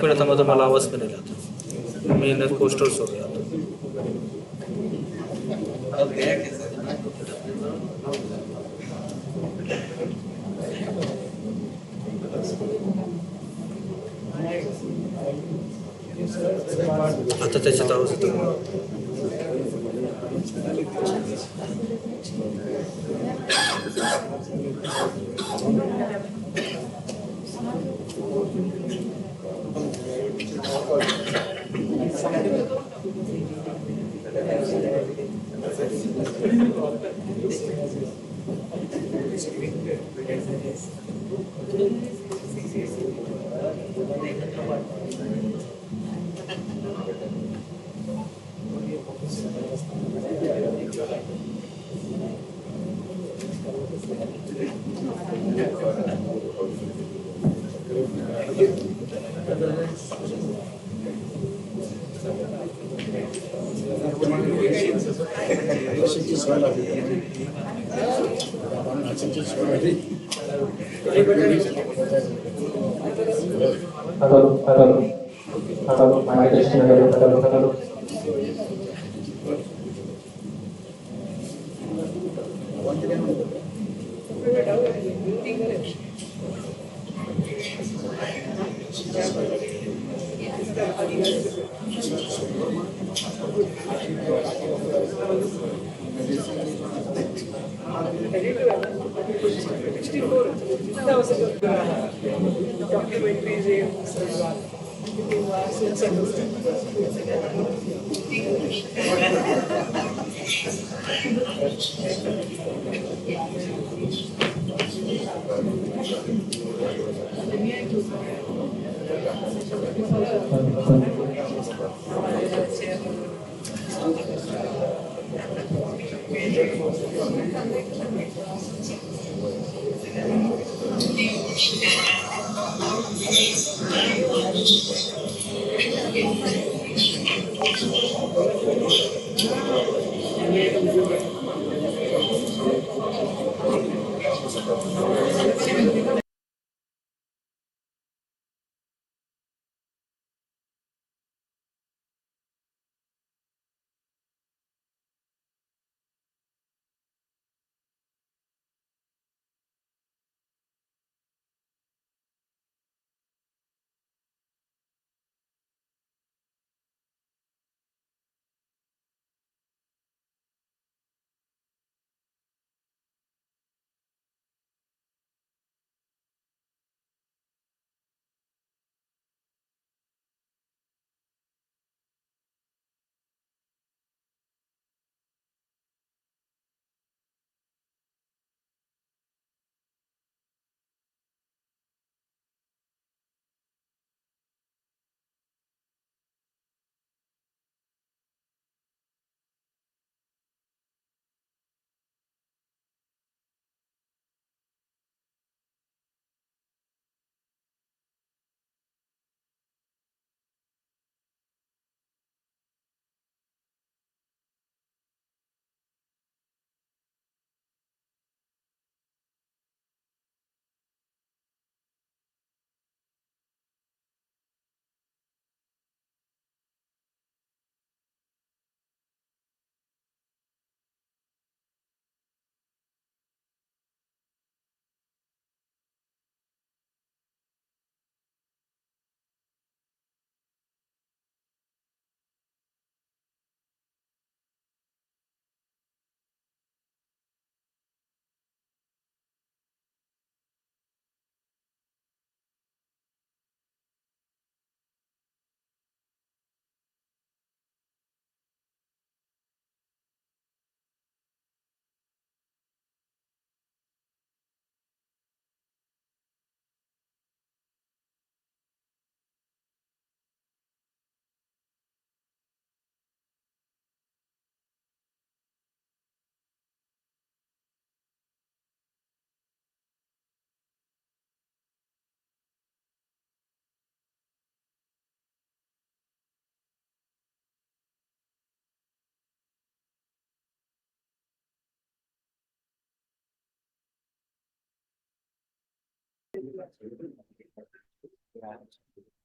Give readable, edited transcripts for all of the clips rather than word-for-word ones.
Minute था मतलब मला आवाज भी नहीं आता मैंने पोस्टर्स हो गया तो आता त्याच्यात आवाज येतो Hello, my testing, hello.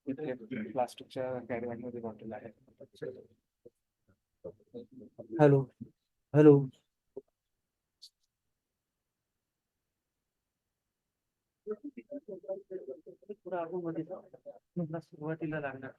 प्लास्टिकच्या कॅरीबॅगमध्ये बॉटल आहे. Hello hello. सुरुवातीला लागणार.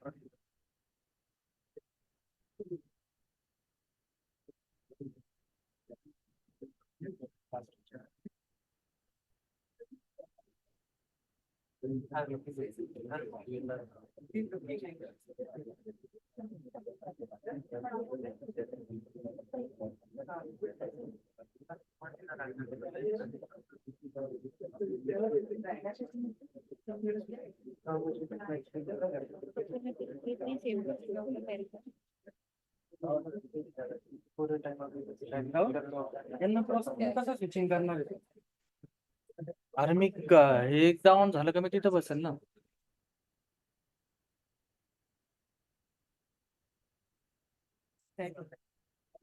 कसं स्विचिंग करणार आहे? अरे मी हे एकदा ऑन झालं का मी तिथं बसेल ना.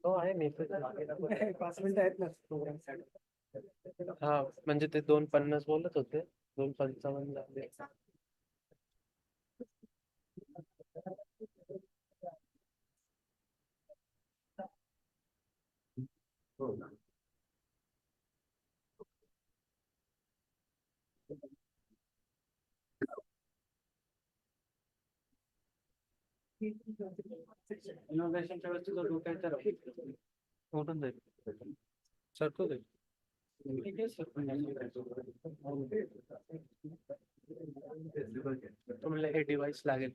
हो आहे मेसेज 5 मिनिटं आहेत ना प्रोग्राम साठी. हा म्हणजे ते 2:50 बोलत होते, 2:55 झाले. इनोव्हेशनच्या वेळेस तुझं डोक्याचा उठून जाईल. सरतो जाईल. तुम्हाला हे डिव्हाइस लागेल.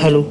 हॅलो.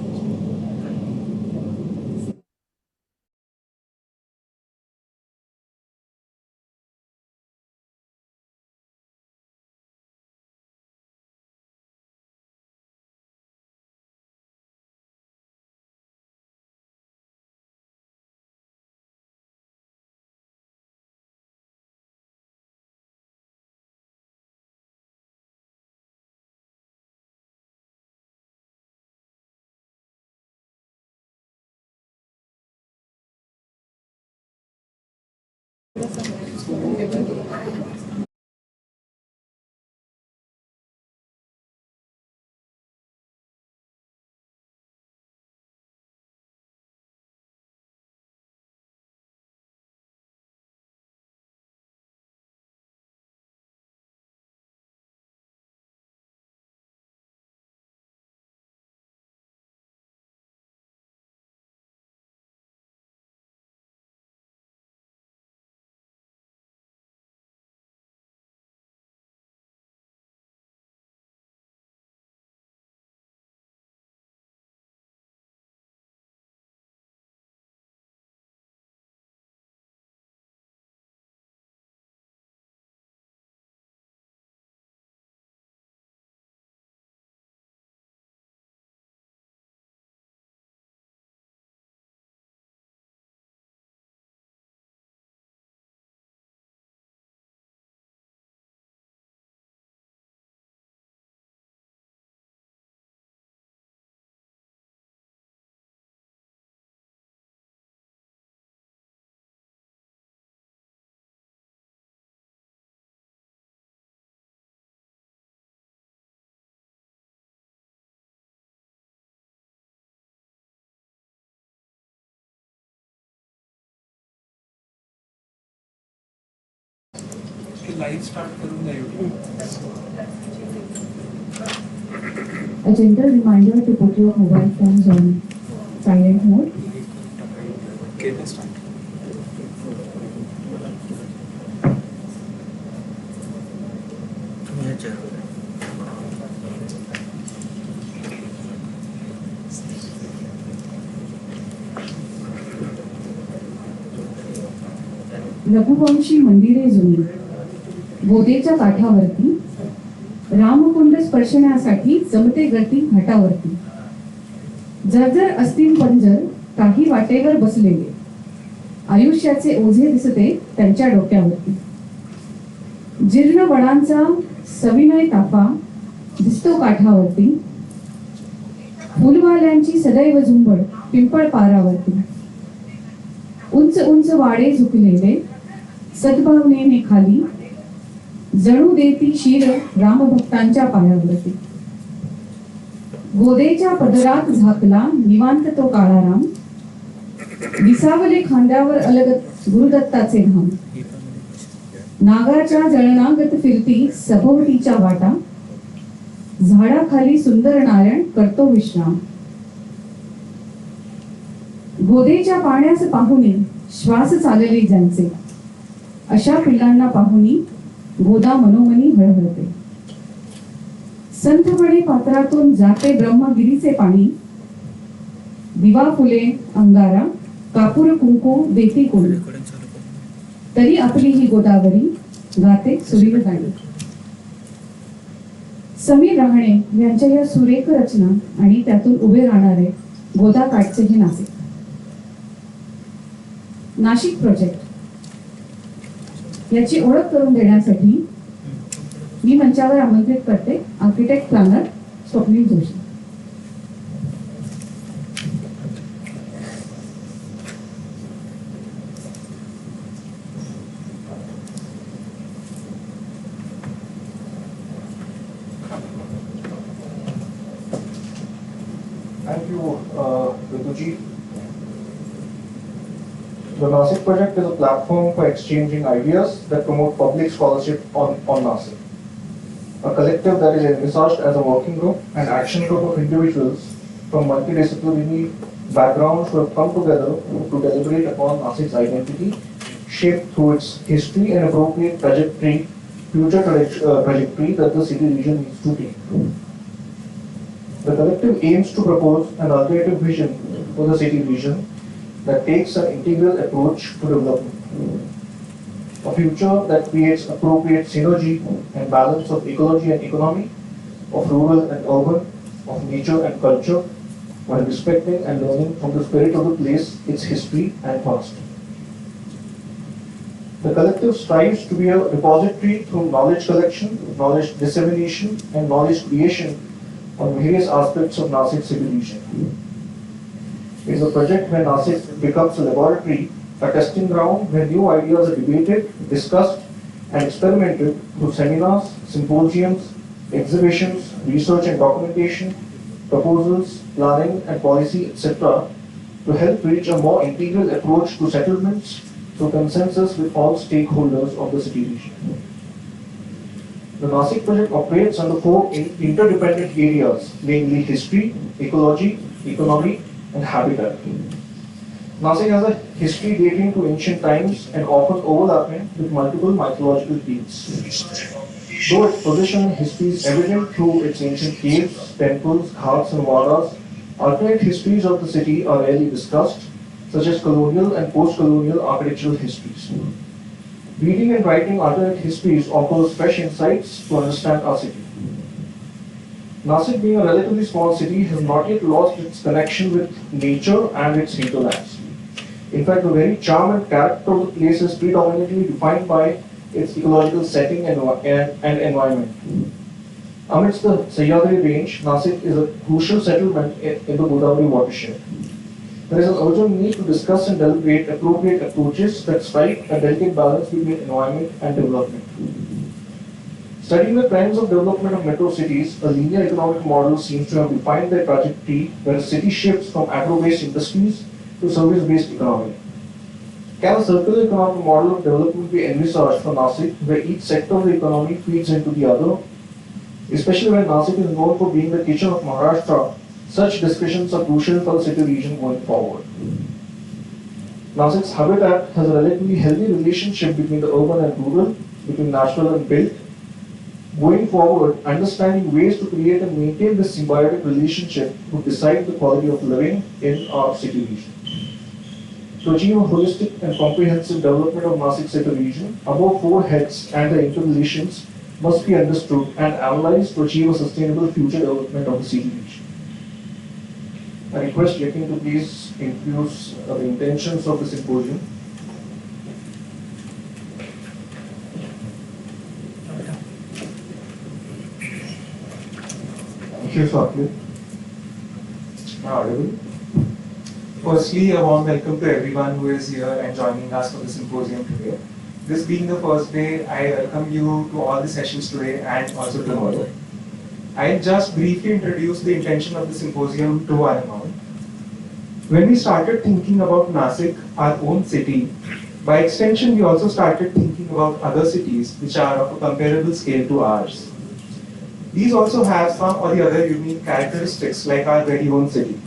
लाईव्ह स्टार्ट करून द्या YouTube. A gentle reminder to put your mobile phones on silent mode. Raghuvanshi मंदिरे जुनी बोधेच्या काठावरती रामकुंड स्पर्शण्यासाठी जमते गती घाटावरती. जर असतील पंजर काही वाटेवर बसलेले, आयुष्याचे ओझे दिसते त्यांच्या डोक्यावरती. जीर्ण वडांचा सविनय ताफा दिसतो काठावरती. फुलवाल्यांची सदैव झुंबड पिंपळ पारावरती. उंच उंच वाडे झुकलेले सद्भावनेने खाली, जणू देती शिर रामभक्तांच्या पायावरती. गोदेच्या पदरात झाकला निवांत तो काळा राम, विसावले खांद्यावर अलगत गुरुदत्ताचे धाम. नागाच्या जळणागत फिरती सभोवतीच्या वाटा, झाडाखाली सुंदर नारायण करतो विश्राम. गोदेच्या पाण्यास पाहुणे श्वास चालले ज्यांचे, अशा पिल्लांना पाहुनी गोदा मनोमनी हळहळते. संथपणे पात्रातून जाते ब्रह्मगिरीचे पाणी, दिवा फुले अंगारा कापूर कुंकू देती कोणी. तरी आपली ही गोदावरी गाते सुरील गाणी. समीर रहाणे यांच्या या सुरेख रचना आणि त्यातून उभे राहणारे गोदा काठचे हे नाशिक. नाशिक प्रोजेक्ट याची ओळख करून देण्यासाठी मी मंचावर आमंत्रित करते architect planner Swapnil Joshi. Thank you, Rituji. The Nasik project is a platform for exchanging ideas that promote public scholarship on Nasik. A collective that is envisaged as a working group and action group of individuals from multidisciplinary backgrounds who have come together to deliberate upon Nasik's identity, shaped through its history and appropriate future trajectory that the city region needs to take. The collective aims to propose an alternative vision for the city region that takes an integral approach to development. A future that creates appropriate synergy and balance of ecology and economy, of rural and urban, of nature and culture, while respecting and learning from the spirit of the place, its history and past. The collective strives to be a repository through knowledge collection, knowledge dissemination, and knowledge creation on various aspects of Nasik city region. It is a project where Nasik becomes a laboratory, a testing ground where new ideas are debated, discussed, and experimented through seminars, symposiums, exhibitions, research and documentation, proposals, planning and policy, etc., to help reach a more integral approach to settlements through consensus with all stakeholders of the city region. The Nasik project operates under four interdependent areas, namely history, ecology, economy, and habitat. Nasik has a history dating to ancient times and often overlapping with multiple mythological themes. Though its position in history is evident through its ancient caves, temples, ghats, and wadas, alternate histories of the city are rarely discussed, such as colonial and post-colonial architectural histories. Reading and writing alternate histories offers fresh insights to understand our city. Nasik, being a relatively small city, has not yet lost its connection with nature and its hinterlands. In fact, the very charm and character of the place is predominantly defined by its ecological setting and environment. Amidst the Sahyadri range, Nasik is a crucial settlement in the Godavari watershed. There is an urgent need to discuss and deliberate appropriate approaches that strike a delicate balance between environment and development. Studying the trends of development of metro cities, a linear economic model seems to have defined their trajectory where a city shifts from agro-based industries to service-based economy. Can a circular economic model of development be envisaged for Nasik where each sector of the economy feeds into the other? Especially when Nasik is known for being the kitchen of Maharashtra, such discussions are crucial for the city region going forward. Nasik's habitat has a relatively healthy relationship between the urban and rural, between natural and built. Going forward, understanding ways to create and maintain this symbiotic relationship would decide the quality of living in our city region. To achieve a holistic and comprehensive development of Nasik city region, above four heads and their interrelations, must be understood and analyzed to achieve a sustainable future development of the city region. I request Yakin to please introduce the intentions of the symposium. Thank you, Swapnil. Am I audible? Firstly, a warm welcome to everyone who is here and joining us for the symposium today. This being the first day, I welcome you to all the sessions today and also tomorrow. I'll just briefly introduce the intention of the symposium to one amount. When we started thinking about Nasik, our own city, by extension we also started thinking about other cities which are of a comparable scale to ours. These also have some or the other unique characteristics like our very own city.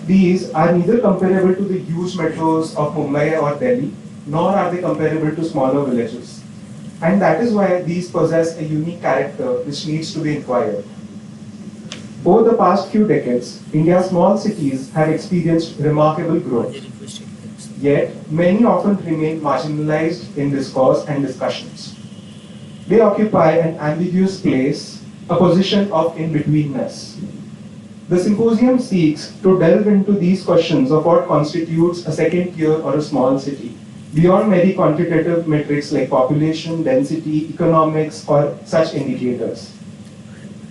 These are neither comparable to the huge metros of Mumbai or Delhi, nor are they comparable to smaller villages. And that is why these possess a unique character which needs to be inquired. Over the past few decades, India's small cities have experienced remarkable growth. Yet, many often remain marginalized in discourse and discussions. They occupy an ambiguous place, a position of in-betweenness. The symposium seeks to delve into these questions of what constitutes a second tier or a small city, beyond merely quantitative metrics like population, density, economics, or such indicators.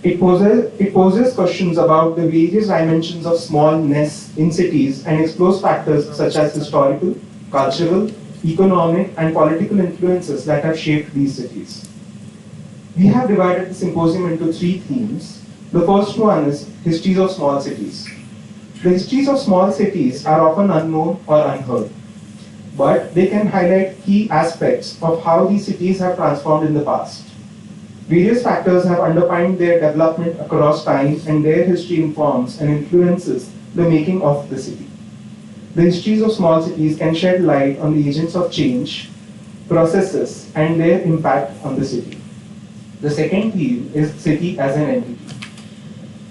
It poses questions about the various dimensions of smallness in cities and explores factors such as historical, cultural, economic, and political influences that have shaped these cities. We have divided the symposium into 3 themes. The first one is histories of small cities. The histories of small cities are often unknown or unheard, but they can highlight key aspects of how these cities have transformed in the past. Various factors have underpinned their development across time, and their history informs and influences the making of the city. The histories of small cities can shed light on the agents of change, processes, and their impact on the city. The second theme is city as an entity.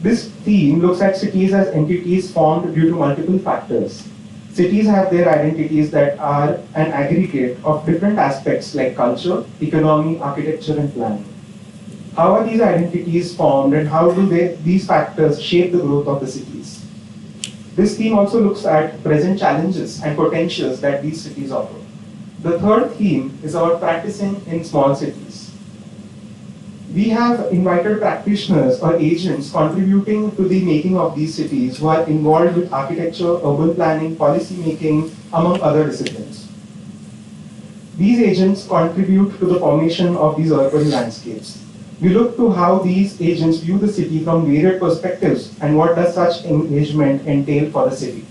This theme looks at cities as entities formed due to multiple factors. Cities have their identities that are an aggregate of different aspects like culture, economy, architecture, and planning. How are these identities formed and how do these factors shape the growth of the cities? This theme also looks at present challenges and potentials that these cities offer. The third theme is about practicing in small cities. We have invited practitioners or agents contributing to the making of these cities who are involved with architecture, urban planning, policy making, among other disciplines. These agents contribute to the formation of these urban landscapes. We look to how these agents view the city from varied perspectives and what does such engagement entail for the city.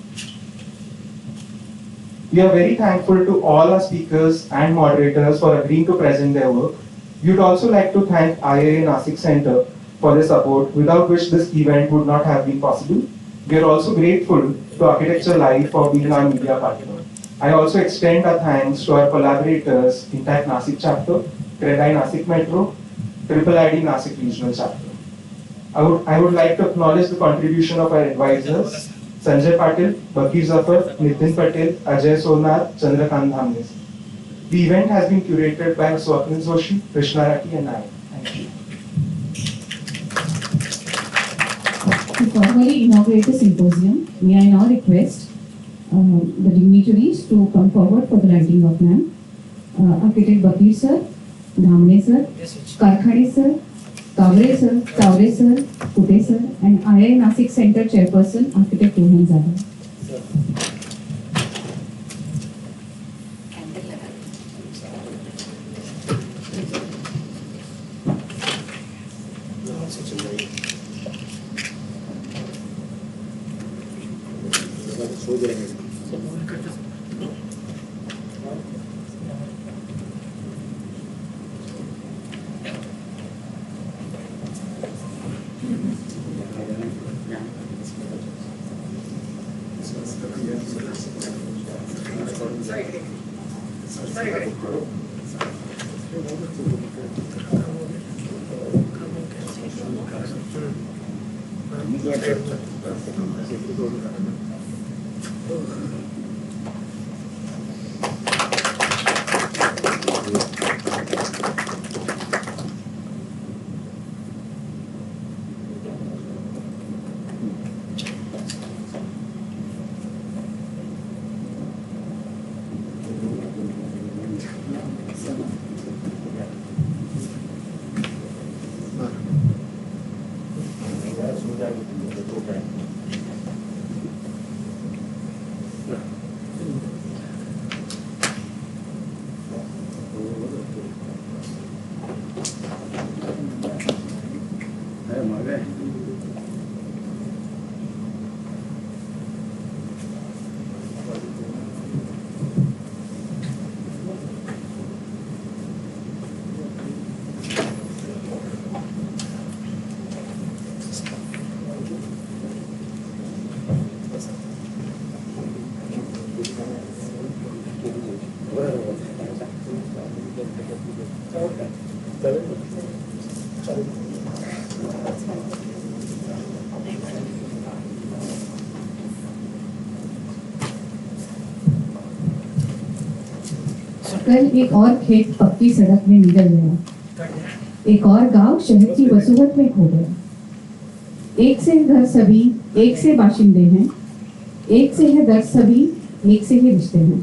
We are very thankful to all our speakers and moderators for agreeing to present their work. We would also like to thank IIA Nasik Center for their support, without which this event would not have been possible. We are also grateful to ArchitectureLive for being our media partner. I also extend our thanks to our collaborators, Intact Nasik Chapter, Credai Nasik Metro, Triple ID Nasik Regional Chapter. I would like to acknowledge the contribution of our advisors, Sanjay Patil, Bakir Zafar, Nitin Patel, Ajay Sonar, Chandrakant Dhamne. The event has been curated by Swapnil Joshi, Krushna Rathi, and I. Thank you. To formally inaugurate the symposium, may I now request the dignitaries to come forward for the writing of name. Architect Bakir sir, Dhamne sir, Karkhade sir, Kavre sir, Tavre sir, Kute sir, and IIA Nasik Center Chairperson, Architect Rohan Zada. कल एक और खेत पक्की सड़क में निकल गया, एक और गांव शहर की वसूहत में खो गया। एक से घर सभी, एक से बाशिंदे हैं, एक से है दर्द सभी, एक से ही रिश्ते हैं.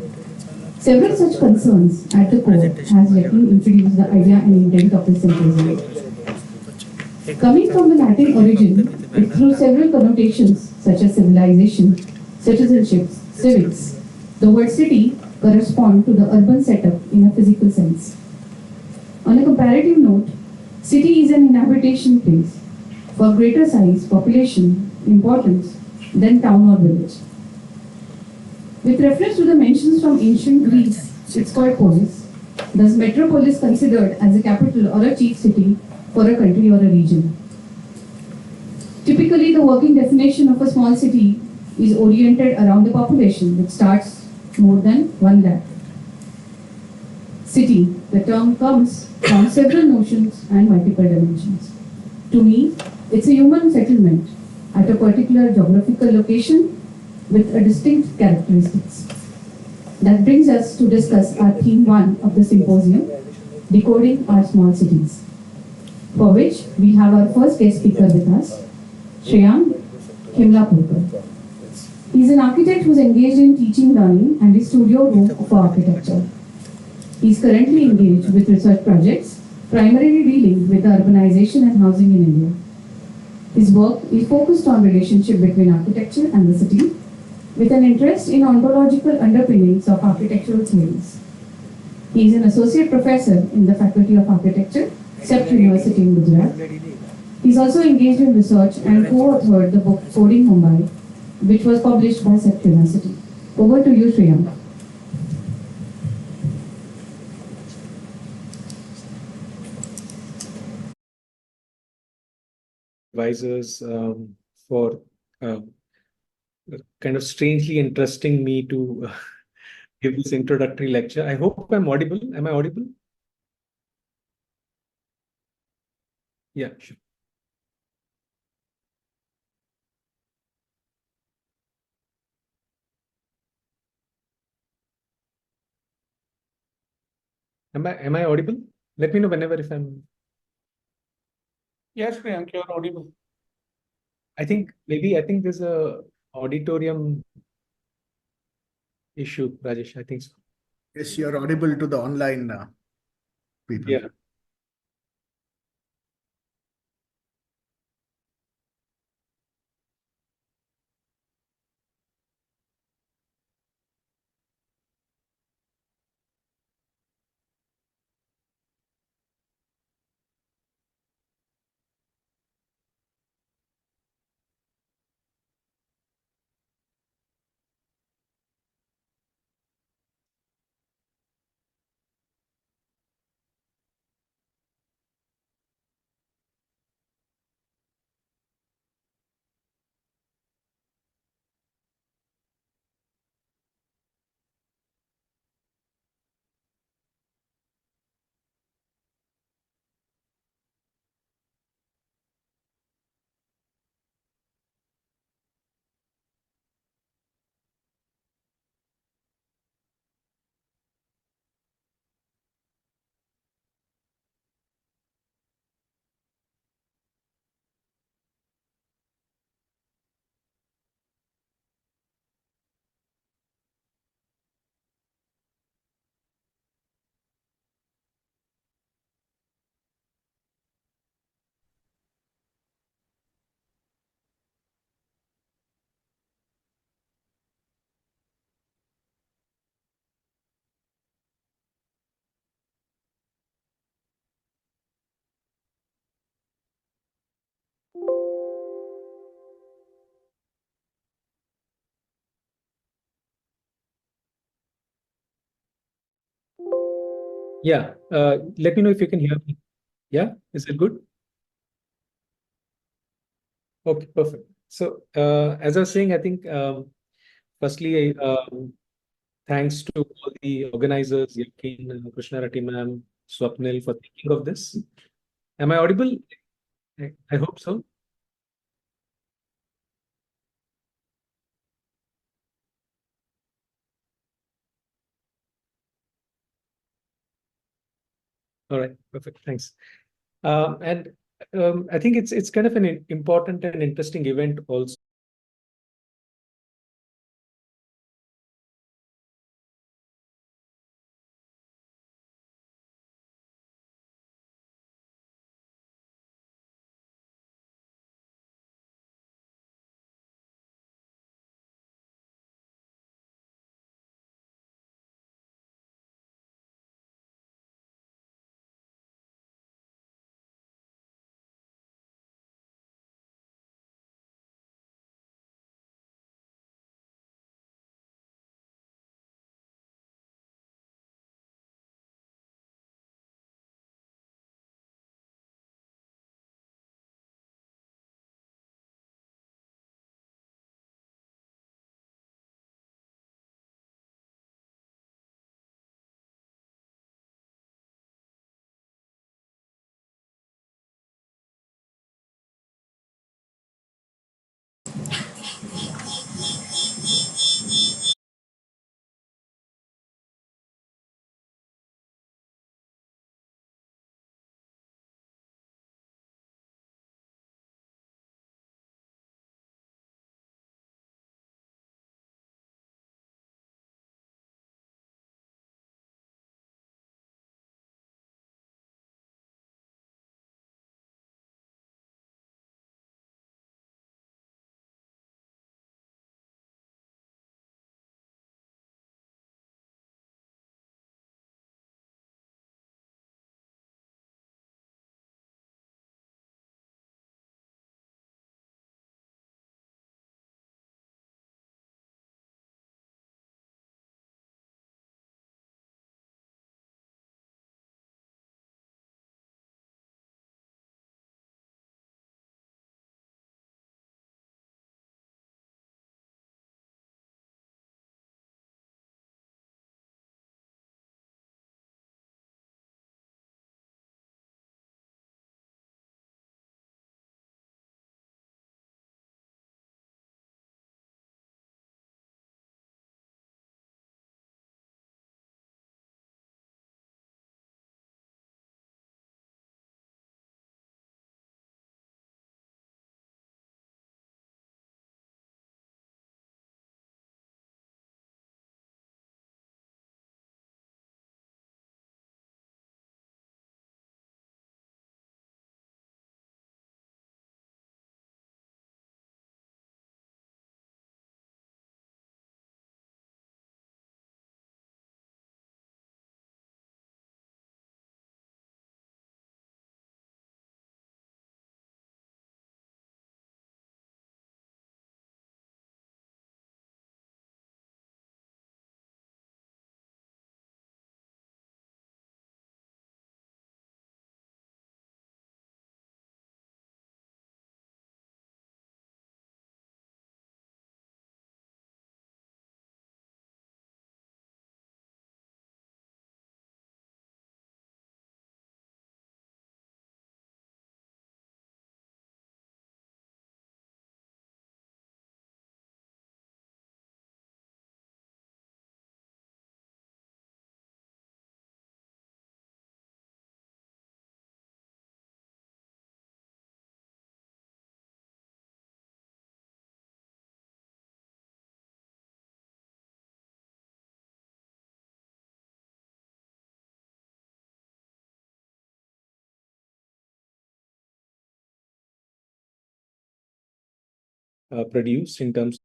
Several such concerns at the core has Yakin introduced the idea and intent of the symposium. Coming from the Latin origin, it through several connotations such as civilization, citizenship, civics. The word city correspond to the urban setup in a physical sense. On a comparative note, city is an inhabitation place for greater size, population, importance than town or village. With reference to the mentions from ancient Greece, it's called polis. Thus, metropolis considered as a capital or a chief city for a country or a region. Typically, the working definition of a small city is oriented around the population, which starts more than 1 lakh. City, the term comes from several notions and multiple dimensions. To me, it's a human settlement at a particular geographical location with a distinct characteristics. That brings us to discuss our theme 1 of the symposium, Decoding Our Small Cities, for which we have our first guest speaker with us, Shreyank Khemalapure. He is an architect who is engaged in teaching, learning and a studio room for architecture. He is currently engaged with research projects, primarily dealing with the urbanization and housing in India. His work is focused on relationship between architecture and the city, with an interest in ontological underpinnings of architectural theories. He is an associate professor in the Faculty of Architecture, Sept University in Gujarat. He is also engaged in research and co-authored the book Decoding Mumbai, which was published by Sept University. Over to you, Shreyank. Advisors for kind of strangely interesting me to give this introductory lecture. I hope I'm audible. Am I audible? Yeah, sure. Am I audible? Let me know whenever if I'm. Yes, Priyank, you're audible. I think there's a auditorium issue, Rajesh. I think so. Yes, you're audible to the online people. Yeah. Yeah, let me know if you can hear me. Yeah, is it good? Okay, perfect. So, as I was saying, I think firstly, thanks to all the organizers, Yakin, Krushna Rathi ma'am, Swapnil for thinking of this. Am I audible? I hope so. All right, perfect. Thanks. And I think it's kind of an important and interesting event also. Produced in terms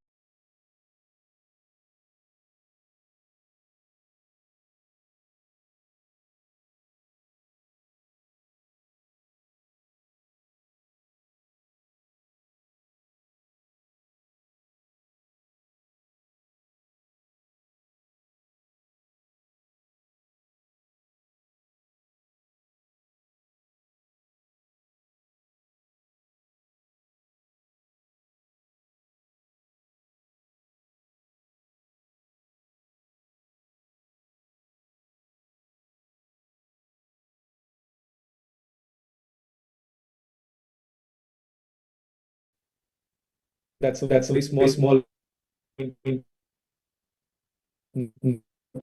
that's a very small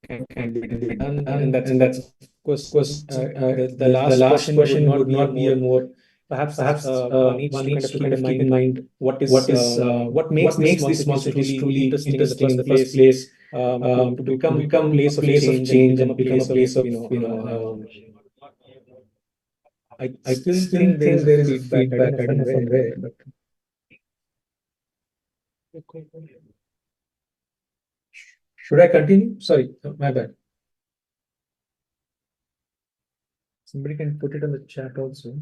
can be done, and that's of course the last question would not be a more perhaps one needs to kind of keep in mind what makes these small cities truly interesting in the first place, to become a place of change and become a place of I still think there is a feedback. I don't know from where, but should I continue? Sorry, my bad. Somebody can put it in the chat also.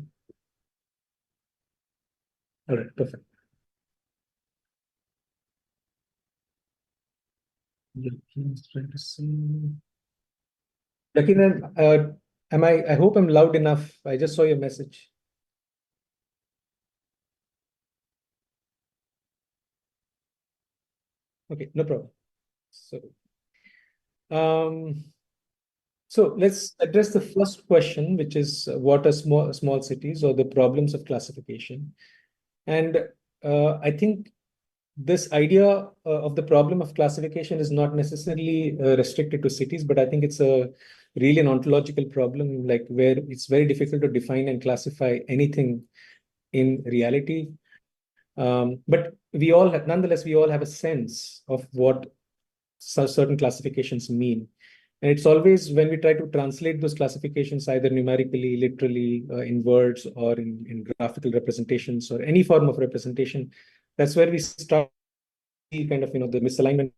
All right, perfect. Yakin's trying to see. Yakin, am I hope I'm loud enough. I just saw your message. Okay, no problem. So let's address the first question, which is what are small cities or the problems of classification. And I think this idea of the problem of classification is not necessarily restricted to cities, but I think it's a really an ontological problem, like where it's very difficult to define and classify anything in reality. But nonetheless, we all have a sense of what certain classifications mean. And it's always when we try to translate those classifications, either numerically, literally, in words, or in graphical representations, or any form of representation, that's where we start kind of, the misalignment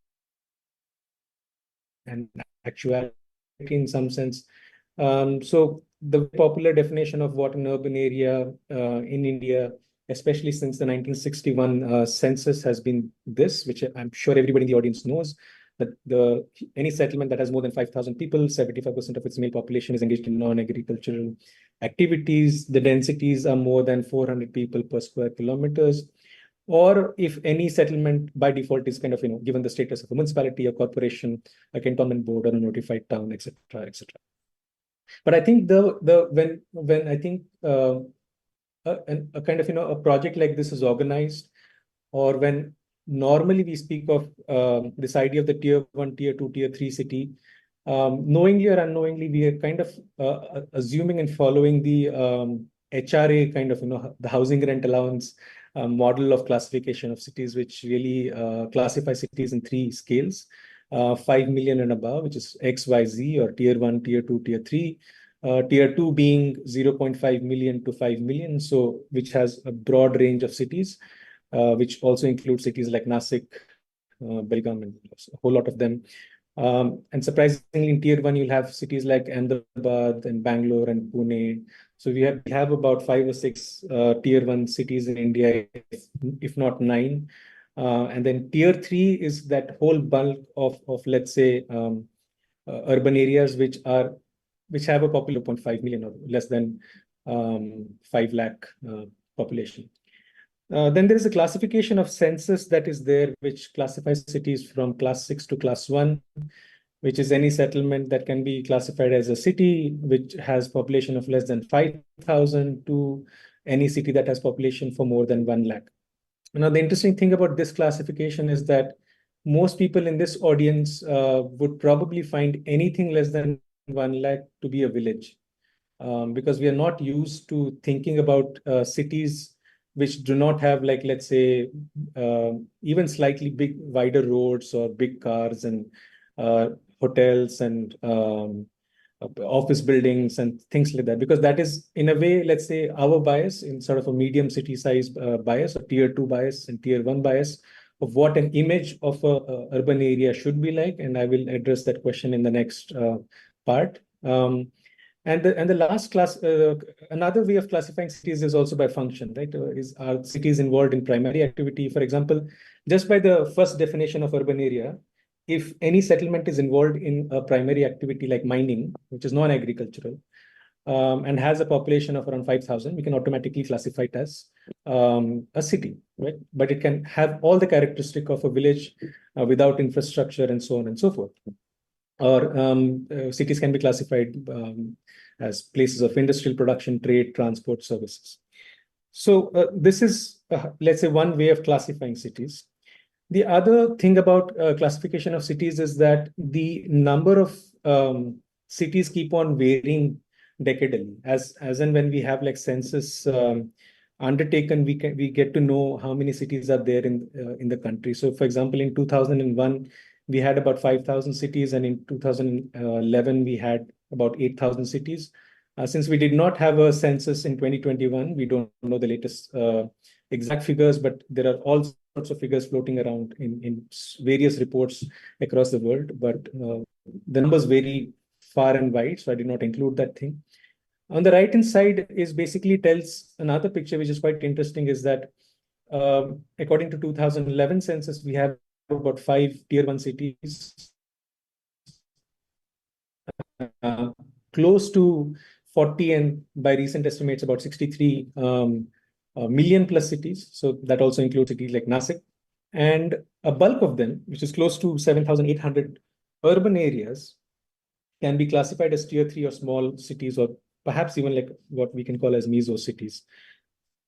and actuality in some sense. So the popular definition of what an urban area in India, especially since the 1961 census, has been this, which I'm sure everybody in the audience knows, that any settlement that has more than 5,000 people, 75% of its male population is engaged in non-agricultural activities. The densities are more than 400 people per square kilometers. Or if any settlement by default is kind of, given the status of a municipality, a corporation, a cantonment board, or a notified town, etc., etc. But I think when I think a kind of a project like this is organized, or when normally we speak of this idea of the tier 1, tier 2, tier 3 city, knowingly or unknowingly, we are kind of assuming and following the HRA kind of, the housing rent allowance model of classification of cities, which really classify cities in 3 scales, 5 million and above, which is XYZ, or tier 1, tier 2, tier 3. Tier 2 being 0.5 million to 5 million, so which has a broad range of cities, which also includes cities like Nasik, Belgaum, and a whole lot of them. And surprisingly, in tier 1, you'll have cities like Ahmedabad and Bangalore and Pune. So we have about 5 or 6 tier 1 cities in India, if not 9. And then tier 3 is that whole bulk of let's say urban areas which have a population of 0.5 million, or less than 5 lakh population. Then there is a classification of census that is there, which classifies cities from class 6 to class 1, which is any settlement that can be classified as a city which has population of less than 5,000 to any city that has population for more than 1 lakh. Now, the interesting thing about this classification is that most people in this audience would probably find anything less than 1 lakh to be a village, because we are not used to thinking about cities which do not have, like, let's say, even slightly wider roads or big cars and hotels and office buildings and things like that, because that is, in a way, let's say, our bias in sort of a medium city size bias, or tier 2 bias and tier 1 bias of what an image of a urban area should be like. And I will address that question in the next part. And the last class, another way of classifying cities is also by function, right? Are cities involved in primary activity? For example, just by the first definition of urban area, if any settlement is involved in a primary activity like mining, which is non-agricultural, and has a population of around 5,000, we can automatically classify it as a city, right? But it can have all the characteristic of a village without infrastructure and so on and so forth. Or cities can be classified as places of industrial production, trade, transport, services. So this is, let's say, one way of classifying cities. The other thing about classification of cities is that the number of cities keep on varying decadally. As and when we have like census undertaken, we get to know how many cities are there in the country. So, for example, in 2001, we had about 5,000 cities, and in 2011 we had about 8,000 cities. Since we did not have a census in 2021, we don't know the latest exact figures, but there are all sorts of figures floating around in various reports across the world. But the numbers vary far and wide, so I did not include that thing. On the right-hand side is basically tells another picture, which is quite interesting, is that according to 2011 census, we have about 5 tier 1 cities, close to 40, and by recent estimates, about 63 million plus cities. So that also includes cities like Nasik. And a bulk of them, which is close to 7,800 urban areas, can be classified as tier 3 or small cities, or perhaps even like what we can call as meso cities.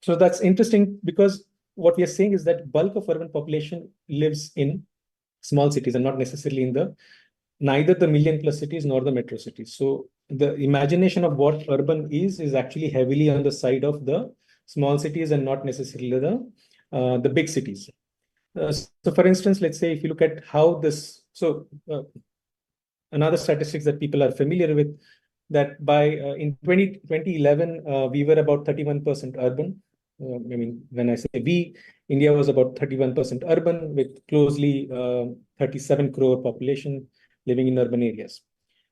So that's interesting, because what we are saying is that bulk of urban population lives in small cities and not necessarily in neither the million plus cities nor the metro cities. So the imagination of what urban is actually heavily on the side of the small cities and not necessarily the big cities. So for instance, let's say if you look at how this, another statistics that people are familiar with, that by in 2011, we were about 31% urban. I mean, when I say we, India was about 31% urban with closely 37 crore population living in urban areas.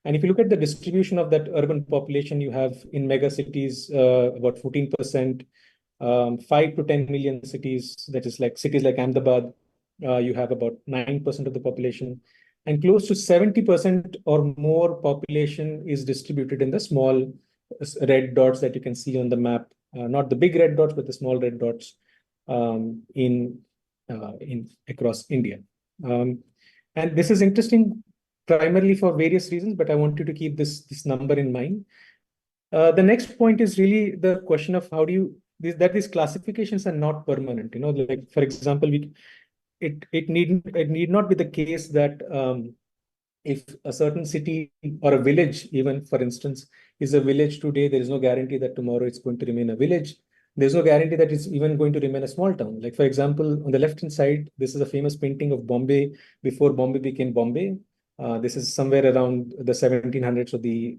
And if you look at the distribution of that urban population, you have in mega cities about 14%, 5 to 10 million cities, that is like cities like Ahmedabad, you have about 9% of the population, and close to 70% or more population is distributed in the small red dots that you can see on the map, not the big red dots, but the small red dots in across India. And this is interesting primarily for various reasons, but I want you to keep this number in mind. The next point is really the question of how do you, these classifications are not permanent. Like for example, it need not be the case that if a certain city or a village, even for instance, is a village today, there is no guarantee that tomorrow it's going to remain a village. There's no guarantee that it's even going to remain a small town. Like, for example, on the left-hand side, this is a famous painting of Bombay before Bombay became Bombay. This is somewhere around the 1700s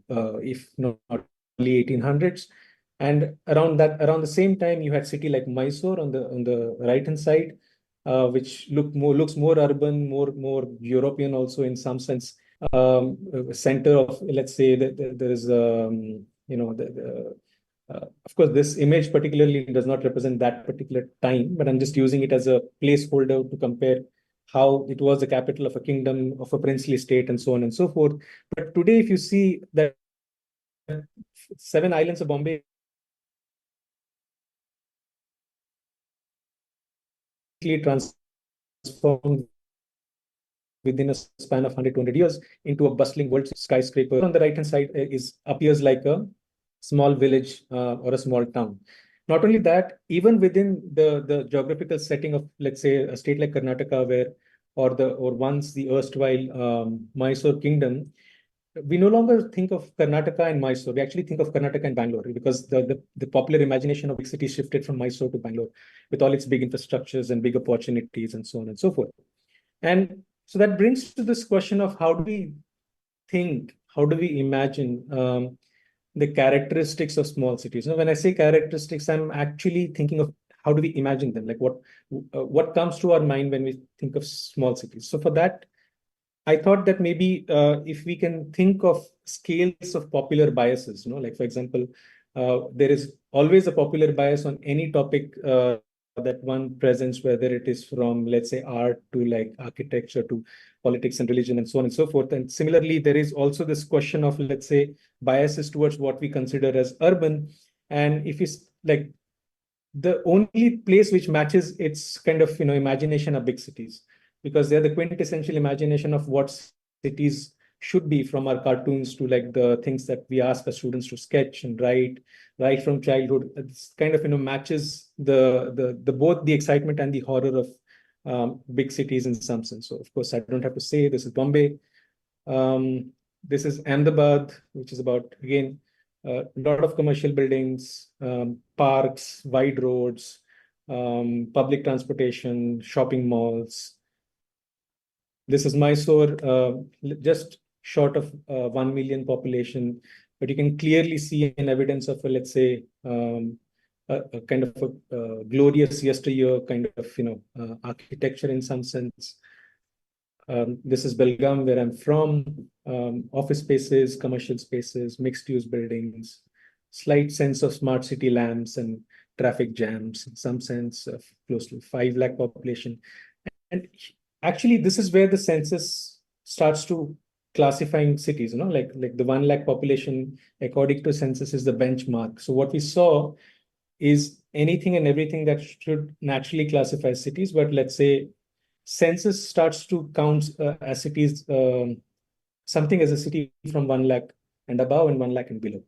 or if not early 1800s. And around the same time, you had city like Mysore on the right-hand side, which looks more urban, more European also in some sense. Center of, let's say that there is of course, this image particularly does not represent that particular time, but I'm just using it as a placeholder to compare how it was the capital of a kingdom, of a princely state, and so on and so forth. But today, if you see that 7 islands of Bombay transformed within a span of 100 to 200 years into a bustling world skyscraper. On the right-hand side appears like a small village or a small town. Not only that, even within the geographical setting of, let's say, a state like Karnataka, or once the erstwhile Mysore kingdom, we no longer think of Karnataka and Mysore. We actually think of Karnataka and Bangalore, because the popular imagination of big cities shifted from Mysore to Bangalore with all its big infrastructures and big opportunities and so on and so forth. And so that brings to this question of how do we imagine the characteristics of small cities? When I say characteristics, I'm actually thinking of how do we imagine them? Like what comes to our mind when we think of small cities? So for that, I thought that maybe if we can think of scales of popular biases, like for example, there is always a popular bias on any topic that one presents, whether it is from, let's say, art to like architecture to politics and religion and so on and so forth. And similarly, there is also this question of, let's say, biases towards what we consider as urban. And if it's like the only place which matches its kind of, imagination are big cities, because they're the quintessential imagination of what cities should be, from our cartoons to like the things that we ask our students to sketch and write right from childhood. It's kind of, matches the both the excitement and the horror of big cities in some sense. So of course, I don't have to say this is Bombay. This is Ahmedabad, which is about, again, a lot of commercial buildings, parks, wide roads, public transportation, shopping malls. This is Mysore, just short of 1 million population, but you can clearly see an evidence of, let's say, a kind of a glorious yesteryear kind of, architecture in some sense. This is Belgaum, where I'm from. Office spaces, commercial spaces, mixed-use buildings, slight sense of smart city lamps and traffic jams, in some sense of close to 5 lakh population. And actually, this is where the census starts to classifying cities, like the 1 lakh population, according to census, is the benchmark. So what we saw is anything and everything that should naturally classify cities, but let's say census starts to count as cities, something as a city from 1 lakh and above and 1 lakh and below.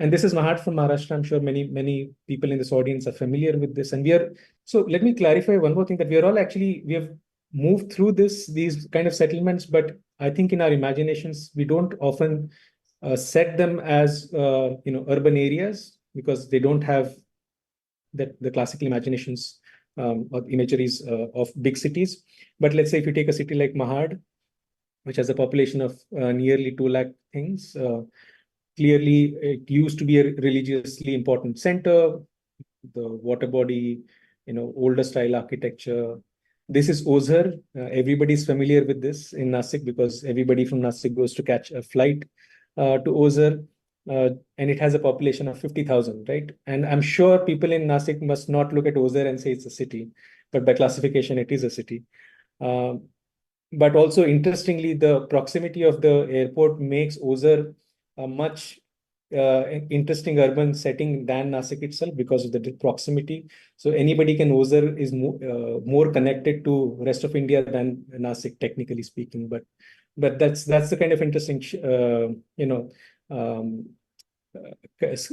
And this is Mahat from Maharashtra. I'm sure many people in this audience are familiar with this. And so let me clarify one more thing, that we have moved through these kind of settlements, but I think in our imaginations, we don't often set them as, urban areas, because they don't have the classical imaginations or imageries of big cities. But let's say if you take a city like Mahad, which has a population of nearly 2 lakh things, clearly it used to be a religiously important center, the water body, older style architecture. This is Ozhar. Everybody's familiar with this in Nasik, because everybody from Nasik goes to catch a flight to Ozhar. And it has a population of 50,000, right? And I'm sure people in Nasik must not look at Ozhar and say it's a city, but by classification, it is a city. But also, interestingly, the proximity of the airport makes Ozhar a much interesting urban setting than Nasik itself, because of the proximity. So anybody can Ozhar is more connected to rest of India than Nasik, technically speaking. But that's the kind of interesting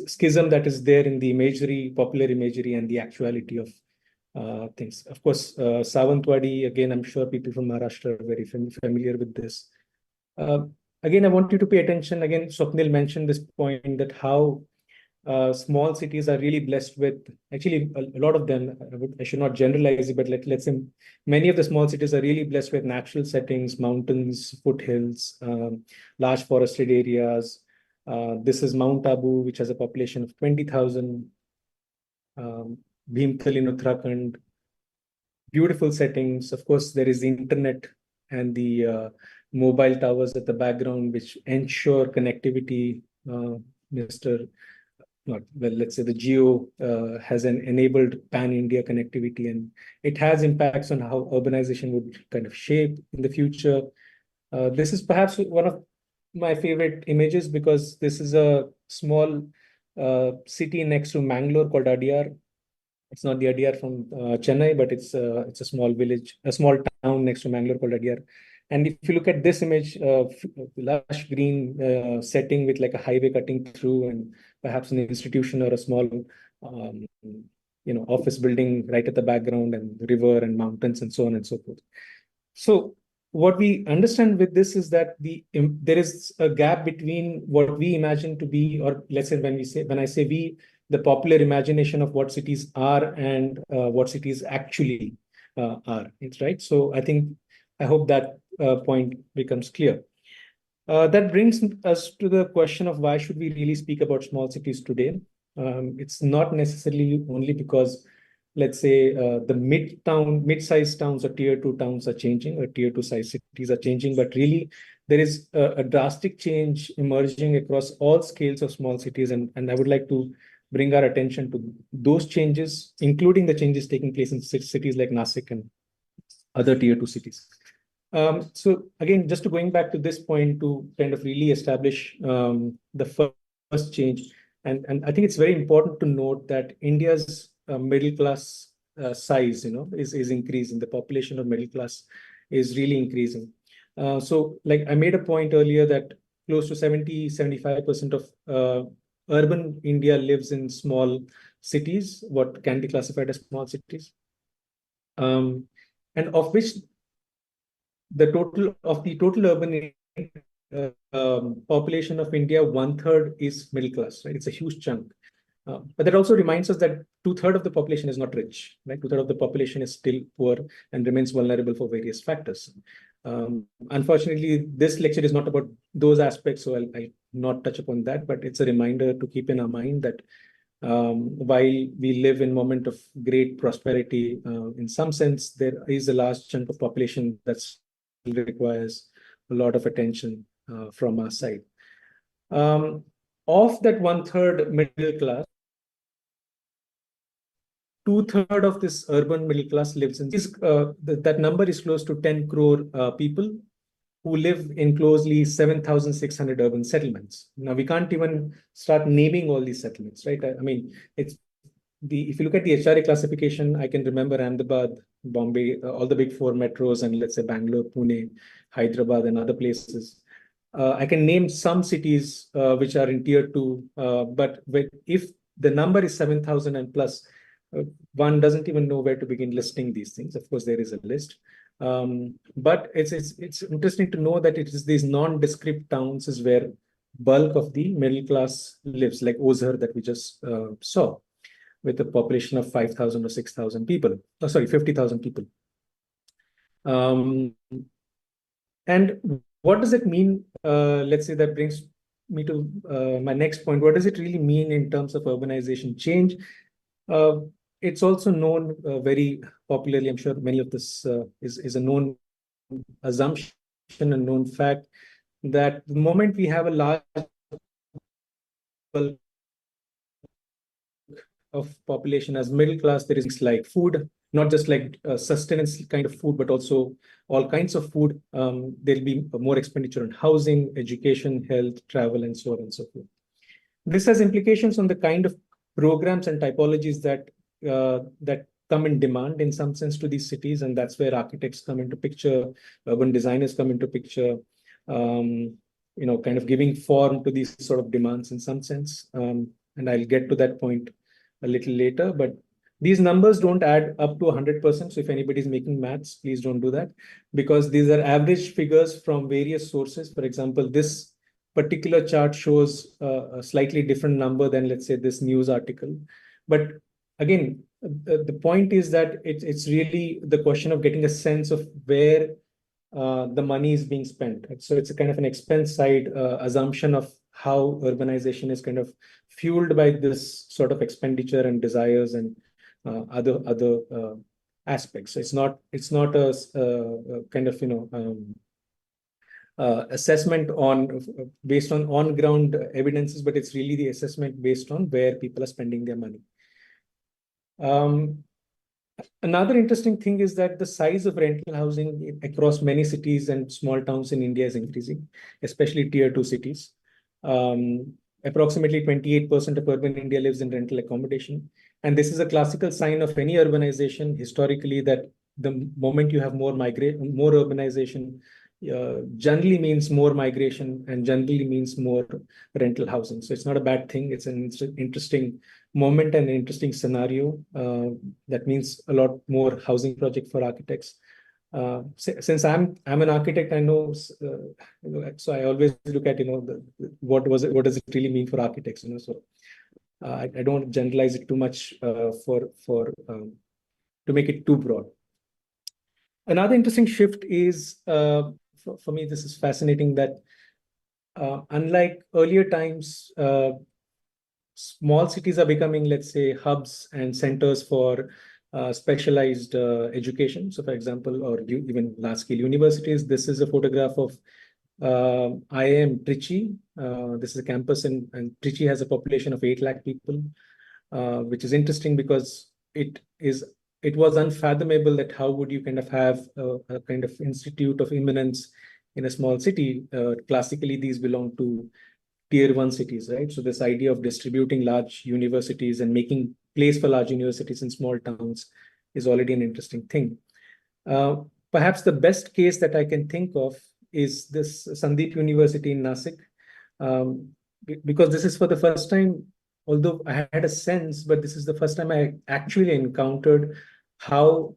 schism that is there in the imagery, popular imagery, and the actuality of things. Of course, Sawantwadi, again, I'm sure people from Maharashtra are very familiar with this. Again, I want you to pay attention. Again, Swapnil mentioned this point, that how small cities are really blessed with, actually, a lot of them, I should not generalize it, but let's say many of the small cities are really blessed with natural settings, mountains, foothills, large forested areas. This is Mount Abu, which has a population of 20,000. Bhimtal in Uttarakhand, beautiful settings. Of course, there is the internet and the mobile towers at the background, which ensure connectivity. Let's say the Geo has enabled pan-India connectivity, and it has impacts on how urbanization would kind of shape in the future. This is perhaps one of my favorite images, because this is a small city next to Mangalore called Adyar. It's not the Adyar from Chennai, but it's a small village, a small town next to Mangalore called Adyar. And if you look at this image, lush green setting with like a highway cutting through, and perhaps an institution or a small, office building right at the background, and the river and mountains and so on and so forth. So what we understand with this is that there is a gap between what we imagine to be, or let's say when I say we, the popular imagination of what cities are and what cities actually are. It's right. So I hope that point becomes clear. That brings us to the question of why should we really speak about small cities today? It's not necessarily only because, let's say, the mid-sized towns or tier 2 towns are changing, or tier 2 size cities are changing, but really there is a drastic change emerging across all scales of small cities. And I would like to bring our attention to those changes, including the changes taking place in cities like Nasik and other tier 2 cities. So again, just going back to this point to kind of really establish the first change. And I think it's very important to note that India's middle class size, is increasing. The population of middle class is really increasing. So like I made a point earlier that close to 75% of urban India lives in small cities, what can be classified as small cities. And of which the total urban population of India, 1/3 is middle class, right? It's a huge chunk. But that also reminds us that 2/3 of the population is not rich, right? 2/3 of the population is still poor and remains vulnerable for various factors. Unfortunately, this lecture is not about those aspects, so I'll not touch upon that, but it's a reminder to keep in our mind that while we live in a moment of great prosperity, in some sense, there is a large chunk of population that requires a lot of attention from our side. Of that 1/3 middle class, 2/3 of this urban middle class lives in that number is close to 10 crore people who live in closely 7,600 urban settlements. Now we can't even start naming all these settlements, right? I mean, it's if you look at the HRA classification, I can remember Ahmedabad, Bombay, all the big four metros, and let's say Bangalore, Pune, Hyderabad, and other places. I can name some cities which are in tier 2, but if the number is 7,000 and plus, one doesn't even know where to begin listing these things. Of course, there is a list. But it's interesting to know that it is these non-descript towns is where bulk of the middle class lives, like Ozhar that we just saw, with a population of 5,000 or 6,000 people. Oh, sorry, 50,000 people. And what does it mean? Let's say that brings me to my next point. What does it really mean in terms of urbanization change? It's also known very popularly, I'm sure many of this is a known assumption, a known fact, that the moment we have a large bulk of population as middle class, there is things like food, not just like sustenance kind of food, but also all kinds of food. There'll be more expenditure on housing, education, health, travel, and so on and so forth. This has implications on the kind of programs and typologies that come in demand in some sense to these cities, and that's where architects come into picture, urban designers come into picture, kind of giving form to these sort of demands in some sense. And I'll get to that point a little later, but these numbers don't add up to 100%. So if anybody's making maths, please don't do that, because these are average figures from various sources. For example, this particular chart shows a slightly different number than, let's say, this news article. But again, the point is that it's really the question of getting a sense of where the money is being spent. So it's a kind of an expense side assumption of how urbanization is kind of fueled by this sort of expenditure and desires and other aspects. So it's not a kind of assessment based on on-ground evidences, but it's really the assessment based on where people are spending their money. Another interesting thing is that the size of rental housing across many cities and small towns in India is increasing, especially tier 2 cities. Approximately 28% of urban India lives in rental accommodation. And this is a classical sign of any urbanization historically, that the moment you have more urbanization, generally means more migration and generally means more rental housing. So it's not a bad thing. It's an interesting moment and an interesting scenario that means a lot more housing project for architects. Since I'm an architect, I know, so I always look at what does it really mean for architects? So I don't generalize it too much to make it too broad. Another interesting shift is, for me, this is fascinating, that unlike earlier times, small cities are becoming, let's say, hubs and centers for specialized education. So, for example, or even large-scale universities. This is a photograph of IIM Trichy. This is a campus, and Trichy has a population of 8 lakh people, which is interesting because it was unfathomable that how would you kind of have a kind of institute of eminence in a small city. Classically, these belong to tier 1 cities, right? So this idea of distributing large universities and making place for large universities in small towns is already an interesting thing. Perhaps the best case that I can think of is this Sandeep University in Nasik. Because this is for the first time, although I had a sense, but this is the first time I actually encountered how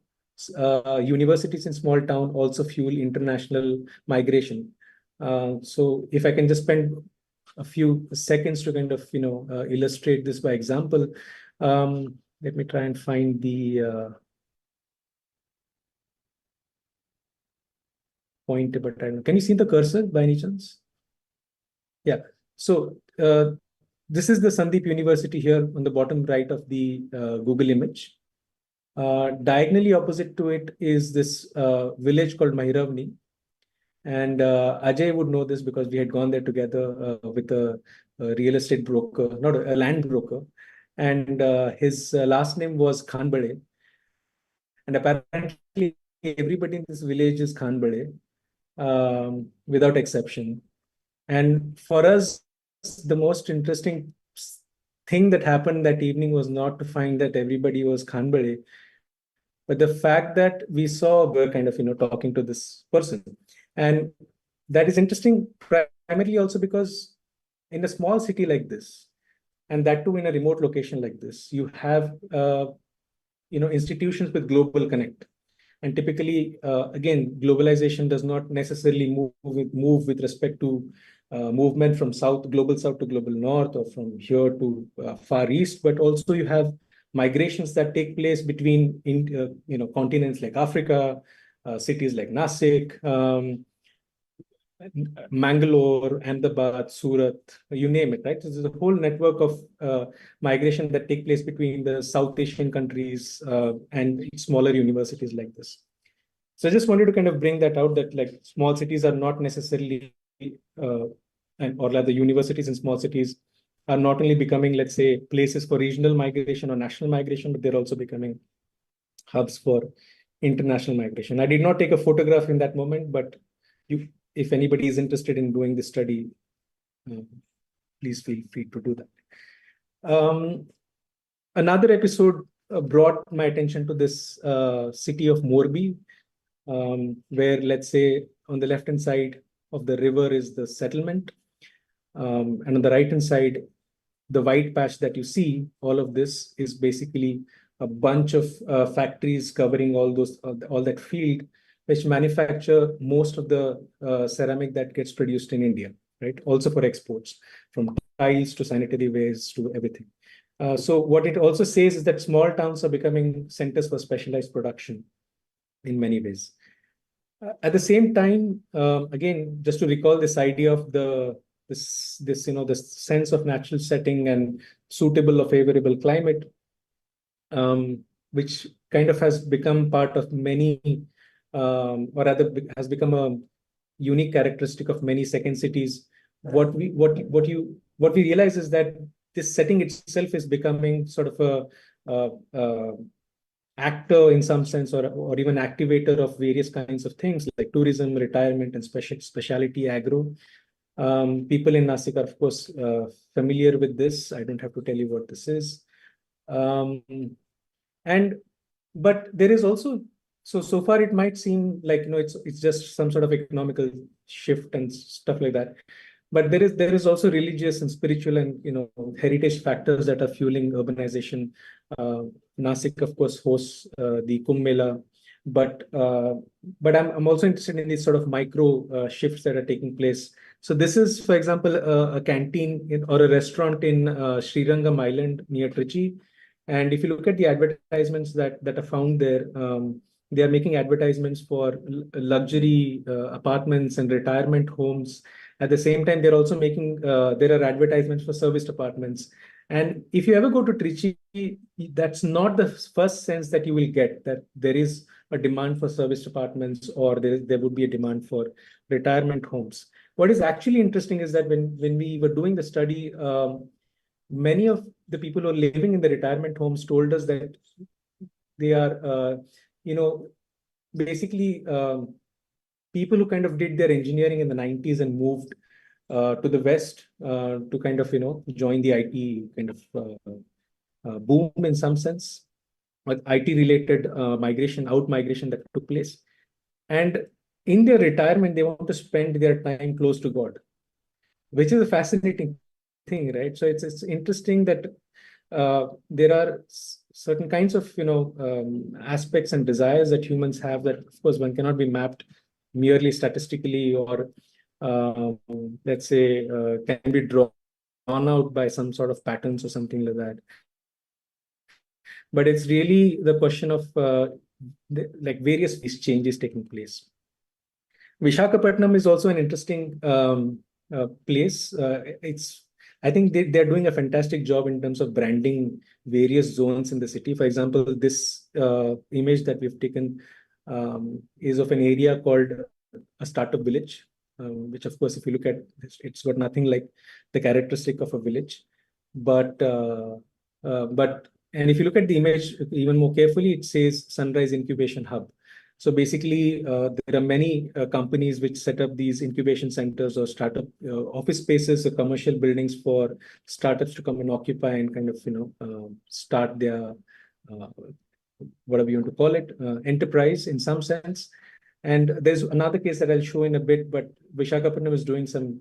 universities in small town also fuel international migration. So if I can just spend a few seconds to kind of, illustrate this by example. Let me try and find the point, but I don't. Can you see the cursor by any chance? Yeah. So this is the Sandeep University here on the bottom right of the Google image. Diagonally opposite to it is this village called Mahiravni. And Ajay would know this because we had gone there together with a real estate broker, not a land broker. And his last name was Khanbade. And apparently everybody in this village is Khanbade, without exception. And for us, the most interesting thing that happened that evening was not to find that everybody was Khanbade, but the fact that we saw we're kind of, talking to this person. And that is interesting primarily also because in a small city like this, and that too in a remote location like this, you have, institutions with global connect. And typically, again, globalization does not necessarily move with respect to movement from global south to global north, or from here to far east, but also you have migrations that take place between continents like Africa, cities like Nasik, Mangalore, Ahmedabad, Surat, you name it, right? So there's a whole network of migration that take place between the South Asian countries and smaller universities like this. So I just wanted to kind of bring that out, that like small cities are not necessarily, or rather universities in small cities are not only becoming, let's say, places for regional migration or national migration, but they're also becoming hubs for international migration. I did not take a photograph in that moment, but if anybody is interested in doing this study, please feel free to do that. Another episode brought my attention to this city of Morbi, where, let's say, on the left-hand side of the river is the settlement. And on the right-hand side, the white patch that you see, all of this is basically a bunch of factories covering all that field, which manufacture most of the ceramic that gets produced in India, right? Also for exports, from tiles to sanitary waste to everything. So what it also says is that small towns are becoming centers for specialized production in many ways. At the same time, again, just to recall this idea of this sense of natural setting and suitable or favorable climate, which kind of has become part of many, or rather has become a unique characteristic of many second cities. What we realize is that this setting itself is becoming sort of a actor in some sense, or even activator of various kinds of things like tourism, retirement, and specialty agro. People in Nasik are, of course, familiar with this. I don't have to tell you what this is. But there is also, so far it might seem like, it's just some sort of economical shift and stuff like that. But there is also religious and spiritual and heritage factors that are fueling urbanization. Nasik, of course, hosts the Kumbh Mela, but I'm also interested in these sort of micro shifts that are taking place. So this is, for example, a canteen or a restaurant in Srirangam Island near Trichy. And if you look at the advertisements that are found there, they are making advertisements for luxury apartments and retirement homes. At the same time, they're also making, there are advertisements for serviced apartments. And if you ever go to Trichy, that's not the first sense that you will get, that there is a demand for serviced apartments, or there would be a demand for retirement homes. What is actually interesting is that when we were doing the study, many of the people who are living in the retirement homes told us that they are, basically people who kind of did their engineering in the 90s and moved to the West to kind of, join the IT kind of boom in some sense, with IT related migration that took place. And in their retirement, they want to spend their time close to God, which is a fascinating thing, right? So it's interesting that there are certain kinds of aspects and desires that humans have that, of course, one cannot be mapped merely statistically or let's say can be drawn out by some sort of patterns or something like that. But it's really the question of like various these changes taking place. Vishakhapatnam is also an interesting place. I think they're doing a fantastic job in terms of branding various zones in the city. For example, this image that we've taken is of an area called a startup village, which of course, if you look at it's got nothing like the characteristic of a village. But and if you look at the image even more carefully, it says Sunrise Incubation Hub. So basically, there are many companies which set up these incubation centers or startup office spaces or commercial buildings for startups to come and occupy and kind of start their whatever you want to call it, enterprise in some sense. And there's another case that I'll show in a bit, but Vishakhapatnam is doing some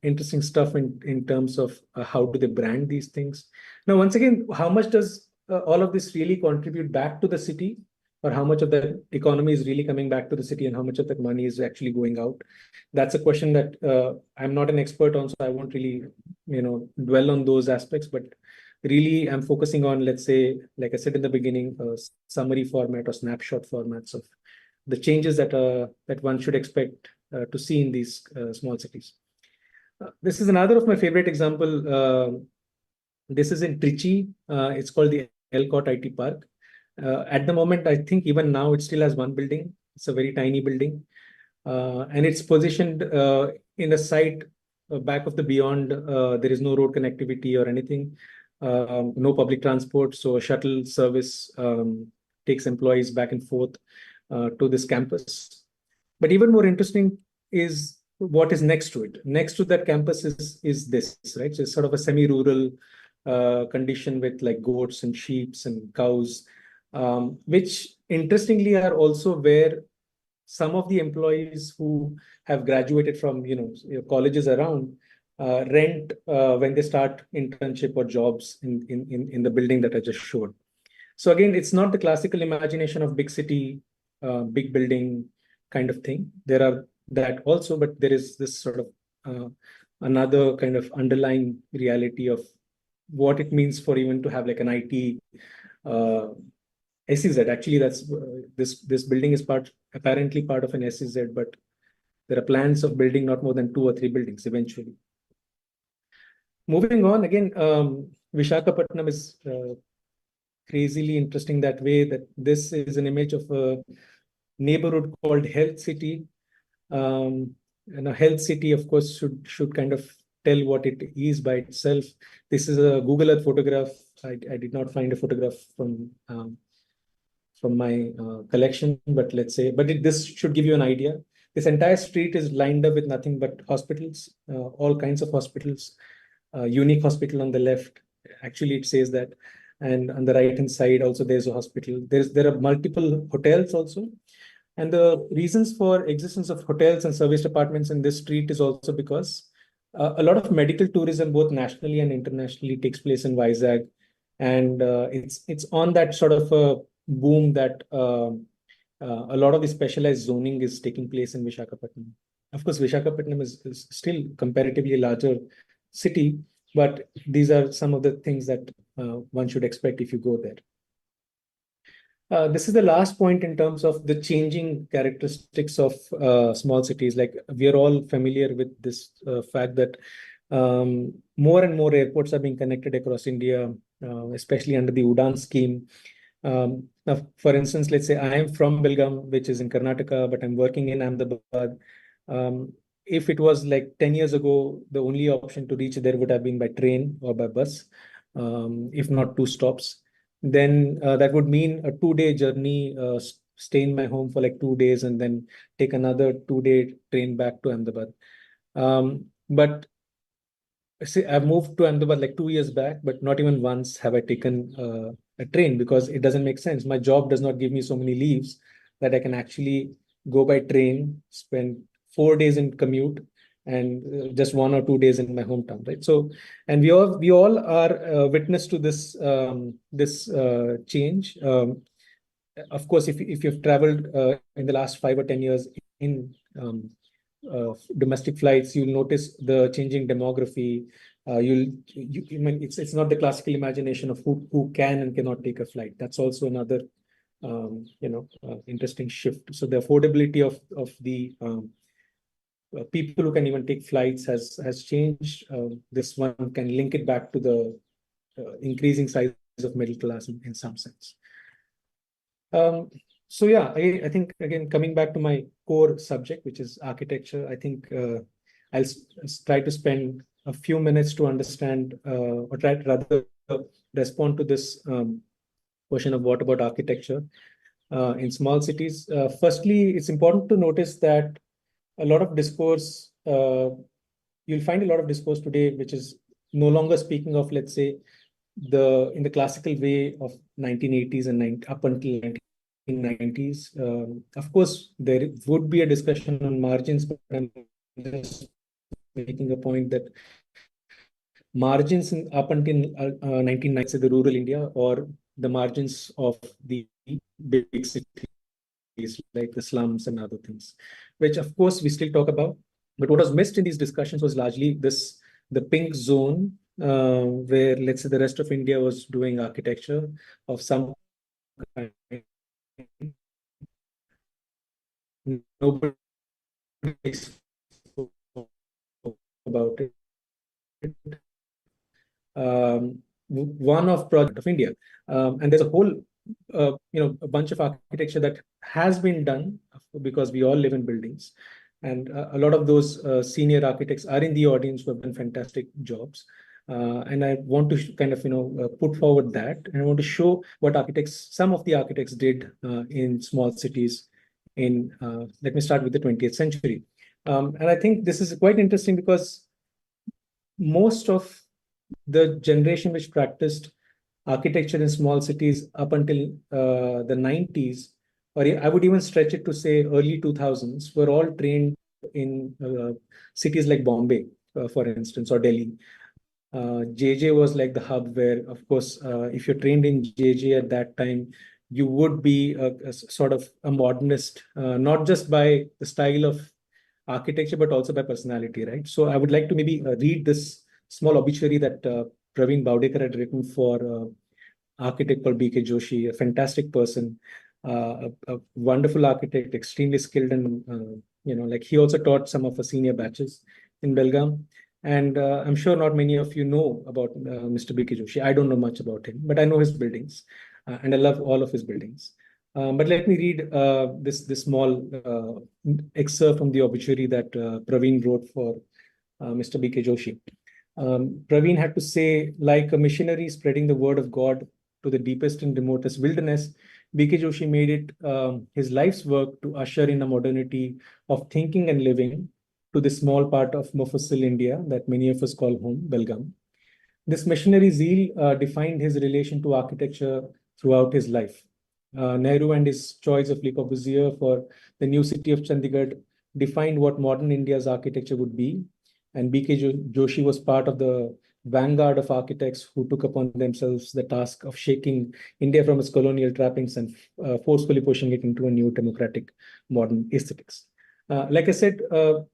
interesting stuff in terms of how do they brand these things. Now, once again, how much does all of this really contribute back to the city? Or how much of the economy is really coming back to the city and how much of that money is actually going out? That's a question that I'm not an expert on, so I won't really, dwell on those aspects. But really, I'm focusing on, let's say, like I said in the beginning, summary format or snapshot formats of the changes that one should expect to see in these small cities. This is another of my favorite example. This is in Trichy. It's called the Elcott IT Park. At the moment, I think even now it still has one building. It's a very tiny building. And it's positioned in a site back of the beyond. There is no road connectivity or anything, no public transport. So a shuttle service takes employees back and forth to this campus. But even more interesting is what is next to it. Next to that campus is this, right? So it's sort of a semi-rural condition with like goats and sheep and cows. Which interestingly are also where some of the employees who have graduated from colleges around rent when they start internship or jobs in the building that I just showed. So again, it's not the classical imagination of big city, big building kind of thing. There are that also, but there is this sort of another kind of underlying reality of what it means for even to have like an IT SEZ. Actually, that's this building is apparently part of an SEZ, but there are plans of building not more than 2 or 3 buildings eventually. Moving on, again, Vishakhapatnam is crazily interesting that way that this is an image of a neighborhood called Health City. And a Health City, of course, should kind of tell what it is by itself. This is a Google Earth photograph. I did not find a photograph from my collection, but let's say, this should give you an idea. This entire street is lined up with nothing but hospitals, all kinds of hospitals, unique hospital on the left. Actually, it says that. And on the right-hand side, also there's a hospital. There are multiple hotels also. And the reasons for existence of hotels and service departments in this street is also because a lot of medical tourism, both nationally and internationally, takes place in Vizag. And it's on that sort of boom that a lot of the specialized zoning is taking place in Vishakhapatnam. Of course, Vishakhapatnam is still comparatively a larger city, but these are some of the things that one should expect if you go there. This is the last point in terms of the changing characteristics of small cities. Like we are all familiar with this fact that more and more airports are being connected across India, especially under the Udan scheme. Now, for instance, let's say I am from Belgaum, which is in Karnataka, but I'm working in Ahmedabad. If it was like 10 years ago, the only option to reach there would have been by train or by bus, if not 2 stops. Then that would mean a 2-day journey, stay in my home for like 2 days and then take another 2-day train back to Ahmedabad. But see, I've moved to Ahmedabad like 2 years back, but not even once have I taken a train because it doesn't make sense. My job does not give me so many leaves that I can actually go by train, spend 4 days in commute, and just 1 or 2 days in my hometown, right? So, and we all are witness to this change. Of course, if you've traveled in the last 5 or 10 years in domestic flights, you'll notice the changing demography. I mean, it's not the classical imagination of who can and cannot take a flight. That's also another interesting shift. So the affordability of the people who can even take flights has changed. This one can link it back to the increasing size of middle class in some sense. So yeah, I think again coming back to my core subject, which is architecture, I think I'll try to spend a few minutes to understand or try to rather respond to this question of what about architecture in small cities. Firstly, it's important to notice that a lot of discourse, you'll find a lot of discourse today, which is no longer speaking of, let's say, in the classical way of 1980s and up until 1990s. Of course, there would be a discussion on margins, but I'm just making a point that margins up until 1990s, the rural India, or the margins of the big cities like the slums and other things, which of course we still talk about. But what was missed in these discussions was largely the pink zone, where, let's say, the rest of India was doing architecture of some kind. Nobody spoke about it. One of project of India, and there's a whole a bunch of architecture that has been done because we all live in buildings, and a lot of those senior architects are in the audience who have done fantastic jobs. And I want to kind of put forward that, and I want to show what some of the architects did in small cities in let me start with the 20th century. And I think this is quite interesting because most of the generation which practiced architecture in small cities up until the 90s, or I would even stretch it to say early 2000s, were all trained in cities like Bombay, for instance, or Delhi. JJ was like the hub where, of course, if you're trained in JJ at that time, you would be a sort of a modernist, not just by the style of architecture, but also by personality, right? So I would like to maybe read this small obituary that Praveen Bowdekar had written for architect called BK Joshi, a fantastic person, a wonderful architect, extremely skilled, and like he also taught some of the senior batches in Belgaum. And I'm sure not many of you know about Mr. BK Joshi. I don't know much about him, but I know his buildings, and I love all of his buildings. But let me read this small excerpt from the obituary that Praveen wrote for Mr. BK Joshi. Praveen had to say, like a missionary spreading the word of God to the deepest and remotest wilderness, BK Joshi made it his life's work to usher in a modernity of thinking and living to the small part of Mufassil India that many of us call home, Belgaum. This missionary zeal defined his relation to architecture throughout his life. Nehru and his choice of Le Corbusier for the new city of Chandigarh defined what modern India's architecture would be. And BK Joshi was part of the vanguard of architects who took upon themselves the task of shaking India from its colonial trappings and forcefully pushing it into a new democratic modern aesthetics. Like I said,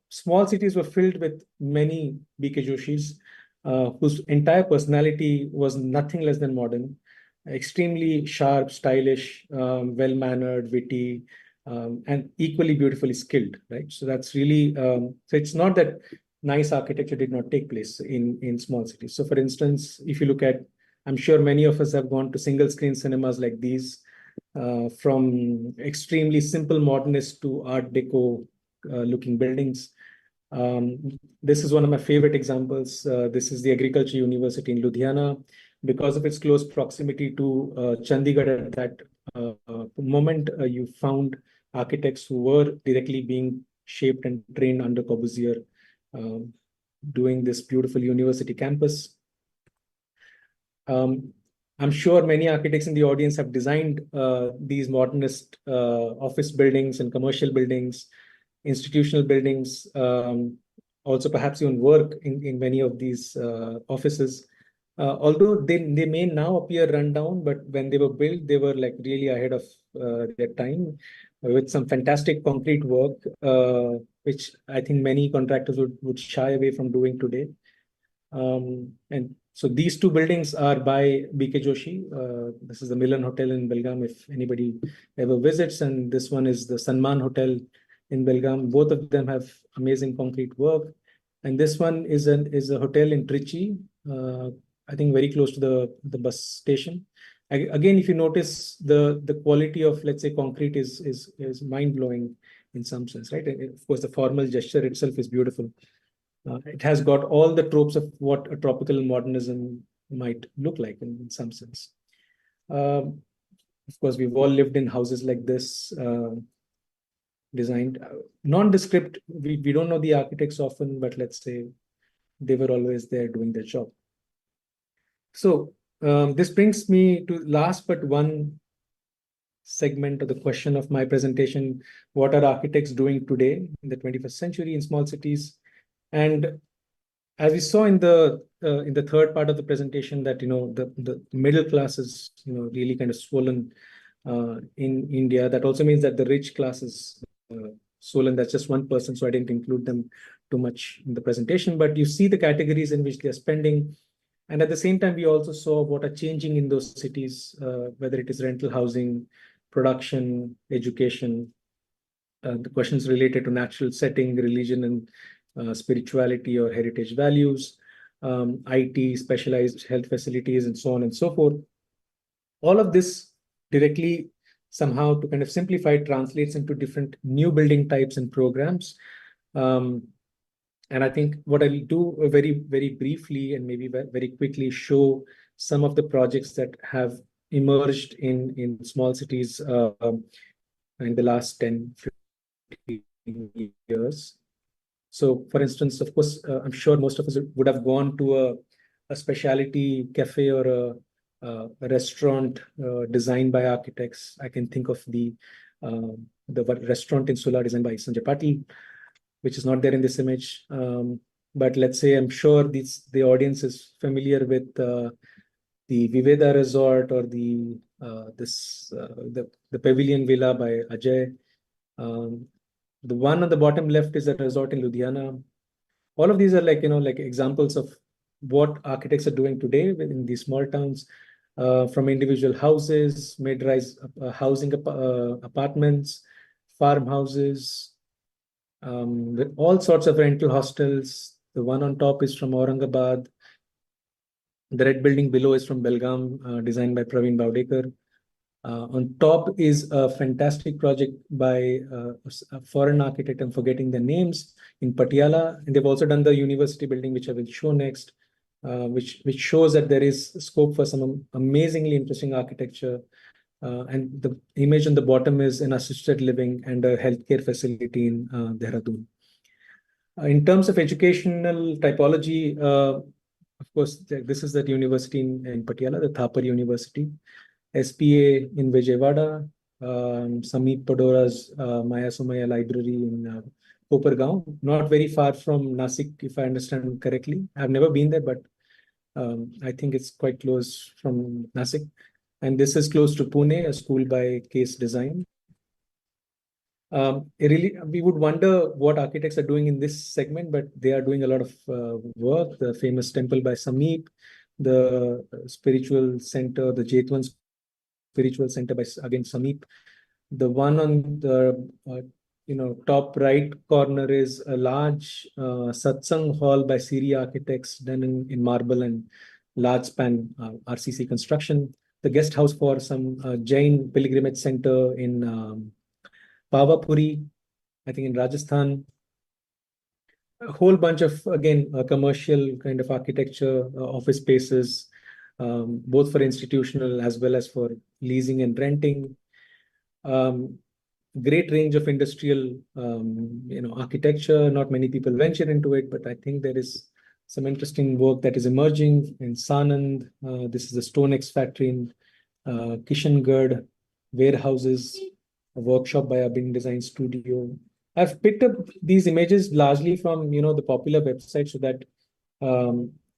small cities were filled with many BK Joshis whose entire personality was nothing less than modern, extremely sharp, stylish, well-mannered, witty, and equally beautifully skilled, right? So that's really, so it's not that nice architecture did not take place in small cities. So for instance, if you look at, I'm sure many of us have gone to single screen cinemas like these, from extremely simple modernist to Art Deco looking buildings. This is one of my favorite examples. This is the Agriculture University in Ludhiana. Because of its close proximity to Chandigarh at that moment, you found architects who were directly being shaped and trained under Corbusier, doing this beautiful university campus. I'm sure many architects in the audience have designed these modernist office buildings and commercial buildings, institutional buildings, also perhaps even work in many of these offices. Although they may now appear run down, but when they were built, they were like really ahead of their time with some fantastic concrete work, which I think many contractors would shy away from doing today. And so these two buildings are by BK Joshi. This is the Milan Hotel in Belgaum, if anybody ever visits, and this one is the Sanman Hotel in Belgaum. Both of them have amazing concrete work, and this one is a hotel in Trichy, I think very close to the bus station. Again, if you notice the quality of, let's say, concrete is mind blowing in some sense, right? And of course, the formal gesture itself is beautiful. It has got all the tropes of what a tropical modernism might look like in some sense. Of course, we've all lived in houses like this, designed nondescript. We don't know the architects often, but let's say they were always there doing their job. So this brings me to last but one segment of the question of my presentation: what are architects doing today in the 21st century in small cities? And as we saw in the third part of the presentation, that the middle class is really kind of swollen in India. That also means that the rich class is swollen. That's just one person, so I didn't include them too much in the presentation. But you see the categories in which they are spending, and at the same time, we also saw what are changing in those cities, whether it is rental housing, production, education, the questions related to natural setting, religion, and spirituality or heritage values, IT, specialized health facilities, and so on and so forth. All of this directly, somehow, to kind of simplify, translates into different new building types and programs. And I think what I will do very, very briefly and maybe very quickly show some of the projects that have emerged in small cities in the last 10, 15 years. So, for instance, of course, I'm sure most of us would have gone to a specialty cafe or a restaurant designed by architects. I can think of the restaurant in Sula designed by Sanjay Patil, which is not there in this image. But let's say I'm sure the audience is familiar with the Viveda Resort or the Pavilion Villa by Ajay. The one on the bottom left is a resort in Ludhiana. All of these are like examples of what architects are doing today in these small towns, from individual houses, mid-rise housing apartments, farmhouses, with all sorts of rental hostels. The one on top is from Aurangabad. The red building below is from Belgaum, designed by Praveen Bavdekar. On top is a fantastic project by a foreign architect, I'm forgetting the names, in Patiala. And they've also done the university building, which I will show next, which shows that there is scope for some amazingly interesting architecture. And the image on the bottom is an assisted living and a healthcare facility in Dehradun. In terms of educational typology, of course, this is that university in Patiala, the Thapar University. SPA in Vijayawada, Sameep Padora's Maya Sumaya Library in Kopargaon, not very far from Nasik, if I understand correctly. I've never been there, but I think it's quite close from Nasik. And this is close to Pune, a school by Case Design. We would wonder what architects are doing in this segment, but they are doing a lot of work. The famous temple by Sameep, the spiritual center, the Jetwan Spiritual Center by, again, Sameep. The one on the top right corner is a large satsang hall by Siri Architects, done in marble and large span RCC construction. The guest house for some Jain pilgrimage center in Pavapuri, I think in Rajasthan. A whole bunch of, again, commercial kind of architecture, office spaces, both for institutional as well as for leasing and renting. Great range of industrial, architecture. Not many people venture into it, but I think there is some interesting work that is emerging in Sanand. This is the StoneX factory in Kishangarh, warehouses, a workshop by Abin Design Studio. I've picked up these images largely from the popular website, so that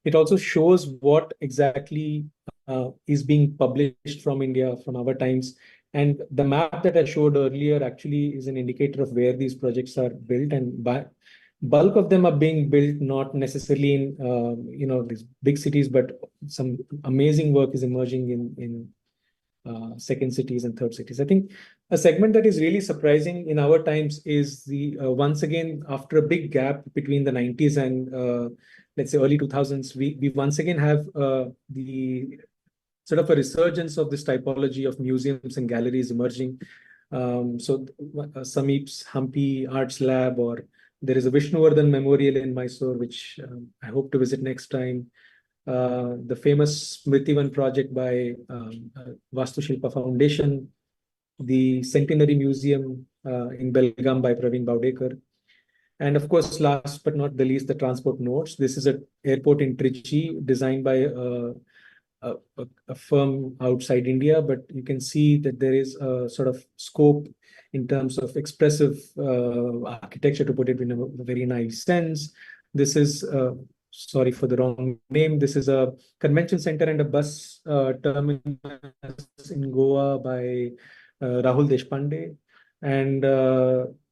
it also shows what exactly is being published from India, from our times. And the map that I showed earlier actually is an indicator of where these projects are built, and by bulk of them are being built not necessarily in these big cities, but some amazing work is emerging in second cities and third cities. I think a segment that is really surprising in our times is the once again, after a big gap between the 90s and let's say early 2000s, we once again have the sort of a resurgence of this typology of museums and galleries emerging. Sameep's Hampi Arts Lab, or there is a Vishnuvardhan Memorial in Mysore, which I hope to visit next time. The famous Smritivan project by Vastu Shilpa Foundation, the Centenary Museum in Belgaum by Praveen Baudekar. And of course, last but not the least, the transport nodes. This is an airport in Trichy designed by a firm outside India, but you can see that there is a sort of scope in terms of expressive architecture, to put it in a very nice sense. This is, sorry for the wrong name, this is a convention center and a bus terminus in Goa by Rahul Deshpande. And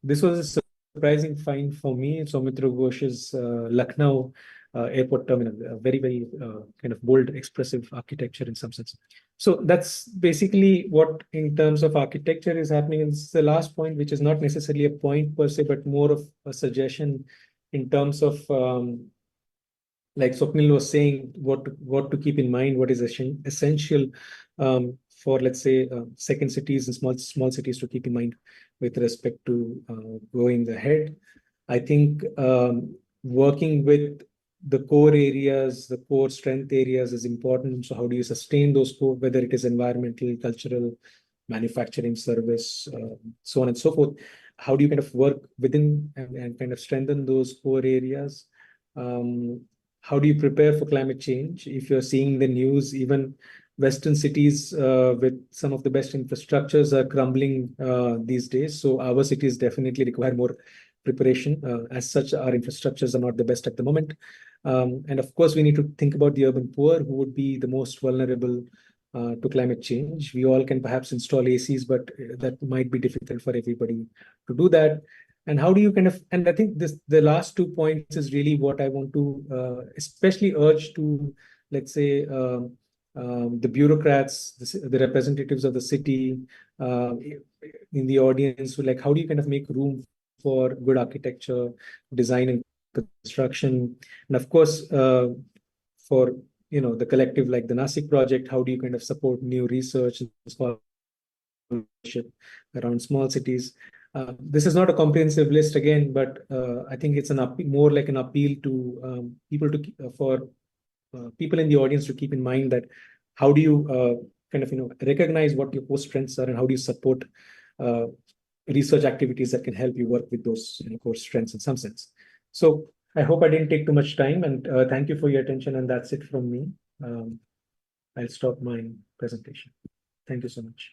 this was a surprising find for me. Soumitra Ghosh's Lucknow airport terminal, a very, very kind of bold, expressive architecture in some sense. So that's basically what, in terms of architecture, is happening. And this is the last point, which is not necessarily a point per se, but more of a suggestion in terms of, like Swapnil was saying, what to keep in mind, what is essential for, let's say, second cities and small cities to keep in mind with respect to going ahead. I think working with the core areas, the core strength areas is important. So how do you sustain those core, whether it is environmental, cultural, manufacturing, service, so on and so forth? How do you kind of work within and kind of strengthen those core areas? How do you prepare for climate change? If you're seeing the news, even Western cities with some of the best infrastructures are crumbling these days. So our cities definitely require more preparation. As such, our infrastructures are not the best at the moment. And of course, we need to think about the urban poor, who would be the most vulnerable to climate change. We all can perhaps install ACs, but that might be difficult for everybody to do that. And how do you kind of, and I think the last 2 points is really what I want to especially urge to, let's say, the bureaucrats, the representatives of the city in the audience, like, how do you kind of make room for good architecture, design, and construction? And of course, for the collective like the Nasik project, how do you kind of support new research and scholarship around small cities? This is not a comprehensive list again, but I think it's more like an appeal to people for people in the audience to keep in mind that how do you kind of recognize what your core strengths are, and how do you support research activities that can help you work with those core strengths in some sense. So I hope I didn't take too much time, and thank you for your attention, and that's it from me. I'll stop my presentation. Thank you so much.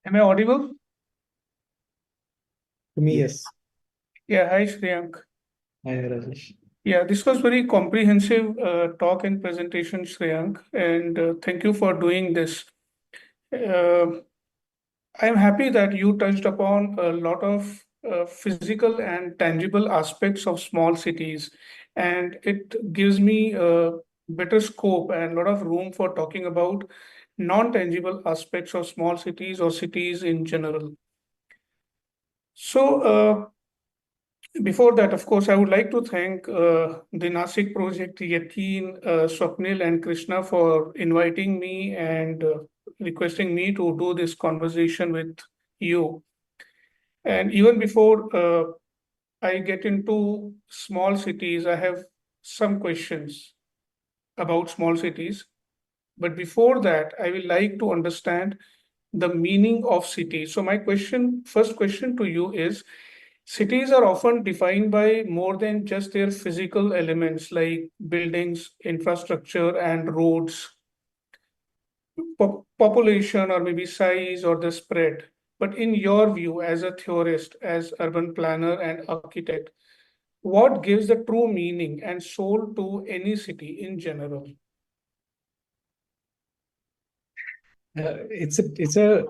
Am I audible? To me, yes. Yeah, hi Shreyank. Hi, Rajesh. Yeah, this was very comprehensive talk and presentation, Shreyank, and thank you for doing this. Uh, I'm happy that you touched upon a lot of physical and tangible aspects of small cities, and it gives me a better scope and a lot of room for talking about non-tangible aspects of small cities or cities in general. So, before that, of course, I would like to thank the Nasik project, Yakin, Swapnil, and Krishna for inviting me and requesting me to do this conversation with you. And even before I get into small cities, I have some questions about small cities. But before that, I will like to understand the meaning of city. So my first question to you is, cities are often defined by more than just their physical elements like buildings, infrastructure, and roads, population, or maybe size or the spread. But in your view, as a theorist, as urban planner and architect, what gives the true meaning and soul to any city in general? It's a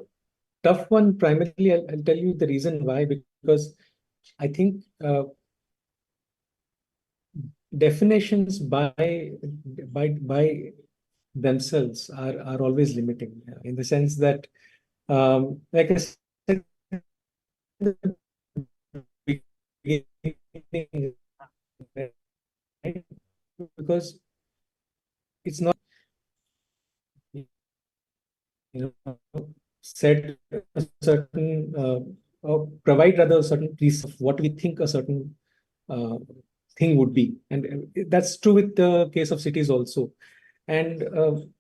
tough one. Primarily, I'll tell you the reason why, because I think definitions by themselves are always limiting, in the sense that, like I said in the beginning, right? Because it's not, you know, set a certain or provide rather a certain piece of what we think a certain uh, thing would be, and that's true with the case of cities also. And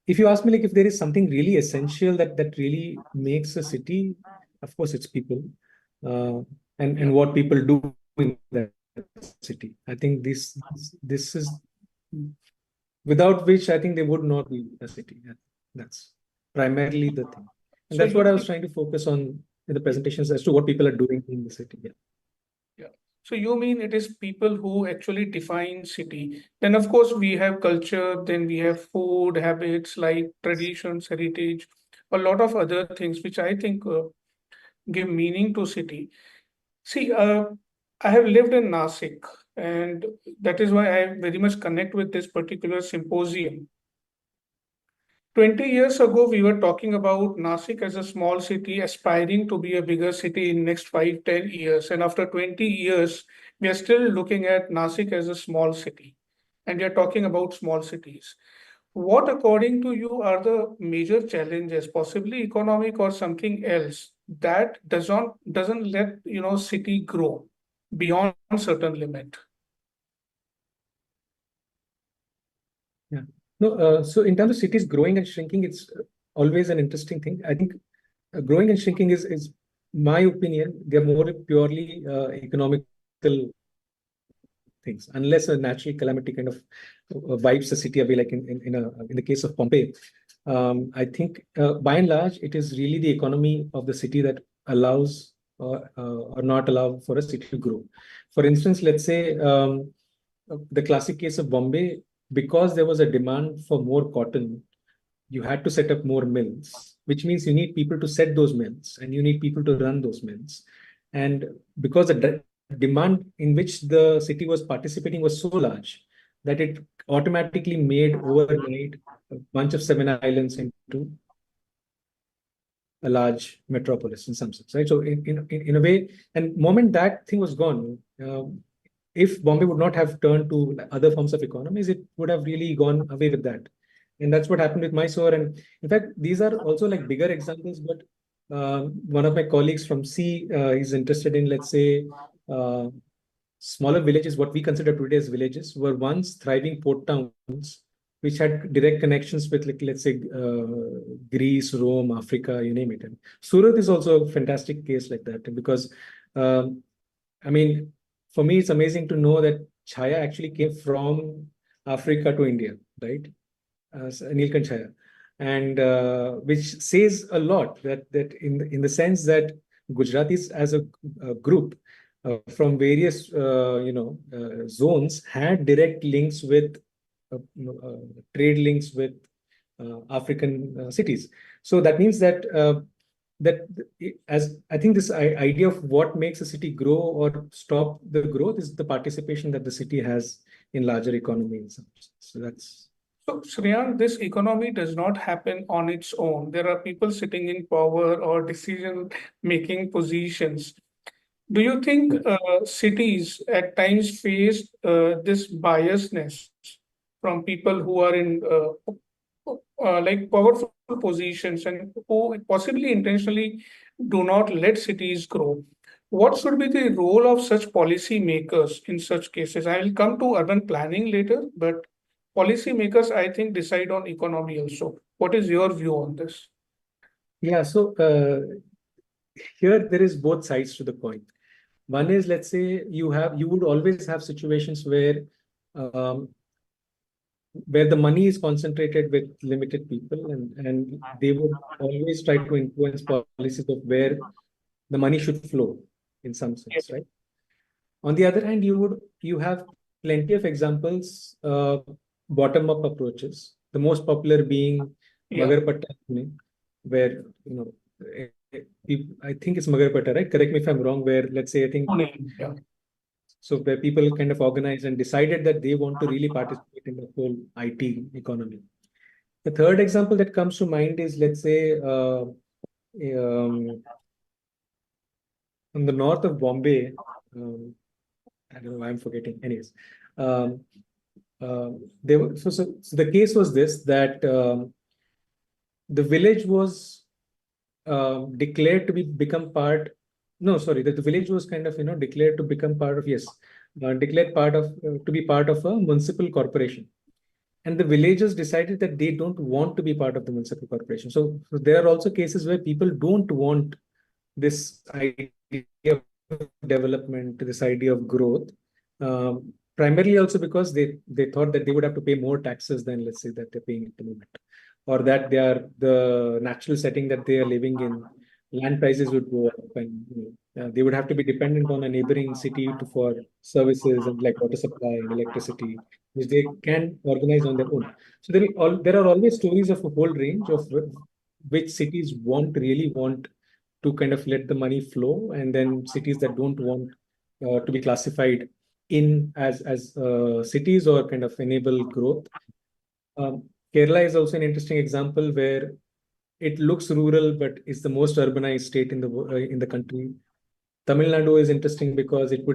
if you ask me, like, if there is something really essential that really makes a city, of course, it's people, uh, and what people do in that city. I think this is without which I think they would not be a city. That's primarily the thing, and So that's you what I was mean, trying to focus on in the presentations as to what people are doing in the city. Yeah. yeah. So you mean it is people who actually define city. Then of course we have culture, then we have food, habits like traditions, heritage, a lot of other things which I think give meaning to city. See, I have lived in Nasik, and that is why I very much connect with this particular symposium. 20 years ago, we were talking about Nasik as a small city aspiring to be a bigger city in next 5, 10 years. And after 20 years, we are still looking at Nasik as a small city. And we are talking about small cities. What, according to you, are the major challenges, possibly economic or something else, that doesn't let city grow beyond certain limit? Yeah. No, so in terms of cities growing and shrinking, it's always an interesting thing. I think growing and shrinking is my opinion, they're more purely economical things, unless a natural calamity kind of wipes the city away, like in the case of Pompeii. I think by and large, it is really the economy of the city that allows or not allow for a city to grow. For instance, let's say the classic case of Bombay, because there was a demand for more cotton, you had to set up more mills, which means you need people to set those mills and you need people to run those mills. And because the demand in which the city was participating was so large that it automatically made overnight a bunch of seven islands into a large metropolis in some sense, right? So in a way, and moment that thing was gone, if Bombay would not have turned to other forms of economies, it would have really gone away with that. And that's what happened with Mysore. And in fact, these are also like bigger examples, but one of my colleagues from C is interested in, let's say, uh, smaller villages, what we consider today as villages, were once thriving port towns, which had direct connections with, like, let's say, Greece, Rome, Africa, you name it. And Surat is also a fantastic case like that, because, um, I mean, for me, it's amazing to know that Chaya actually came from Africa to India, right? Nilkant Chaya. and which says a lot that in the sense that Gujaratis as a group from various zones had direct links with trade links with African cities. So that means that as I think this idea of what makes a city grow or stop the growth is the participation that the city has in larger economy in some sense. So that's So, Shreyank, this economy does not happen on its own. There are people sitting in power or decision-making positions. Do you think cities at times face this biasness from people who are in like powerful positions and who possibly intentionally do not let cities grow? What should be the role of such policy makers in such cases? I will come to urban planning later, but policy makers, I think, decide on economy also. What is your view on this? yeah. So here there is both sides to the coin. One is, let's say you would always have situations um, where the money is concentrated with limited people, and they would always try to influence policies of where the money should flow in some sense, right? On the other hand, you have plenty of examples, bottom-up approaches. The most popular being Yeah. Magarpatta, where I think it's Magarpatta, right? Correct me if I'm wrong. Where, let's say, I think Yeah. so, where people kind of organized and decided that they want to really participate in the whole IT economy. The third example that comes to mind is, let's say, in the north of Bombay. I don't know why I'm forgetting. Anyways, so the case was this, that the village was declared to become part. No, sorry, that the village was kind of declared to become part of, yes, declared part of to be part of a municipal corporation. And the villagers decided that they don't want to be part of the municipal corporation. So there are also cases where people don't want this idea of development, this idea of growth, primarily also because they thought that they would have to pay more taxes than, let's say, that they're paying at the moment, or that they are the natural setting that they are living in, land prices would go up, and they would have to be dependent on a neighboring city for services and like water supply and electricity, which they can organize on their own. So there are always stories of a whole range of which cities really want to kind of let the money flow, and then cities that don't want to be classified in as cities or kind of enable growth. Kerala is also an interesting example where it looks rural but is the most urbanized state in the country. Tamil Nadu is interesting because it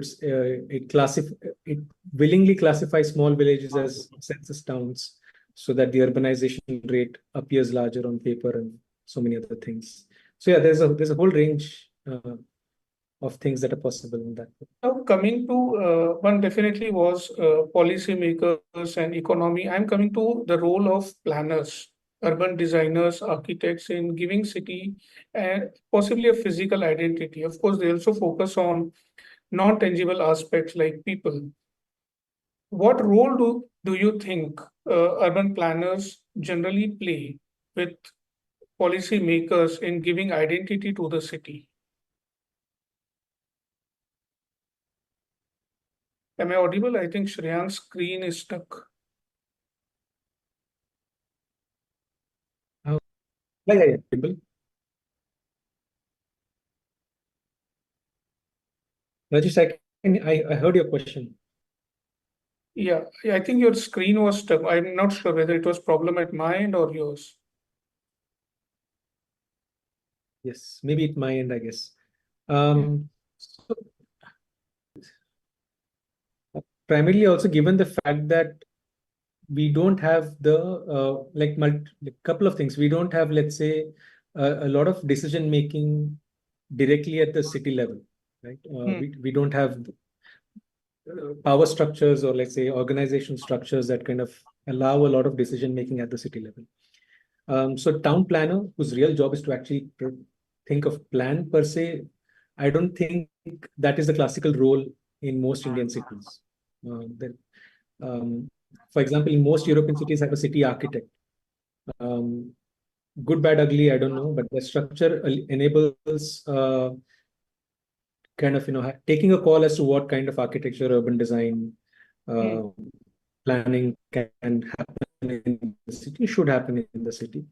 willingly classifies small villages as census towns so that the urbanization rate appears larger on paper and so many other things. So yeah, there's a whole range of things that are possible in that. Now, coming to one definitely was policymakers and economy. I'm coming to the role of planners, urban designers, architects in giving city and possibly a physical identity. Of course, they also focus on non-tangible aspects like people. What role do you think urban planners generally play with policymakers in giving identity to the city? Am I audible? I think Shreyank's screen is stuck. Yeah. People. Rajesh, I heard your question. Yeah, I think your screen was stuck. I'm not sure whether it was problem at my end or yours. Yes, maybe at my end, I guess. So primarily also given the fact that we don't have the like couple of things. We don't have, let's say, a lot of decision making directly at the city level, right? We don't have power structures or, let's say, organization structures that kind of allow a lot of decision making at the city level. So town planner, whose real job is to actually think of plan per se, I don't think that is the classical role in most Indian cities. For example, in most European cities have a city architect. good, bad, ugly, I don't know, but the structure enables kind of, taking a call as to what kind of architecture, urban design, uh, planning can happen in the city, should happen in the city.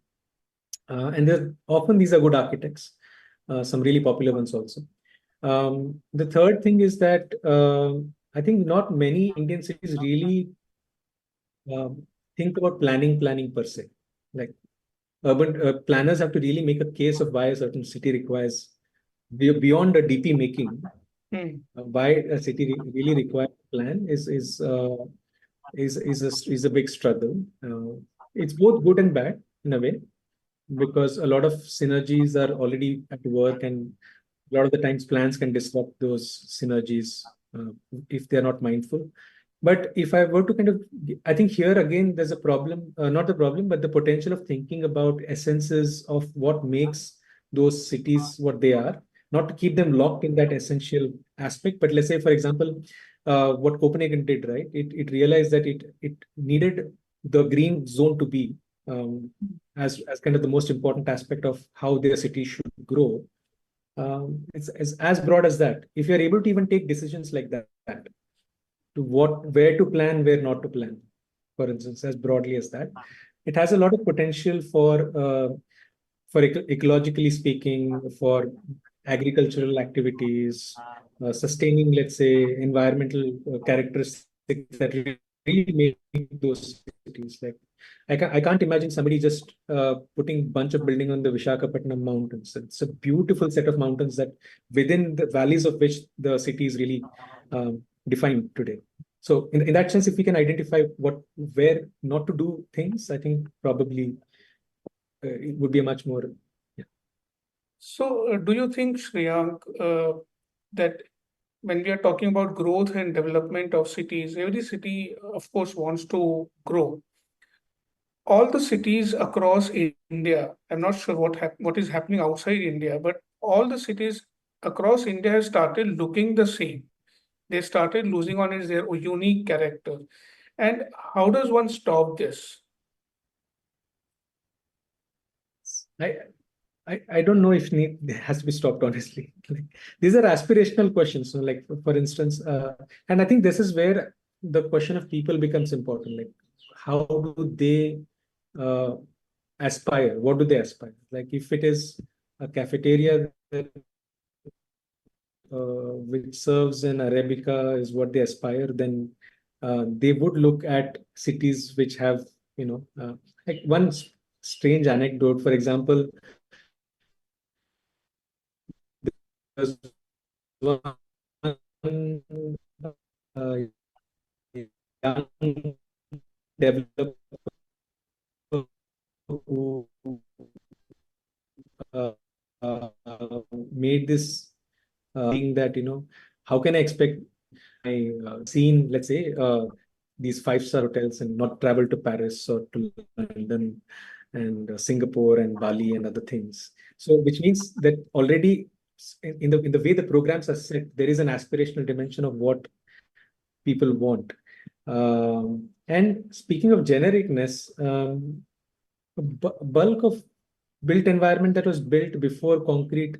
And often these are good architects, some really popular ones also. The third thing is that I think not many Indian cities really think about planning per se. Like urban planners have to really make a case of why a certain city requires, beyond the DP making, why a city really requires a plan is a big struggle. It's both good and bad in a way, because a lot of synergies are already at work, and a lot of the times plans can disrupt those synergies if they're not mindful. But if I were to kind of, I think here again, there's a problem, not the problem, but the potential of thinking about essences of what makes those cities what they are, not to keep them locked in that essential aspect. But let's say, for example, what Copenhagen did, right? It realized that it needed the green zone to be as kind of the most important aspect of how their city should grow. It's as broad as that. If you're able to even take decisions like that, to where to plan, where not to plan, for instance, as broadly as that, it has a lot of potential for ecologically speaking, for agricultural activities, sustaining, let's say, environmental characteristics that really make those cities. Like I can't imagine somebody just putting a bunch of building on the Vishakhapatnam mountains. It's a beautiful set of mountains that within the valleys of which the city is really defined today. So in that sense, if we can identify where not to do things, I think probably it would be a much more. So, do you think, Shreyank, that when we are talking about growth and development of cities, every city, of course, wants to grow. All the cities across India, I'm not sure what is happening outside India, but all the cities across India have started looking the same. They started losing on its their unique character. And how does one stop this? I don't know if it has to be stopped, honestly. These are aspirational questions. So, like, for instance, and I think this is where the question of people becomes important. Like, how do they aspire? What do they aspire? Like, if it is a cafeteria that, which serves an Arabica is what they aspire, then they would look at cities which have, like one strange anecdote, for example, there's one uh, young developer who uh, made this thing that, how can I expect my scene, let's say, these five-star hotels and not travel to Paris or to London and Singapore and Bali and other things. So, which means that already in the way the programs are set, there is an aspirational dimension of what people want. And speaking of genericness, bulk of built environment that was built before concrete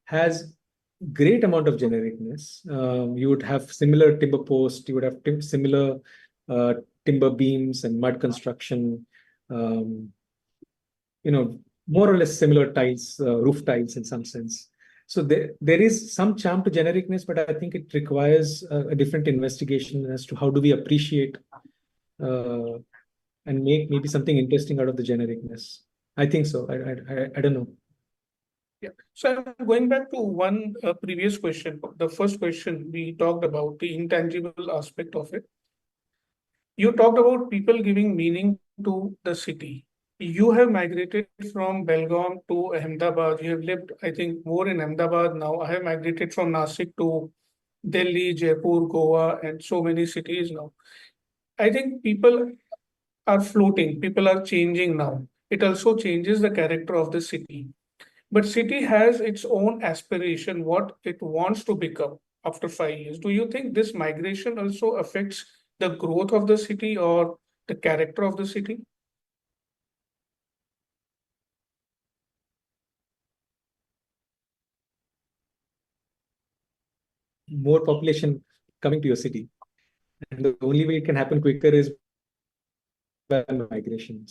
has great amount of genericness. You would have similar timber posts, you would have similar uh, timber beams and mud construction, um, more or less similar tiles, roof tiles in some sense. So there is some charm to genericness, but I think it requires a different investigation as to how do we appreciate uh, and make maybe something interesting out of the genericness. I think so. I don't know. Yeah. So I'm going back to one previous question. The first question we talked about the intangible aspect of it. You talked about people giving meaning to the city. You have migrated from Belgaum to Ahmedabad. You have lived, I think, more in Ahmedabad now. I have migrated from Nasik to Delhi, Jaipur, Goa, and so many cities now. I think people are floating, people are changing now. It also changes the character of the city. But city has its own aspiration, what it wants to become after 5 years. Do you think this migration also affects the growth of the city or the character of the city? more population coming to your city. And the only way it can happen quicker is by migration.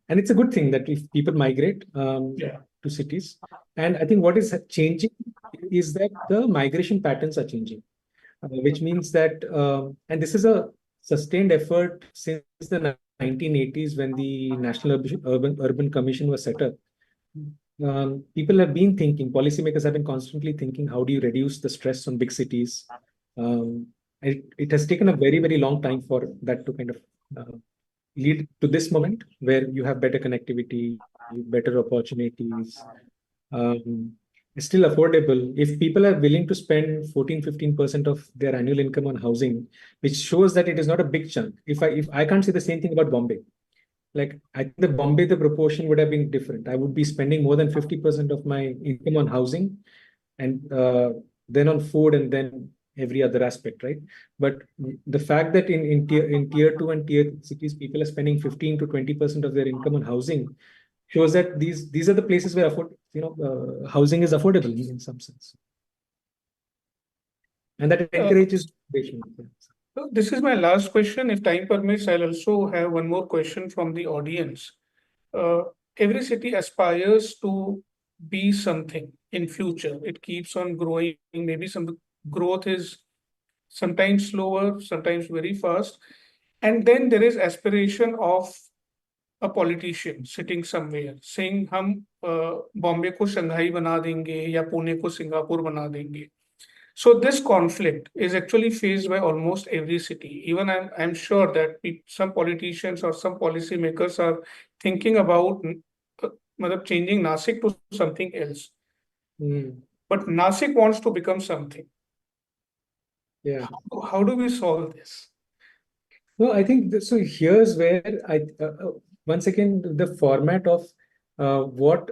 And it's a good thing that if people migrate to cities. And I think what is changing is that the migration patterns are changing, which means that, and this is a sustained effort since the 1980s when the National Urban Commission was set up. People have been thinking, policymakers have been constantly thinking, how do you reduce the stress on big cities? It has taken a very, very long time for that to kind of lead to this moment where you have better connectivity, better opportunities. It's still affordable. If people are willing to spend 14-15% of their annual income on housing, which shows that it is not a big chunk. If I can't say the same thing about Bombay. Like I think the Bombay, the proportion would have been different. I would be spending more than 50% of my income on housing and then on food and then every other aspect, right? But the fact that in tier 2 and tier 3 cities, people are spending 15 to 20% of their income on housing shows that these are the places where housing is affordable in some sense. And that encourages innovation. So this is my last question. If time permits, I'll also have one more question from the audience. Every city aspires to be something in future. It keeps on growing. Maybe some growth is sometimes slower, sometimes very fast. And then there is aspiration of a politician sitting somewhere saying हम बॉम्बे को Shanghai बना देंगे या पुणे को Singapore बना देंगे. So this conflict is actually faced by almost every city. Even I'm sure that some politicians or some policymakers are thinking about changing Nasik to something else. But Nasik wants to become something. Yeah. How do we solve this? No, I think so. Here's where once again the format of what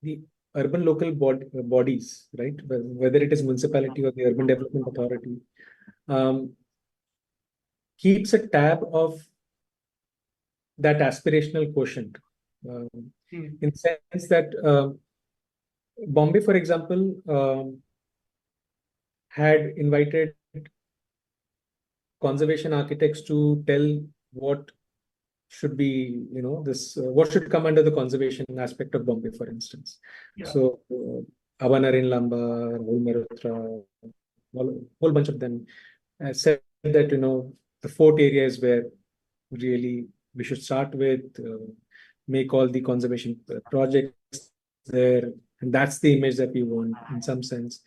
the urban local bodies, right? Whether it is municipality or the urban development authority, keeps a tab of that aspirational quotient. In the sense that Bombay, for example, had invited conservation architects to tell what should be, what should come under the conservation aspect of Bombay, for instance. Yeah. So, Avanarin Lamba, Rahul Mehrotra, a whole bunch of them said that, the fort area is where really we should start with, make all the conservation projects there. And that's the image that we want in some sense.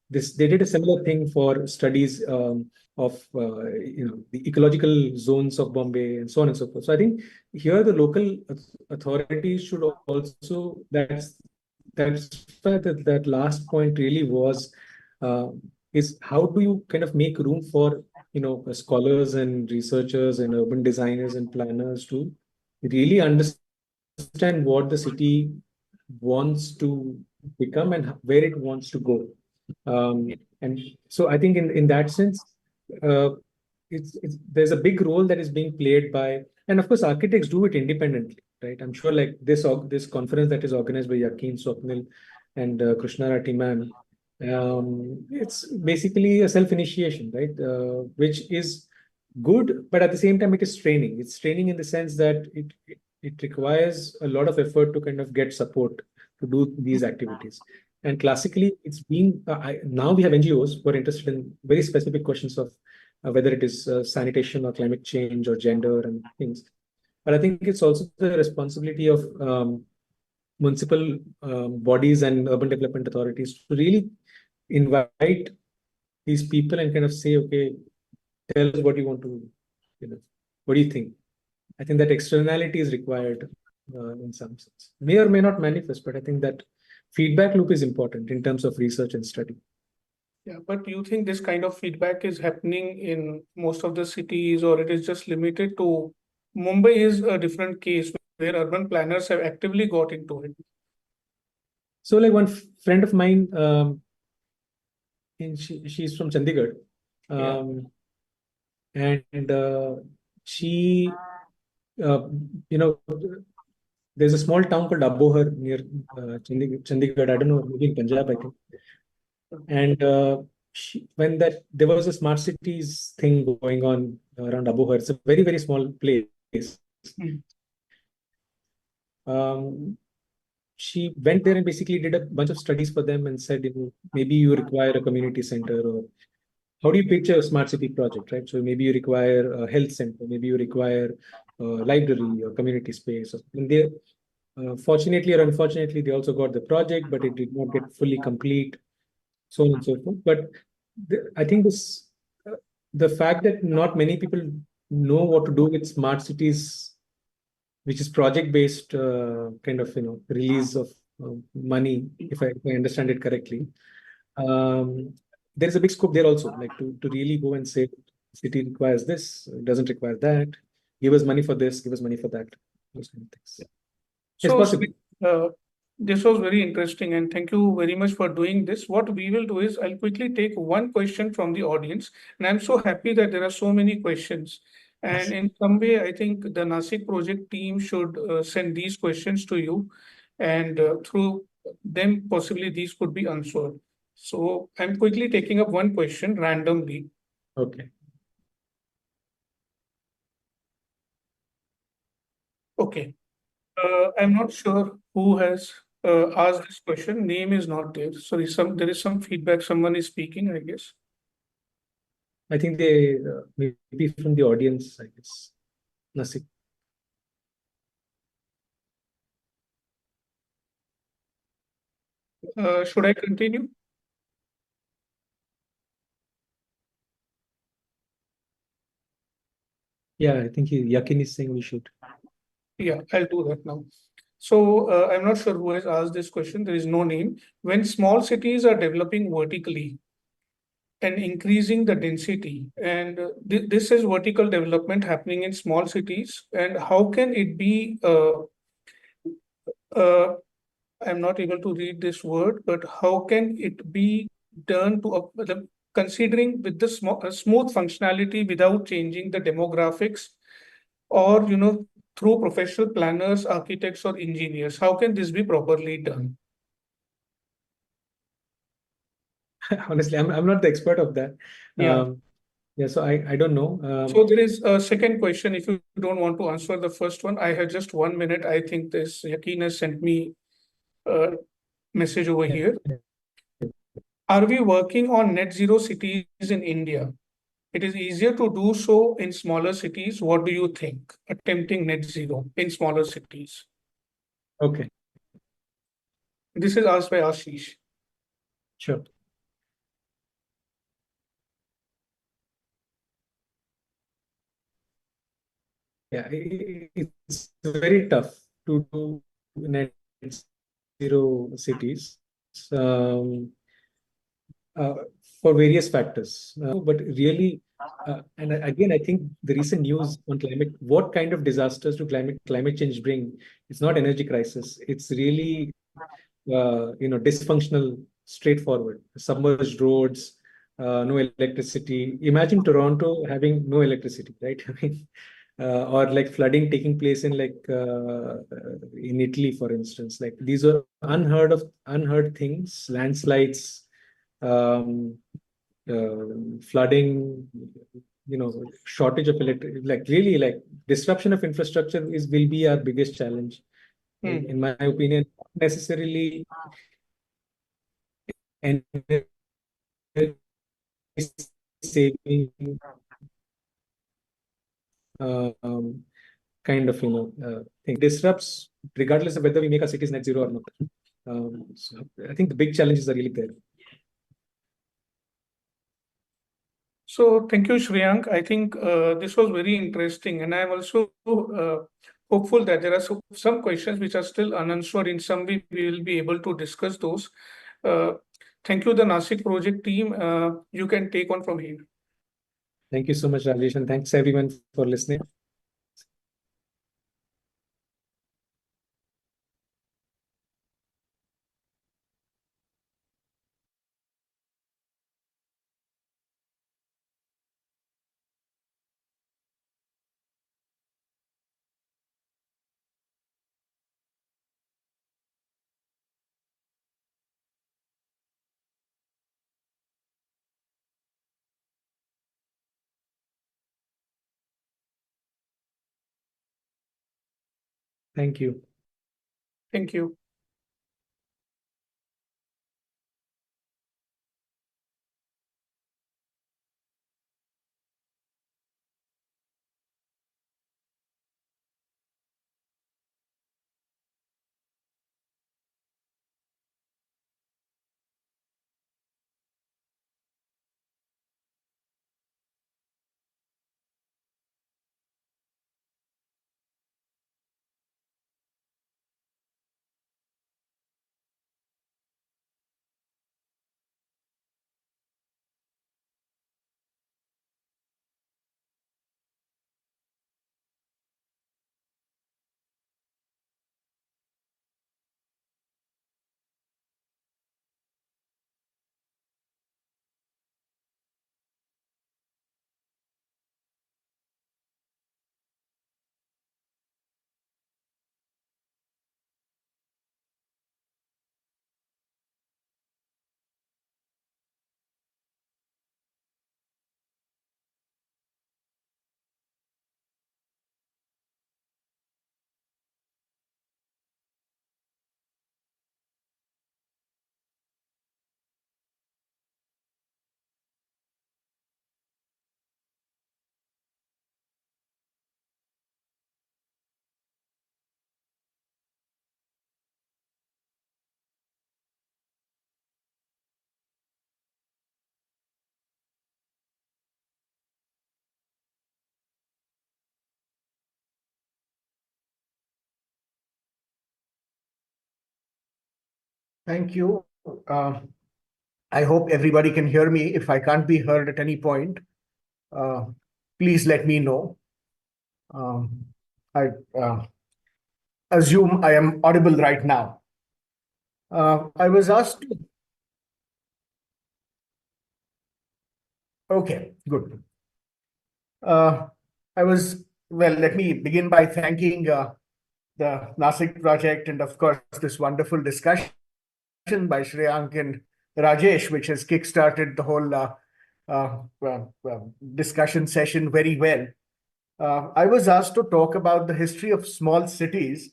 They did a similar thing for studies of the ecological zones of Bombay and so on and so forth. So I think here the local authorities should also, that's that last point really was, is how do you kind of make room for scholars and researchers and urban designers and planners to really understand what the city wants to become and where it wants to go. And so I think in that sense, there's a big role that is being played by, and of course architects do it independently, right? I'm sure like this conference that is organized by Yakin, Swapnil, and Krushna Rathi ma'am, it's basically a self-initiation, right? Which is good, but at the same time it is training. It's training in the sense that it requires a lot of effort to kind of get support to do these activities. And classically, it's been, now we have NGOs who are interested in very specific questions of whether it is sanitation or climate change or gender and things. But I think it's also the responsibility of municipal bodies and urban development authorities to really invite these people and kind of say, okay, tell us what you want to, what do you think? I think that externality is required in some sense. May or may not manifest, but I think that feedback loop is important in terms of research and study. Yeah, but do you think this kind of feedback is happening in most of the cities, or it is just limited to Mumbai? Is a different case where urban planners have actively got into it. So like one friend of mine, she's from Chandigarh, and she, there's a small town called Abohar near Chandigarh. I don't know, maybe in Punjab, I think. And when there was a smart cities thing going on around Abohar, it's a very, very small place. Hmm. Um, she went there and basically did a bunch of studies for them and said, maybe you require a community center, or how do you picture a smart city project, right? So maybe you require a health center, maybe you require a library or community space. And they, fortunately or unfortunately, they also got the project, but it did not get fully complete, so on and so forth. But I think the fact that not many people know what to do with smart cities, which is project-based kind of release of money, if I understand it correctly. There is a big scope there also, like to really go and say, city requires this, it doesn't require that. Give us money for this, give us money for that. Those kind of things. It's So, possible. this was very interesting, and thank you very much for doing this. What we will do is I'll quickly take one question from the audience, and I'm so happy that there are so many questions. And in some way, I think the Nasik project team should send these questions to you, and through them, possibly these could be answered. So I'm quickly taking up one question randomly. Okay. Okay. I'm not sure who has asked this question. Name is not there. Sorry, there is some feedback. Someone is speaking, I guess. I think they maybe from the audience, I guess. Nasik. Should I continue? Yeah, I think Yakin is saying we should. Yeah, I'll do that now. So I'm not sure who has asked this question. There is no name. When small cities are developing vertically and increasing the density, and this is vertical development happening in small cities, and how can it be uh, I'm not able to read this word, but how can it be done to considering with the smooth functionality without changing the demographics, or through professional planners, architects, or engineers? How can this be properly done? Honestly, I'm not the expert of that. Yeah. Yeah, so I don't know. So there is a second question. If you don't want to answer the first one, I have just 1 minute. I think this Yakin has sent me a message over here. Are we working on net zero cities in India? It is easier to do so in smaller cities. What do you think? Attempting net zero in smaller cities. Okay, This is asked by Ashish. sure. Yeah, it's very tough to do net zero cities um, uh, for various factors. But really, and again, I think the recent news on climate, what kind of disasters do climate change bring? It's not energy crisis. It's really dysfunctional, straightforward, submerged roads, no electricity. Imagine Toronto having no electricity, right? I mean, or like flooding taking place in Italy, for instance. Like these are unheard things, landslides, um, flooding, shortage of electric, like really like disruption of infrastructure will be our biggest challenge. Hmm. In my opinion, not necessarily energy saving um, kind of thing. Disrupts regardless of whether we make our cities net zero or not. So I think the big challenges are really there. So thank you, Shreyank. I think this was very interesting, and I'm also hopeful that there are some questions which are still unanswered. In some way, we will be able to discuss those. Uh, Thank you, the Nasik project team. You can take on from here. Thank you so much, Rajesh, and thanks everyone for listening. Thank you. Thank you. Thank you. I hope everybody can hear me. If I can't be heard at any point, uh, please let me know. I assume I am audible right now. I was asked to... Okay, good. Let me begin by thanking the Nasik project and, of course, this wonderful discussion by Shreyank and Rajesh, which has kickstarted the whole discussion session very well. I was asked to talk about the history of small cities,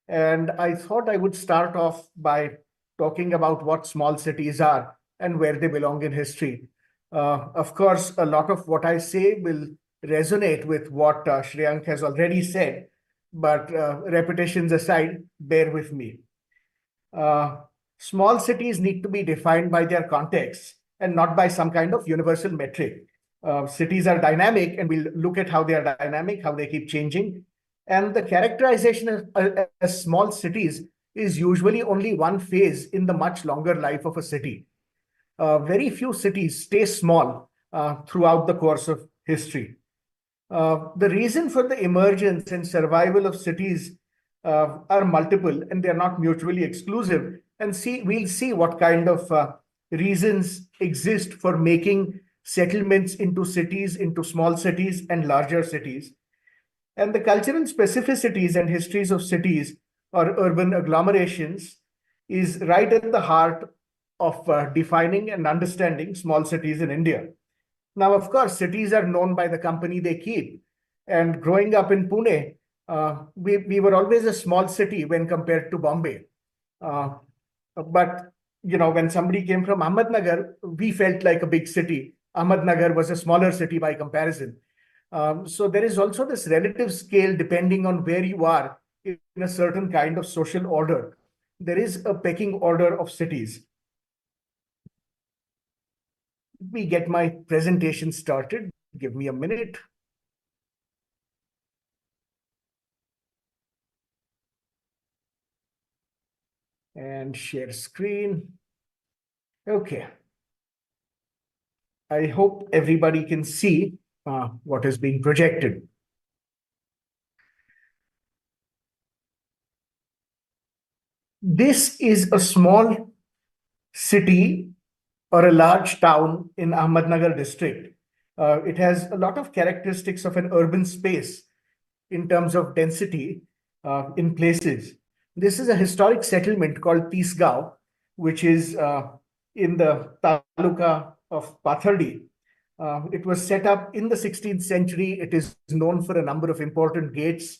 and I thought I would start off by talking about what small cities are and where they belong in history. Of course, a lot of what I say will resonate with what Shreyank has already said, but repetitions aside, bear with me. Small cities need to be defined by their context and not by some kind of universal metric. Cities are dynamic, and we'll look at how they are dynamic, how they keep changing. And the characterization as small cities is usually only one phase in the much longer life of a city. Very few cities stay small throughout the course of history. The reason for the emergence and survival of cities are multiple, and they're not mutually exclusive. And we'll see what kind of reasons exist for making settlements into cities, into small cities and larger cities. And the cultural specificities and histories of cities or urban agglomerations is right at the heart of defining and understanding small cities in India. Now, of course, cities are known by the company they keep. And growing up in Pune, we were always a small city when compared to Bombay. But when somebody came from Ahmednagar, we felt like a big city. Ahmednagar was a smaller city by comparison. So there is also this relative scale depending on where you are in a certain kind of social order. There is a pecking order of cities. Let me get my presentation started. Give me a minute. And share screen. Okay. I hope everybody can see what is being projected. This is a small city or a large town in Ahmednagar district. It has a lot of characteristics of an urban space in terms of density in places. This is a historic settlement called Tisgaon, which is in the taluka of Pathardi. It was set up in the 16th century. It is known for a number of important gates.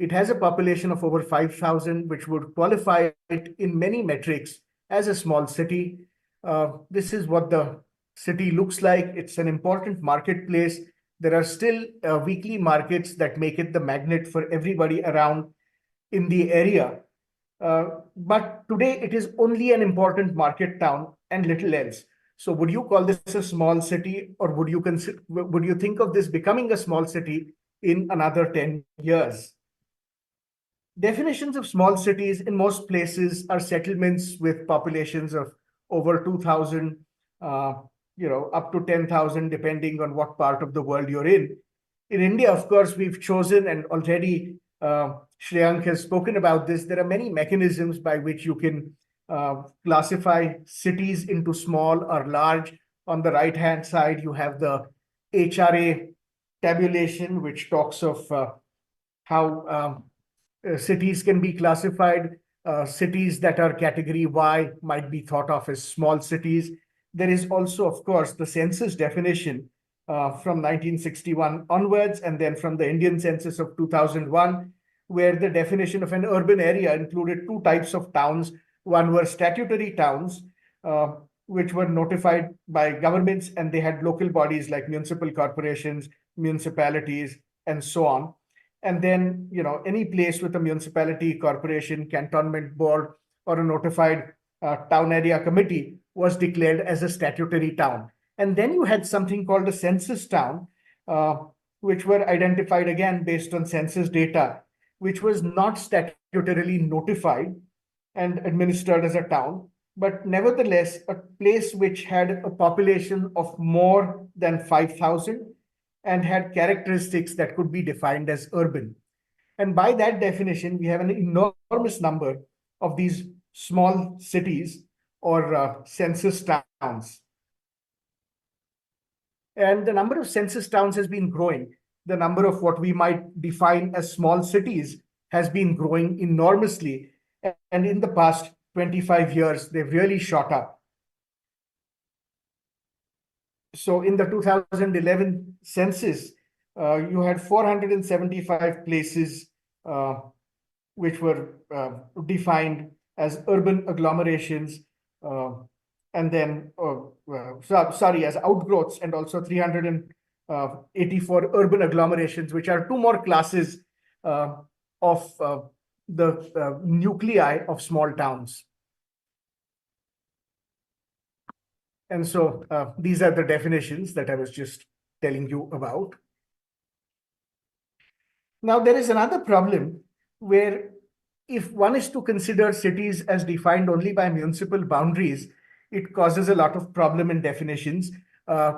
It has a population of over 5,000, which would qualify it in many metrics as a small city. This is what the city looks like. It's an important marketplace. There are still weekly markets that make it the magnet for everybody around in the area. But today it is only an important market town and little else. So would you call this a small city, or would you think of this becoming a small city in another 10 years? Definitions of small cities in most places are settlements with populations of over 2,000, up to 10,000, depending on what part of the world you're in. In India, of course, we've chosen, and already Shreyank has spoken about this, there are many mechanisms by which you can classify cities into small or large. On the right-hand side, you have the HRA tabulation, which talks of how cities can be classified. Cities that are category Y might be thought of as small cities. There is also, of course, the census definition from 1961 onwards, and then from the Indian census of 2001, where the definition of an urban area included two types of towns. One were statutory towns, which were notified by governments, and they had local bodies like municipal corporations, municipalities, and so on. And then, any place with a municipality, corporation, cantonment board, or a notified town area committee was declared as a statutory town. And then you had something called a census town, which were identified again based on census data, which was not statutorily notified and administered as a town, but nevertheless a place which had a population of more than 5,000 and had characteristics that could be defined as urban. And by that definition, we have an enormous number of these small cities or census towns. And the number of census towns has been growing. The number of what we might define as small cities has been growing enormously. And in the past 25 years, they've really shot up. So in the 2011 census, you had 475 places which were defined as urban agglomerations, and then, as outgrowths, and also 384 urban agglomerations, which are two more classes of the nuclei of small towns. And so these are the definitions that I was just telling you about. Now, there is another problem where if one is to consider cities as defined only by municipal boundaries, it causes a lot of problem in definitions.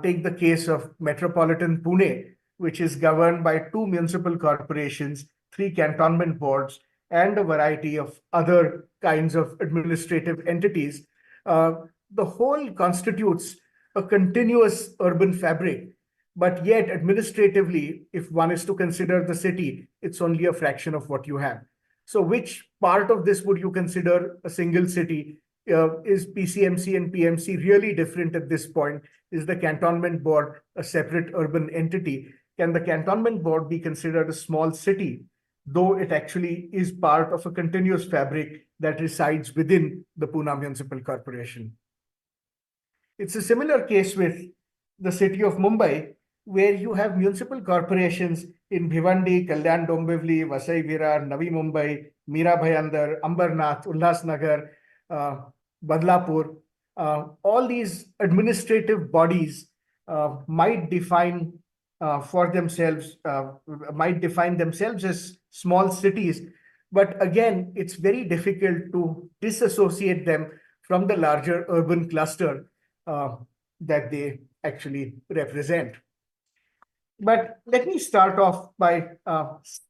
Take the case of metropolitan Pune, which is governed by 2 municipal corporations, 3 cantonment boards, and a variety of other kinds of administrative entities. The whole constitutes a continuous urban fabric, but yet administratively, if one is to consider the city, it's only a fraction of what you have. So which part of this would you consider a single city? Is PCMC and PMC really different at this point? Is the cantonment board a separate urban entity? Can the cantonment board be considered a small city, though it actually is part of a continuous fabric that resides within the Pune Municipal Corporation? It's a similar case with the city of Mumbai, where you have municipal corporations in Bhiwandi, Kalyan Dombivli, Vasai Virar, Navi Mumbai, Mira Bhayandar, Ambernath, Ulhasnagar, Badlapur. All these administrative bodies might define themselves as small cities, but again, it's very difficult to disassociate them from the larger urban cluster that they actually represent. But let me start off by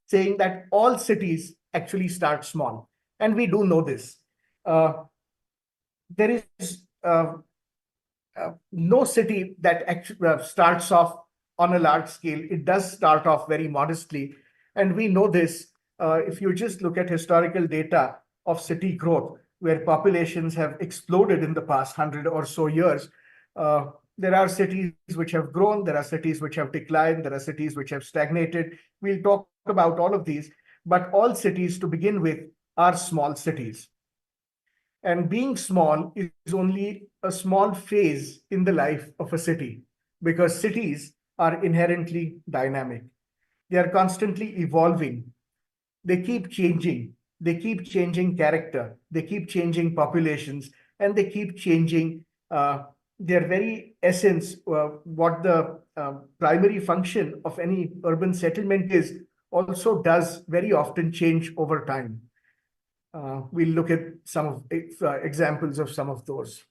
saying that all cities actually start small, and we do know this. There is no city that actually starts off on a large scale. It does start off very modestly, and we know this if you just look at historical data of city growth, where populations have exploded in the past 100 or so years. There are cities which have grown, there are cities which have declined, there are cities which have stagnated. We'll talk about all of these. but all cities to begin with are small cities. And being small is only a small phase in the life of a city, because cities are inherently dynamic. They are constantly evolving. They keep changing. They keep changing character. They keep changing populations, and they keep changing their very essence. What the primary function of any urban settlement is also does very often change over time. We'll look at some of examples of some of those.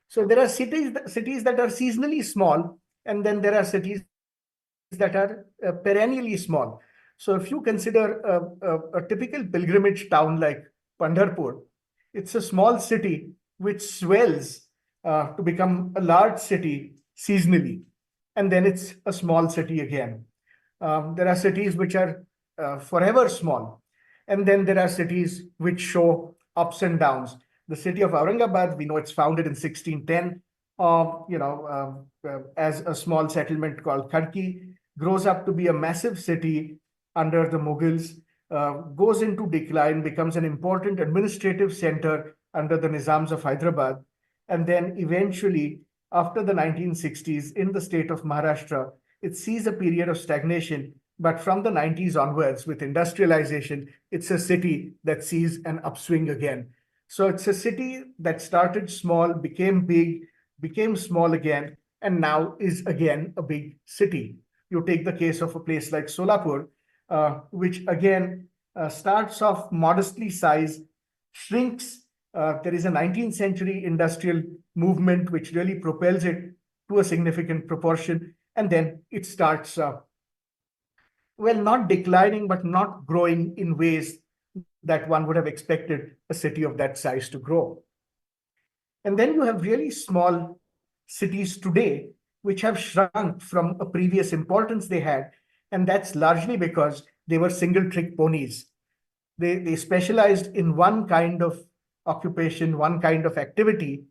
So there are cities that are seasonally small, and then there are cities that are perennially small. So if you consider a typical pilgrimage town like Pandharpur, it's a small city which swells to become a large city seasonally, and then it's a small city again. There are cities which are forever small, and then there are cities which show ups and downs. The city of Aurangabad, we know it's founded in 1610, as a small settlement called Khadki, grows up to be a massive city under the Mughals, goes into decline, becomes an important administrative center under the Nizams of Hyderabad, and then eventually, after the 1960s, in the state of Maharashtra, it sees a period of stagnation. But from the 90s onwards, with industrialization, it's a city that sees an upswing again. So it's a city that started small, became big, became small again, and now is again a big city. You take the case of a place like Solapur, which again starts off modestly sized, shrinks. There is a 19th century industrial movement which really propels it to a significant proportion, and then it starts, not declining, but not growing in ways that one would have expected a city of that size to grow. And then you have really small cities today which have shrunk from a previous importance they had, and that's largely because they were single trick ponies. They specialized in one kind of occupation, one kind of activity,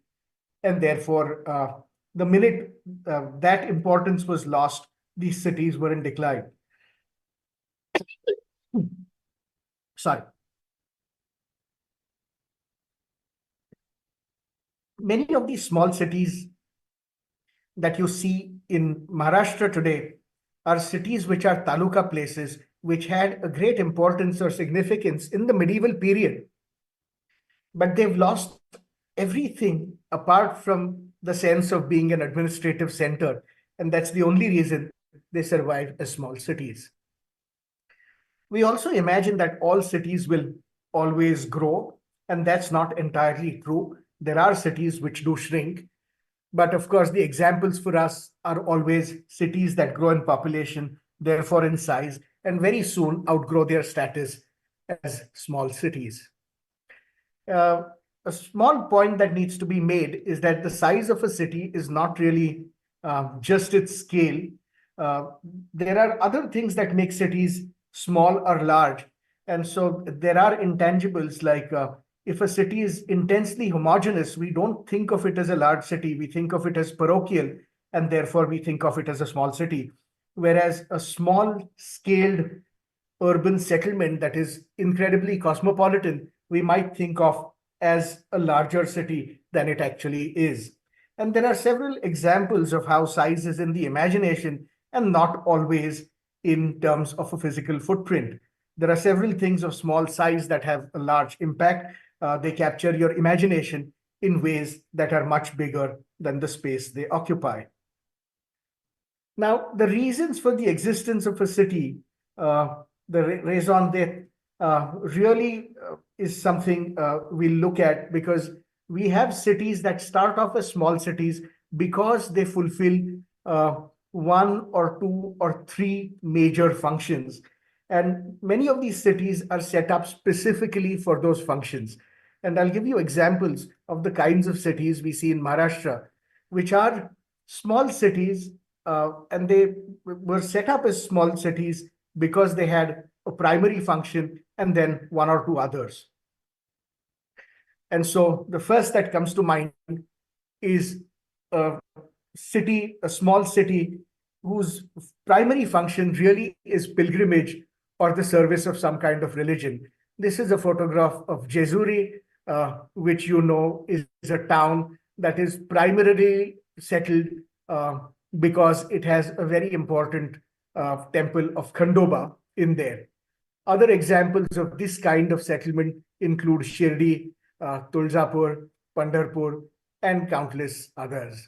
and therefore the minute that importance was lost, these cities were in decline. Sorry. Many of these small cities that you see in Maharashtra today are cities which are taluka places, which had a great importance or significance in the medieval period. But they've lost everything apart from the sense of being an administrative center. And that's the only reason they survive as small cities. We also imagine that all cities will always grow, and that's not entirely true. There are cities which do shrink, but of course, the examples for us are always cities that grow in population, therefore in size, and very soon outgrow their status as small cities. A small point that needs to be made is that the size of a city is not really just its scale. There are other things that make cities small or large. And so there are intangibles like if a city is intensely homogeneous, we don't think of it as a large city. We think of it as parochial, and therefore we think of it as a small city. Whereas a small scaled urban settlement that is incredibly cosmopolitan, we might think of as a larger city than it actually is. And there are several examples of how size is in the imagination and not always in terms of a physical footprint. There are several things of small size that have a large impact. They capture your imagination in ways that are much bigger than the space they occupy. Now, the reasons for the existence of a city, the raison d'etre, really is something we look at, because we have cities that start off as small cities because they fulfill one or two or three major functions. And many of these cities are set up specifically for those functions. And I'll give you examples of the kinds of cities we see in Maharashtra, which are small cities, and they were set up as small cities because they had a primary function and then one or two others. And so the first that comes to mind is a small city whose primary function really is pilgrimage or the service of some kind of religion. This is a photograph of Jezuri, which you know is a town that is primarily settled because it has a very important temple of Khandoba in there. Other examples of this kind of settlement include Shirdi, Tulzapur, Pandharpur, and countless others.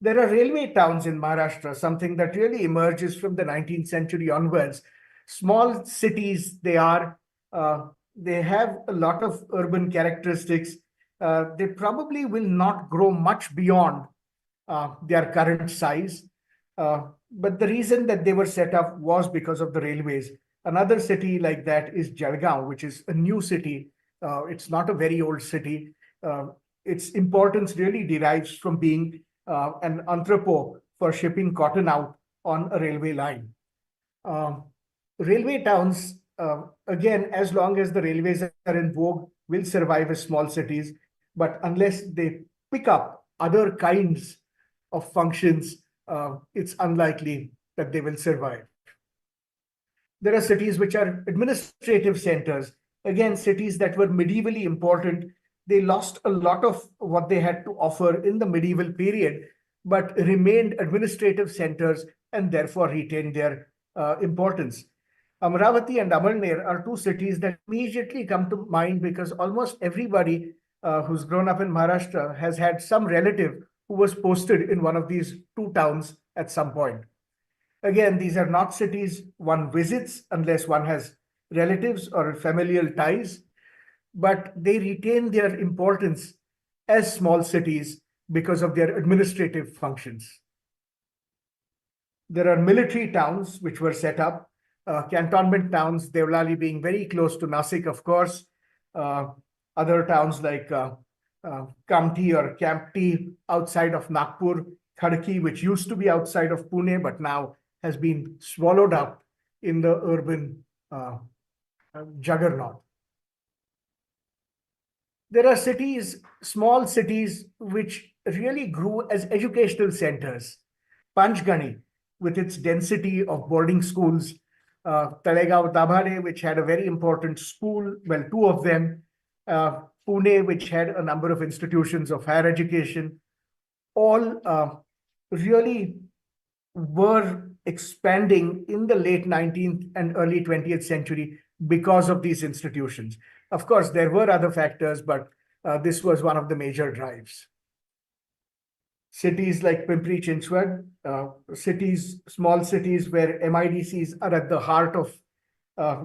There are railway towns in Maharashtra, something that really emerges from the 19th century onwards. Small cities, they have a lot of urban characteristics. They probably will not grow much beyond their current size. But the reason that they were set up was because of the railways. Another city like that is Jalgaon, which is a new city. It's not a very old city. Its importance really derives from being an entrepot for shipping cotton out on a railway line. Railway towns, again, as long as the railways are in vogue, will survive as small cities. But unless they pick up other kinds of functions, it's unlikely that they will survive. There are cities which are administrative centers. Again, cities that were medievally important. They lost a lot of what they had to offer in the medieval period, but remained administrative centers and therefore retained their importance. Amravati and Amalner are two cities that immediately come to mind because almost everybody who's grown up in Maharashtra has had some relative who was posted in one of these two towns at some point. Again, these are not cities one visits unless one has relatives or familial ties, but they retain their importance as small cities because of their administrative functions. There are military towns which were set up, cantonment towns, Devlali being very close to Nasik, of course. Other towns like Kamti or Kampti outside of Nagpur, Khadki, which used to be outside of Pune, but now has been swallowed up in the urban juggernaut. There are cities, small cities, which really grew as educational centers. Panchgani, with its density of boarding schools, Talegaon Dabhane, which had a very important school, well, two of them, Pune, which had a number of institutions of higher education, all really were expanding in the late 19th and early 20th century because of these institutions. Of course, there were other factors, but this was one of the major drives. Cities like Pimpri Chinchwad, small cities where MIDCs are at the heart of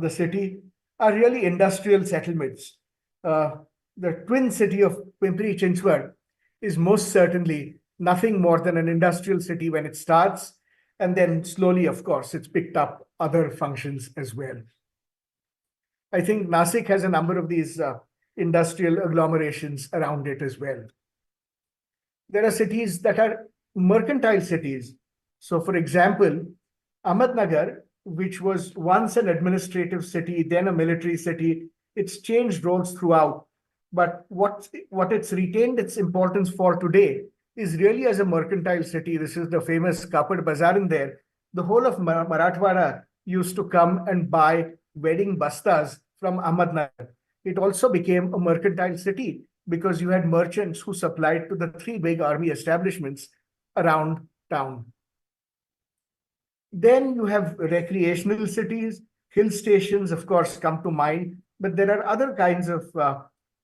the city, are really industrial settlements. The twin city of Pimpri Chinchwad is most certainly nothing more than an industrial city when it starts, and then slowly, of course, it's picked up other functions as well. I think Nasik has a number of these industrial agglomerations around it as well. There are cities that are mercantile cities. So, for example, Ahmednagar, which was once an administrative city, then a military city, it's changed roles throughout. But what it's retained its importance for today is really as a mercantile city. This is the famous Kapad Bazaar in there. The whole of Marathwada used to come and buy wedding bastas from Ahmednagar. It also became a mercantile city because you had merchants who supplied to the three big army establishments around town. Then you have recreational cities, hill stations, of course, come to mind, but there are other kinds of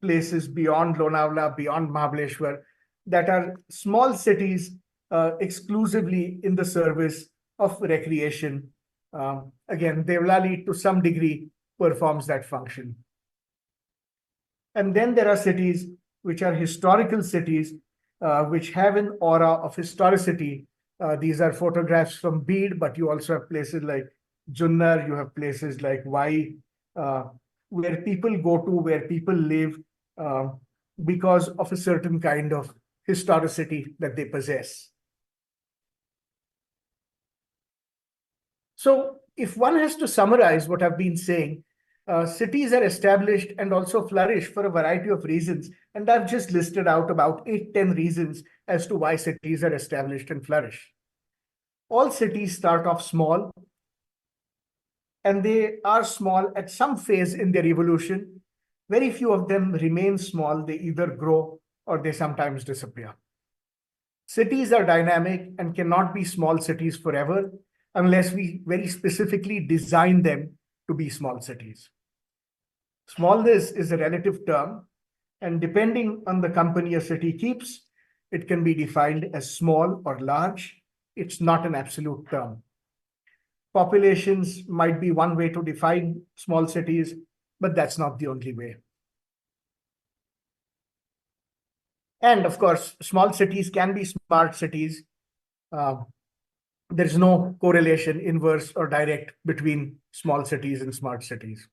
places beyond Lonavala, beyond Mahabaleshwar, that are small cities exclusively in the service of recreation. Again, Devlali to some degree performs that function. And then there are cities which are historical cities, which have an aura of historicity. These are photographs from Bede, but you also have places like Junnar, you have places like Vai, where people go to, where people live because of a certain kind of historicity that they possess. So if one has to summarize what I've been saying, cities are established and also flourish for a variety of reasons. And I've just listed out about 8-10 reasons as to why cities are established and flourish. All cities start off small, and they are small at some phase in their evolution. Very few of them remain small. They either grow or they sometimes disappear. Cities are dynamic and cannot be small cities forever unless we very specifically design them to be small cities. Smallness is a relative term, and depending on the company a city keeps, it can be defined as small or large. It's not an absolute term. Populations might be one way to define small cities, but that's not the only way. And of course, small cities can be smart cities. There's no correlation, inverse or direct, between small cities and smart cities.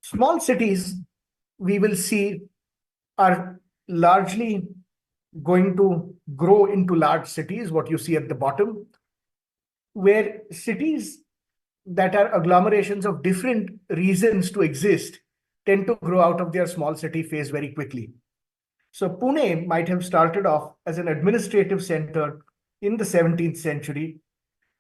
Small cities, we will see, are largely going to grow into large cities, what you see at the bottom, where cities that are agglomerations of different reasons to exist tend to grow out of their small city phase very quickly. So Pune might have started off as an administrative center in the 17th century.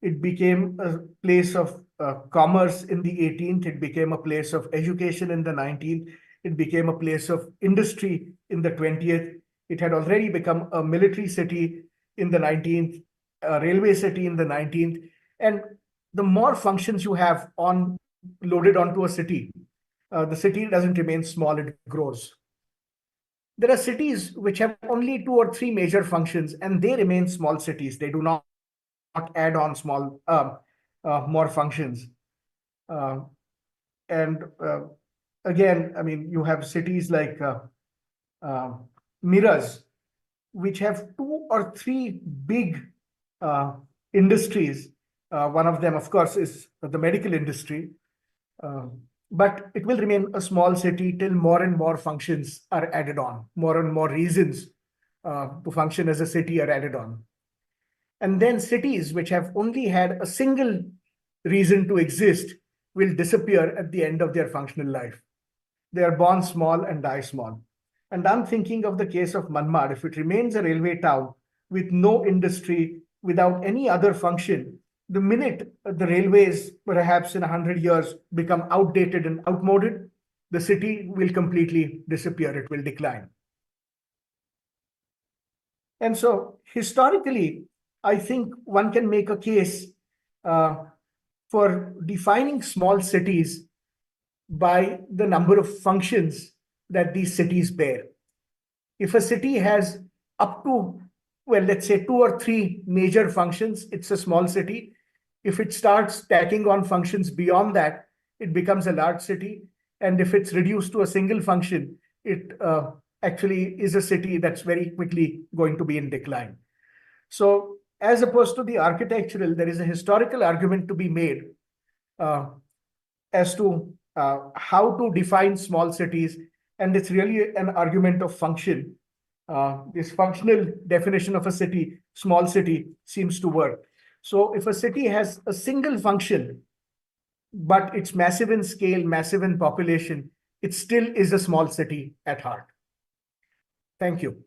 It became a place of commerce in the 18th. It became a place of education in the 19th. It became a place of industry in the 20th. It had already become a military city in the 19th, a railway city in the 19th. And the more functions you have loaded onto a city, the city doesn't remain small, it grows. There are cities which have only 2 or 3 major functions, and they remain small cities. They do not add on more functions. And again, I mean, you have cities like Miraz, which have 2 or 3 big industries. One of them, of course, is the medical industry. But it will remain a small city till more and more functions are added on, more and more reasons to function as a city are added on. And then cities which have only had a single reason to exist will disappear at the end of their functional life. They are born small and die small. And I'm thinking of the case of Manmad. If it remains a railway town with no industry, without any other function, the minute the railways, perhaps in 100 years, become outdated and outmoded, the city will completely disappear. It will decline. And so historically, I think one can make a case for defining small cities by the number of functions that these cities bear. If a city has up to, well, let's say 2 or 3 major functions, it's a small city. If it starts tacking on functions beyond that, it becomes a large city. And if it's reduced to a single function, it actually is a city that's very quickly going to be in decline. So as opposed to the architectural, there is a historical argument to be made as to how to define small cities. And it's really an argument of function. This functional definition of a city, small city, seems to work. So if a city has a single function, but it's massive in scale, massive in population, it still is a small city at heart. Thank you.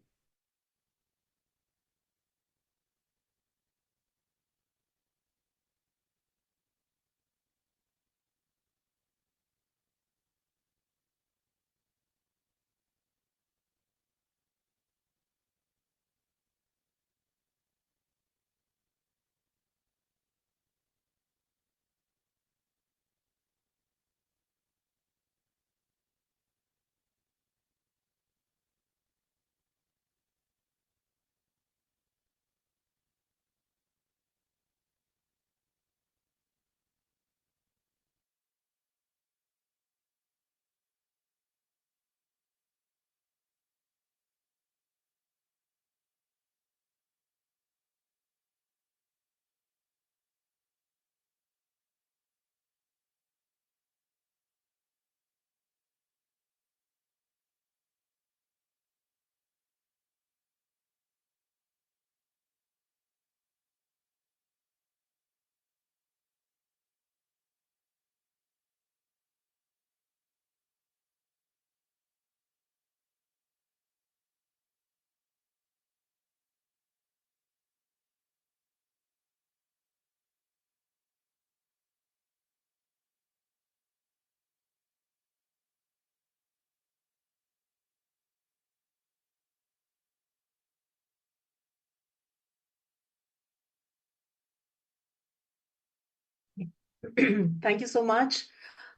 Thank you so much.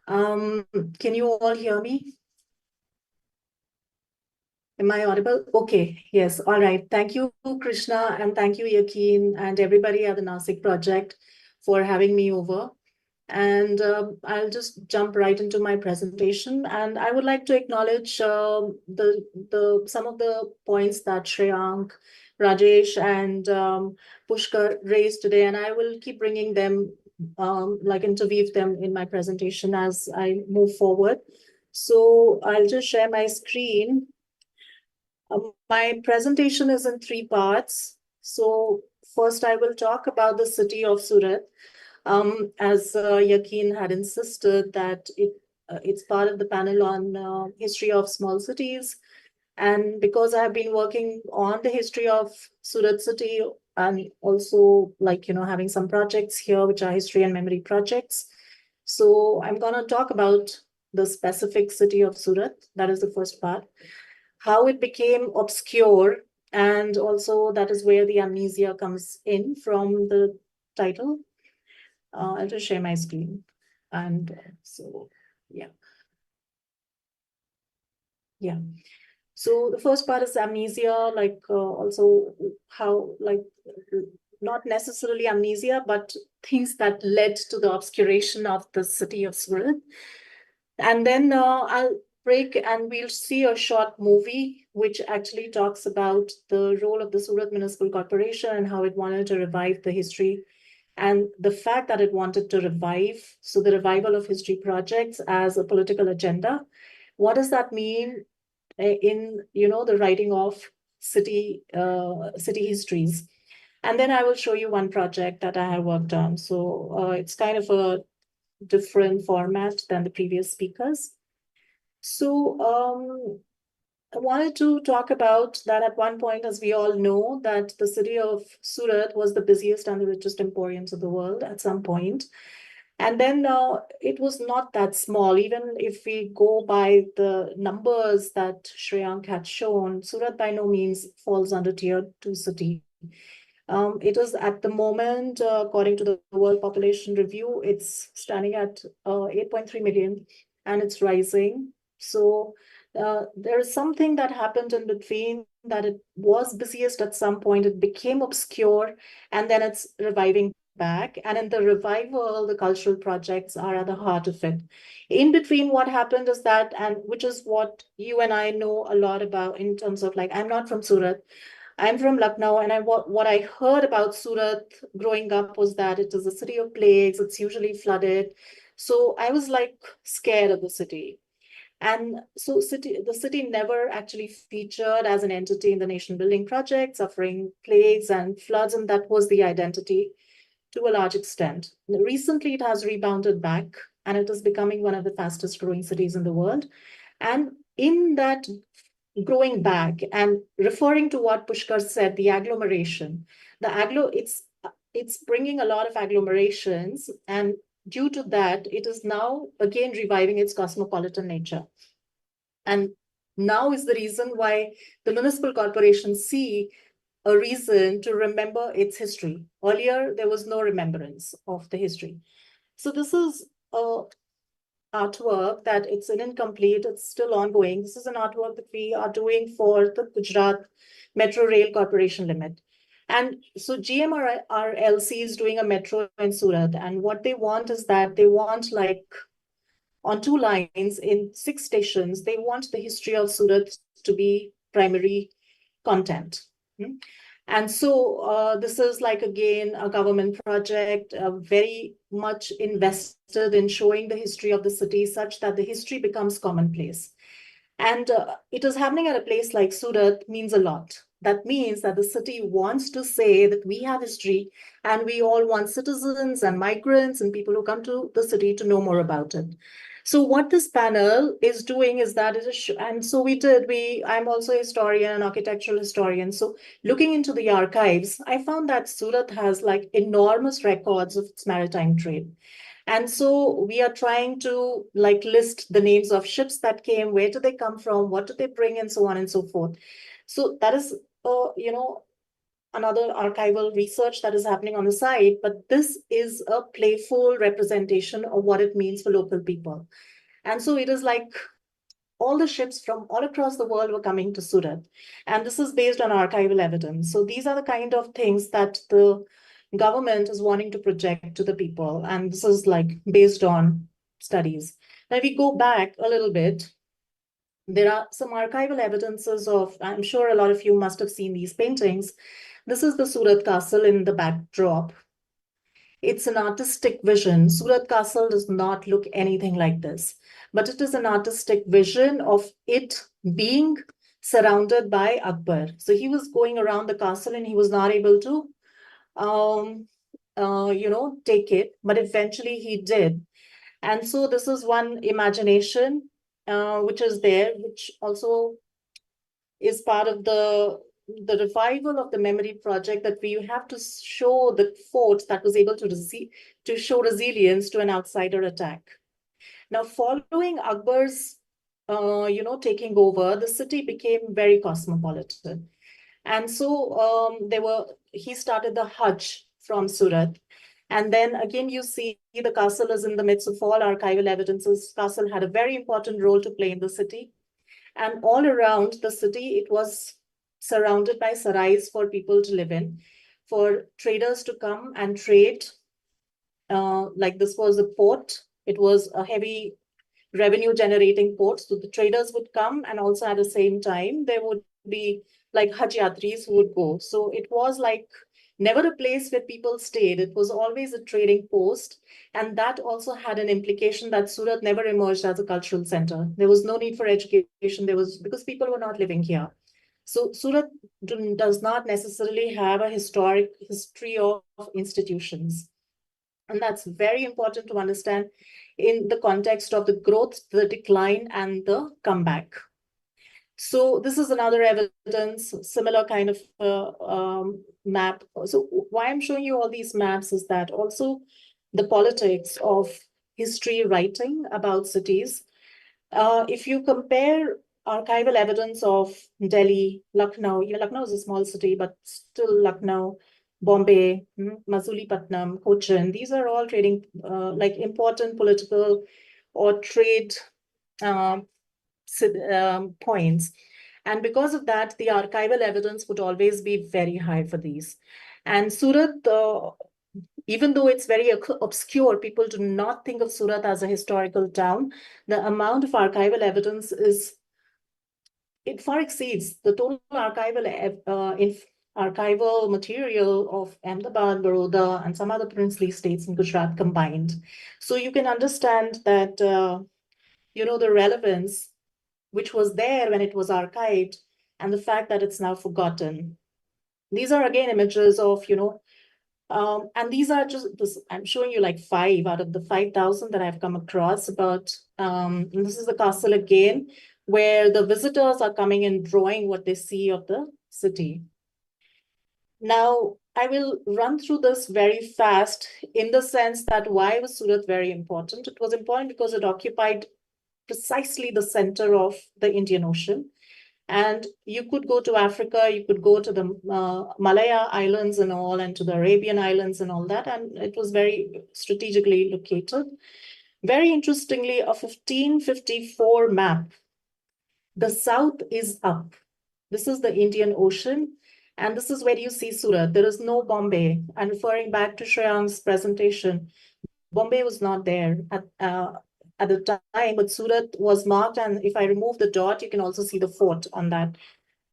Can you all hear me? Am I audible? Okay, yes, all right. Thank you, Krishna, and thank you, Yakin, and everybody at the Nasik project for having me over. And I'll just jump right into my presentation. And I would like to acknowledge some of the points that Shreyank, Rajesh, and Pushkar raised today. And I will keep bringing them, interweave them in my presentation as I move forward. So I'll just share my screen. My presentation is in 3 parts. So first I will talk about the city of Surat. As Yakin had insisted that it's part of the panel on history of small cities. And because I have been working on the history of Surat city and also having some projects here, which are history and memory projects. So I'm going to talk about the specific city of Surat. That is the first part. How it became obscure, and also that is where the amnesia comes in from the title. I'll just share my screen. And so, yeah. Yeah. So the first part is amnesia, also how, not necessarily amnesia, but things that led to the obscuration of the city of Surat. And then I'll break and we'll see a short movie which actually talks about the role of the Surat Municipal Corporation and how it wanted to revive the history and the fact that it wanted to revive, so the revival of history projects as a political agenda. What does that mean in the writing of city histories? And then I will show you one project that I have worked on. So it's kind of a different format than the previous speakers. So I wanted to talk about that at one point, as we all know, that the city of Surat was the busiest and the richest emporiums of the world at some point. And then it was not that small. Even if we go by the numbers that Shreyank had shown, Surat by no means falls under tier 2 city. It is at the moment, according to the World Population Review, it's standing at 8.3 million and it's rising. So there is something that happened in between, that it was busiest at some point, it became obscure, and then it's reviving back. And in the revival, the cultural projects are at the heart of it. In between, what happened is that, and which is what you and I know a lot about in terms of, I'm not from Surat, I'm from Lucknow, and what I heard about Surat growing up was that it is a city of plagues, it's usually flooded. So I was scared of the city. And so the city never actually featured as an entity in the nation building project, suffering plagues and floods, and that was the identity to a large extent. Recently, it has rebounded back, and it is becoming one of the fastest growing cities in the world. And in that growing back, and referring to what Pushkar said, the agglomeration, it's bringing a lot of agglomerations, and due to that, it is now again reviving its cosmopolitan nature. And now is the reason why the municipal corporations see a reason to remember its history. Earlier, there was no remembrance of the history. So this is a artwork that it's incomplete, it's still ongoing. This is an artwork that we are doing for the Gujarat Metro Rail Corporation Limit. And so GMRLC is doing a metro in Surat, and what they want is that they want on 2 lines in 6 stations, they want the history of Surat to be primary content. And so this is again, a government project, very much invested in showing the history of the city such that the history becomes commonplace. And it is happening at a place like Surat means a lot. That means that the city wants to say that we have history and we all want citizens and migrants and people who come to the city to know more about it. So what this panel is doing is that it is, and so I'm also a historian, an architectural historian. So looking into the archives, I found that Surat has enormous records of its maritime trade. And so we are trying to list the names of ships that came, where do they come from, what do they bring, and so on and so forth. So that is, another archival research that is happening on the side, but this is a playful representation of what it means for local people. And so it is like all the ships from all across the world were coming to Surat. And this is based on archival evidence. So these are the kind of things that the government is wanting to project to the people. And this is like based on studies. Now, if we go back a little bit, there are some archival evidences of, I'm sure a lot of you must have seen these paintings. This is the Surat Castle in the backdrop. It's an artistic vision. Surat Castle does not look anything like this, but it is an artistic vision of it being surrounded by Akbar. So he was going around the castle and he was not able to, take it, but eventually he did. And so this is one imagination which is there, which also is part of the revival of the memory project, that we have to show the fort that was able to show resilience to an outsider attack. Now, following Akbar's, taking over, the city became very cosmopolitan. And so he started the Hajj from Surat. And then again, you see the castle is in the midst of all archival evidences. Castle had a very important role to play in the city. And all around the city, it was surrounded by sarais for people to live in, for traders to come and trade. Like this was a port. It was a heavy revenue generating port. So the traders would come, and also at the same time, there would be like Hajj Yatris who would go. So it was like never a place where people stayed. It was always a trading post. And that also had an implication that Surat never emerged as a cultural center. There was no need for education. Because people were not living here. So Surat does not necessarily have a history of institutions. And that's very important to understand in the context of the growth, the decline, and the comeback. So this is another evidence, similar kind of map. So why I'm showing you all these maps is that also the politics of history writing about cities. If you compare archival evidence of Delhi, Lucknow, Lucknow is a small city, but still Lucknow, Bombay, Mazulipatnam, Cochin, these are all trading, like important political or trade points. And because of that, the archival evidence would always be very high for these. And Surat, even though it's very obscure, people do not think of Surat as a historical town. The amount of archival evidence it far exceeds the total archival material of Ahmedabad, Baroda, and some other princely states in Gujarat combined. So you can understand that, the relevance which was there when it was archived, and the fact that it's now forgotten. These are again images of, and these are just this. I'm showing you like 5 out of the 5,000 that I've come across. About and this is the castle again, where the visitors are coming and drawing what they see of the city. Now, I will run through this very fast in the sense that why was Surat very important? It was important because it occupied precisely the center of the Indian Ocean. And you could go to Africa, you could go to the Malaya Islands and all, and to the Arabian Islands and all that. And it was very strategically located. Very interestingly, a 1554 map, the south is up. This is the Indian Ocean. And this is where you see Surat. There is no Bombay. And referring back to Shreyank's presentation, Bombay was not there at the time, but Surat was marked. And if I remove the dot, you can also see the fort on that.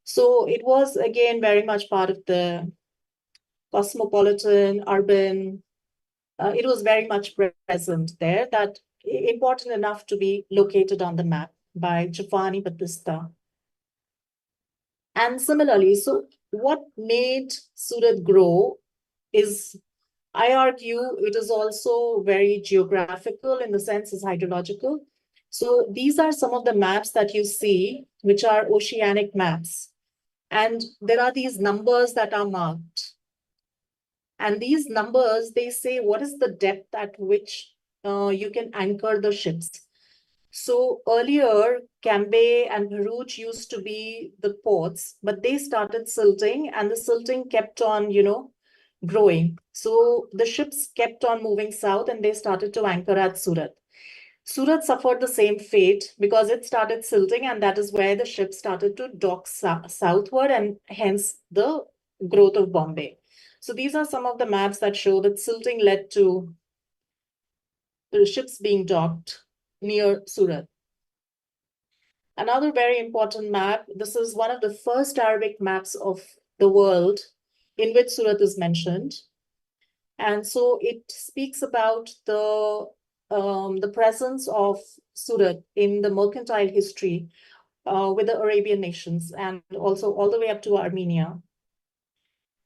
So it was, again, very much part of the cosmopolitan, urban. It was very much present there, that important enough to be located on the map by Giovanni Battista. And similarly, so what made Surat grow is, I argue, it is also very geographical in the sense it's hydrological. So these are some of the maps that you see, which are oceanic maps. And there are these numbers that are marked. And these numbers, they say what is the depth at which you can anchor the ships. So earlier, Cambay and Bharuch used to be the ports, but they started silting, and the silting kept on, growing. So the ships kept on moving south, and they started to anchor at Surat. Surat suffered the same fate because it started silting, and that is where the ships started to dock southward, and hence the growth of Bombay. So these are some of the maps that show that silting led to the ships being docked near Surat. Another very important map, this is one of the first Arabic maps of the world in which Surat is mentioned. And so it speaks about the presence of Surat in the mercantile history with the Arabian nations and also all the way up to Armenia.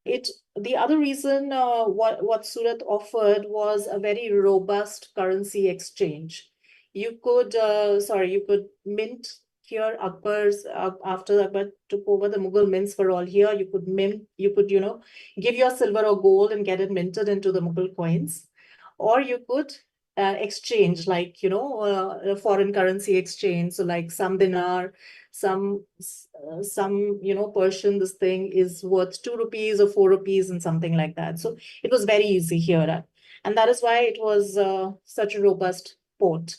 The other reason what Surat offered was a very robust currency exchange. You could mint here. Akbar's after Akbar took over, the Mughal mints were all here. You could mint, give your silver or gold and get it minted into the Mughal coins, or you could exchange, like a foreign currency exchange. So like some dinar, some Persian, this thing is worth 2 rupees or 4 rupees and something like that. So it was very easy here, and that is why it was such a robust port.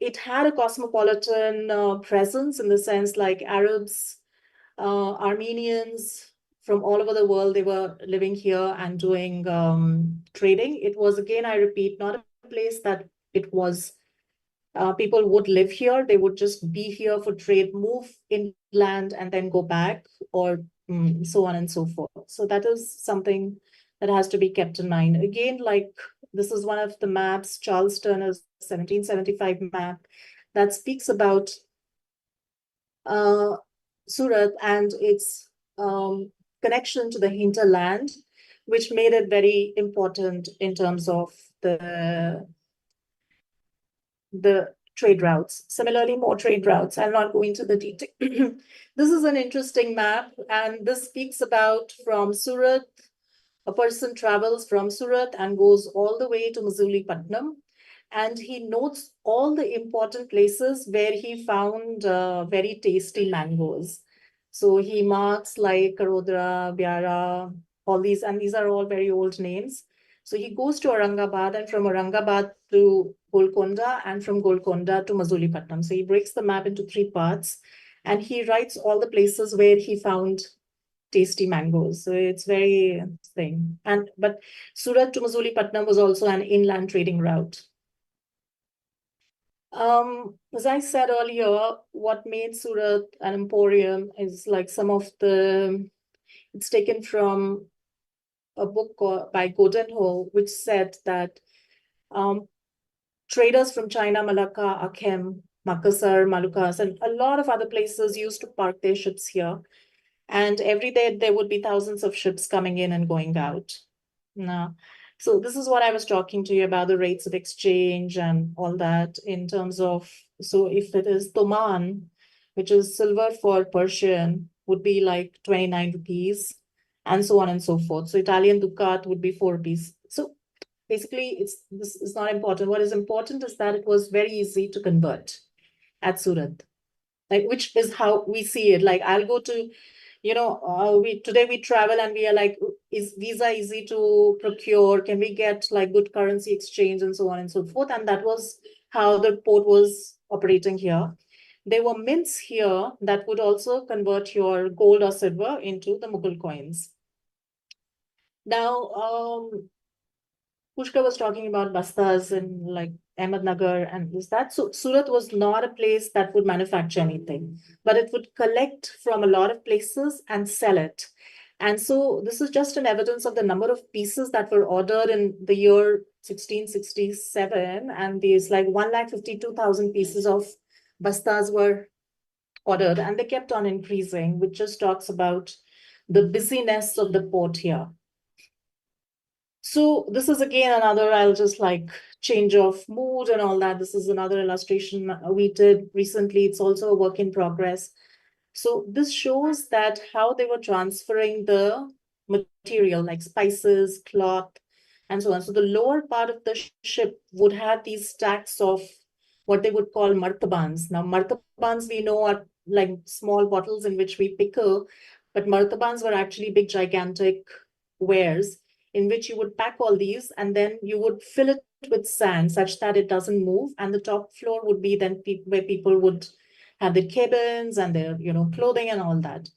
It had a cosmopolitan presence, in the sense like Arabs, Armenians from all over the world, they were living here and doing trading. It was, again, I repeat, not a place that it was people would live here. They would just be here for trade, move inland, and then go back, or so on and so forth. So that is something that has to be kept in mind. Again, like this is one of the maps, Charles Turner's 1775 map, that speaks about Surat and its connection to the hinterland, which made it very important in terms of the trade routes. Similarly, more trade routes. I'll not go into the detail. This is an interesting map, and this speaks about from Surat. A person travels from Surat and goes all the way to Masulipatam, and he notes all the important places where he found very tasty mangoes. So he marks like Karodra, Byara, all these, and these are all very old names. So he goes to Aurangabad, and from Aurangabad to Golconda, and from Golconda to Masulipatam. So he breaks the map into 3 parts, and he writes all the places where he found tasty mangoes. So it's very thing. But Surat to Masulipatam was also an inland trading route. As I said earlier, what made Surat an emporium is like it's taken from a book by Godenho, which said that traders from China, Malacca, Akem, Makassar, Malukas, and a lot of other places used to park their ships here. And every day there would be thousands of ships coming in and going out. Now, so this is what I was talking to you about, the rates of exchange and all that in terms of, so if it is Toman, which is silver for Persian, would be like 29 rupees, and so on and so forth. So Italian ducat would be 4 rupees. So basically, this is not important. What is important is that it was very easy to convert at Surat, like, which is how we see it. Like I'll go to, today we travel and we are like, is visa easy to procure? Can we get like good currency exchange and so on and so forth? And that was how the port was operating here. There were mints here that would also convert your gold or silver into the Mughal coins. Now, Pushkar was talking about bastas and like Ahmednagar and that. So Surat was not a place that would manufacture anything, but it would collect from a lot of places and sell it. And so this is just an evidence of the number of pieces that were ordered in the year 1667. And these like 152,000 pieces of bastas were ordered, and they kept on increasing, which just talks about the busyness of the port here. So this is again another, I'll just like change of mood and all that. This is another illustration we did recently. It's also a work in progress. So this shows that how they were transferring the material like spices, cloth, and so on. So the lower part of the ship would have these stacks of what they would call martabans. Now, martabans we know are like small bottles in which we pickle, but martabans were actually big, gigantic wares in which you would pack all these and then you would fill it with sand such that it doesn't move. And the top floor would be then where people would have their cabins and their, clothing and all that.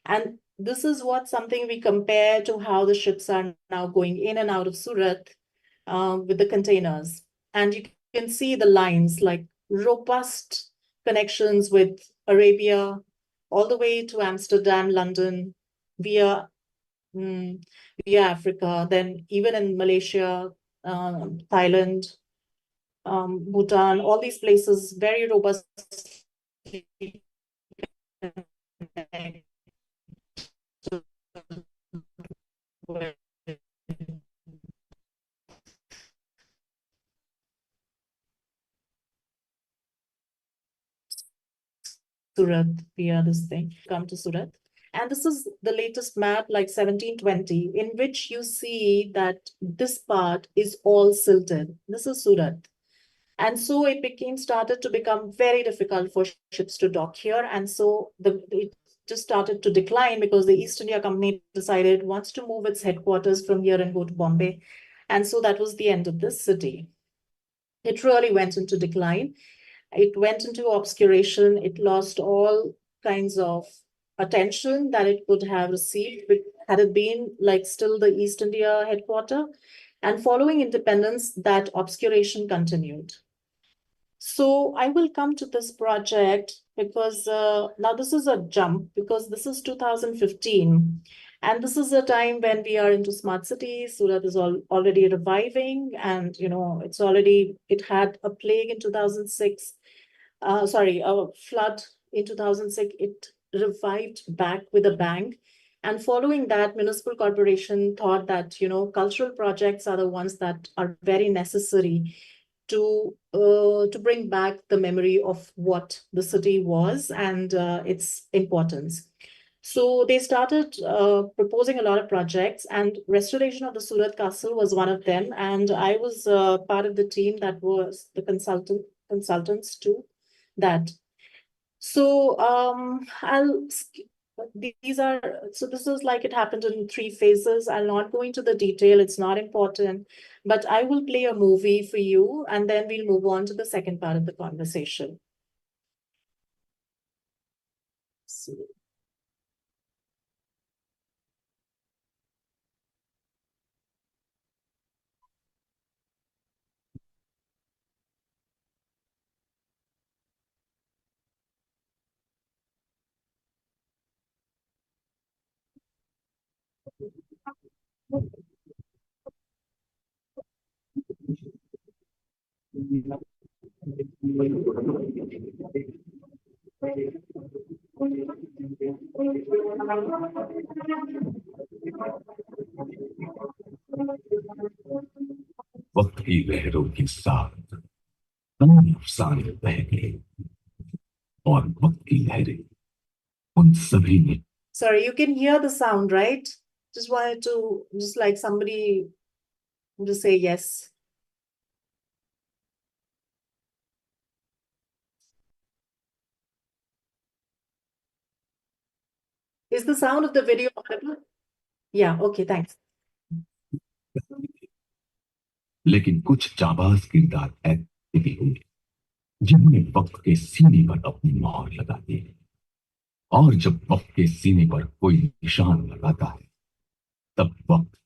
And this is what something we compare to how the ships are now going in and out of Surat with the containers. And you can see the lines, like robust connections with Arabia, all the way to Amsterdam, London, via Africa, then even in Malaysia, Thailand, Bhutan, all these places, very robust. Surat via this thing, come to Surat. And this is the latest map, like 1720, in which you see that this part is all silted. This is Surat. And so it started to become very difficult for ships to dock here. And so it just started to decline because the East India Company decided wants to move its headquarters from here and go to Bombay. And so that was the end of this city. It really went into decline. It went into obscuration. It lost all kinds of attention that it could have received had it been like still the East India headquarter. And following independence, that obscuration continued. So I will come to this project because now this is a jump because this is 2015. And this is a time when we are into smart cities. Surat is already reviving and, it had a plague in 2006. A flood in 2006. It revived back with a bang. And following that, municipal corporation thought that, cultural projects are the ones that are very necessary to bring back the memory of what the city was and its importance. So they started proposing a lot of projects, and restoration of the Surat Castle was one of them. And I was part of the team that was the consultants to that. So this is like it happened in 3 phases. I'll not go into the detail, it's not important, but I will play a movie for you and then we'll move on to the second part of the conversation. So, वक्त की लहरों के साथ तमाम अफसाने बह गए और वक्त की लहरें उन सभी ने sorry, you can hear the sound, right? Just wanted to, just like somebody to say yes. Is the sound of the video audible? Yeah, okay, thanks. लेकिन कुछ जाबाज किरदार ऐसे भी होंगे जिन्होंने वक्त के सीने पर अपनी मोहर लगा दी, और जब वक्त के सीने पर कोई निशान लगाता है तब वक्त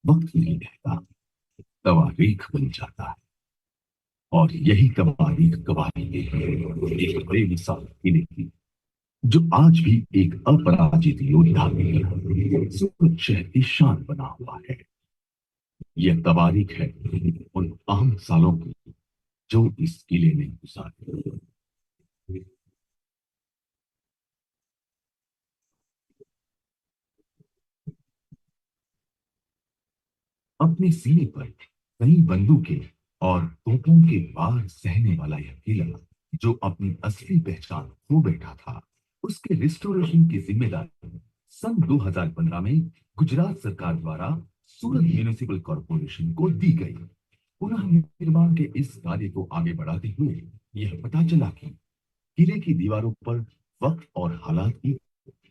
वक्त नहीं रहता, तवारीख बन जाता है। और यही तवारीख गवाही देती है एक बेमिसाल किले की, जो आज भी एक अपराजित योद्धा की तरह सूरत शहर की शान बना हुआ है। यह तवारीख है उन आम सालों की जो इस किले ने गुजारे। अपने सीने पर कई बंदूकें और तोपों के वार सहने वाला यह किला, जो अपनी असली पहचान खो बैठा था, उसके रिस्टोरेशन की जिम्मेदारी सन 2015 में गुजरात सरकार द्वारा सूरत म्युनिसिपल कॉर्पोरेशन को दी गई। पुनः निर्माण के इस कार्य को आगे बढ़ाते हुए यह पता चला कि किले की दीवारों पर वक्त और हालात की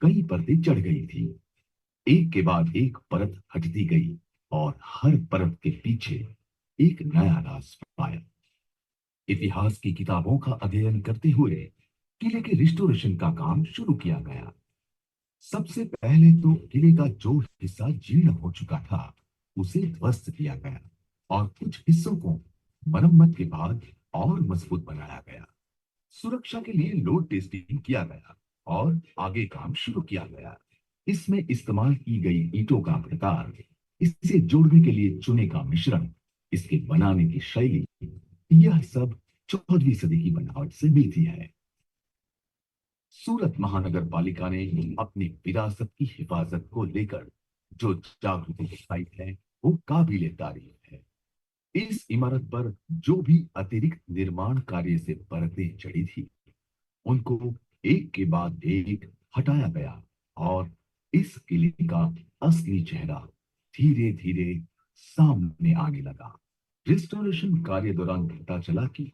कई परतें चढ़ गई थी। एक के बाद एक परत हटती गई और हर परत के पीछे एक नया राज पाया। इतिहास की किताबों का अध्ययन करते हुए किले के रिस्टोरेशन का काम शुरू किया गया। सबसे पहले तो किले का जो हिस्सा जीर्ण हो चुका था उसे ध्वस्त किया गया और कुछ हिस्सों को मरम्मत के बाद और मजबूत बनाया गया। सुरक्षा के लिए लोड टेस्टिंग किया गया और आगे काम शुरू किया गया। इसमें इस्तेमाल की गई ईंटों का प्रकार, इसे जोड़ने के लिए चुने का मिश्रण, इसके बनाने की शैली, यह सब 14वीं सदी की बनावट से मिलती है। सूरत महानगर पालिका ने अपनी विरासत की हिफाजत को लेकर जो जागृति दिखाई है वो काबिले तारीफ है। इस इमारत पर जो भी अतिरिक्त निर्माण कार्य से परतें चढ़ी थी उनको एक के बाद एक हटाया गया और इस किले का असली चेहरा धीरे धीरे सामने आने लगा। रिस्टोरेशन कार्य दौरान पता चला कि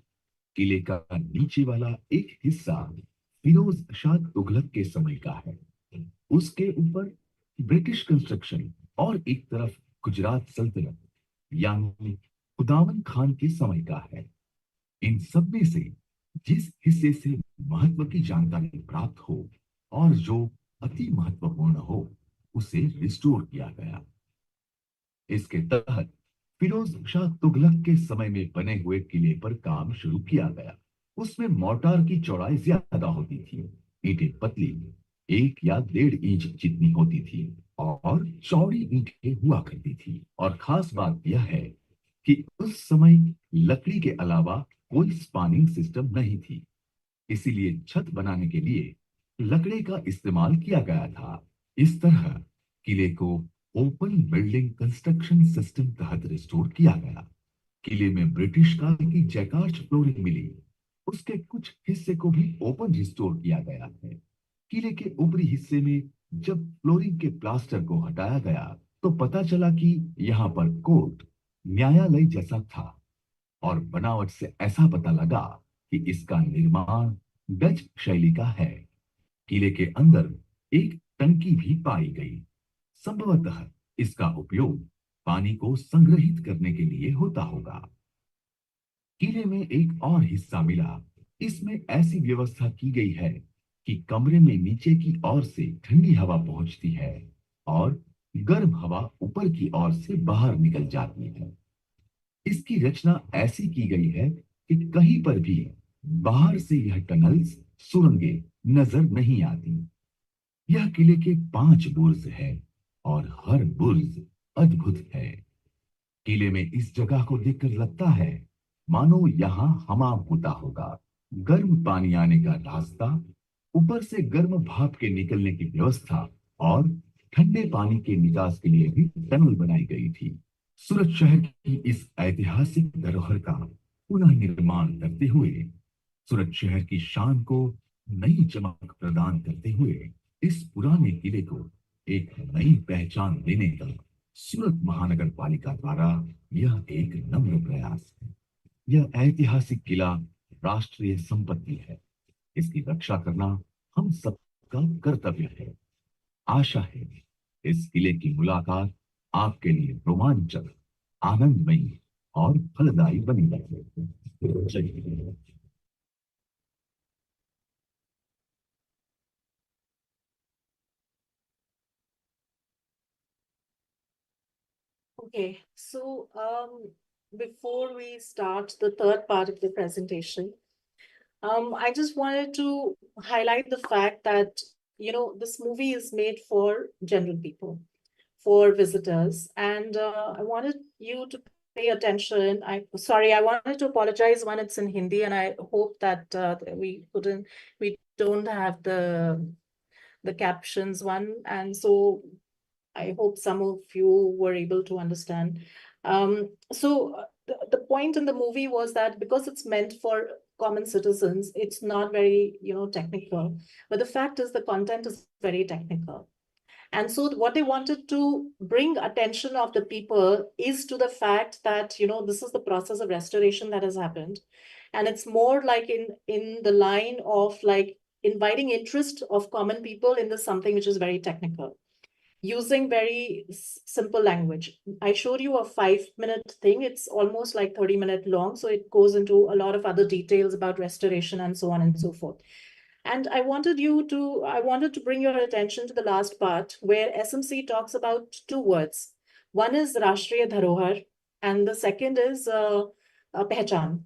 किले का नीचे वाला एक हिस्सा फिरोज शाह तुगलक के समय का है। उसके ऊपर ब्रिटिश कंस्ट्रक्शन और एक तरफ गुजरात सल्तनत यानी खुदावन खान के समय का है। इन सब में से जिस हिस्से से महत्व की जानकारी प्राप्त हो और जो अति महत्वपूर्ण हो उसे रिस्टोर किया गया। इसके तहत फिरोज शाह तुगलक के समय में बने हुए किले पर काम शुरू किया गया। उसमें मोर्टार की चौड़ाई ज्यादा होती थी, ईंटें पतली 1 या 1.5 इंच जितनी होती थी और चौड़ी ईंटें हुआ करती थी। और खास बात यह है कि उस समय लकड़ी के अलावा कोई स्पानिंग सिस्टम नहीं थी, इसीलिए छत बनाने के लिए लकड़ी का इस्तेमाल किया गया था। इस तरह किले को ओपन बिल्डिंग कंस्ट्रक्शन सिस्टम तहत रिस्टोर किया गया। किले में ब्रिटिश काल की जैकार्ड फ्लोरिंग मिली, उसके कुछ हिस्से को भी ओपन रिस्टोर किया गया है। किले के ऊपरी हिस्से में जब फ्लोरिंग के प्लास्टर को हटाया गया तो पता चला कि यहाँ पर कोर्ट न्यायालय जैसा था और बनावट से ऐसा पता लगा कि इसका निर्माण डच शैली का है। किले के अंदर एक टंकी भी पाई गई, संभवतः इसका उपयोग पानी को संग्रहित करने के लिए होता होगा। किले में एक और हिस्सा मिला, इसमें ऐसी व्यवस्था की गई है कि कमरे में नीचे की ओर से ठंडी हवा पहुंचती है और गर्म हवा ऊपर की ओर से बाहर निकल जाती है। इसकी रचना ऐसी की गई है कि कहीं पर भी बाहर से यह टनल्स सुरंगें नजर नहीं आती। यह किले के 5 बुर्ज है और हर बुर्ज अद्भुत है। किले में इस जगह को देखकर लगता है मानो यहाँ हमाम होता होगा। गर्म पानी आने का रास्ता, ऊपर से गर्म भाप के निकलने की व्यवस्था और ठंडे पानी के निकास के लिए भी टनल बनाई गई थी। सूरत शहर की इस ऐतिहासिक धरोहर का पुनः निर्माण करते हुए, सूरत शहर की शान को नई चमक प्रदान करते हुए इस पुराने किले को एक नई पहचान देने का सूरत महानगर पालिका द्वारा यह एक नम्र प्रयास है। यह ऐतिहासिक किला राष्ट्रीय संपत्ति है, इसकी रक्षा करना हम सबका कर्तव्य है। आशा है इस किले की मुलाकात आपके लिए रोमांचक, आनंदमयी और फलदायी बनी रहे। जय Hind. Okay, so before we start the third part of the presentation, I just wanted to highlight the fact that, this movie is made for general people, for visitors, and I wanted you to pay attention. I wanted to apologize when it's in Hindi, and I hope that we don't have the captions one, and so I hope some of you were able to understand. The point in the movie was that because it's meant for common citizens, it's not very, technical. But the fact is the content is very technical. And so what they wanted to bring attention of the people is to the fact that, this is the process of restoration that has happened. And it's more like in the line of like inviting interest of common people in this something which is very technical, using very simple language. I showed you a 5-minute thing. It's almost like 30-minute long. So it goes into a lot of other details about restoration and so on and so forth. And I wanted to bring your attention to the last part where SMC talks about 2 words. One is Rashtriya Dharohar, and the second is Pehchan.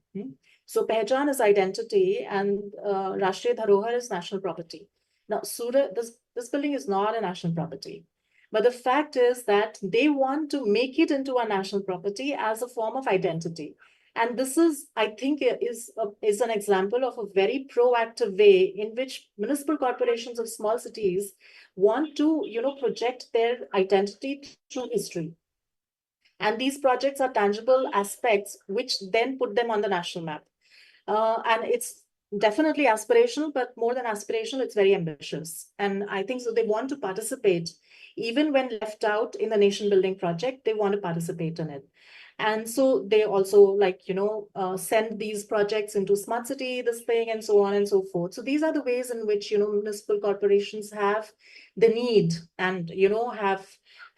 So Pehchan is identity, and Rashtriya Dharohar is national property. Now, Surat, this building is not a national property. But the fact is that they want to make it into a national property as a form of identity. And this is, I think, is an example of a very proactive way in which municipal corporations of small cities want to, project their identity through history. And these projects are tangible aspects which then put them on the national map. And it's definitely aspirational, but more than aspirational, it's very ambitious. And I think so they want to participate. Even when left out in the nation building project, they want to participate in it. And so they also send these projects into smart city, this thing, and so on and so forth. So these are the ways in which, municipal corporations have the need and,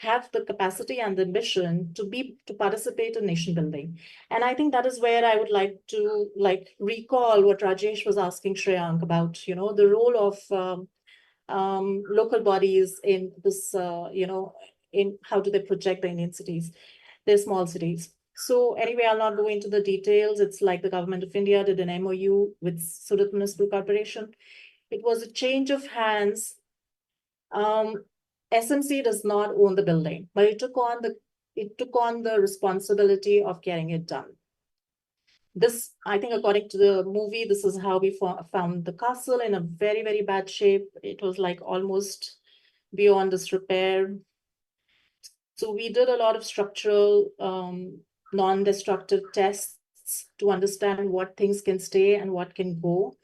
have the capacity and the ambition to participate in nation building. And I think that is where I would like to recall what Rajesh was asking Shreyank about, the role of local bodies in this, in how do they project the Indian cities, their small cities. So anyway, I'll not go into the details. It's like the government of India did an MOU with Surat Municipal Corporation. It was a change of hands. SMC does not own the building, but it took on the responsibility of getting it done. This, I think, according to the movie, this is how we found the castle in a very, very bad shape. It was like almost beyond disrepair. So we did a lot of structural, non-destructive tests to understand what things can stay and what can go.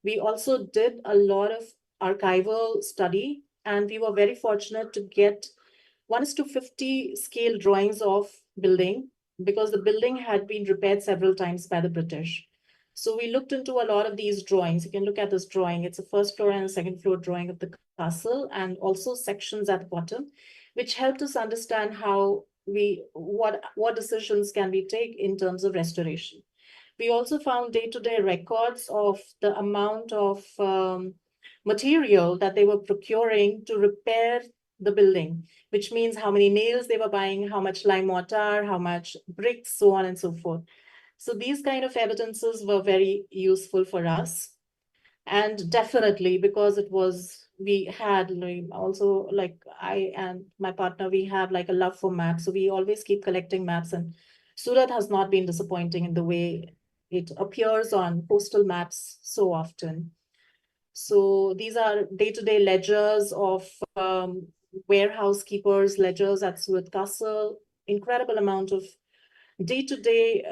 We also did a lot of archival study, and we were very fortunate to get 1:50 scale drawings of building, because the building had been repaired several times by the British. So we looked into a lot of these drawings. You can look at this drawing. It's a first floor and a second floor drawing of the castle, and also sections at the bottom, which helped us understand how what decisions can we take in terms of restoration. We also found day-to-day records of the amount of material that they were procuring to repair the building, which means how many nails they were buying, how much lime mortar, how much bricks, so on and so forth. So these kind of evidences were very useful for us. And definitely, because we had also, like, I and my partner, we have like a love for maps. So we always keep collecting maps, and Surat has not been disappointing in the way it appears on postal maps so often. So these are day-to-day ledgers of warehouse keepers, ledgers at Surat Castle, incredible amount of day-to-day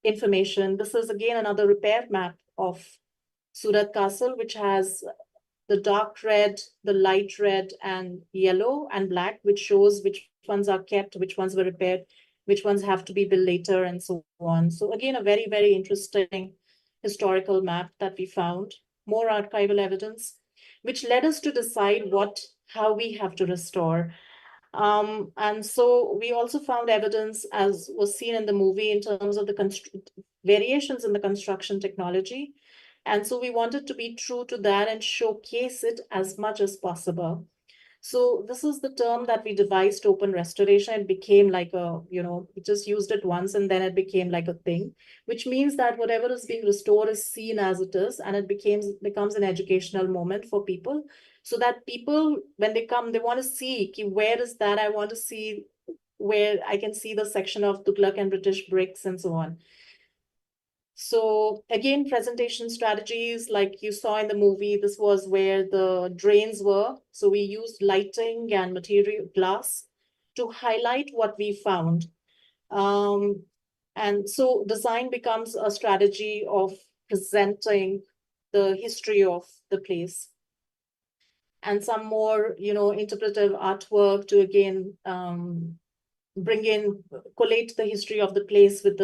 information. This is again another repair map of Surat Castle, which has the dark red, the light red, and yellow and black, which shows which ones are kept, which ones were repaired, which ones have to be built later, and so on. So again, a very, very interesting historical map that we found, more archival evidence, which led us to decide how we have to restore. And so we also found evidence, as was seen in the movie, in terms of the variations in the construction technology. And so we wanted to be true to that and showcase it as much as possible. So this is the term that we devised, open restoration. It became like we just used it once, and then it became like a thing, which means that whatever is being restored is seen as it is, and it becomes an educational moment for people, so that people, when they come, they want to see, where is that? I want to see where I can see the section of Tughlaq and British bricks and so on. So again, presentation strategies, like you saw in the movie, this was where the drains were. So we used lighting and material glass to highlight what we found. And so design becomes a strategy of presenting the history of the place. and some more, interpretive artwork to again collate the history of the place with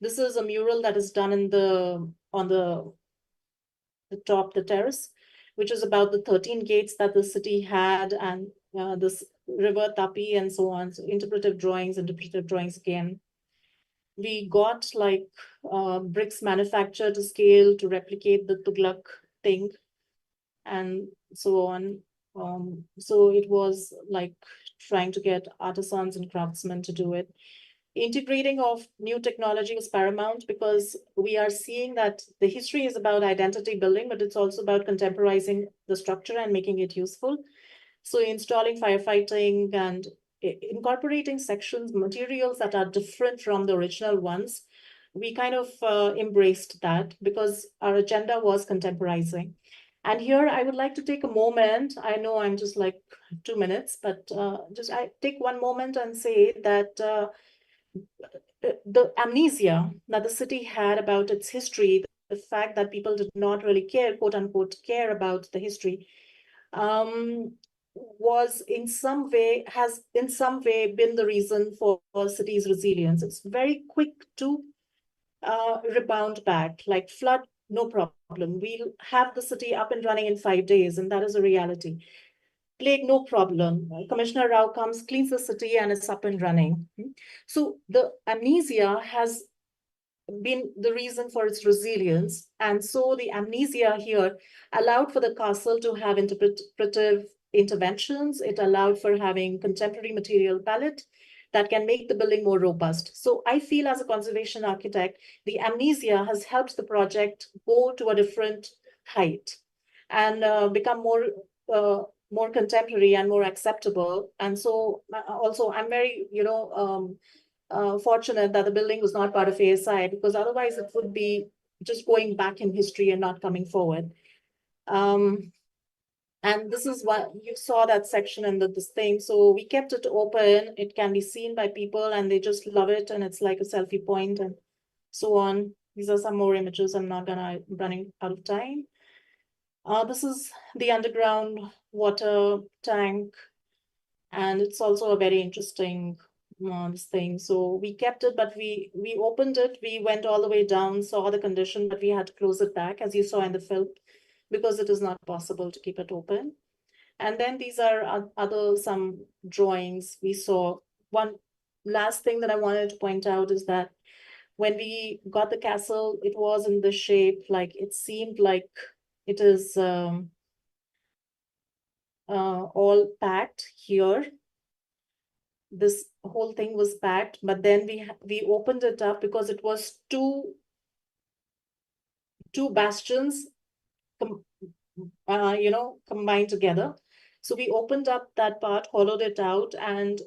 this is a mural that is done on the top, the terrace, which is about the 13 gates that the city had, and this river Tapi and so on. So interpretive drawings again. We got like bricks manufactured to scale to replicate the Tughlaq thing and so on. So it was like trying to get artisans and craftsmen to do it. Integrating of new technology was paramount because we are seeing that the history is about identity building, but it's also about contemporizing the structure and making it useful. So installing firefighting and incorporating sections, materials that are different from the original ones, we kind of embraced that because our agenda was contemporizing. And here I would like to take a moment. I know I'm just like 2 minutes, but I take one moment and say that the amnesia that the city had about its history, the fact that people did not really care, quote unquote, care about the history, has in some way been the reason for city's resilience. It's very quick to rebound back, like flood, no problem. We'll have the city up and running in 5 days, and that is a reality. Plague, no problem. Commissioner Rao comes, cleans the city, and it's up and running. So the amnesia has been the reason for its resilience. And so the amnesia here allowed for the castle to have interpretive interventions. It allowed for having contemporary material palette that can make the building more robust. So I feel as a conservation architect, the amnesia has helped the project go to a different height and become more contemporary and more acceptable. And so also I'm very, fortunate that the building was not part of ASI, because otherwise it would be just going back in history and not coming forward. And this is what you saw, that section and this thing. So we kept it open. It can be seen by people and they just love it. And it's like a selfie point and so on. These are some more images. I'm running out of time. This is the underground water tank. And it's also a very interesting thing. So we kept it, but we opened it. We went all the way down, saw the condition, but we had to close it back, as you saw in the film, because it is not possible to keep it open. And then these are some drawings we saw. One last thing that I wanted to point out is that when we got the castle, it was in the shape, like it seemed like it is all packed here. This whole thing was packed, but then we opened it up because it was two bastions combined together. So we opened up that part, hollowed it out, and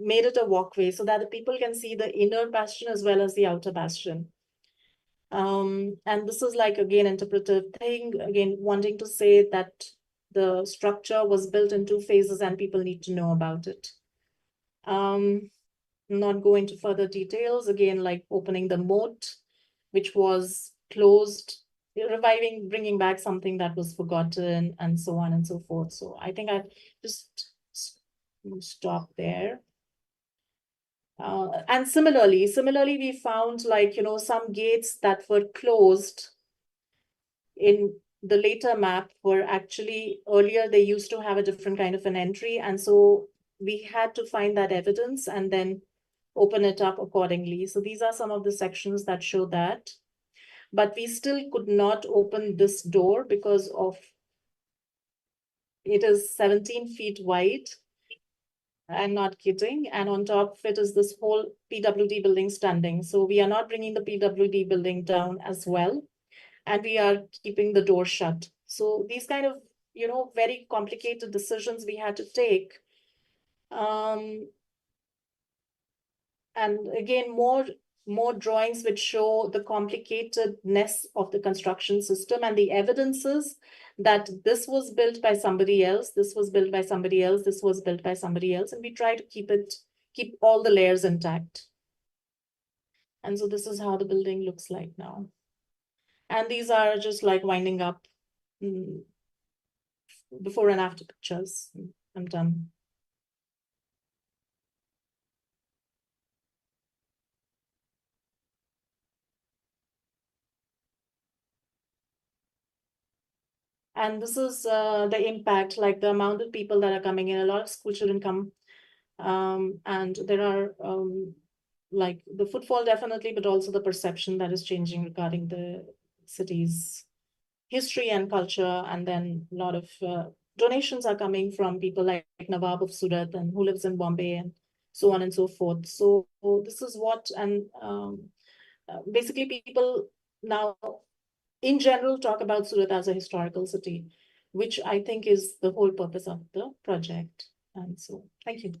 made it a walkway so that the people can see the inner bastion as well as the outer bastion. And this is like, again, interpretive thing, again, wanting to say that the structure was built in 2 phases and people need to know about it. Not go into further details, again, like opening the moat, which was closed, reviving, bringing back something that was forgotten, and so on and so forth. So I think I just stop there. And similarly, we found like, some gates that were closed in the later map were actually, earlier they used to have a different kind of an entry. And so we had to find that evidence and then open it up accordingly. So these are some of the sections that show that. But we still could not open this door because of it is 17 feet wide. I'm not kidding. And on top of it is this whole PWD building standing. So we are not bringing the PWD building down as well. And we are keeping the door shut. So these kind of, very complicated decisions we had to take. And again, more drawings which show the complicatedness of the construction system and the evidences that this was built by somebody else, this was built by somebody else, this was built by somebody else, and we try to keep all the layers intact. And so this is how the building looks like now. And these are just like winding up before and after pictures. I'm done. And this is the impact, like the amount of people that are coming in. A lot of school children come, and there are like the footfall definitely, but also the perception that is changing regarding the city's history and culture. And then a lot of donations are coming from people like Nawab of Surat and who lives in Bombay and so on and so forth. So this is what, and basically people now in general talk about Surat as a historical city, which I think is the whole purpose of the project. And so, thank you.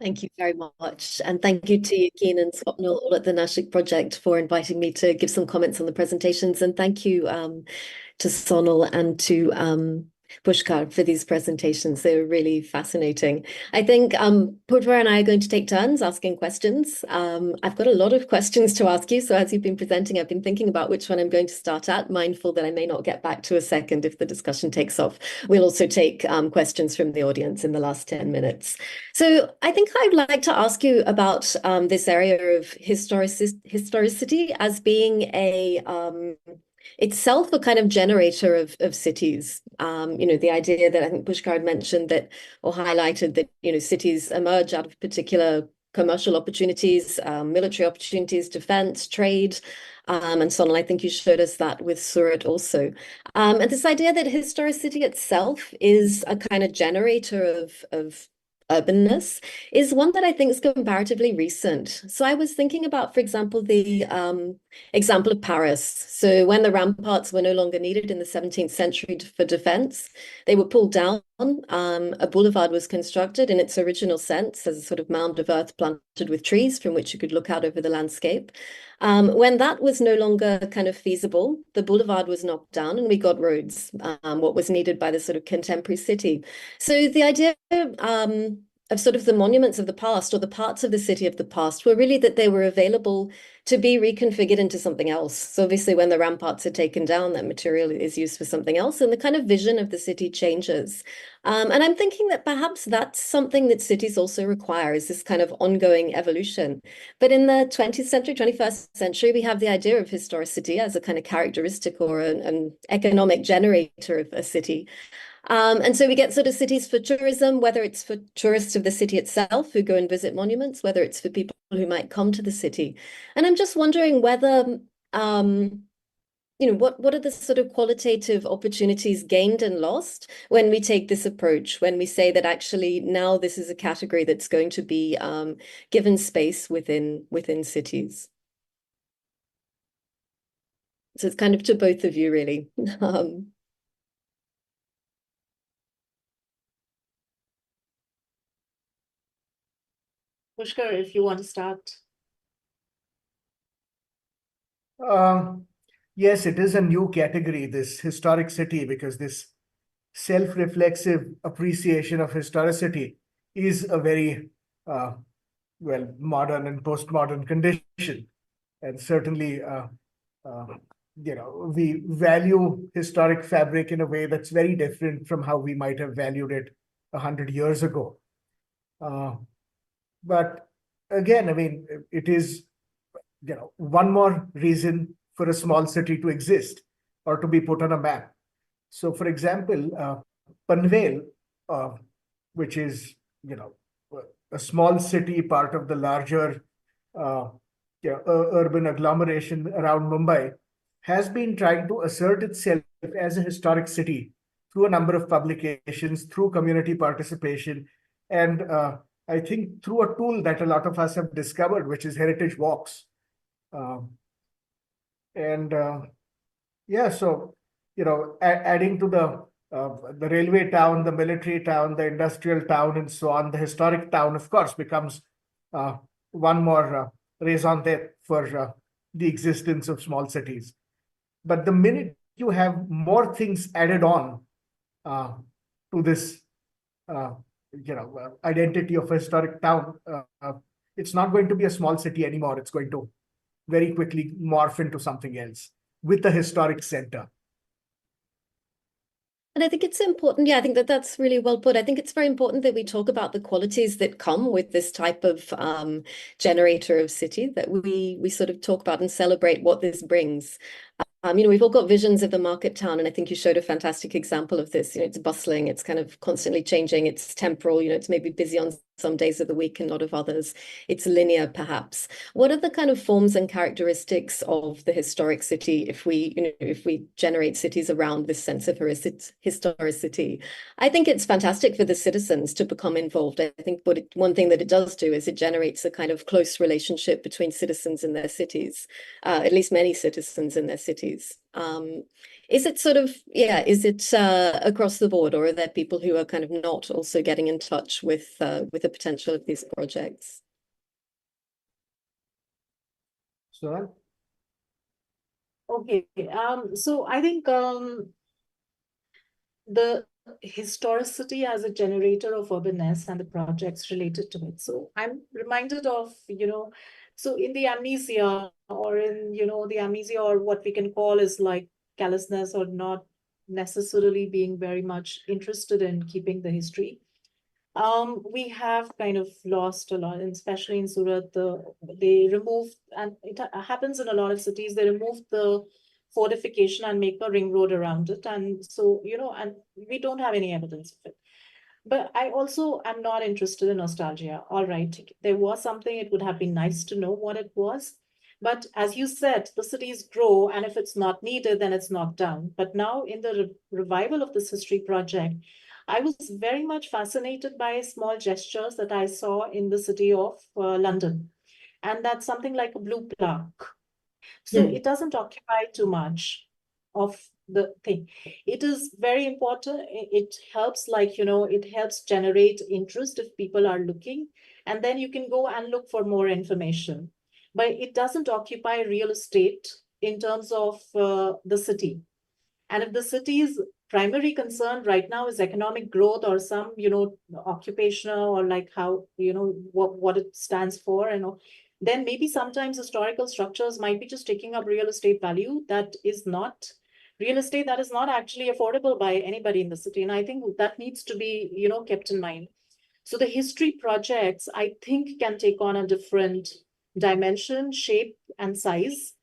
Thank you very much. And thank you to Yakin and Swapnil all at the Nashik project for inviting me to give some comments on the presentations. And thank you to Sonal and to Pushkar for these presentations. They were really fascinating. I think Purva and I are going to take turns asking questions. I've got a lot of questions to ask you. So as you've been presenting, I've been thinking about which one I'm going to start at, mindful that I may not get back to a second if the discussion takes off. We'll also take questions from the audience in the last 10 minutes. So I think I'd like to ask you about this area of historicity as being itself a kind of generator of cities. The idea that I think Pushkar had mentioned that, or highlighted that, cities emerge out of particular commercial opportunities, military opportunities, defense, trade, and so on. I think you showed us that with Surat also. And this idea that historicity itself is a kind of generator of urbanness is one that I think is comparatively recent. So I was thinking about, for example, the example of Paris. So when the ramparts were no longer needed in the 17th century for defense, they were pulled down. A boulevard was constructed in its original sense as a sort of mound of earth planted with trees from which you could look out over the landscape. When that was no longer kind of feasible, the boulevard was knocked down and we got roads, what was needed by the sort of contemporary city. So the idea of sort of the monuments of the past or the parts of the city of the past were really that they were available to be reconfigured into something else. So obviously when the ramparts are taken down, that material is used for something else and the kind of vision of the city changes. And I'm thinking that perhaps that's something that cities also require, is this kind of ongoing evolution. But in the 20th century, 21st century, we have the idea of historicity as a kind of characteristic or an economic generator of a city. And so we get sort of cities for tourism, whether it's for tourists of the city itself who go and visit monuments, whether it's for people who might come to the city. And I'm just wondering whether, what are the sort of qualitative opportunities gained and lost when we take this approach, when we say that actually now this is a category that's going to be given space within cities. So it's kind of to both of you, really. Pushkar, if you want to start. Yes, it is a new category, this historic city, because this self-reflexive appreciation of historicity is a very modern and postmodern condition. And certainly, we value historic fabric in a way that's very different from how we might have valued it 100 years ago. But again, I mean, it is, one more reason for a small city to exist or to be put on a map. So, for example, Panvel, which is, a small city, part of the larger urban agglomeration around Mumbai, has been trying to assert itself as a historic city through a number of publications, through community participation, and I think through a tool that a lot of us have discovered, which is heritage walks. So, adding to the railway town, the military town, the industrial town, and so on, the historic town, of course, becomes one more raison d'etre for the existence of small cities. But the minute you have more things added on to this, identity of a historic town, it's not going to be a small city anymore. It's going to very quickly morph into something else with a historic center. And I think it's important. Yeah, I think that that's really well put. I think it's very important that we talk about the qualities that come with this type of generator of city, that we sort of talk about and celebrate what this brings. We've all got visions of the market town, and I think you showed a fantastic example of this. It's bustling, it's kind of constantly changing, it's temporal, it's maybe busy on some days of the week and not of others. It's linear, perhaps. What are the kind of forms and characteristics of the historic city if we generate cities around this sense of historicity? I think it's fantastic for the citizens to become involved. I think one thing that it does do is it generates a kind of close relationship between citizens in their cities, at least many citizens in their cities. Is it sort of, is it across the board, or are there people who are kind of not also getting in touch with the potential of these projects? Sonal? Okay, so I think the historicity as a generator of urbanness and the projects related to it. So I'm reminded of, so in the amnesia or in, the amnesia, or what we can call is like callousness or not necessarily being very much interested in keeping the history. We have kind of lost a lot, and especially in Surat, they removed, and it happens in a lot of cities, they removed the fortification and make a ring road around it. And so, and we don't have any evidence of it. But I also am not interested in nostalgia. All right, there was something, it would have been nice to know what it was. But as you said, the cities grow, and if it's not needed, then it's knocked down. But now in the revival of this history project, I was very much fascinated by small gestures that I saw in the city of London. And that's something like a blue plaque. So it doesn't occupy too much of the thing. It is very important. It helps, it helps generate interest if people are looking, and then you can go and look for more information. But it doesn't occupy real estate in terms of the city. And if the city's primary concern right now is economic growth or some, occupational, or like how, what it stands for, then maybe sometimes historical structures might be just taking up real estate value that is not real estate, that is not actually affordable by anybody in the city. And I think that needs to be, kept in mind. So the history projects, I think, can take on a different dimension, shape, and size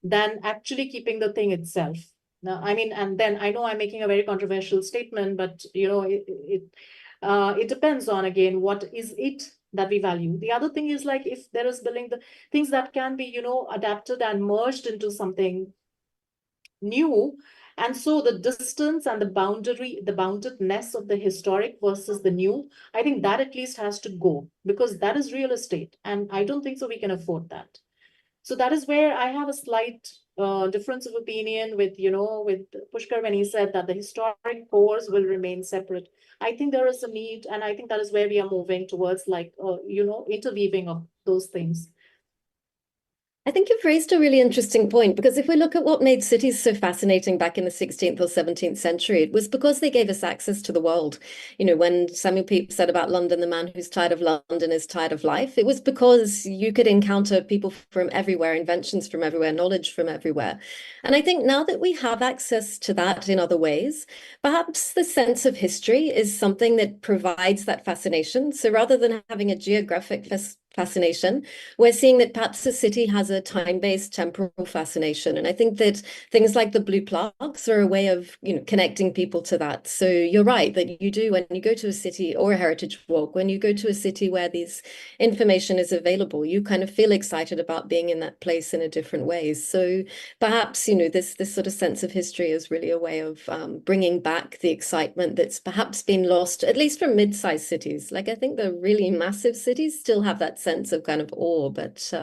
than actually keeping the thing itself. Now, I mean, and then I know I'm making a very controversial statement, but it depends on, again, what is it that we value. The other thing is, like, if there is building, the things that can be, adapted and merged into something new. And so the distance and the boundedness of the historic versus the new, I think that at least has to go, because that is real estate. And I don't think so we can afford that. So that is where I have a slight difference of opinion with, with Pushkar when he said that the historic cores will remain separate. I think there is a need, and I think that is where we are moving towards, like, interweaving of those things. I think you've raised a really interesting point, because if we look at what made cities so fascinating back in the 16th or 17th century, it was because they gave us access to the world. When Samuel Pepys said about London, the man who's tired of London is tired of life, it was because you could encounter people from everywhere, inventions from everywhere, knowledge from everywhere. And I think now that we have access to that in other ways, perhaps the sense of history is something that provides that fascination. So rather than having a geographic fascination, we're seeing that perhaps the city has a time-based temporal fascination. And I think that things like the blue plaques are a way of, connecting people to that. So you're right that you do, when you go to a city or a heritage walk, when you go to a city where this information is available, you kind of feel excited about being in that place in a different way. So perhaps, this sort of sense of history is really a way of bringing back the excitement that's perhaps been lost, at least from mid-sized cities. Like, I think the really massive cities still have that sense of kind of awe, but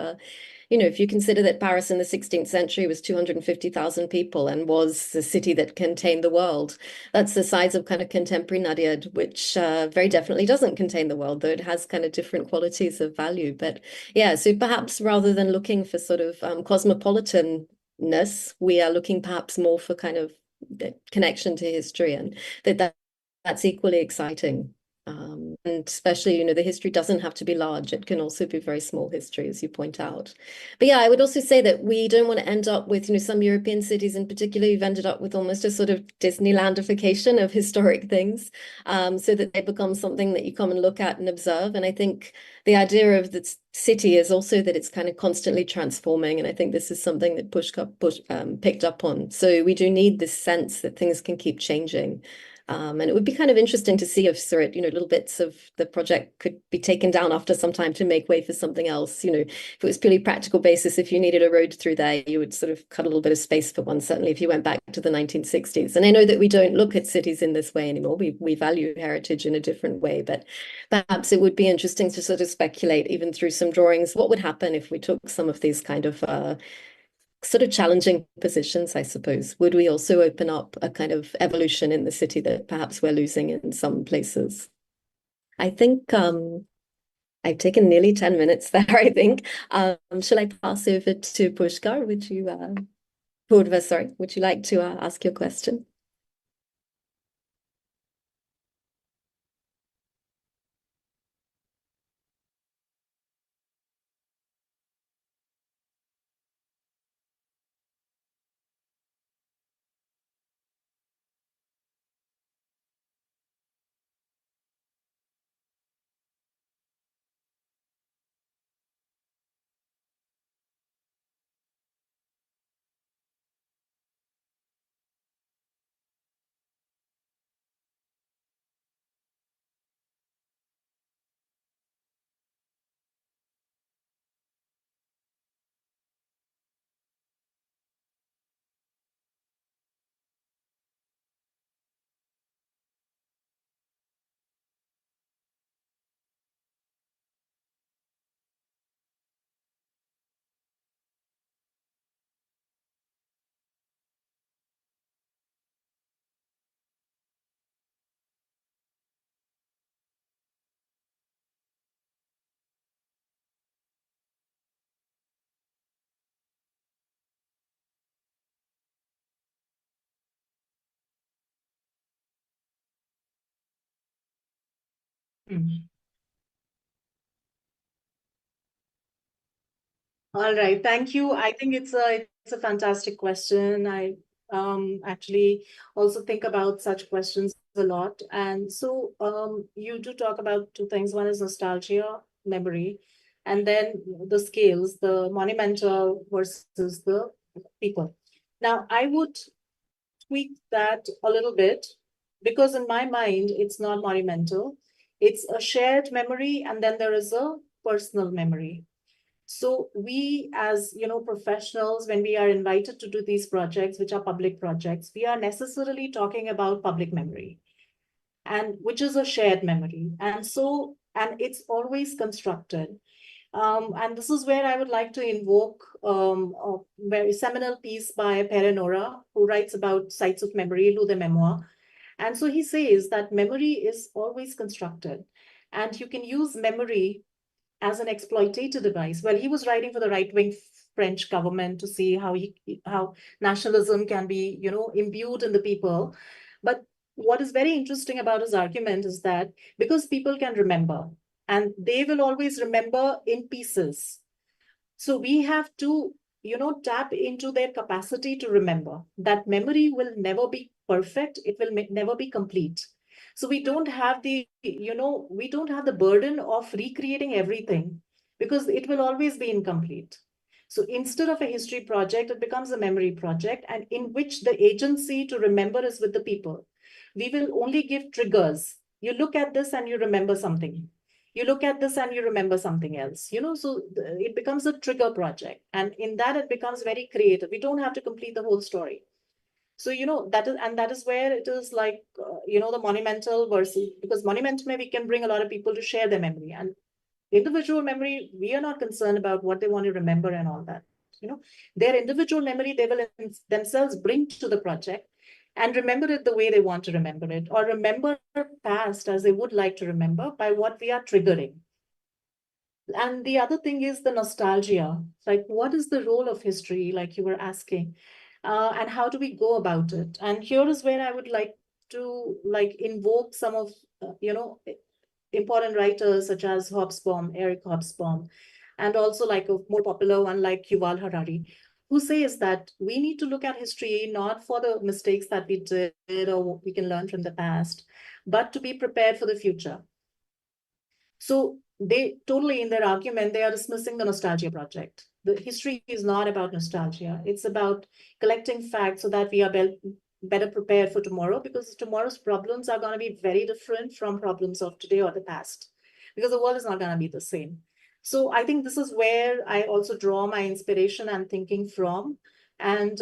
if you consider that Paris in the 16th century was 250,000 people and was the city that contained the world, that's the size of kind of contemporary Nadiad, which very definitely doesn't contain the world, though it has kind of different qualities of value. But yeah, so perhaps rather than looking for sort of cosmopolitanness, we are looking perhaps more for kind of the connection to history, and that's equally exciting. And especially, the history doesn't have to be large. It can also be very small history, as you point out. But yeah, I would also say that we don't want to end up with, some European cities in particular, you've ended up with almost a sort of Disneylandification of historic things, so that they become something that you come and look at and observe. And I think the idea of the city is also that it's kind of constantly transforming. And I think this is something that Pushkar picked up on. So we do need this sense that things can keep changing. And it would be kind of interesting to see if little bits of the project could be taken down after some time to make way for something else. If it was purely practical basis, if you needed a road through there, you would sort of cut a little bit of space for one, certainly if you went back to the 1960s. And I know that we don't look at cities in this way anymore. We value heritage in a different way, but perhaps it would be interesting to sort of speculate, even through some drawings, what would happen if we took some of these kind of sort of challenging positions, I suppose. Would we also open up a kind of evolution in the city that perhaps we're losing in some places? I think I've taken nearly 10 minutes there, I think. Shall I pass over to Pushkar? Purva, sorry, would you like to ask your question? All right, thank you. I think it's a fantastic question. I actually also think about such questions a lot. And so you do talk about two things. One is nostalgia, memory, and then the scales, the monumental versus the people. Now, I would tweak that a little bit, because in my mind, it's not monumental. It's a shared memory, and then there is a personal memory. So we, as professionals, when we are invited to do these projects, which are public projects, we are necessarily talking about public memory, and which is a shared memory. And it's always constructed. And this is where I would like to invoke a very seminal piece by Pere Nora, who writes about sites of memory, Lu de Mémoire. And so he says that memory is always constructed, and you can use memory as an exploitative device. Well, he was writing for the right-wing French government to see how nationalism can be, imbued in the people. But what is very interesting about his argument is that because people can remember, and they will always remember in pieces. So we have to, tap into their capacity to remember. That memory will never be perfect. It will never be complete. So we don't have the burden of recreating everything, because it will always be incomplete. So instead of a history project, it becomes a memory project, and in which the agency to remember is with the people. We will only give triggers. You look at this and you remember something. You look at this and you remember something else, so it becomes a trigger project. And in that, it becomes very creative. We don't have to complete the whole story. So, that is where it is like, the monumental versus, because monumental, we can bring a lot of people to share their memory. And individual memory, we are not concerned about what they want to remember and all that. Their individual memory, they will themselves bring to the project and remember it the way they want to remember it, or remember past as they would like to remember by what we are triggering. And the other thing is the nostalgia. Like, what is the role of history, like you were asking, and how do we go about it? And here is where I would like to invoke some of important writers such as Hobsbawm, Eric Hobsbawm, and also like a more popular one like Yuval Harari, who says that we need to look at history not for the mistakes that we did or what we can learn from the past, but to be prepared for the future. So they totally, in their argument, they are dismissing the nostalgia project. The history is not about nostalgia. It's about collecting facts so that we are better prepared for tomorrow, because tomorrow's problems are going to be very different from problems of today or the past, because the world is not going to be the same. So I think this is where I also draw my inspiration and thinking from. And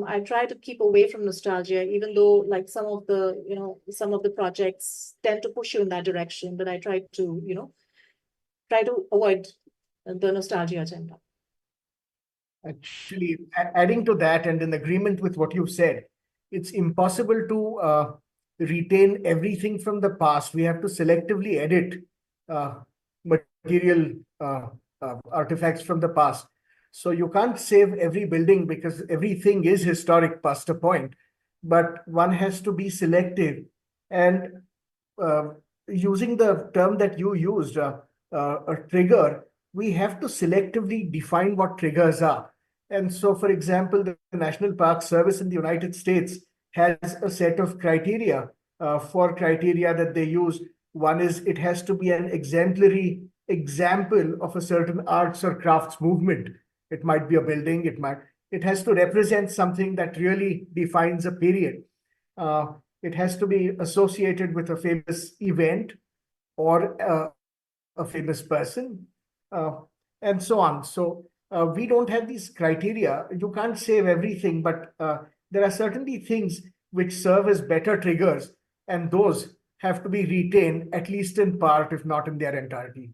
I try to keep away from nostalgia, even though like some of the projects tend to push you in that direction, but I try to avoid the nostalgia agenda. Actually, adding to that and in agreement with what you've said, it's impossible to retain everything from the past. We have to selectively edit material artifacts from the past. So you can't save every building because everything is historic past a point, but one has to be selective. And using the term that you used, a trigger, we have to selectively define what triggers are. And so, for example, the National Park Service in the United States has a set of criteria, four criteria that they use. One is it has to be an exemplary example of a certain arts or crafts movement. It might be a building, it has to represent something that really defines a period. It has to be associated with a famous event or a famous person, and so on. So we don't have these criteria. You can't save everything, but there are certainly things which serve as better triggers, and those have to be retained, at least in part, if not in their entirety.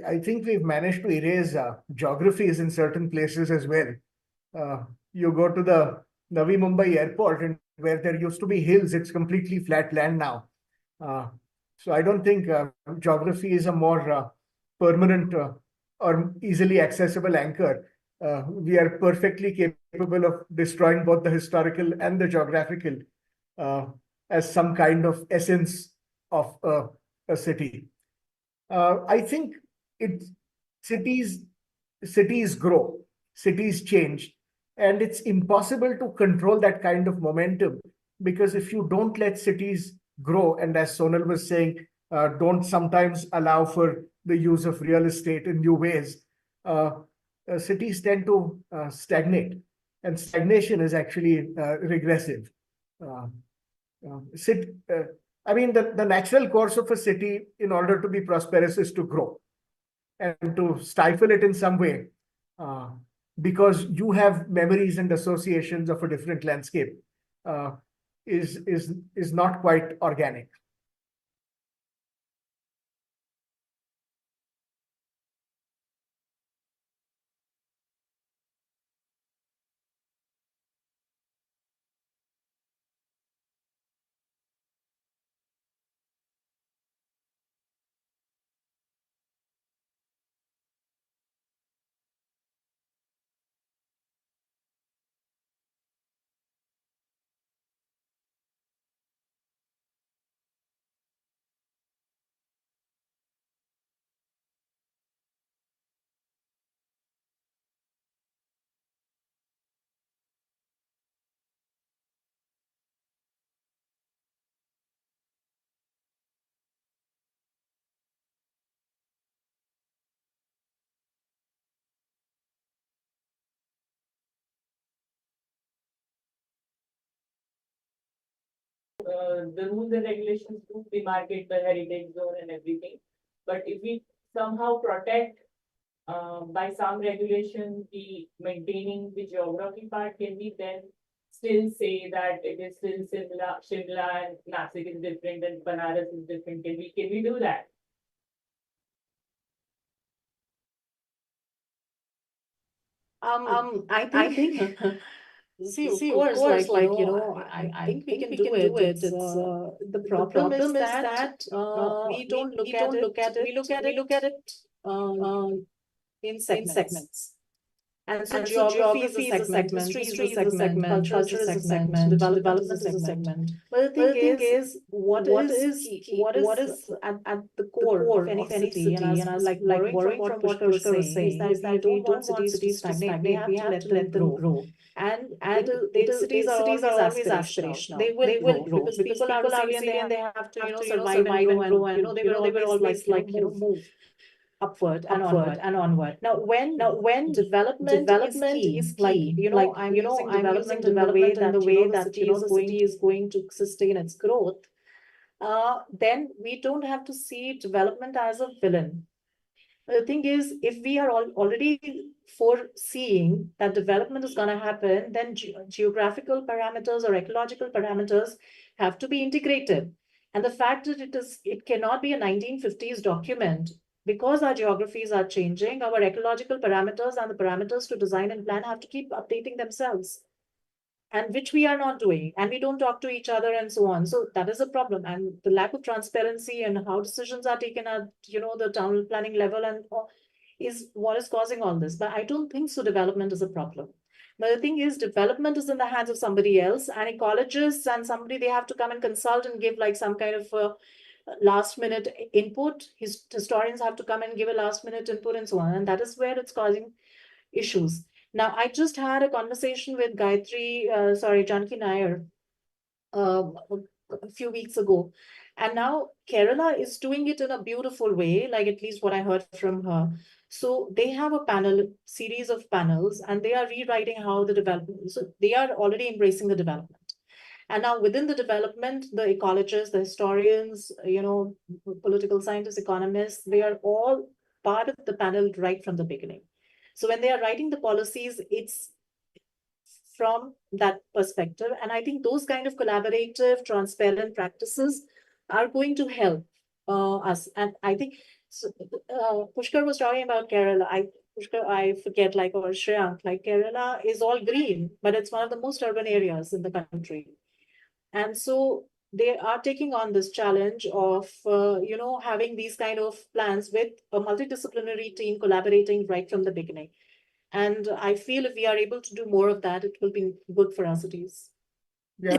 I think we've managed to erase geographies in certain places as well. You go to the Navi Mumbai airport, and where there used to be hills, it's completely flat land now. So I don't think geography is a more permanent or easily accessible anchor. We are perfectly capable of destroying both the historical and the geographical as some kind of essence of a city. I think cities grow, cities change, and it's impossible to control that kind of momentum, because if you don't let cities grow, and as Sonal was saying, don't sometimes allow for the use of real estate in new ways, cities tend to stagnate, and stagnation is actually regressive. I mean, the natural course of a city in order to be prosperous is to grow, and to stifle it in some way, because you have memories and associations of a different landscape, is not quite organic. The rules and regulations do demarcate the heritage zone and everything. But if we somehow protect by some regulation the maintaining the geography part, can we then still say that it is still Shimla and Nasik is different and Banaras is different? Can we do that? I think see, of course, like, I think we can do it. It's the problem is that we don't look at it. We look at it in segments. And so geography is a segment, history is a segment, culture is a segment, development is a segment. But the thing is, what is at the core of any city, and I was like borrowing from what Pushkar was saying, is that we don't want cities to stagnate. We have to let them grow. And cities are always aspirational. They will grow because people are resilient and they have to, survive and grow, and, they will always like, move upward and onward. Now, when development is key, I'm using development in the way that, the city is going to sustain its growth, then we don't have to see development as a villain. The thing is, if we are already foreseeing that development is going to happen, then geographical parameters or ecological parameters have to be integrated. And the fact that it cannot be a 1950s document, because our geographies are changing, our ecological parameters and the parameters to design and plan have to keep updating themselves, and which we are not doing, and we don't talk to each other and so on. So that is a problem, and the lack of transparency and how decisions are taken at, the town planning level and is what is causing all this. But I don't think so development is a problem. But the thing is, development is in the hands of somebody else, and ecologists and somebody, they have to come and consult and give like some kind of last minute input. Historians have to come and give a last minute input and so on, and that is where it's causing issues. Now, I just had a conversation with Janki Nair a few weeks ago, and now Kerala is doing it in a beautiful way, like at least what I heard from her. So they have a series of panels, and they are rewriting how the development, so they are already embracing the development. And now within the development, the ecologists, the historians, political scientists, economists, they are all part of the panel right from the beginning. So when they are writing the policies, it's from that perspective. And I think those kind of collaborative, transparent practices are going to help us. And I think Pushkar was talking about Kerala. I forget, or Shreyank, Kerala is all green, but it's one of the most urban areas in the country. And so they are taking on this challenge of, having these kind of plans with a multidisciplinary team collaborating right from the beginning. And I feel if we are able to do more of that, it will be good for our cities. Yeah,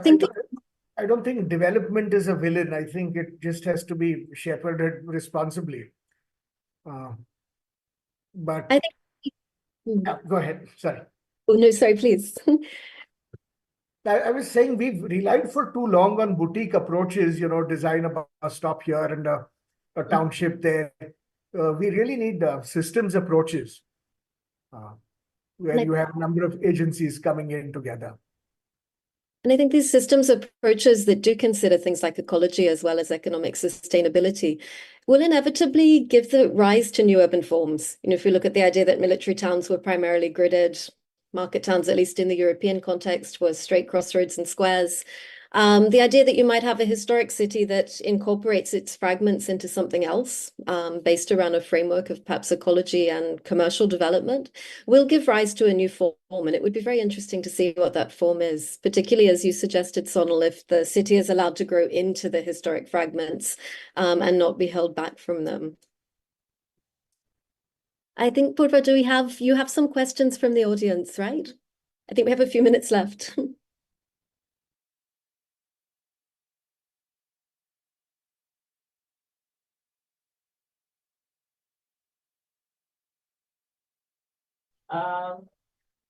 I don't think development is a villain. I think it just has to be shepherded responsibly. But I think. Yeah, go ahead. Sorry. Oh, no, sorry, please. I was saying we've relied for too long on boutique approaches, design a bus stop here and a township there. We really need systems approaches where you have a number of agencies coming in together. And I think these systems approaches that do consider things like ecology as well as economic sustainability will inevitably give the rise to new urban forms. If we look at the idea that military towns were primarily gridded, market towns, at least in the European context, were straight crossroads and squares. The idea that you might have a historic city that incorporates its fragments into something else, based around a framework of perhaps ecology and commercial development, will give rise to a new form. And it would be very interesting to see what that form is, particularly as you suggested, Sonal, if the city is allowed to grow into the historic fragments, and not be held back from them. I think, Purva, you have some questions from the audience, right? I think we have a few minutes left.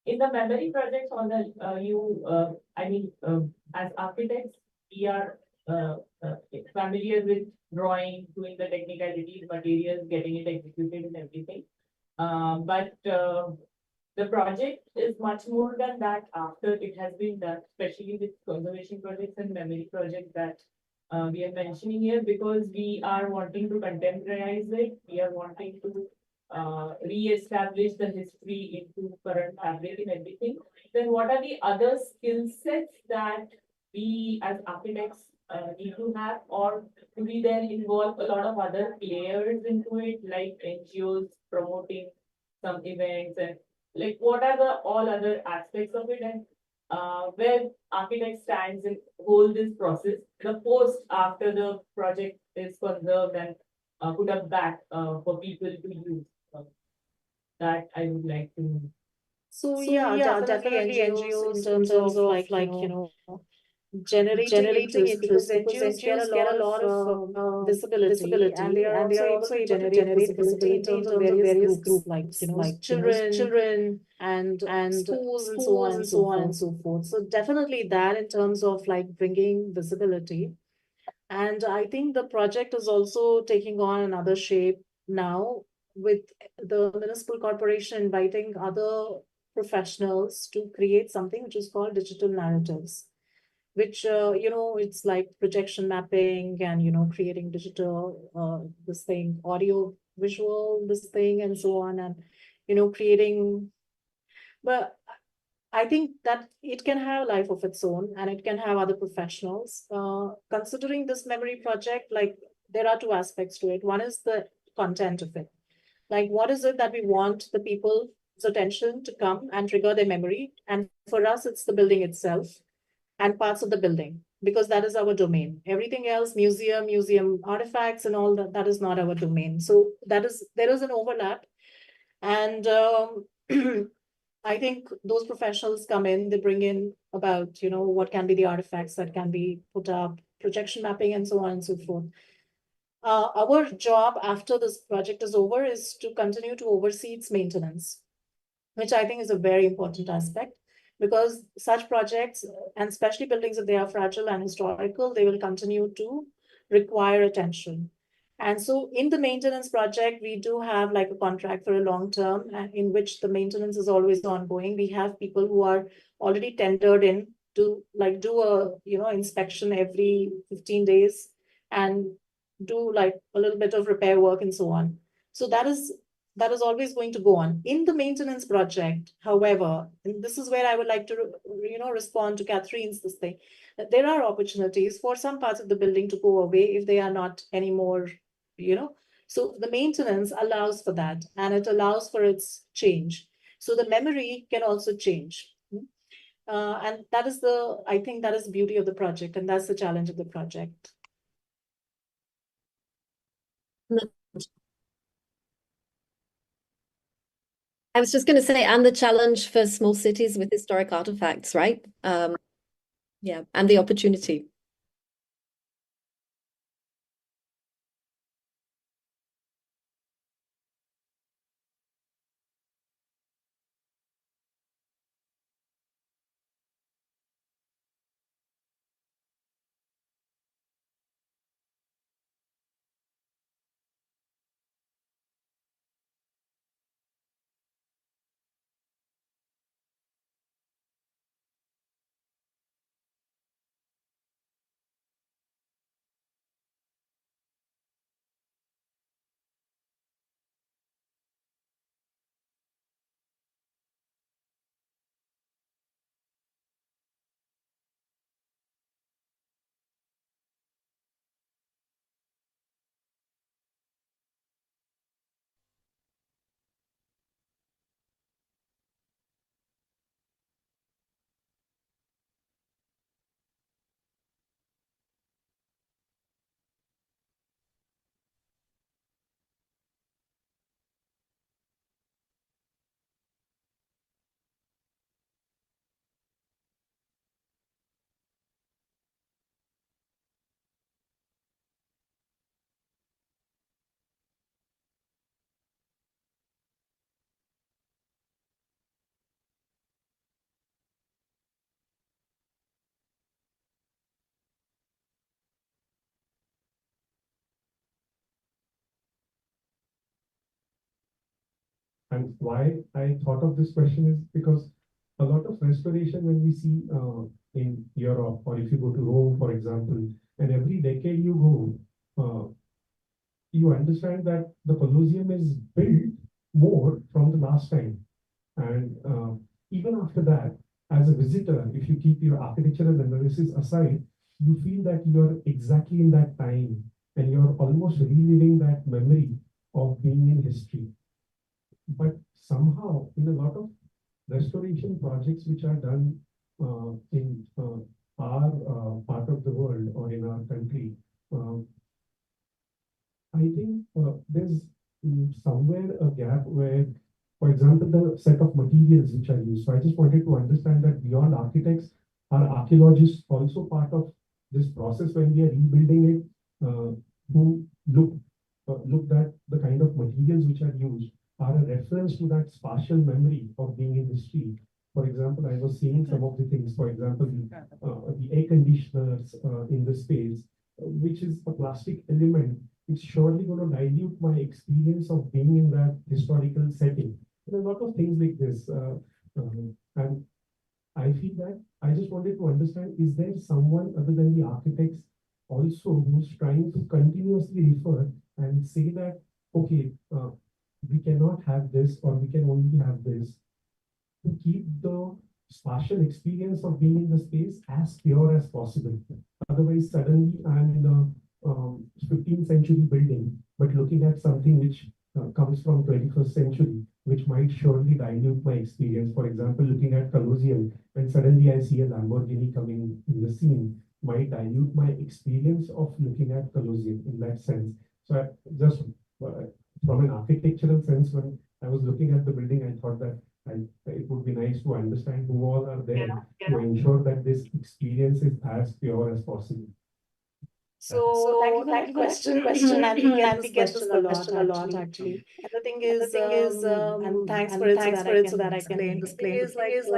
In the memory projects on the as architects, we are familiar with drawing, doing the technicalities, materials, getting it executed and everything. But the project is much more than that after it has been done, especially with conservation projects and memory projects that we are mentioning here, because we are wanting to contemporize it. We are wanting to re-establish the history into current fabric and everything. Then what are the other skill sets that we as architects need to have, or do we then involve a lot of other players into it, like NGOs promoting some events, and like what are the all other aspects of it, and where architect stands in whole this process, the post after the project is conserved and put up back for people to use. That I would like to know. So yeah, definitely NGOs in terms of generating interest, because NGOs get a lot of visibility, and they are also able to generate visibility in terms of various groups like children and schools and so on and so forth. So definitely that in terms of like bringing visibility. And I think the project is also taking on another shape now, with the municipal corporation inviting other professionals to create something which is called digital narratives, which it's like projection mapping and creating digital this thing, audio visual this thing and so on, and creating. But I think that it can have a life of its own, and it can have other professionals. Considering this memory project, like there are two aspects to it. One is the content of it. Like, what is it that we want the people's attention to come and trigger their memory? And for us, it's the building itself and parts of the building, because that is our domain. Everything else, museum artifacts and all that, that is not our domain. So there is an overlap. And I think those professionals come in, they bring in about, what can be the artifacts that can be put up, projection mapping, and so on and so forth. Our job after this project is over is to continue to oversee its maintenance, which I think is a very important aspect, because such projects, and especially buildings, if they are fragile and historical, they will continue to require attention. And so in the maintenance project, we do have like a contract for a long term, in which the maintenance is always ongoing. We have people who are already tendered in to like do a inspection every 15 days and do like a little bit of repair work and so on. So that is always going to go on. In the maintenance project, however, and this is where I would like to respond to Catherine's this thing, that there are opportunities for some parts of the building to go away if they are not anymore, so the maintenance allows for that, and it allows for its change. So the memory can also change. And I think that is the beauty of the project, and that's the challenge of the project. I was just going to say, and the challenge for small cities with historic artifacts, right? Yeah, and the opportunity. And why I thought of this question is because a lot of restoration when we see in Europe, or if you go to Rome, for example, and every decade you go, you understand that the Colosseum is built more from the last time. And even after that, as a visitor, if you keep your architectural analysis aside, you feel that you're exactly in that time and you're almost reliving that memory of being in history. But somehow, in a lot of restoration projects which are done in our part of the world or in our country, I think there's somewhere a gap where, for example, the set of materials which are used. So I just wanted to understand that beyond architects, are archaeologists also part of this process when we are rebuilding it, who looked at the kind of materials which are used, are a reference to that spatial memory of being in history. For example, I was seeing some of the things, for example, the air conditioners in the space, which is a plastic element. It's surely going to dilute my experience of being in that historical setting. And a lot of things like this. And I feel that I just wanted to understand, is there someone other than the architects also who's trying to continuously refer and say that, okay, we cannot have this or we can only have this, to keep the spatial experience of being in the space as pure as possible. Otherwise, suddenly I'm in a 15th century building, but looking at something which comes from 21st century, which might surely dilute my experience. For example, looking at Colosseum, and suddenly I see a Lamborghini coming in the scene, might dilute my experience of looking at Colosseum in that sense. So I just from an architectural sense, when I was looking at the building, I thought that it would be nice to understand who all are there to ensure that this experience is as pure as possible. So thank you for that question. And we get this question a lot actually. And the thing is, and thanks for it so that I can explain. The thing is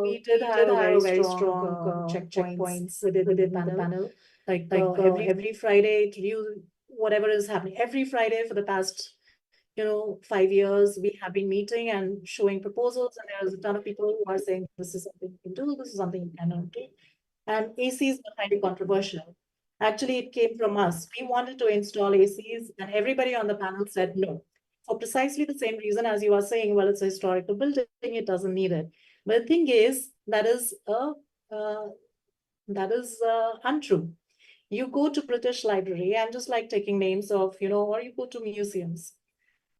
we did have a very strong checkpoints within the panel. Like every Friday to review whatever is happening. Every Friday for the past 5 years, we have been meeting and showing proposals, and there's a ton of people who are saying this is something you can do, this is something you cannot do. And ACs were highly controversial. Actually, it came from us. We wanted to install ACs, and everybody on the panel said no. For precisely the same reason as you are saying, well, it's a historical building, it doesn't need it. But the thing is, that is untrue. You go to British Library, and just like taking names of, or you go to museums.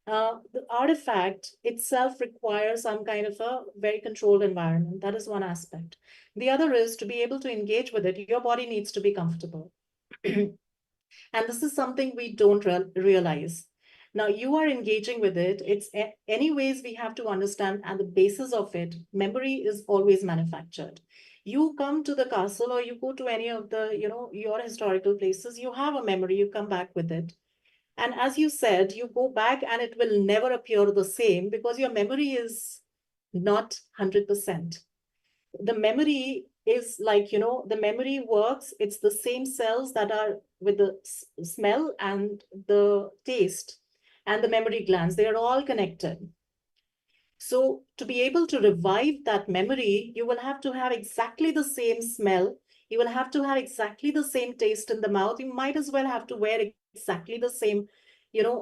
The artifact itself requires some kind of a very controlled environment. That is one aspect. The other is to be able to engage with it. Your body needs to be comfortable. And this is something we don't realize. Now you are engaging with it. It's anyways, we have to understand at the basis of it, memory is always manufactured. You come to the castle or you go to any of the, your historical places, you have a memory, you come back with it. And as you said, you go back and it will never appear the same because your memory is not 100%. The memory is like, the memory works. It's the same cells that are with the smell and the taste and the memory glands. They are all connected. So to be able to revive that memory, you will have to have exactly the same smell. You will have to have exactly the same taste in the mouth. You might as well have to wear exactly the same,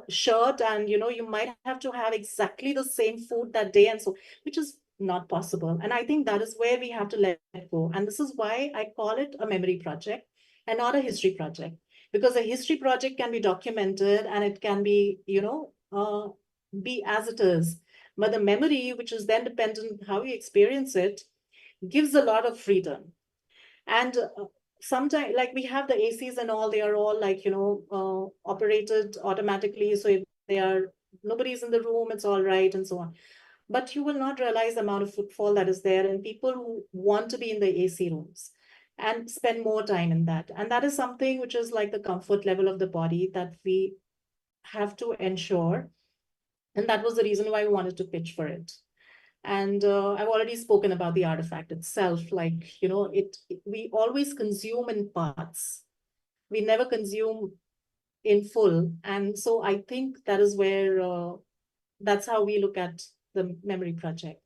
shirt, and, you might have to have exactly the same food that day, and so, which is not possible. And I think that is where we have to let go. And this is why I call it a memory project and not a history project, because a history project can be documented and it can be, be as it is. But the memory, which is then dependent on how you experience it, gives a lot of freedom. And sometimes, like we have the ACs and all, they are all like, operated automatically. So if nobody's in the room, it's all right, and so on. But you will not realize the amount of footfall that is there and people who want to be in the AC rooms and spend more time in that. And that is something which is like the comfort level of the body that we have to ensure. And that was the reason why we wanted to pitch for it. And I've already spoken about the artifact itself. Like, we always consume in parts. We never consume in full. And so I think that is where, that's how we look at the memory project.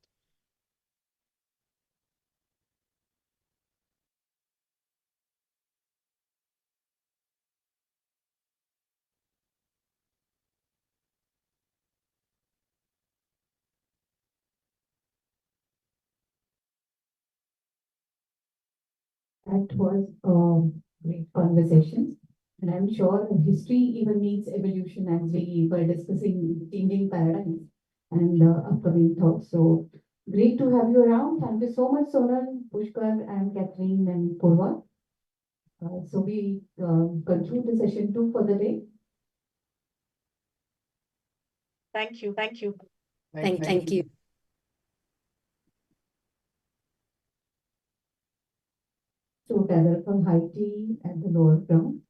That was a great conversation. And I'm sure history even needs evolution as we were discussing changing paradigms and upcoming thoughts. So great to have you around. Thank you so much, Sonal, Pushkar, and Catherine and Purva. So we conclude the session 2 for the day. Thank you. Thank you. Thank you. So gather from high tea at the lower ground.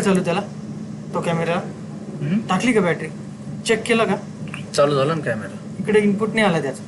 चालू त्याला तो camera टाकली का battery check केला का चालू झाला ना कॅमेरा इकडे इनपुट नाही आला त्याचा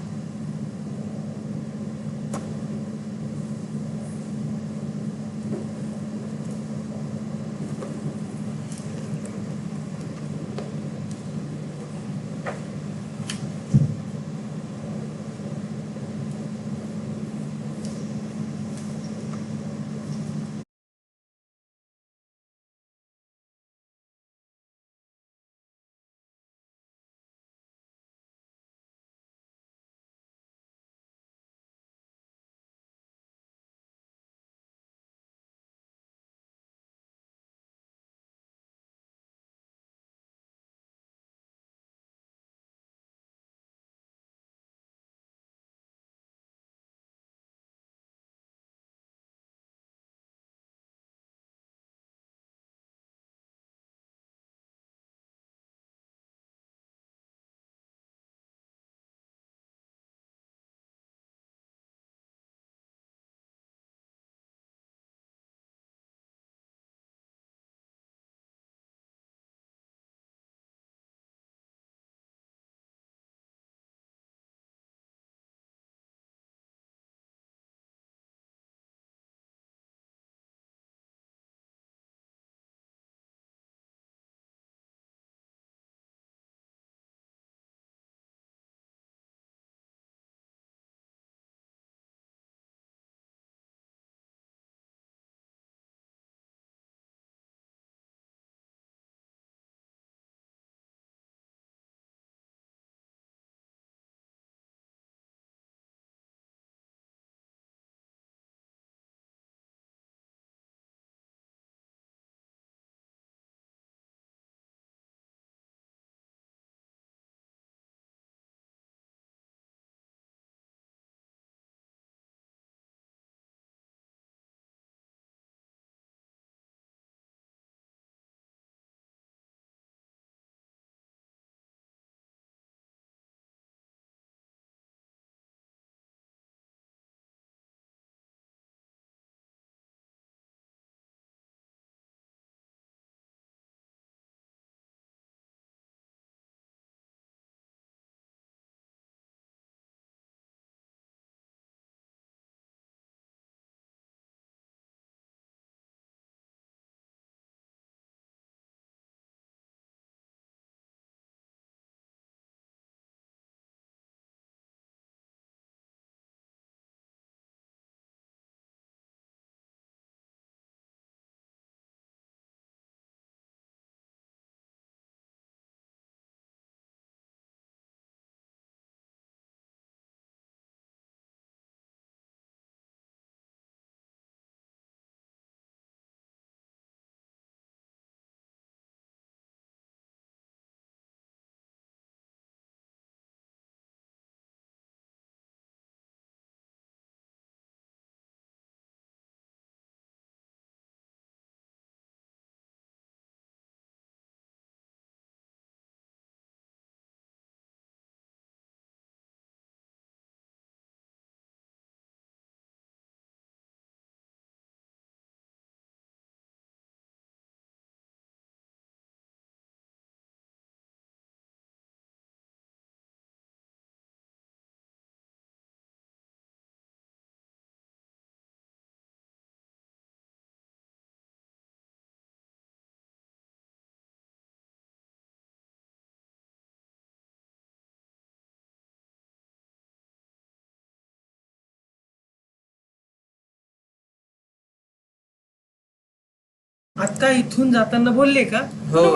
आता इथून जाताना बोलले का हो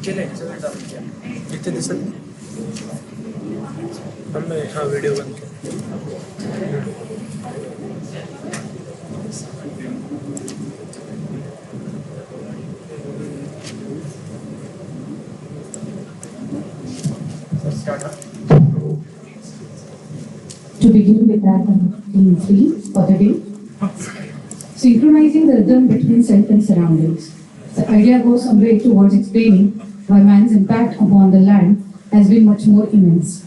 केलंय सगळं चालू केलं. इथे दिसत नाही. हा व्हिडिओ बंद केला. To begin with that, theme 3 for the day, synchronizing the rhythm between self and surroundings. The idea goes some way towards explaining why man's impact upon the land has been much more immense.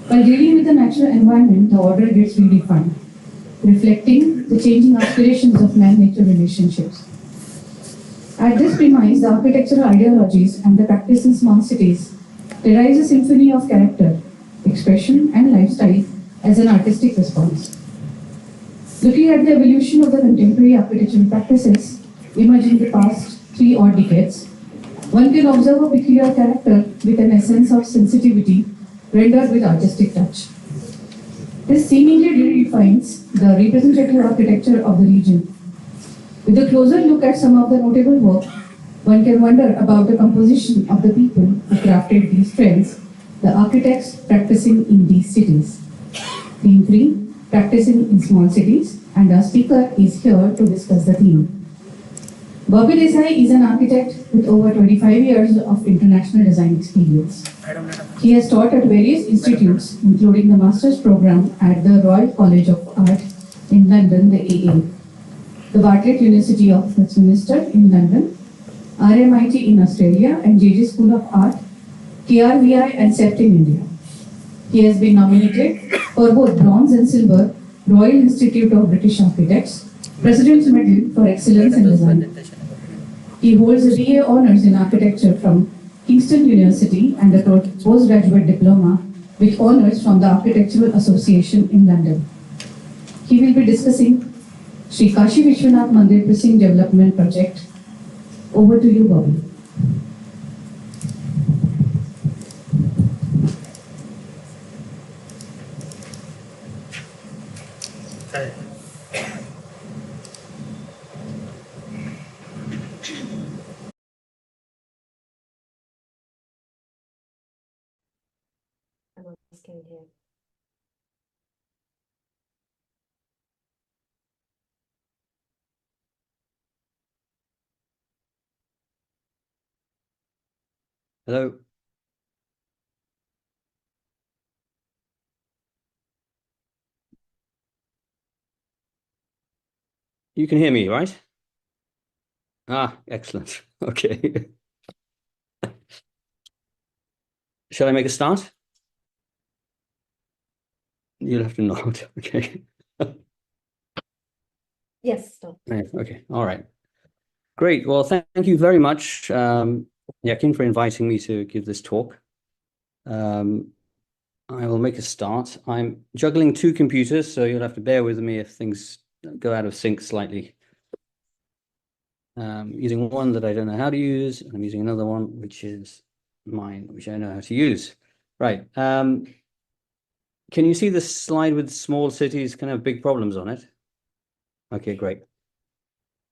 While dealing with the natural environment, the order gets redefined, reflecting the changing aspirations of man-nature relationships. At this premise, the architectural ideologies and the practice in small cities derives a symphony of character, expression, and lifestyle as an artistic response. Looking at the evolution of the contemporary architectural practices emerging in the past 3 odd decades, one can observe a peculiar character with an essence of sensitivity rendered with artistic touch. This seemingly redefines the representative architecture of the region. With a closer look at some of the notable work, one can wonder about the composition of the people who crafted these trends, the architects practicing in these cities. Theme 3, practicing in small cities, and our speaker is here to discuss the theme. Bakir Desai is an architect with over 25 years of international design experience. He has taught at various institutes, including the master's program at the Royal College of Art in London, the AA, the Bartlett University of Westminster in London, RMIT in Australia, and JJ School of Art, KRVI and CEPT in India. He has been nominated for both bronze and silver Royal Institute of British Architects, President's Medal for Excellence in Design. He holds a BA Honours in Architecture from Kingston University and a postgraduate diploma with honours from the Architectural Association in London. He will be discussing Sri Kashi Vishwanath Mandir Precinct Development Project. Over to you, Bobby. Hello. You can hear me, right? Excellent. Okay. Shall I make a start? You'll have to nod. Okay. Yes, stop. Okay. All right. Great. Well, thank you very much, Yakin, for inviting me to give this talk. I will make a start. I'm juggling 2 computers, so you'll have to bear with me if things go out of sync slightly. Using one that I don't know how to use, and I'm using another one, which is mine, which I know how to use. Right. Can you see the slide with small cities can have big problems on it? Okay, great.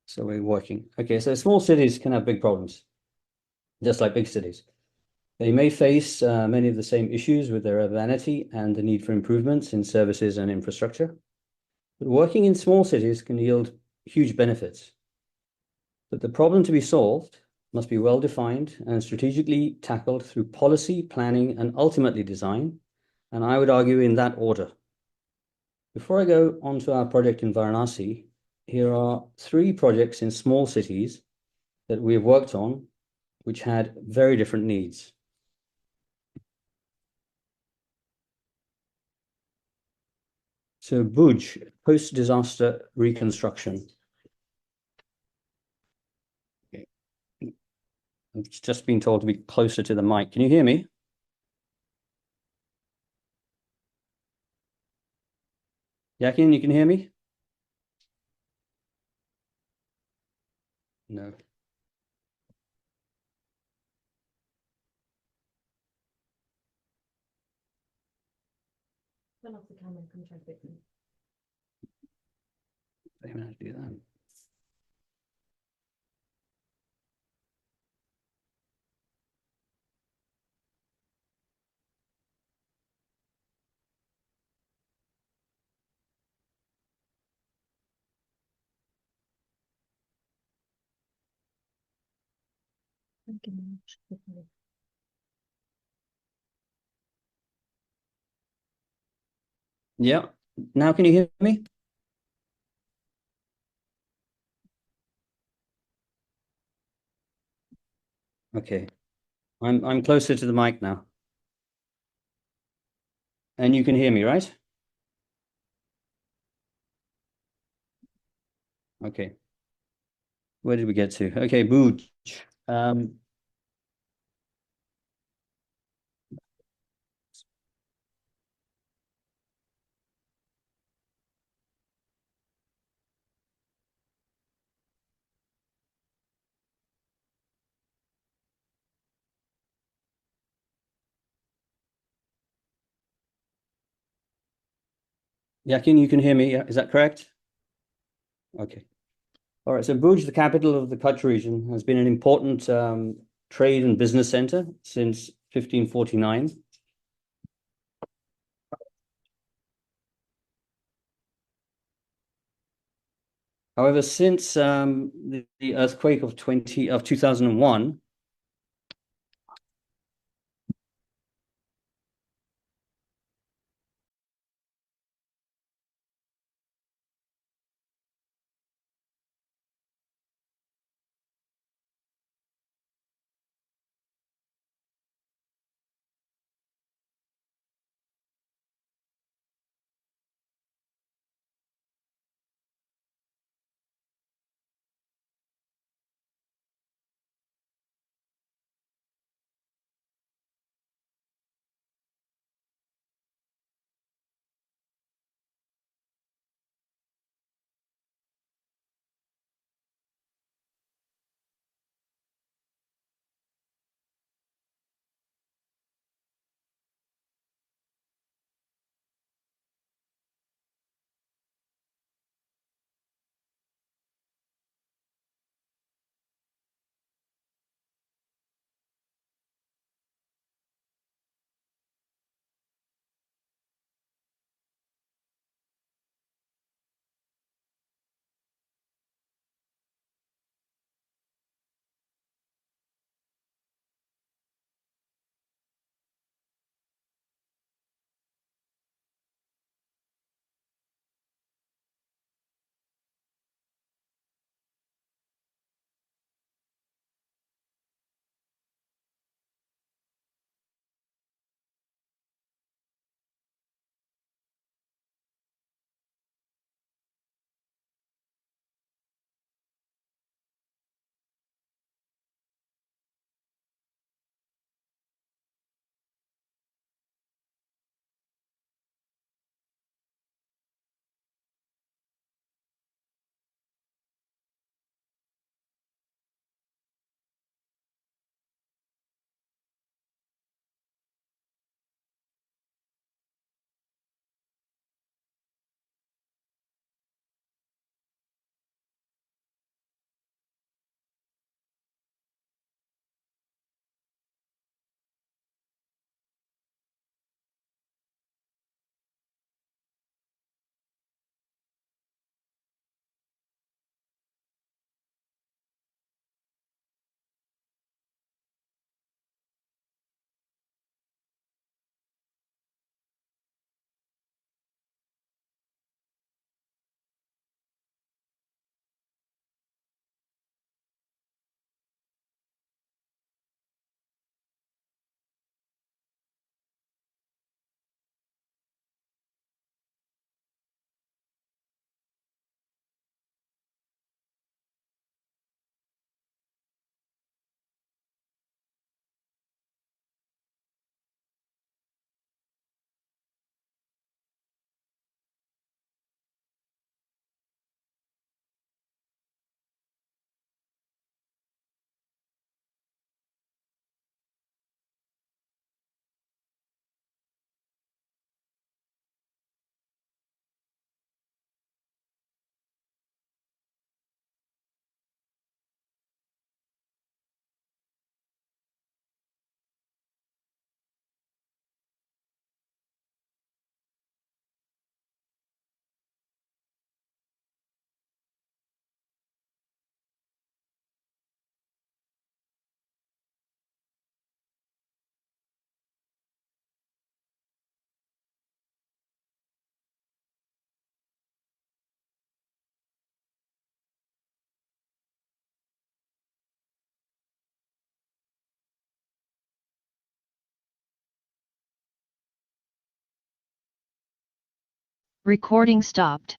So we're working. Okay, so small cities can have big problems, just like big cities. They may face many of the same issues with their urbanity and the need for improvements in services and infrastructure. But working in small cities can yield huge benefits. But the problem to be solved must be well defined and strategically tackled through policy, planning, and ultimately design. And I would argue in that order. Before I go on to our project in Varanasi, here are 3 projects in small cities that we have worked on, which had very different needs. So Bhuj, post-disaster reconstruction. Okay. I've just been told to be closer to the mic. Can you hear me? Yakin, you can hear me? No. Turn off the camera and come try to fix me. I don't know how to do that. Yeah. Now can you hear me? Okay. I'm closer to the mic now. And you can hear me, right? Okay. Where did we get to? Okay, Booj. Yakin, you can hear me. Is that correct? Okay. All right. So Booj, the capital of the Kutch region, has been an important trade and business center since 1549. However, since the earthquake of 2001, Recording stopped.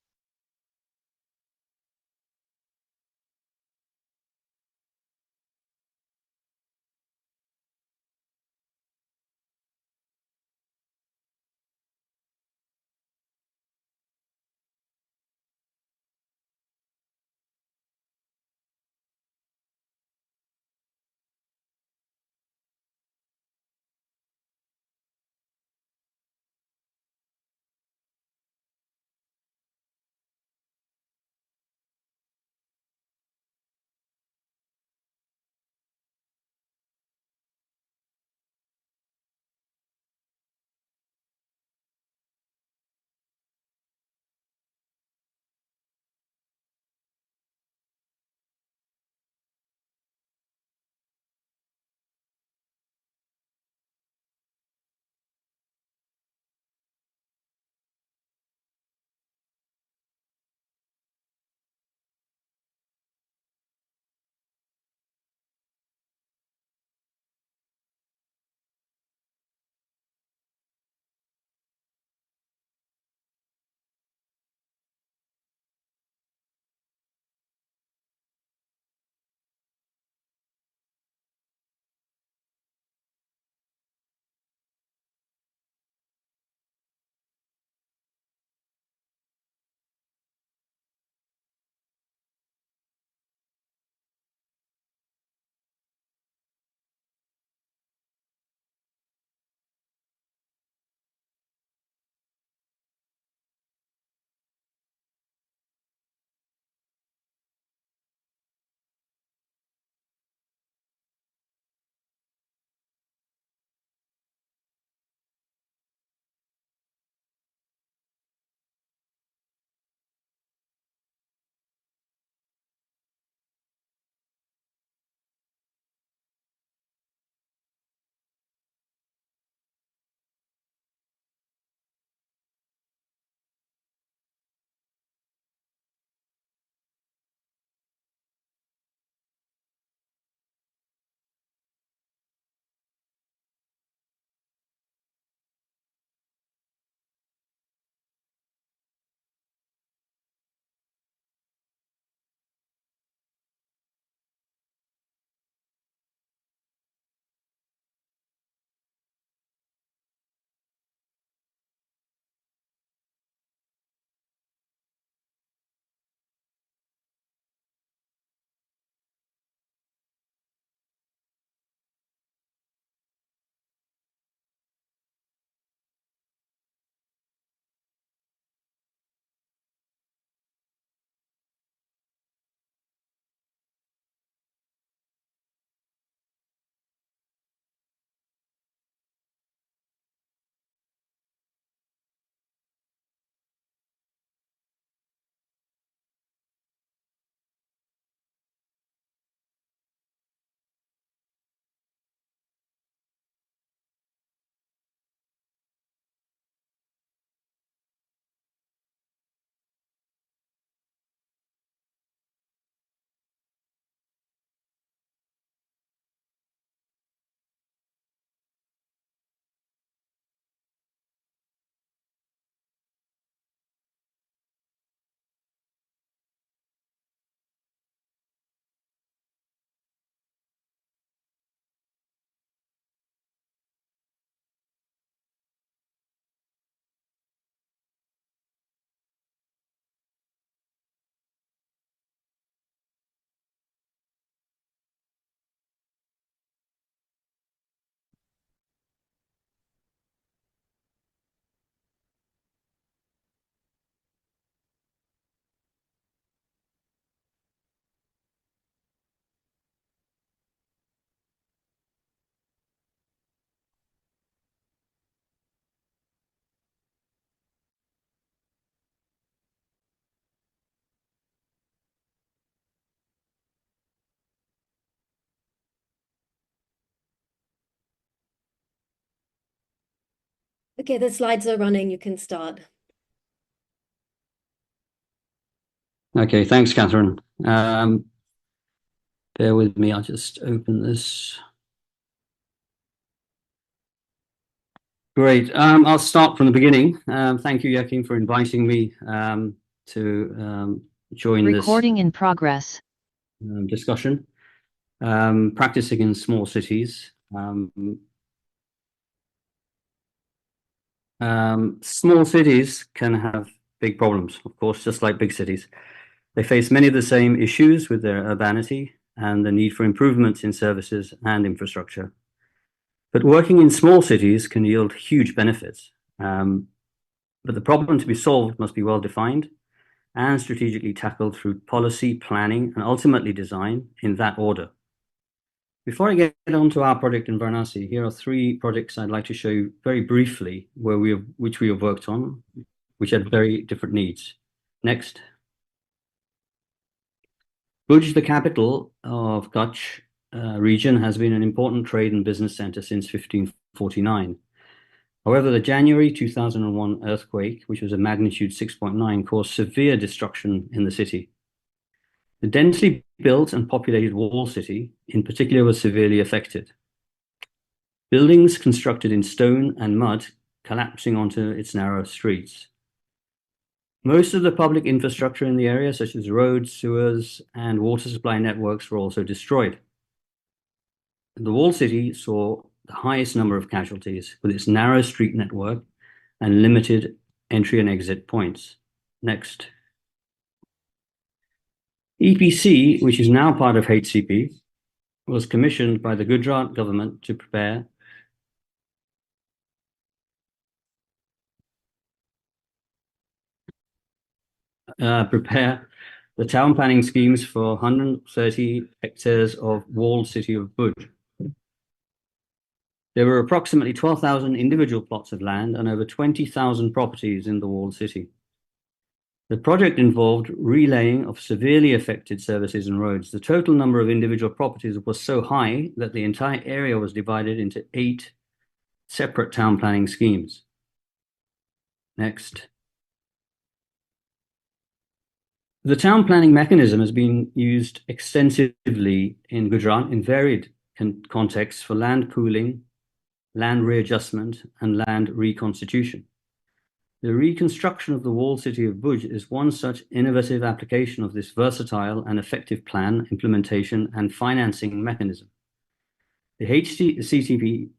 Okay, the slides are running. You can start. Okay, thanks, Catherine. Bear with me, I'll just open this. Great. I'll start from the beginning. Thank you, Yakin, for inviting me to join this Recording in progress. Discussion. Practicing in small cities. Small cities can have big problems, of course, just like big cities. They face many of the same issues with their urbanity and the need for improvements in services and infrastructure. But working in small cities can yield huge benefits. But the problem to be solved must be well defined and strategically tackled through policy, planning, and ultimately design in that order. Before I get on to our project in Varanasi, here are 3 projects I'd like to show you very briefly which we have worked on, which had very different needs. Next. Bhuj, the capital of Kutch region, has been an important trade and business center since 1549. However, the January 2001 earthquake, which was a magnitude 6.9, caused severe destruction in the city. The densely built and populated wall city, in particular, was severely affected. Buildings constructed in stone and mud collapsing onto its narrow streets. Most of the public infrastructure in the area, such as roads, sewers, and water supply networks, were also destroyed. The wall city saw the highest number of casualties with its narrow street network and limited entry and exit points. Next. EPC, which is now part of HCP, was commissioned by the Gujarat government to prepare the town planning schemes for 130 hectares of walled city of Bhuj. There were approximately 12,000 individual plots of land and over 20,000 properties in the walled city. The project involved relaying of severely affected services and roads. The total number of individual properties was so high that the entire area was divided into 8 separate town planning schemes. Next. The town planning mechanism has been used extensively in Gujarat in varied contexts for land pooling, land readjustment, and land reconstitution. The reconstruction of the walled city of Bhuj is one such innovative application of this versatile and effective plan, implementation, and financing mechanism. The HCP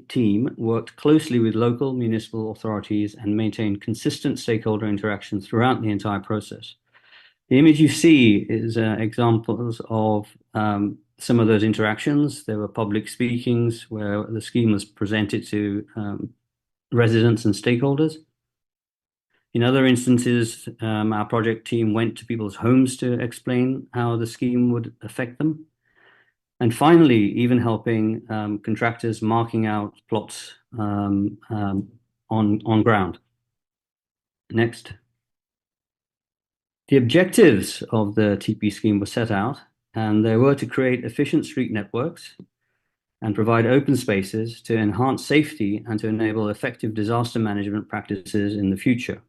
team worked closely with local municipal authorities and maintained consistent stakeholder interaction throughout the entire process. The image you see is examples of some of those interactions. There were public speakings where the scheme was presented to residents and stakeholders. In other instances, our project team went to people's homes to explain how the scheme would affect them. And finally, even helping contractors marking out plots on ground. Next. The objectives of the TP scheme were set out, and they were to create efficient street networks and provide open spaces to enhance safety and to enable effective disaster management practices in the future.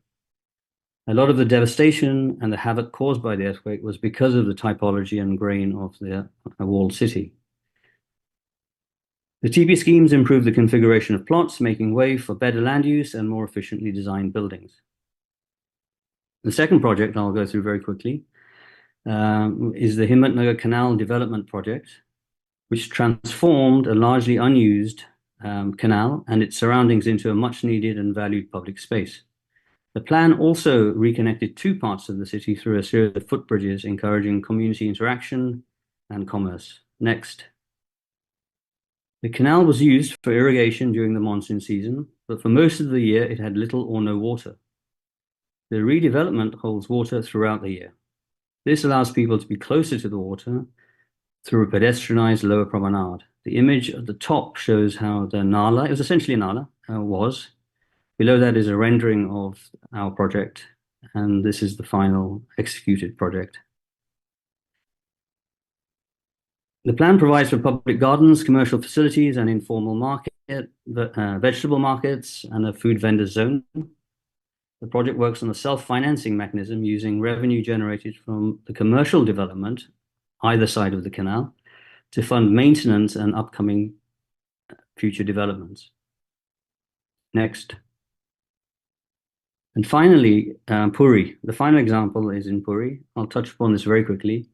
A lot of the devastation and the havoc caused by the earthquake was because of the typology and grain of the walled city. The TP schemes improved the configuration of plots, making way for better land use and more efficiently designed buildings. The second project I'll go through very quickly is the Himmatnagar Canal Development Project, which transformed a largely unused canal and its surroundings into a much needed and valued public space. The plan also reconnected 2 parts of the city through a series of footbridges, encouraging community interaction and commerce. Next. The canal was used for irrigation during the monsoon season, but for most of the year it had little or no water. The redevelopment holds water throughout the year. This allows people to be closer to the water through a pedestrianized lower promenade. The image at the top shows how the Nala, it was essentially a Nala, was. Below that is a rendering of our project, and this is the final executed project. The plan provides for public gardens, commercial facilities, and informal market, vegetable markets, and a food vendor zone. The project works on a self-financing mechanism using revenue generated from the commercial development, either side of the canal, to fund maintenance and upcoming future developments. Next. And finally, Puri. The final example is in Puri. I'll touch upon this very quickly.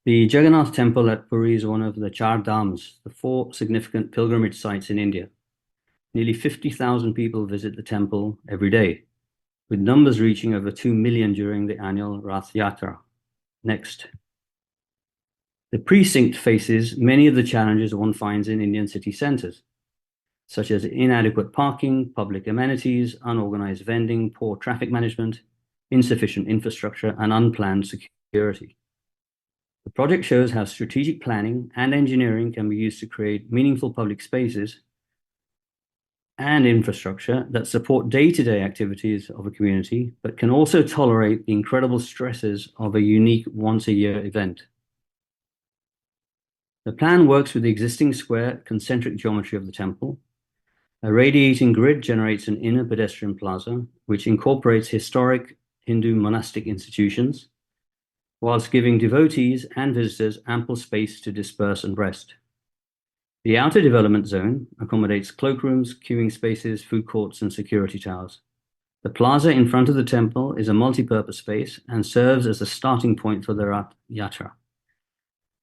The Jagannath Temple at Puri is one of the Char Dhams, the 4 significant pilgrimage sites in India. Nearly 50,000 people visit the temple every day, with numbers reaching over 2 million during the annual Rath Yatra. Next. The precinct faces many of the challenges one finds in Indian city centers, such as inadequate parking, public amenities, unorganized vending, poor traffic management, insufficient infrastructure, and unplanned security. The project shows how strategic planning and engineering can be used to create meaningful public spaces and infrastructure that support day-to-day activities of a community, but can also tolerate the incredible stresses of a unique once-a-year event. The plan works with the existing square concentric geometry of the temple. A radiating grid generates an inner pedestrian plaza, which incorporates historic Hindu monastic institutions, whilst giving devotees and visitors ample space to disperse and rest. The outer development zone accommodates cloakrooms, queuing spaces, food courts, and security towers. The plaza in front of the temple is a multi-purpose space and serves as a starting point for the Rath Yatra.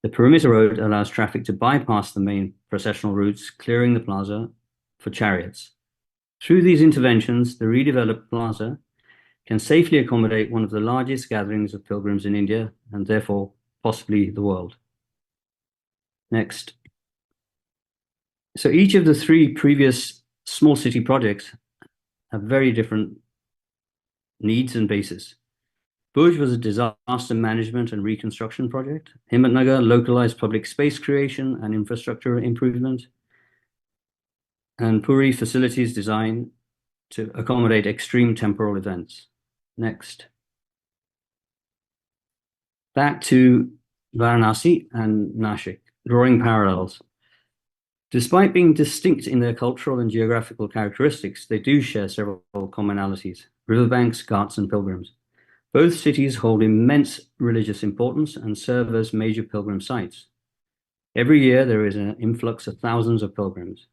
The perimeter road allows traffic to bypass the main processional routes, clearing the plaza for chariots. Through these interventions, the redeveloped plaza can safely accommodate one of the largest gatherings of pilgrims in India, and therefore possibly the world. Next. So each of the 3 previous small city projects have very different needs and bases. Bhuj was a disaster management and reconstruction project. Himmatnagar, localized public space creation and infrastructure improvement. And Puri, facilities design to accommodate extreme temporal events. Next. Back to Varanasi and Nashik, drawing parallels. Despite being distinct in their cultural and geographical characteristics, they do share several commonalities: riverbanks, ghats, and pilgrims. Both cities hold immense religious importance and serve as major pilgrim sites. Every year, there is an influx of thousands of pilgrims.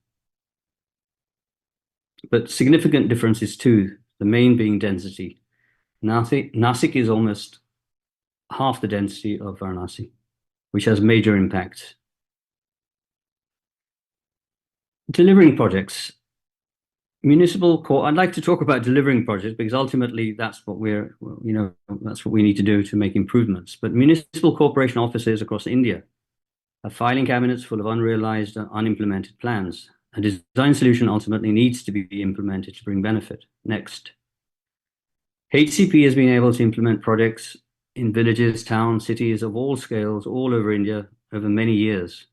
But significant differences too, the main being density. Nasik is almost half the density of Varanasi, which has major impacts. Delivering projects. I'd like to talk about delivering projects because ultimately that's what that's what we need to do to make improvements. But municipal corporation offices across India have filing cabinets full of unrealized and unimplemented plans. A design solution ultimately needs to be implemented to bring benefit. Next. HCP has been able to implement projects in villages, towns, cities of all scales all over India over many years.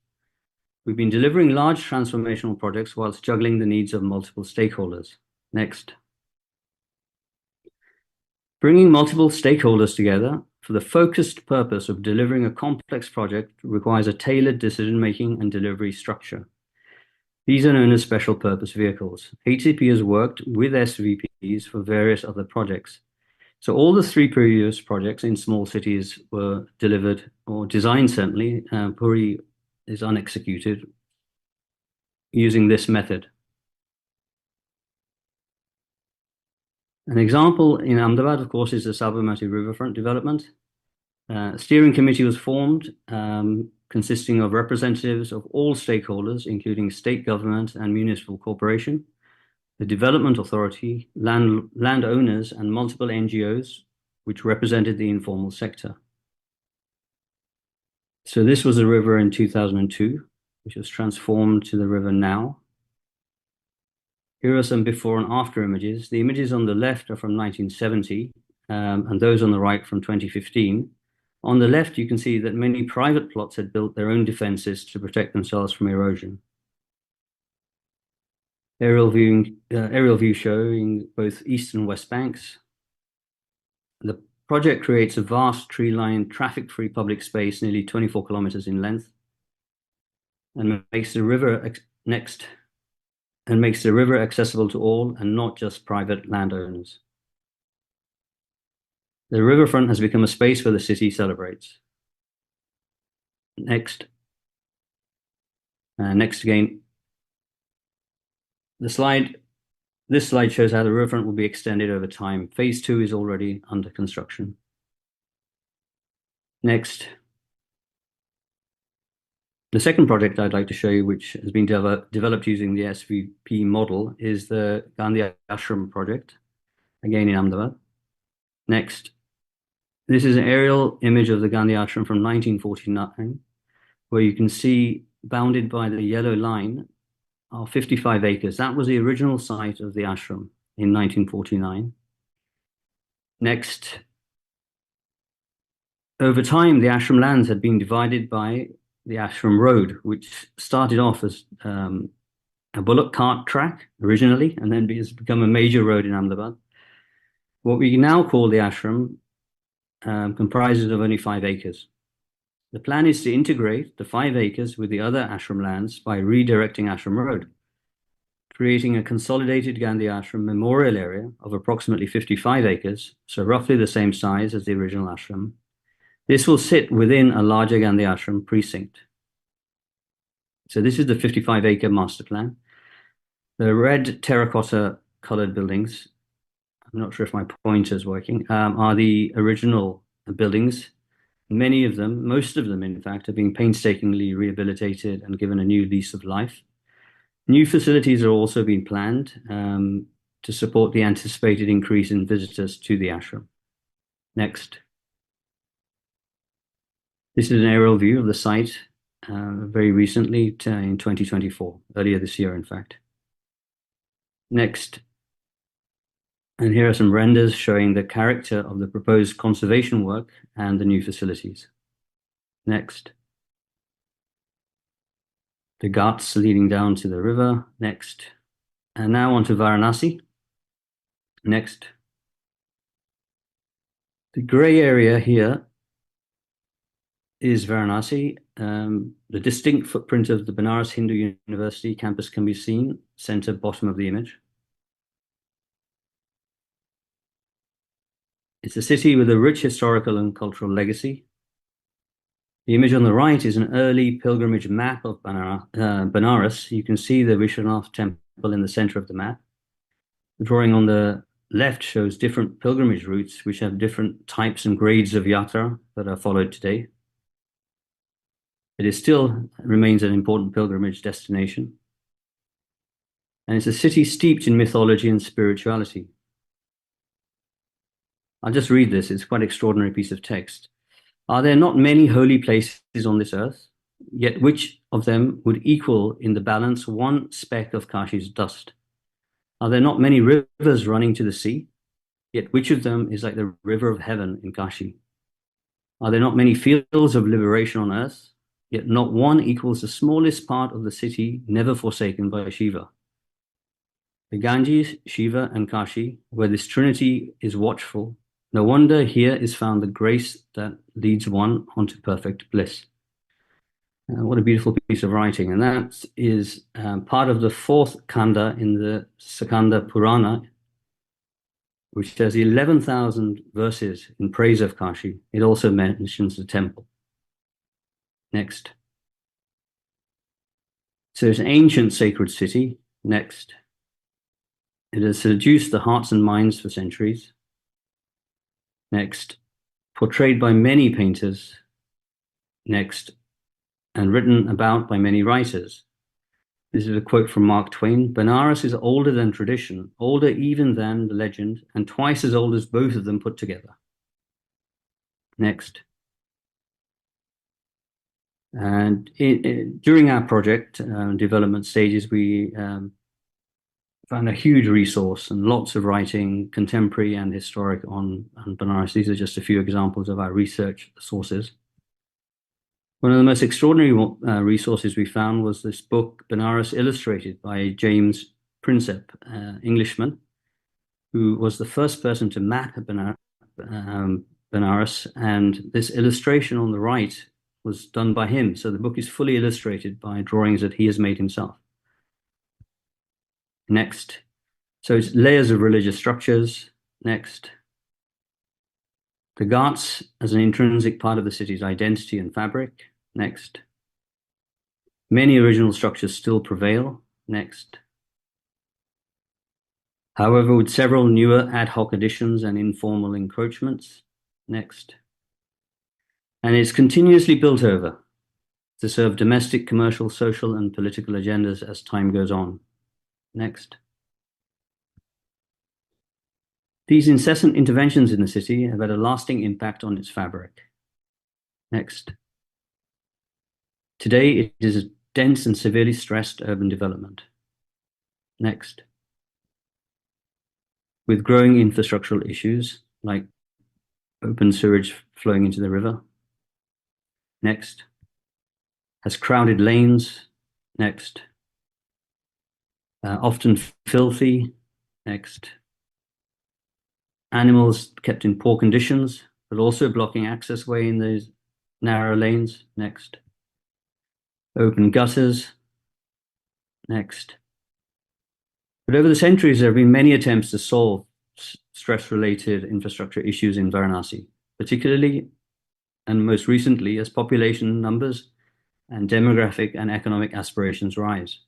We've been delivering large transformational projects whilst juggling the needs of multiple stakeholders. Next. Bringing multiple stakeholders together for the focused purpose of delivering a complex project requires a tailored decision-making and delivery structure. These are known as special purpose vehicles. HCP has worked with SVPs for various other projects. So all the 3 previous projects in small cities were delivered or designed certainly. Puri is unexecuted using this method. An example in Ahmedabad, of course, is the Sabarmati riverfront development. A steering committee was formed consisting of representatives of all stakeholders, including state government and municipal corporation, the development authority, landowners, and multiple NGOs, which represented the informal sector. So this was a river in 2002, which was transformed to the river now. Here are some before and after images. The images on the left are from 1970, and those on the right from 2015. On the left, you can see that many private plots had built their own defenses to protect themselves from erosion. Aerial view showing both east and west banks. The project creates a vast tree-lined, traffic-free public space, nearly 24 kilometers in length, and makes the river accessible to all and not just private landowners. The riverfront has become a space where the city celebrates. Next. Next again. The slide This slide shows how the riverfront will be extended over time. Phase 2 is already under construction. Next. The second project I'd like to show you, which has been developed using the SVP model, is the Gandhi Ashram project, again in Ahmedabad. Next. This is an aerial image of the Gandhi Ashram from 1949, where you can see, bounded by the yellow line, are 55 acres. That was the original site of the ashram in 1949. Next. Over time, the ashram lands had been divided by the ashram road, which started off as a bullock cart track originally, and then has become a major road in Ahmedabad. What we now call the ashram comprises of only 5 acres. The plan is to integrate the 5 acres with the other ashram lands by redirecting Ashram Road, creating a consolidated Gandhi Ashram memorial area of approximately 55 acres, so roughly the same size as the original ashram. This will sit within a larger Gandhi Ashram precinct. So this is the 55-acre master plan. The red terracotta colored buildings, I'm not sure if my pointer is working, are the original buildings. Many of them, most of them in fact, are being painstakingly rehabilitated and given a new lease of life. New facilities are also being planned to support the anticipated increase in visitors to the ashram. Next. This is an aerial view of the site very recently in 2024, earlier this year, in fact. Next. And here are some renders showing the character of the proposed conservation work and the new facilities. Next. The ghats leading down to the river. Next. And now on to Varanasi. Next. The gray area here is Varanasi. The distinct footprint of the Banaras Hindu University campus can be seen, center bottom of the image. It's a city with a rich historical and cultural legacy. The image on the right is an early pilgrimage map of Banaras. You can see the Vishwanath temple in the center of the map. The drawing on the left shows different pilgrimage routes, which have different types and grades of yatra that are followed today. It still remains an important pilgrimage destination. And it's a city steeped in mythology and spirituality. I'll just read this. It's quite an extraordinary piece of text. Are there not many holy places on this earth? Yet which of them would equal in the balance one speck of Kashi's dust? Are there not many rivers running to the sea? Yet which of them is like the river of heaven in Kashi? Are there not many fields of liberation on earth? Yet not one equals the smallest part of the city never forsaken by Shiva. The Ganges, Shiva, and Kashi, where this trinity is watchful, no wonder here is found the grace that leads one onto perfect bliss. What a beautiful piece of writing. And that is part of the 4th Kanda in the Sakanda Purana, which has 11,000 verses in praise of Kashi. It also mentions the temple. Next. So it's an ancient sacred city. Next. It has seduced the hearts and minds for centuries. Next. Portrayed by many painters. Next. And written about by many writers. This is a quote from Mark Twain. Benares is older than tradition, older even than the legend, and twice as old as both of them put together. Next. And during our project development stages, we found a huge resource and lots of writing, contemporary and historic, on Benares. These are just a few examples of our research sources. One of the most extraordinary resources we found was this book, Benares Illustrated, by James Prinsep, Englishman, who was the first person to map Benares, and this illustration on the right was done by him. So the book is fully illustrated by drawings that he has made himself. Next. So it's layers of religious structures. Next. The Ghats as an intrinsic part of the city's identity and fabric. Next. Many original structures still prevail. Next. However, with several newer ad hoc additions and informal encroachments. Next. And it's continuously built over to serve domestic, commercial, social, and political agendas as time goes on. Next. These incessant interventions in the city have had a lasting impact on its fabric. Next. Today, it is a dense and severely stressed urban development. Next. With growing infrastructural issues like open sewage flowing into the river. Next. Has crowded lanes. Next. Often filthy. Next. Animals kept in poor conditions, but also blocking access way in those narrow lanes. Next. Open gutters. Next. But over the centuries, there have been many attempts to solve stress-related infrastructure issues in Varanasi, particularly and most recently as population numbers and demographic and economic aspirations rise.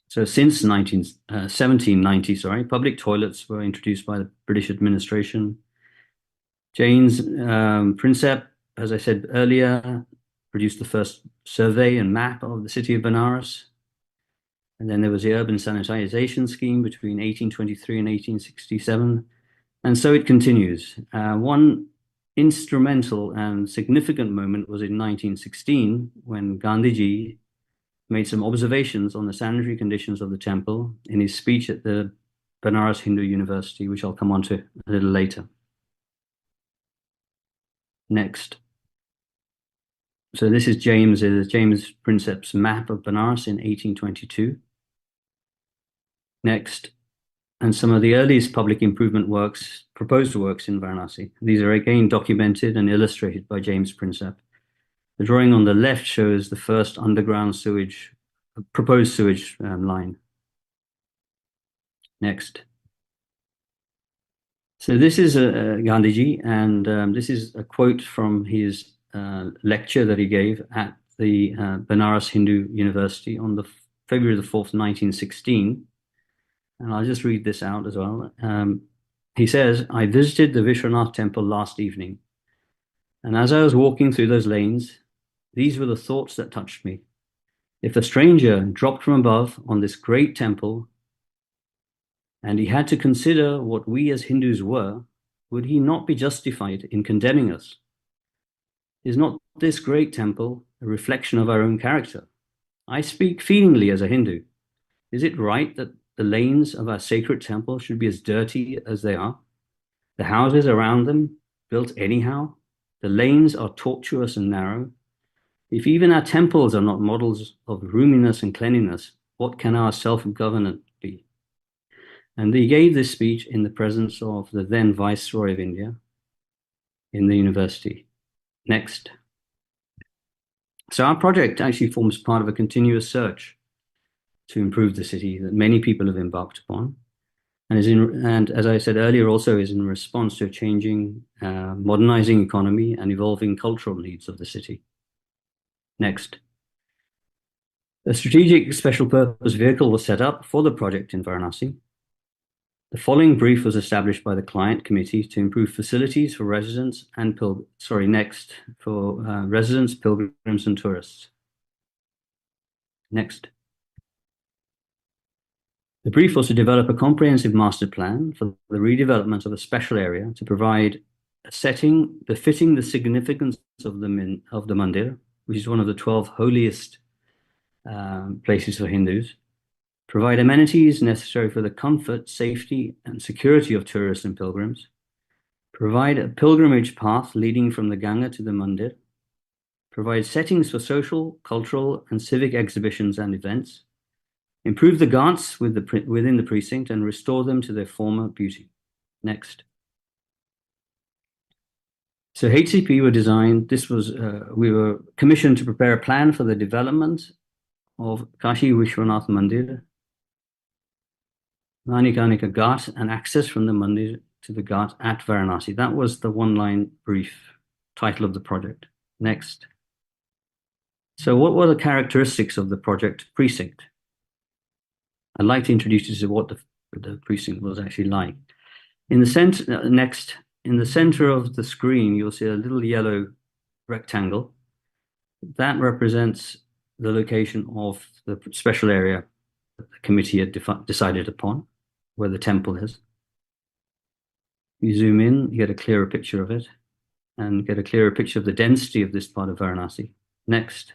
So since 1790, public toilets were introduced by the British administration. James Prinsep, as I said earlier, produced the first survey and map of the city of Benares. And then there was the urban sanitization scheme between 1823 and 1867. And so it continues. One instrumental and significant moment was in 1916 when Gandhiji made some observations on the sanitary conditions of the temple in his speech at the Banaras Hindu University, which I'll come on to a little later. Next. So this is James Prinsep's map of Benares in 1822. Next. And some of the earliest public improvement works, proposed works in Varanasi. These are again documented and illustrated by James Prinsep. The drawing on the left shows the first underground sewage, proposed sewage line. Next. So this is Gandhiji, and this is a quote from his lecture that he gave at the Banaras Hindu University on the February the 4th, 1916. And I'll just read this out as well. He says, "I visited the Vishwanath temple last evening, and as I was walking through those lanes, these were the thoughts that touched me. If a stranger dropped from above on this great temple, and he had to consider what we as Hindus were, would he not be justified in condemning us? Is not this great temple a reflection of our own character? I speak feelingly as a Hindu. Is it right that the lanes of our sacred temple should be as dirty as they are? The houses around them built anyhow? The lanes are tortuous and narrow. If even our temples are not models of roominess and cleanliness, what can our self-governance be?" And he gave this speech in the presence of the then Viceroy of India in the university. Next. So our project actually forms part of a continuous search to improve the city that many people have embarked upon, and as I said earlier, also is in response to a changing, modernizing economy and evolving cultural needs of the city. Next. A strategic special purpose vehicle was set up for the project in Varanasi. The following brief was established by the client committee to improve facilities for residents and residents, pilgrims, and tourists. Next. The brief was to develop a comprehensive master plan for the redevelopment of a special area to provide a setting befitting the significance of the mandir, which is one of the 12 holiest places for Hindus, provide amenities necessary for the comfort, safety, and security of tourists and pilgrims, provide a pilgrimage path leading from the Ganga to the mandir, provide settings for social, cultural, and civic exhibitions and events, improve the ghats within the precinct, and restore them to their former beauty. Next. So HCP were designed, we were commissioned to prepare a plan for the development of Kashi Vishwanath Mandir, Manikanika Ghat, and access from the Mandir to the Ghat at Varanasi. That was the one-line brief title of the project. Next. So what were the characteristics of the project precinct? I'd like to introduce you to what the precinct was actually like. In the center, in the center of the screen, you'll see a little yellow rectangle. That represents the location of the special area that the committee had decided upon, where the temple is. You zoom in, you get a clearer picture of it, and get a clearer picture of the density of this part of Varanasi. Next.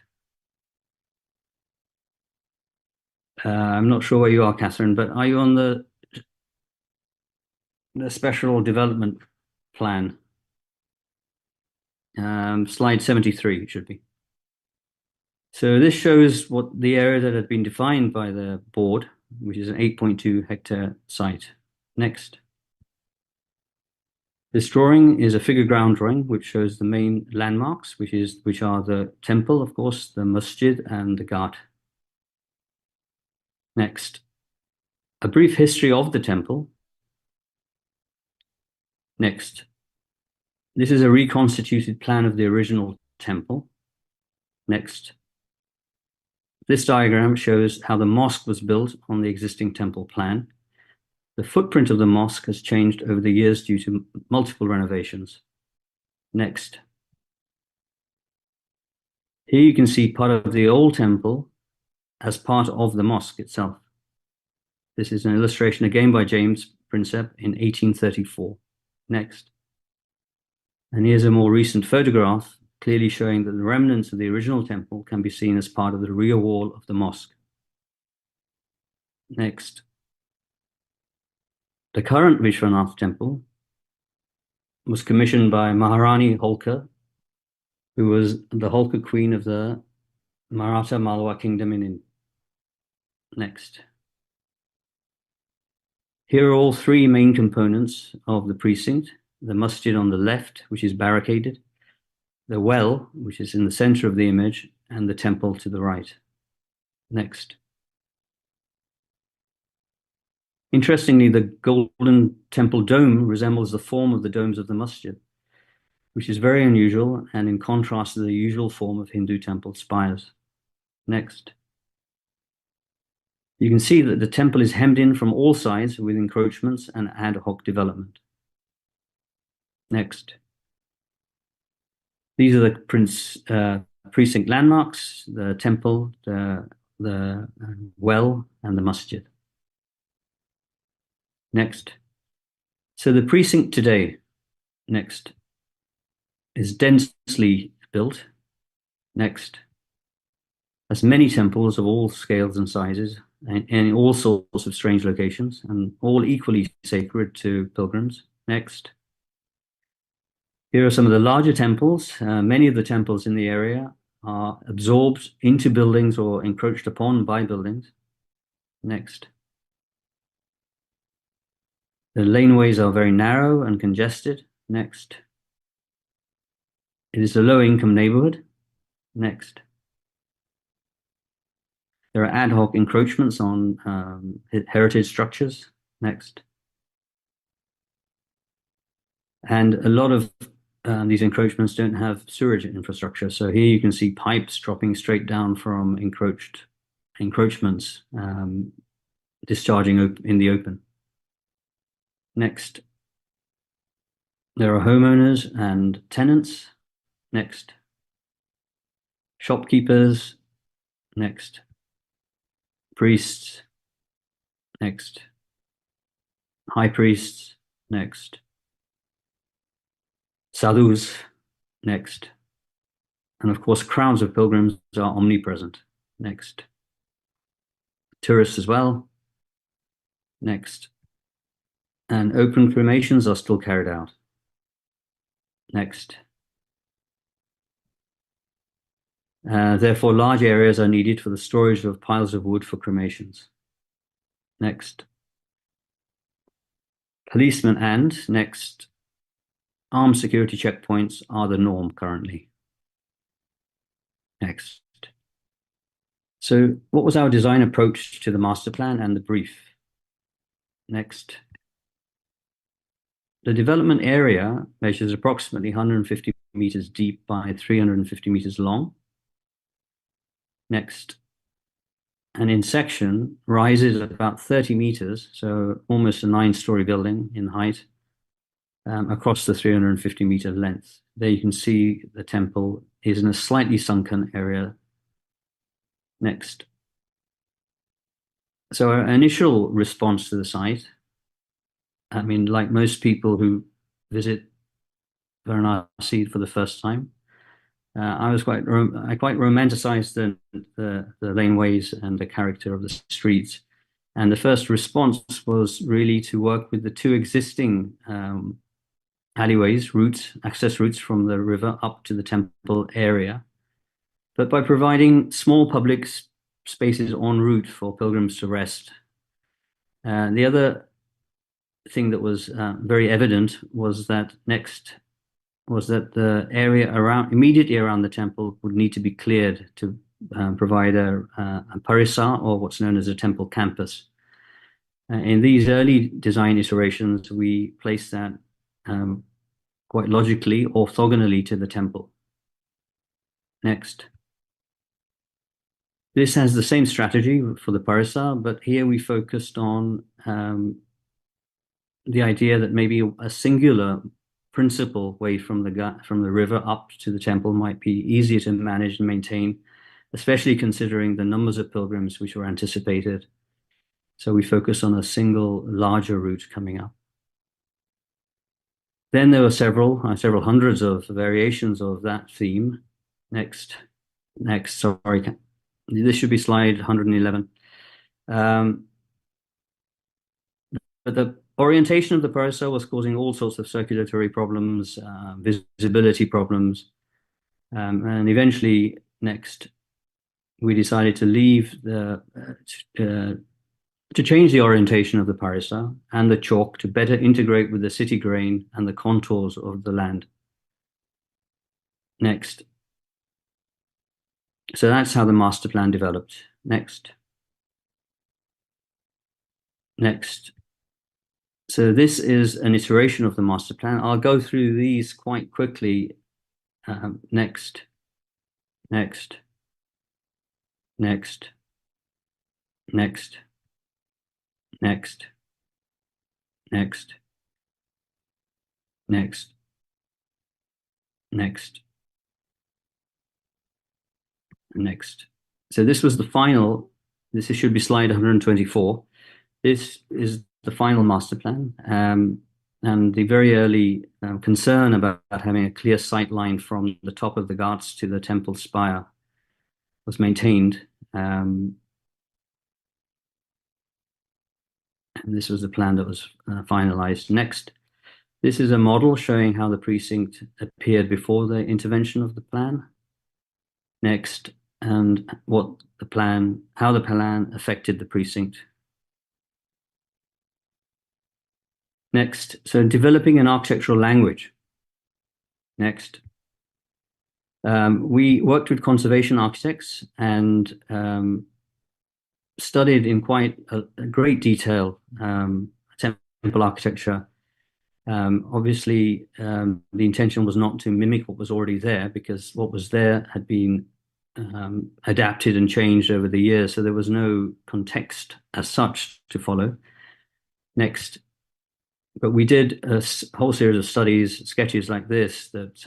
I'm not sure where you are, Catherine, but are you on the special development plan? Slide 73 it should be. So this shows what the area that had been defined by the board, which is an 8.2 hectare site. Next. This drawing is a figure ground drawing, which shows the main landmarks, which are the temple, of course, the masjid and the ghat. Next. A brief history of the temple. Next. This is a reconstituted plan of the original temple. Next. This diagram shows how the mosque was built on the existing temple plan. The footprint of the mosque has changed over the years due to multiple renovations. Next. Here you can see part of the old temple as part of the mosque itself. This is an illustration again by James Prinsep in 1834. Next. And here's a more recent photograph clearly showing that the remnants of the original temple can be seen as part of the rear wall of the mosque. Next. The current Vishwanath temple was commissioned by Maharani Holkar, who was the Holkar queen of the Maratha Malwa kingdom in India. Next. Here are all three main components of the precinct: the masjid on the left, which is barricaded, the well, which is in the center of the image, and the temple to the right. Next. Interestingly, the golden temple dome resembles the form of the domes of the masjid, which is very unusual and in contrast to the usual form of Hindu temple spires. Next. You can see that the temple is hemmed in from all sides with encroachments and ad hoc development. Next. These are the precinct landmarks: the temple, the well, and the masjid. Next. So the precinct today, next, is densely built. Next. Has many temples of all scales and sizes, and in all sorts of strange locations, and all equally sacred to pilgrims. Next. Here are some of the larger temples. Many of the temples in the area are absorbed into buildings or encroached upon by buildings. Next. The laneways are very narrow and congested. Next. It is a low-income neighborhood. Next. There are ad hoc encroachments on heritage structures. Next. And a lot of these encroachments don't have sewerage infrastructure. So here you can see pipes dropping straight down from encroachments, discharging in the open. Next. There are homeowners and tenants. Next. Shopkeepers. Next. Priests. Next. High priests. Next. Sadhus. Next. And of course, crowds of pilgrims are omnipresent. Next. Tourists as well. Next. And open cremations are still carried out. Next. Therefore, large areas are needed for the storage of piles of wood for cremations. Next. Policemen and, next, armed security checkpoints are the norm currently. Next. So what was our design approach to the master plan and the brief? Next. The development area measures approximately 150 meters deep by 350 meters long. Next. and in section rises about 30 meters, so almost a 9-story building in height, across the 350-meter length. There you can see the temple is in a slightly sunken area. Next. So our initial response to the site, I mean, like most people who visit Varanasi for the first time, I quite romanticized the laneways and the character of the streets. And the first response was really to work with the 2 existing alleyways, access routes from the river up to the temple area, but by providing small public spaces en route for pilgrims to rest. The other thing that was very evident was that the area immediately around the temple would need to be cleared to provide a parisar, or what's known as a temple campus. In these early design iterations, we placed that quite logically, orthogonally to the temple. Next. This has the same strategy for the parisar, but here we focused on the idea that maybe a singular principal way from the river up to the temple might be easier to manage and maintain, especially considering the numbers of pilgrims which were anticipated. So we focus on a single larger route coming up. Then there were several hundreds of variations of that theme. Next, sorry. This should be slide 111. But the orientation of the parisar was causing all sorts of circulatory problems, visibility problems. And eventually, next, we decided to leave to change the orientation of the parisar and the chalk to better integrate with the city grain and the contours of the land. Next. So that's how the master plan developed. Next. Next. So this is an iteration of the master plan. I'll go through these quite quickly. Next. Next. Next. Next. Next. Next. Next. Next. Next. So this was the final. This should be slide 124. This is the final master plan, and the very early concern about having a clear sight line from the top of the ghats to the temple spire was maintained. And this was the plan that was finalized. Next, this is a model showing how the precinct appeared before the intervention of the plan. Next, and how the plan affected the precinct. Next, so developing an architectural language. Next. We worked with conservation architects and studied in quite a great detail temple architecture. Obviously, the intention was not to mimic what was already there, because what was there had been adapted and changed over the years, so there was no context as such to follow. Next. But we did a whole series of studies, sketches like this, that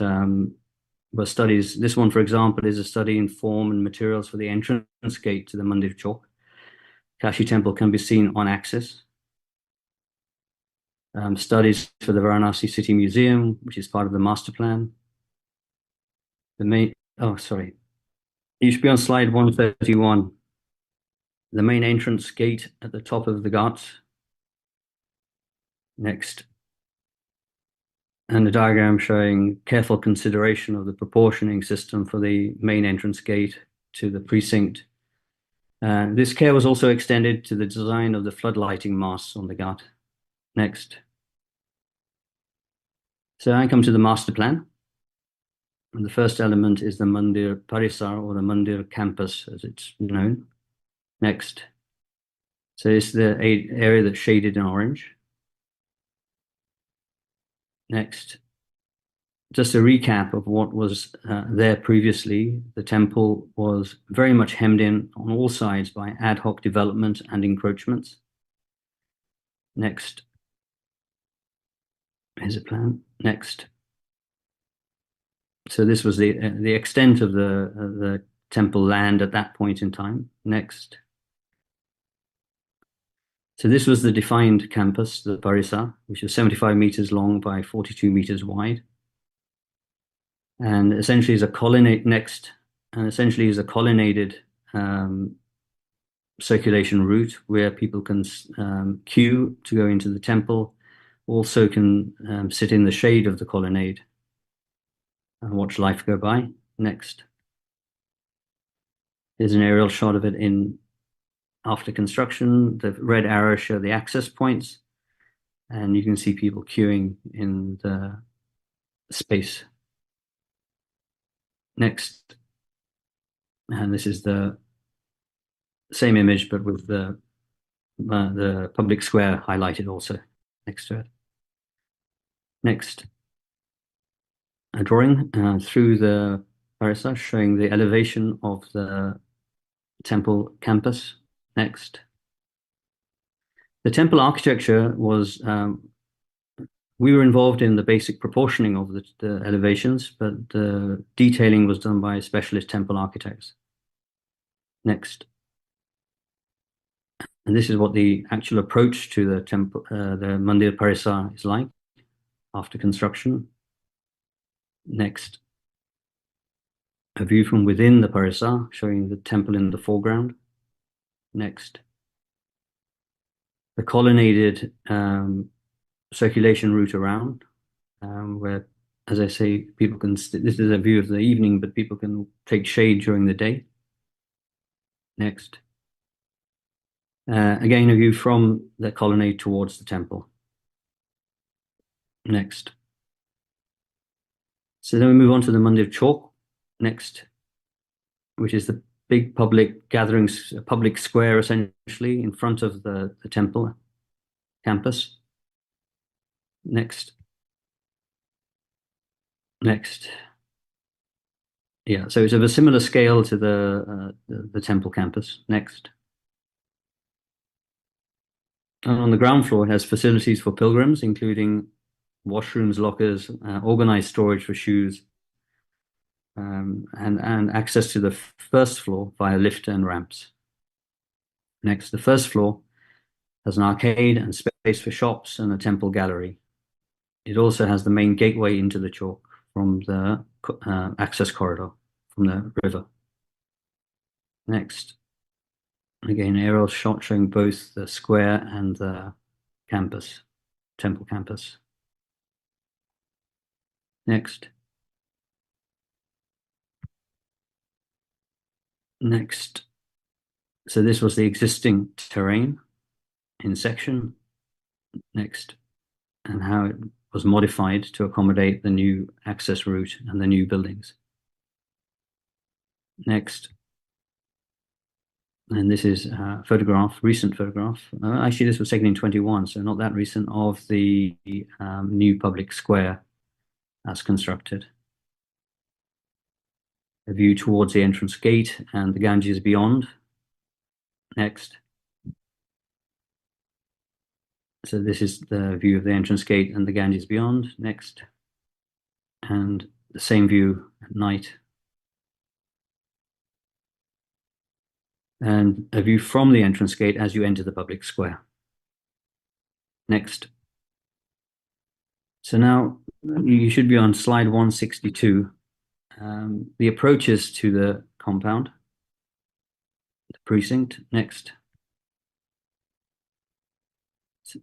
were studies. This one, for example, is a study in form and materials for the entrance gate to the Mandir Chowk. Kashi Temple can be seen on axis. Studies for the Varanasi City Museum, which is part of the master plan. You should be on slide 131. The main entrance gate at the top of the ghats. Next. And a diagram showing careful consideration of the proportioning system for the main entrance gate to the precinct. This care was also extended to the design of the floodlighting masts on the ghat. Next. So I come to the master plan. And the first element is the Mandir Parisar, or the Mandir campus as it's known. Next. So it's the area that's shaded in orange. Next. just a recap of what was there previously. The temple was very much hemmed in on all sides by ad hoc development and encroachments. Next. Here's a plan. Next. So this was the extent of the temple land at that point in time. Next. So this was the defined campus, the Parisar, which was 75 meters long by 42 meters wide. And essentially is a colonnade next, and essentially is a colonnaded circulation route where people can queue to go into the temple, also can sit in the shade of the colonnade and watch life go by. Next. Here's an aerial shot of it in after construction. The red arrows show the access points, and you can see people queuing in the space. Next. And this is the same image, but with the public square highlighted also next to it. Next. A drawing through the Parisar showing the elevation of the temple campus. Next. The temple architecture was, we were involved in the basic proportioning of the elevations, but the detailing was done by specialist temple architects. Next. And this is what the actual approach to the temple, the Mandir Parisar is like after construction. Next. A view from within the Parisar showing the temple in the foreground. Next. The colonnaded circulation route around, where, as I say, people can, this is a view of the evening, but people can take shade during the day. Next. Again, a view from the colonnade towards the temple. Next. So then we move on to the Mandir Chowk. Next, which is the big public gatherings, public square essentially in front of the temple campus. Next. Next. Yeah, so it's of a similar scale to the temple campus. Next. And on the ground floor, it has facilities for pilgrims, including washrooms, lockers, organized storage for shoes, and access to the first floor via lift and ramps. Next, the first floor has an arcade and space for shops and a temple gallery. It also has the main gateway into the Chowk from the access corridor from the river. Next, again, aerial shot showing both the square and the campus, temple campus. Next. Next. So this was the existing terrain in section. Next. And how it was modified to accommodate the new access route and the new buildings. Next. And this is a photograph, recent photograph. Actually, this was taken in 21, so not that recent, of the new public square as constructed. A view towards the entrance gate and the Ganges beyond. Next. So this is the view of the entrance gate and the Ganges beyond. Next. And the same view at night. And a view from the entrance gate as you enter the public square. Next. So now you should be on slide 162. The approaches to the compound, the precinct. Next.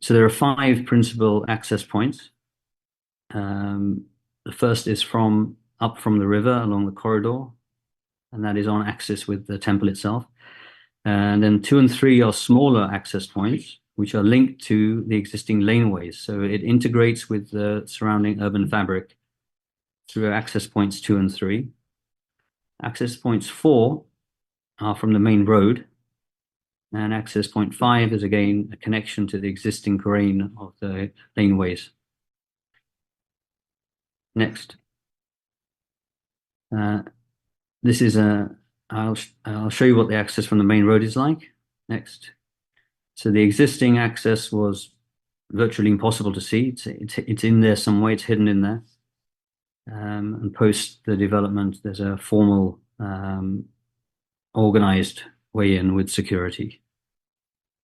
So there are 5 principal access points. The first is up from the river along the corridor, and that is on axis with the temple itself. And then 2 and 3 are smaller access points, which are linked to the existing laneways. So it integrates with the surrounding urban fabric through access points 2 and 3. Access points 4 are from the main road, and access point 5 is again a connection to the existing terrain of the laneways. Next. This is I'll show you what the access from the main road is like. Next. So the existing access was virtually impossible to see. It's in there some way, it's hidden in there. And post the development, there's a formal organized way in with security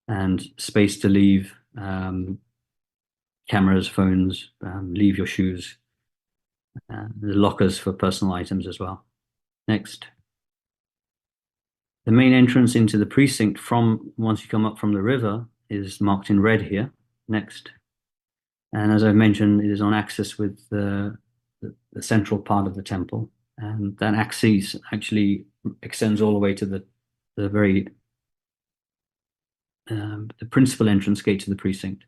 and space to leave cameras, phones, leave your shoes. There's lockers for personal items as well. Next. The main entrance into the precinct from once you come up from the river is marked in red here. Next. And as I've mentioned, it is on axis with the central part of the temple. And that axis actually extends all the way to the principal entrance gate to the precinct.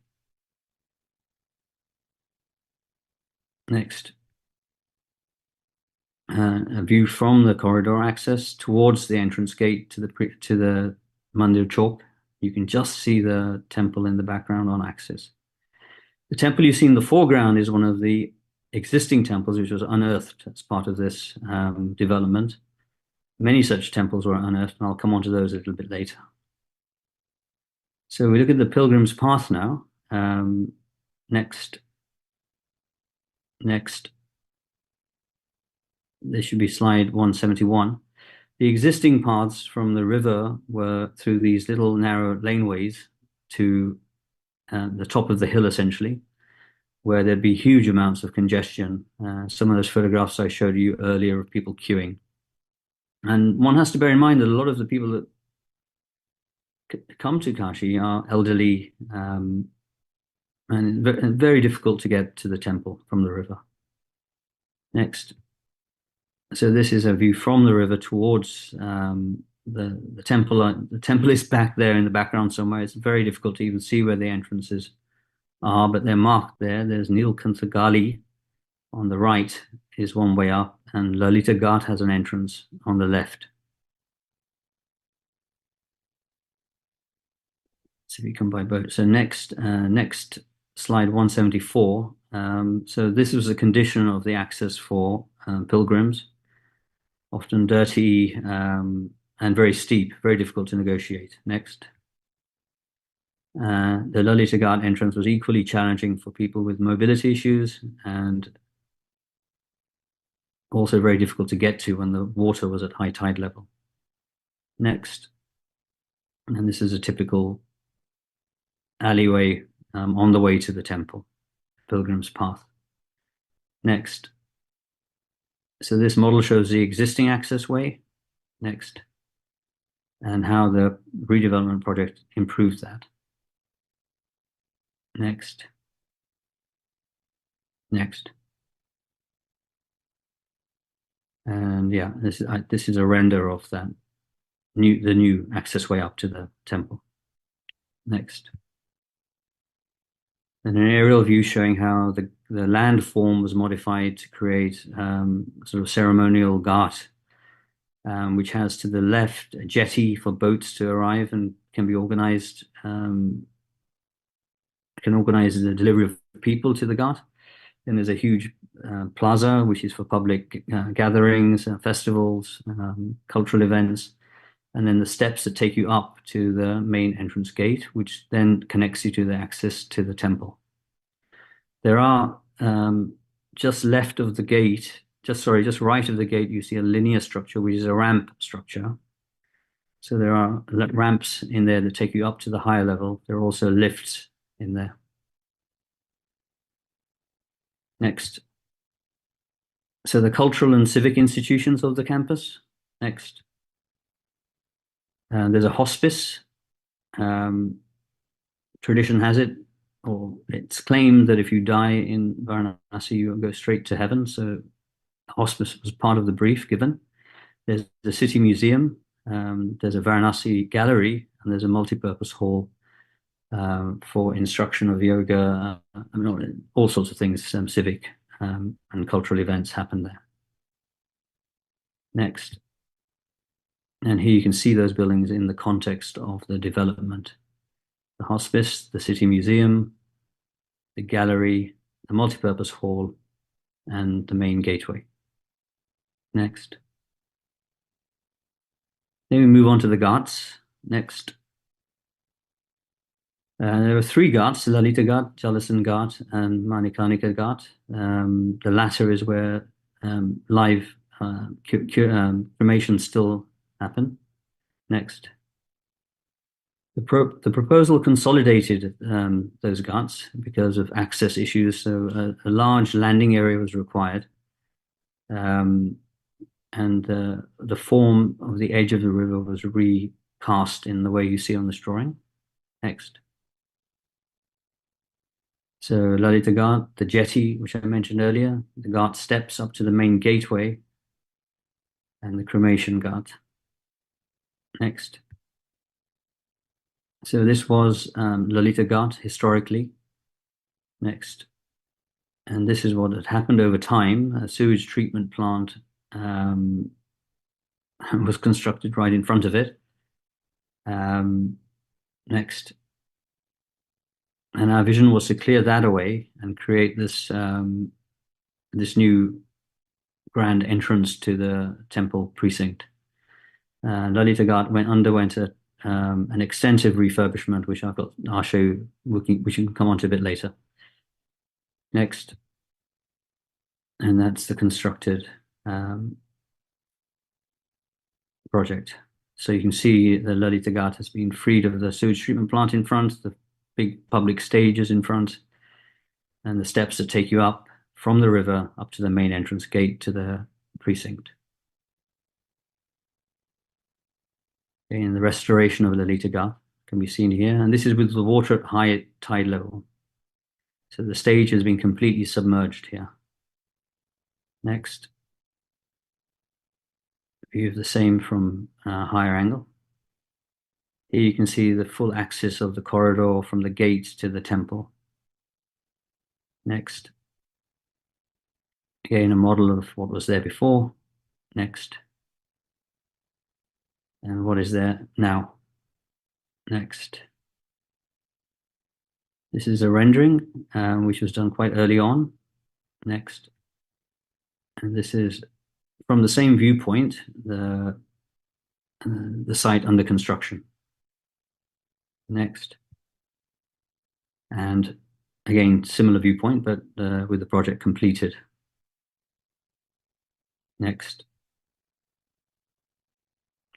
Next. A view from the corridor access towards the entrance gate to the Mandir Chowk. You can just see the temple in the background on axis. The temple you see in the foreground is one of the existing temples which was unearthed as part of this development. Many such temples were unearthed, and I'll come on to those a little bit later. So we look at the pilgrim's path now. Next. This should be slide 171. The existing paths from the river were through these little narrow laneways to the top of the hill, essentially, where there'd be huge amounts of congestion. Some of those photographs I showed you earlier of people queuing. And one has to bear in mind that a lot of the people that come to Kashi are elderly and very difficult to get to the temple from the river. Next. So this is a view from the river towards the temple. The temple is back there in the background somewhere. It's very difficult to even see where the entrances are, but they're marked there. There's Nilkantha Gali on the right is one way up, and Lalita Ghat has an entrance on the left. So we come by boat. So next slide 174. So this was a condition of the access for pilgrims. Often dirty and very steep, very difficult to negotiate. Next. The Lalita Ghat entrance was equally challenging for people with mobility issues and also very difficult to get to when the water was at high tide level. Next. And this is a typical alleyway on the way to the temple, pilgrim's path. Next. So this model shows the existing access way. Next. And how the redevelopment project improved that. Next. Next. And yeah, this is a render of that the new access way up to the temple. Next. And an aerial view showing how the landform was modified to create sort of ceremonial ghat, which has to the left a jetty for boats to arrive and can be organized, can organize the delivery of people to the ghat. Then there's a huge plaza, which is for public gatherings, festivals, cultural events. And then the steps that take you up to the main entrance gate, which then connects you to the access to the temple. There are just left of the gate, just right of the gate, you see a linear structure, which is a ramp structure. So there are ramps in there that take you up to the higher level. There are also lifts in there. Next. So the cultural and civic institutions of the campus. Next. There's a hospice. Tradition has it, or it's claimed that if you die in Varanasi, you go straight to heaven. So hospice was part of the brief given. There's the city museum. There's a Varanasi gallery, and there's a multi-purpose hall for instruction of yoga. All sorts of things, civic and cultural events happen there. Next. And here you can see those buildings in the context of the development. The hospice, the city museum, the gallery, the multipurpose hall, and the main gateway. Next. Then we move on to the Ghats. Next. There are 3 Ghats, Lalita Ghat, Jalasan Ghat, and Manikarnika Ghat. The latter is where live cremations still happen. Next. The proposal consolidated those Ghats because of access issues, so a large landing area was required. And the form of the edge of the river was recast in the way you see on this drawing. Next. So Lalita Ghat, the jetty, which I mentioned earlier, the Ghat steps up to the main gateway, and the cremation Ghat. Next. So this was Lalita Ghat historically. Next. And this is what had happened over time. A sewage treatment plant was constructed right in front of it. Next. And our vision was to clear that away and create this this new grand entrance to the temple precinct. Lalita Ghat underwent an extensive refurbishment, which I'll show you, which you can come on to a bit later. Next. And that's the constructed project. So you can see the Lalita Ghat has been freed of the sewage treatment plant in front, the big public stages in front, and the steps that take you up from the river up to the main entrance gate to the precinct. And the restoration of Lalita Ghat can be seen here, and this is with the water at high tide level. So the stage has been completely submerged here. Next. View of the same from a higher angle. Here you can see the full axis of the corridor from the gate to the temple. Next. Again, a model of what was there before. Next. And what is there now. Next. This is a rendering which was done quite early on. Next. And this is from the same viewpoint, the site under construction. Next. And again, similar viewpoint, but with the project completed. Next.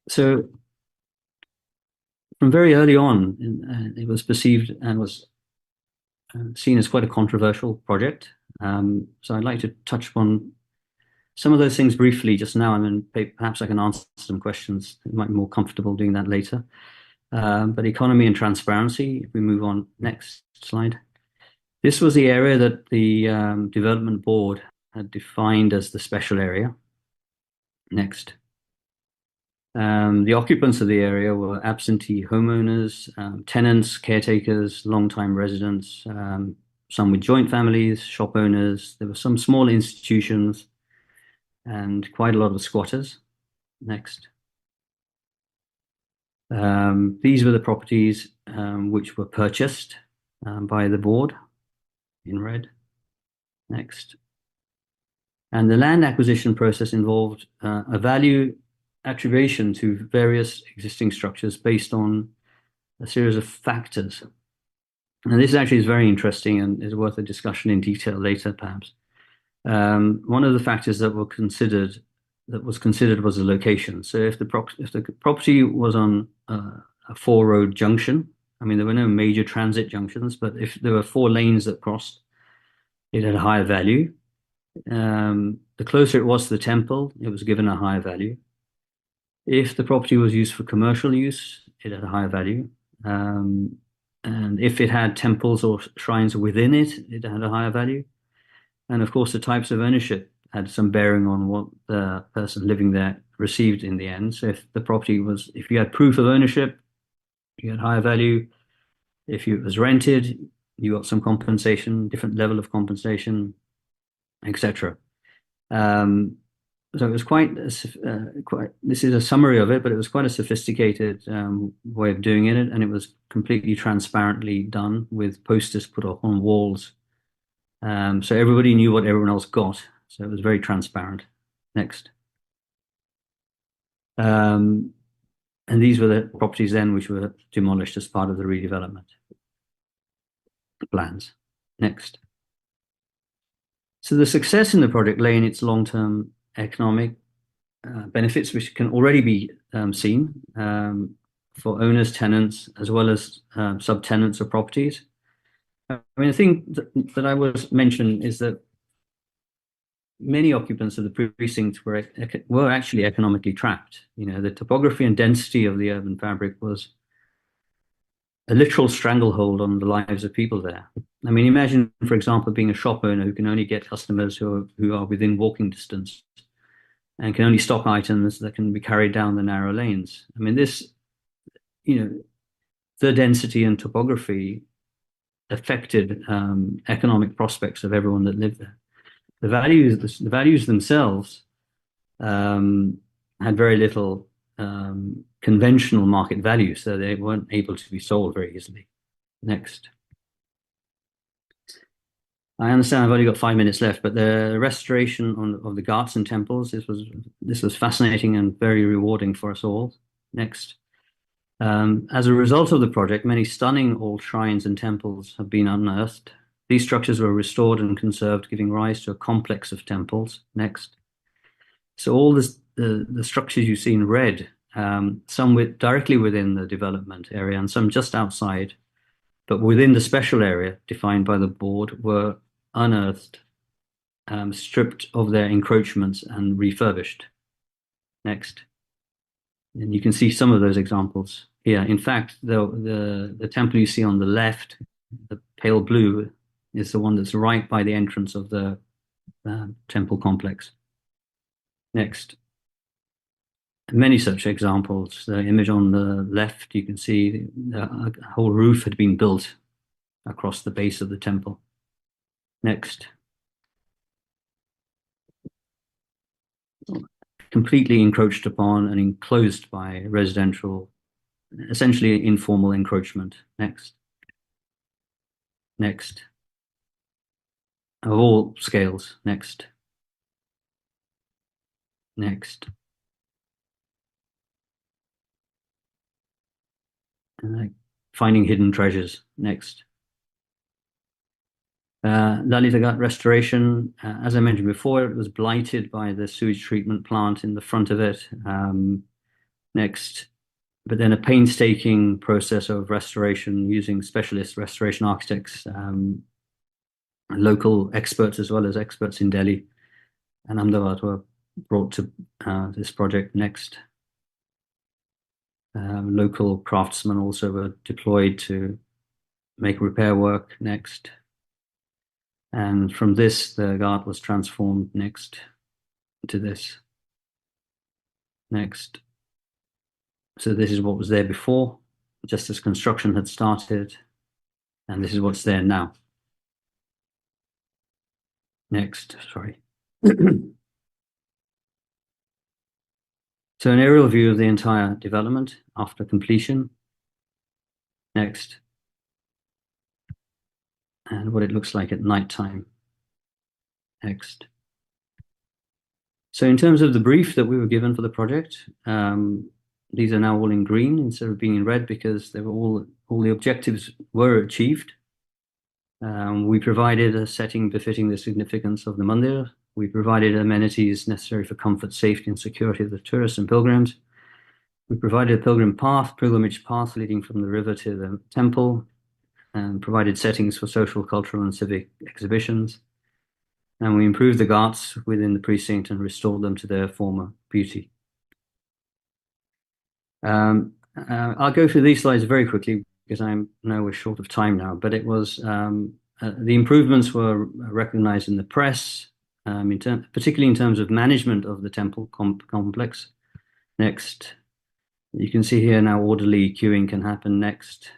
So from very early on, it was perceived and was seen as quite a controversial project. So I'd like to touch upon some of those things briefly just now, and then perhaps I can answer some questions. I might be more comfortable doing that later. But economy and transparency, if we move on, next slide. This was the area that the development board had defined as the special area. Next. The occupants of the area were absentee homeowners, tenants, caretakers, long-time residents, some with joint families, shop owners. There were some small institutions and quite a lot of squatters. Next. These were the properties which were purchased by the board in red. Next. And the land acquisition process involved a value attribution to various existing structures based on a series of factors. And this actually is very interesting and is worth a discussion in detail later, perhaps. One of the factors that was considered was the location. So if the property was on a 4-road junction, I mean, there were no major transit junctions, but if there were 4 lanes that crossed, it had a higher value. The closer it was to the temple, it was given a higher value. If the property was used for commercial use, it had a higher value. And if it had temples or shrines within it, it had a higher value. And of course, the types of ownership had some bearing on what the person living there received in the end. So if the property was, if you had proof of ownership, you had higher value. If it was rented, you got some compensation, different level of compensation, etc. So it was quite, this is a summary of it, but it was quite a sophisticated way of doing it, and it was completely transparently done with posters put up on walls. So everybody knew what everyone else got. So it was very transparent. Next. And these were the properties then which were demolished as part of the redevelopment plans. Next. So the success in the project lay in its long-term economic benefits, which can already be seen for owners, tenants, as well as subtenants of properties. I mean, the thing that I was mentioned is that many occupants of the precinct were actually economically trapped. You know, the topography and density of the urban fabric was a literal stranglehold on the lives of people there. I mean, imagine, for example, being a shop owner who can only get customers who are within walking distance and can only stock items that can be carried down the narrow lanes. I mean, this, you know, the density and topography affected economic prospects of everyone that lived there. The values themselves had very little conventional market value, so they weren't able to be sold very easily. Next. I understand I've only got 5 minutes left, but the restoration of the ghats and temples, this was fascinating and very rewarding for us all. Next. As a result of the project, many stunning old shrines and temples have been unearthed. These structures were restored and conserved, giving rise to a complex of temples. Next. So all this, the structures you see in red, some directly within the development area and some just outside, but within the special area defined by the board, were unearthed, stripped of their encroachments and refurbished. Next. And you can see some of those examples here. In fact, the temple you see on the left, the pale blue, is the one that's right by the entrance of the temple complex. Next. Many such examples. The image on the left, you can see a whole roof had been built across the base of the temple. Next. Completely encroached upon and enclosed by residential, essentially informal encroachment. Next. Next. Of all scales. Next. Next. Finding hidden treasures. Next. Lalita Ghat restoration, as I mentioned before, it was blighted by the sewage treatment plant in the front of it. Next. But then a painstaking process of restoration using specialist restoration architects, local experts as well as experts in Delhi and Ahmedabad were brought to this project. Next. Local craftsmen also were deployed to make repair work. Next. And from this, the ghat was transformed. Next. To this. Next. So this is what was there before, just as construction had started, and this is what's there now. Next, sorry. So an aerial view of the entire development after completion. Next. And what it looks like at night time. Next. So in terms of the brief that we were given for the project, these are now all in green instead of being in red because they were all the objectives were achieved. We provided a setting befitting the significance of the mandir. We provided amenities necessary for comfort, safety, and security of the tourists and pilgrims. We provided a pilgrimage path leading from the river to the temple, and provided settings for social, cultural, and civic exhibitions. And we improved the ghats within the precinct and restored them to their former beauty. I'll go through these slides very quickly because I know we're short of time now, but it was the improvements were recognized in the press, particularly in terms of management of the temple complex. Next. You can see here now orderly queuing can happen. Next.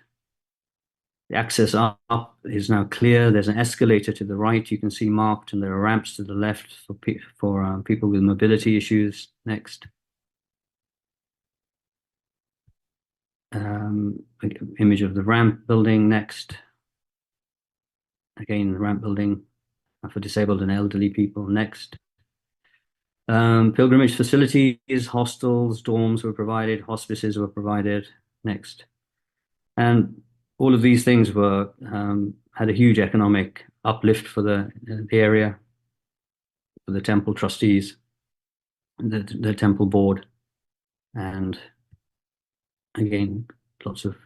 The access up is now clear. There's an escalator to the right you can see marked, and there are ramps to the left for people with mobility issues. Next. Image of the ramp building. Next. Again, the ramp building for disabled and elderly people. Next. Pilgrimage facilities, hostels, dorms were provided, hospices were provided. Next. And all of these things were had a huge economic uplift for the area, for the temple trustees, the temple board, and again, lots of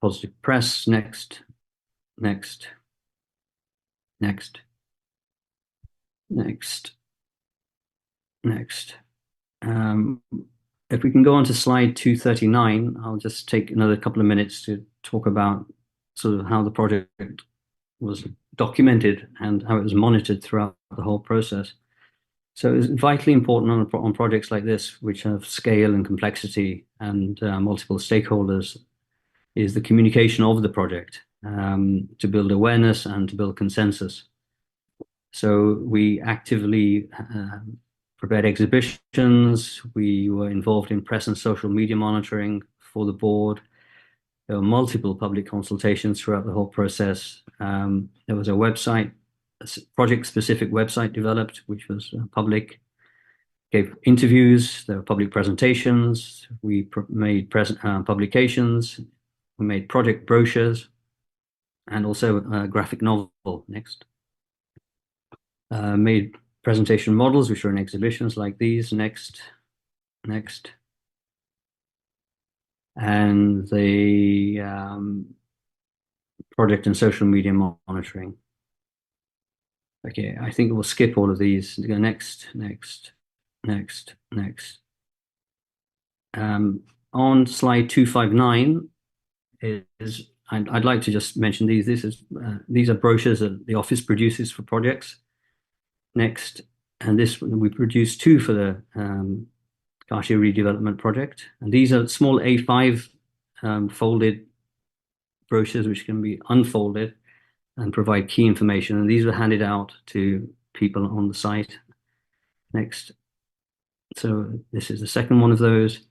positive press. Next. If we can go on to slide 239, I'll just take another couple of minutes to talk about sort of how the project was documented and how it was monitored throughout the whole process. So it's vitally important on projects like this, which have scale and complexity and multiple stakeholders, is the communication of the project to build awareness and to build consensus. So we actively prepared exhibitions. We were involved in press and social media monitoring for the board. There were multiple public consultations throughout the whole process. There was a website, a project-specific website developed, which was public. Gave interviews. There were public presentations. We made publications. We made project brochures, and also a graphic novel. Next. Made presentation models, which are in exhibitions like these. Next. And the project and social media monitoring. Okay, I think we'll skip all of these. Go next. On slide 259 is, I'd like to just mention these. These are brochures that the office produces for projects. Next, and this we produced two for the Kashi redevelopment project, and these are small A5 folded brochures which can be unfolded and provide key information, and these were handed out to people on the site. Next. So this is the second one of those,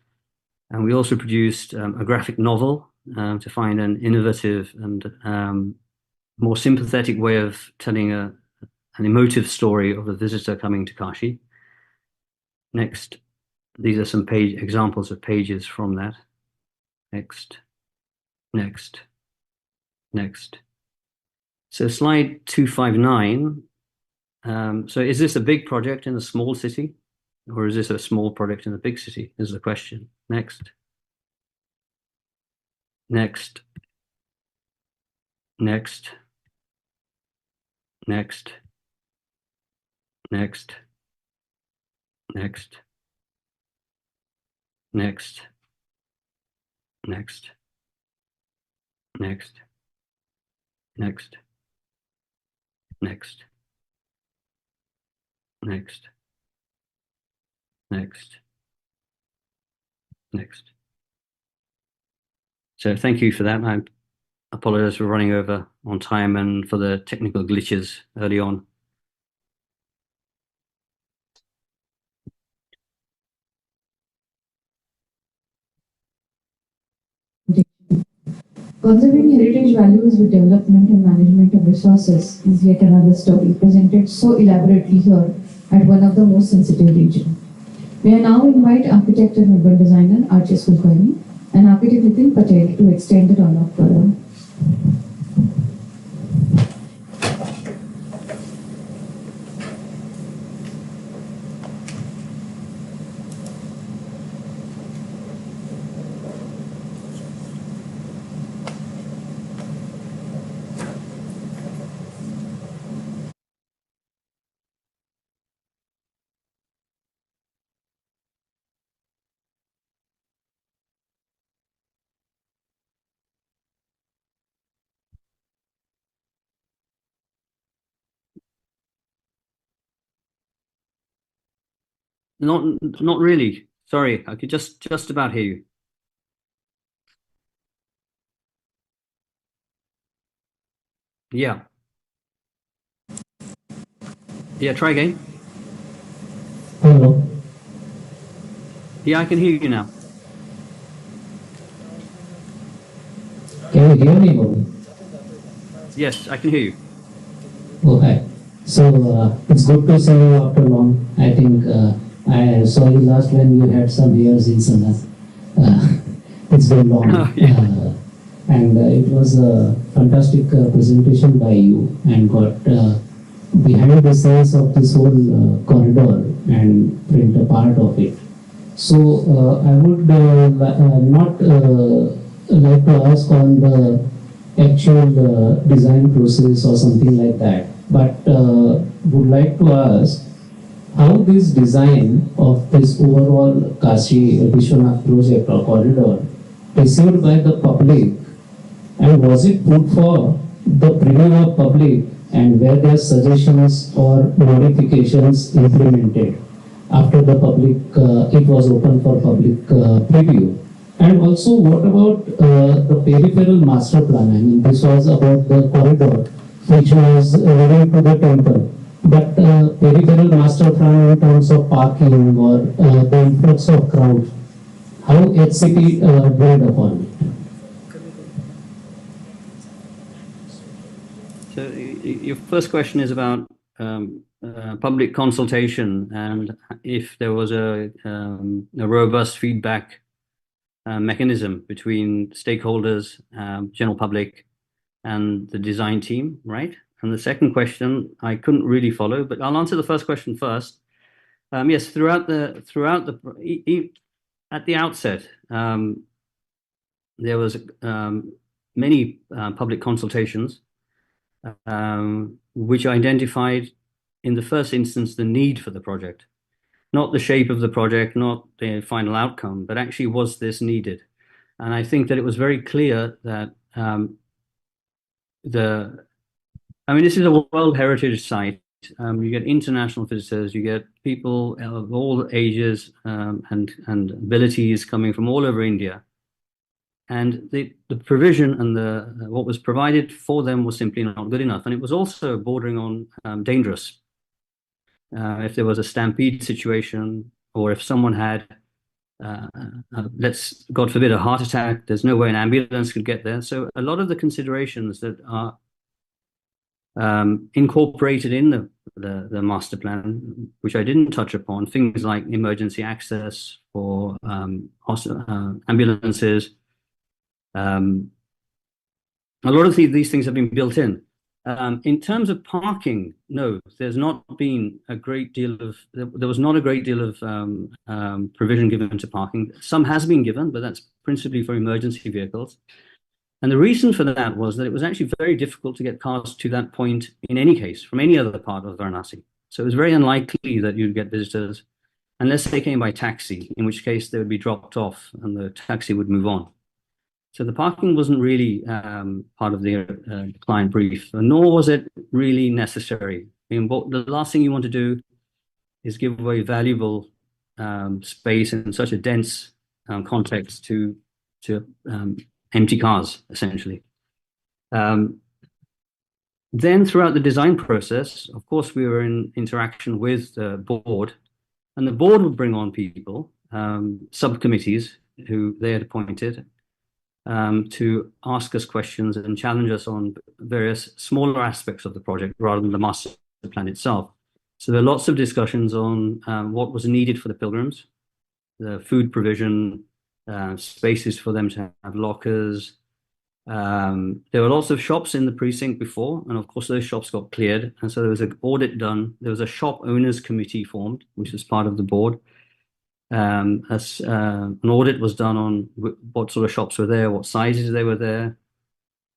and we also produced a graphic novel to find an innovative and more sympathetic way of telling an emotive story of a visitor coming to Kashi. Next. These are some examples of pages from that. Next. So slide 259. So is this a big project in a small city, or is this a small project in a big city? Is the question. Next. So thank you for that. I apologize for running over on time and for the technical glitches early on. Conserving heritage values with development and management of resources is yet another story presented so elaborately here at one of the most sensitive regions. We now invite architect and urban designer Archis Kulkarni and architect Nitin Patel to extend the dialogue further. Not really. Sorry, I could just about hear you. Yeah. Yeah, try again. Hello. Yeah, I can hear you now. Can you hear me, Bobby? Yes, I can hear you. Oh, hi. So it's good to see you after long. I think I saw you last when you had some years in Sonal. It's been long. And it was a fantastic presentation by you and got behind the scenes of this whole corridor and print a part of it. So I would not like to ask on the actual design process or something like that, but would like to ask how this design of this overall Kashi Vishwanath project or corridor received by the public, and was it put for the preview of public, and were there suggestions or modifications implemented after the public it was open for public preview? And also, what about the peripheral master plan? I mean, this was about the corridor which was leading to the temple, but peripheral master plan in terms of parking or the influx of crowd, how HCP build upon it? So your first question is about public consultation and if there was a robust feedback mechanism between stakeholders, general public, and the design team, right? And the second question I couldn't really follow, but I'll answer the first question first. Yes, at the outset, there was many public consultations which identified in the first instance the need for the project, not the shape of the project, not the final outcome, but actually was this needed. And I think that it was very clear that this is a World Heritage Site. You get international visitors, you get people of all ages and abilities coming from all over India. And the provision and what was provided for them was simply not good enough. And it was also bordering on dangerous. If there was a stampede situation, or if someone had, God forbid, a heart attack, there's no way an ambulance could get there. So a lot of the considerations that are incorporated in the master plan, which I didn't touch upon, things like emergency access for ambulances, a lot of these things have been built in. In terms of parking, no, there's not been a great deal of, there was not a great deal of provision given to parking. Some has been given, but that's principally for emergency vehicles. And the reason for that was that it was actually very difficult to get cars to that point in any case, from any other part of Varanasi. So it was very unlikely that you'd get visitors unless they came by taxi, in which case they would be dropped off and the taxi would move on. So the parking wasn't really part of the client brief, nor was it really necessary. I mean, the last thing you want to do is give away valuable space in such a dense context to empty cars, essentially. Then throughout the design process, of course, we were in interaction with the board, and the board would bring on people, subcommittees who they had appointed, to ask us questions and challenge us on various smaller aspects of the project rather than the master plan itself. So there are lots of discussions on what was needed for the pilgrims, the food provision, spaces for them to have lockers. There were lots of shops in the precinct before, and of course those shops got cleared. And so there was an audit done. There was a shop owners committee formed, which was part of the board. An audit was done on what sort of shops were there, what sizes they were there,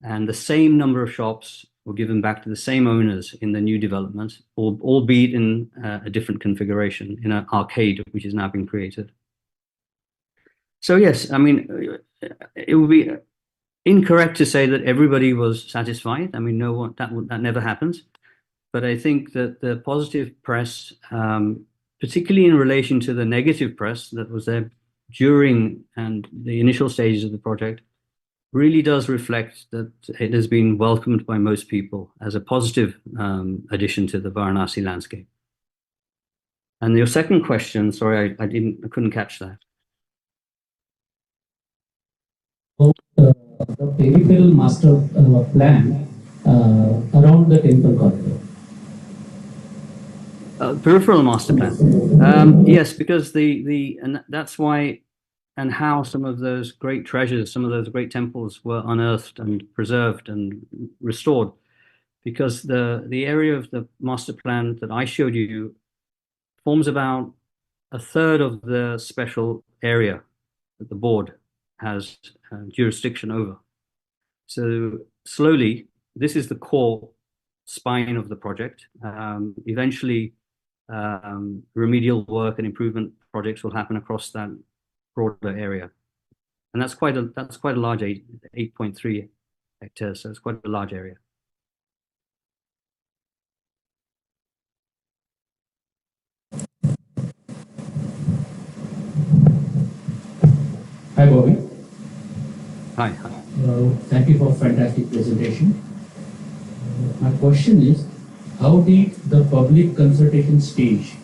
and the same number of shops were given back to the same owners in the new development, albeit in a different configuration, in an arcade which has now been created. So yes, I mean, it would be incorrect to say that everybody was satisfied. I mean, no one, that never happens. But I think that the positive press, particularly in relation to the negative press that was there during and the initial stages of the project, really does reflect that it has been welcomed by most people as a positive addition to the Varanasi landscape. And your second question, sorry, I couldn't catch that. The peripheral master plan around the temple corridor. Peripheral master plan. Yes, because and that's why and how some of those great treasures, some of those great temples were unearthed and preserved and restored, because the area of the master plan that I showed you forms about a third of the special area that the board has jurisdiction over. So slowly, this is the core spine of the project. Eventually, remedial work and improvement projects will happen across that broader area, and that's quite a large 8.3 hectares. So it's quite a large area. Hi, Bobby. Hi. Thank you for a fantastic presentation. My question is, how did the public consultation stage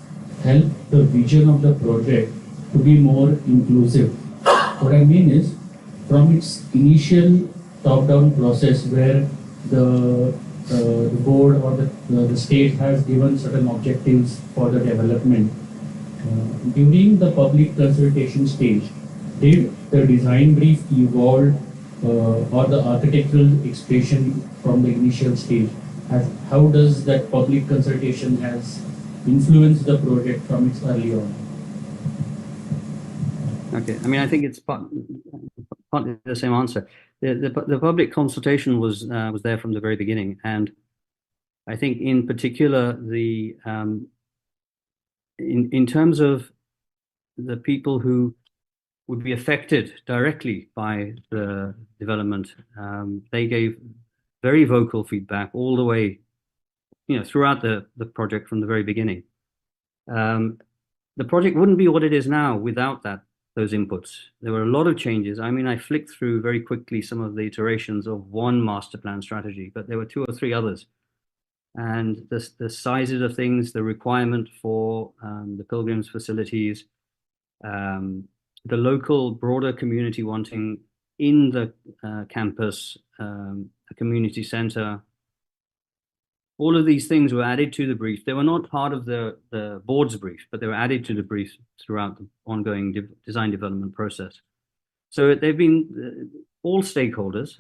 help the vision of the project to be more inclusive? What I mean is, from its initial top-down process where the board or the state has given certain objectives for the development, during the public consultation stage, did the design brief evolve or the architectural expression from the initial stage? How does that public consultation has influenced the project from its early on? Okay, I mean, I think it's partly the same answer. The public consultation was there from the very beginning, and I think in particular in terms of the people who would be affected directly by the development, they gave very vocal feedback all the way, throughout the project from the very beginning. The project wouldn't be what it is now without those inputs. There were a lot of changes. I mean, I flicked through very quickly some of the iterations of one master plan strategy, but there were 2 or 3 others. And the sizes of things, the requirement for the pilgrims facilities, the local broader community wanting in the campus, a community center. All of these things were added to the brief. They were not part of the board's brief, but they were added to the brief throughout the ongoing design development process. So they've been, all stakeholders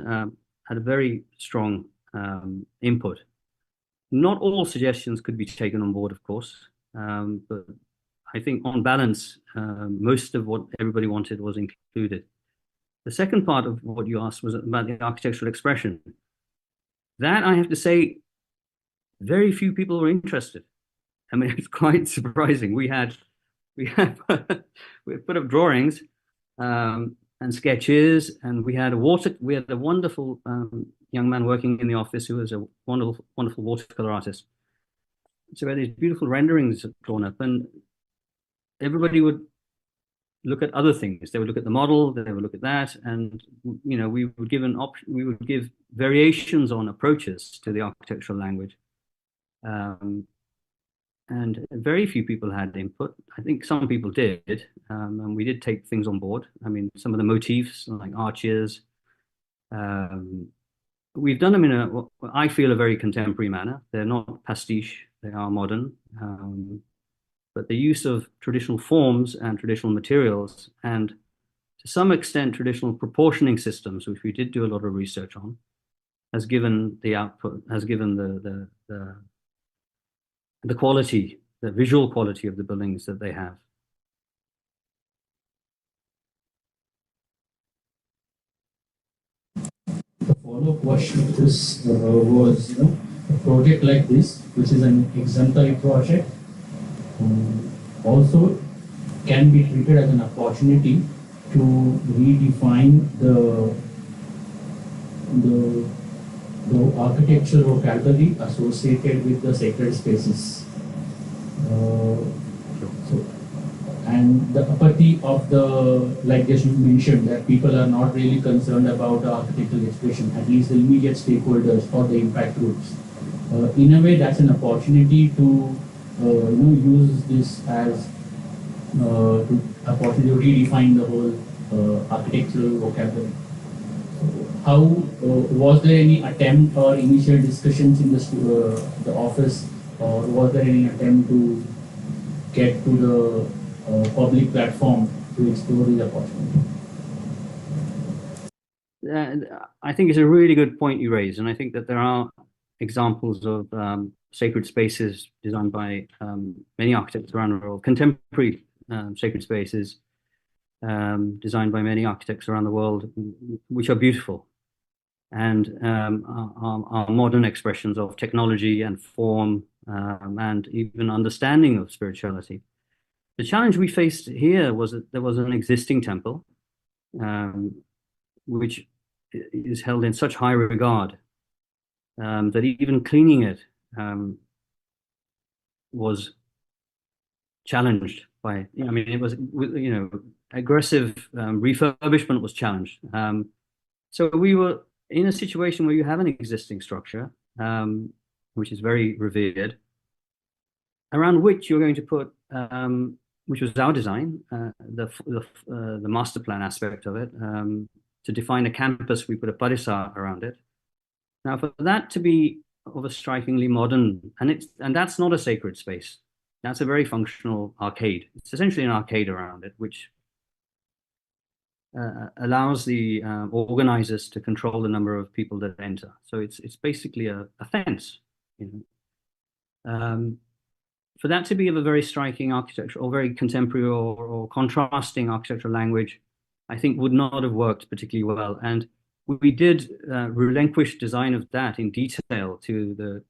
had a very strong input. Not all suggestions could be taken on board, of course, but I think on balance, most of what everybody wanted was included. The second part of what you asked was about the architectural expression. That, I have to say, very few people were interested. I mean, it's quite surprising. We put up drawings and sketches, and we had a wonderful young man working in the office who was a wonderful watercolor artist. So we had these beautiful renderings drawn up, and everybody would look at other things. They would look at the model, they would look at that, and we would give variations on approaches to the architectural language. And very few people had input. I think some people did, and we did take things on board. I mean, some of the motifs, like arches, we've done them in what I feel, a very contemporary manner. They're not pastiche, they are modern. But the use of traditional forms and traditional materials, and to some extent traditional proportioning systems, which we did do a lot of research on, has given the output, has given the quality, the visual quality of the buildings that they have. The follow-up question to this was, a project like this, which is an exemplary project, also can be treated as an opportunity to redefine the architectural vocabulary associated with the sacred spaces. And the apathy of like just you mentioned, that people are not really concerned about the architectural expression, at least the immediate stakeholders or the impact groups. In a way, that's an opportunity to use this as to opportunity to redefine the whole architectural vocabulary. Was there any attempt or initial discussions in the office or was there any attempt to get to the public platform to explore the opportunity? I think it's a really good point you raise, and I think that there are examples of sacred spaces designed by many architects around the world, contemporary sacred spaces designed by many architects around the world, which are beautiful and are modern expressions of technology and form and even understanding of spirituality. The challenge we faced here was that there was an existing temple, which is held in such high regard that even cleaning it was challenged by, I mean, it was, you know, aggressive refurbishment was challenged. So we were in a situation where you have an existing structure, which is very revered, around which you're going to put, which was our design, the master plan aspect of it. To define a campus, we put a parisa around it. Now, for that to be of a strikingly modern, and that's not a sacred space. That's a very functional arcade. It's essentially an arcade around it, which allows the organizers to control the number of people that enter. So it's basically a fence, you know. For that to be of a very striking architecture or very contemporary or contrasting architectural language, I think would not have worked particularly well. And we did relinquish design of that in detail to the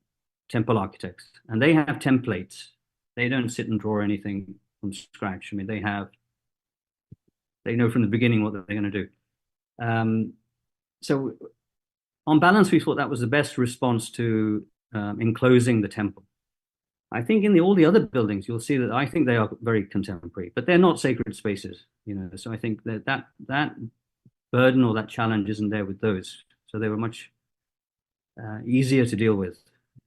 temple architects. And they have templates. They don't sit and draw anything from scratch. I mean, they know from the beginning what they're going to do. So on balance, we thought that was the best response to enclosing the temple. I think in all the other buildings, you'll see that I think they are very contemporary, but they're not sacred spaces, you know. So I think that burden or that challenge isn't there with those. So they were much easier to deal with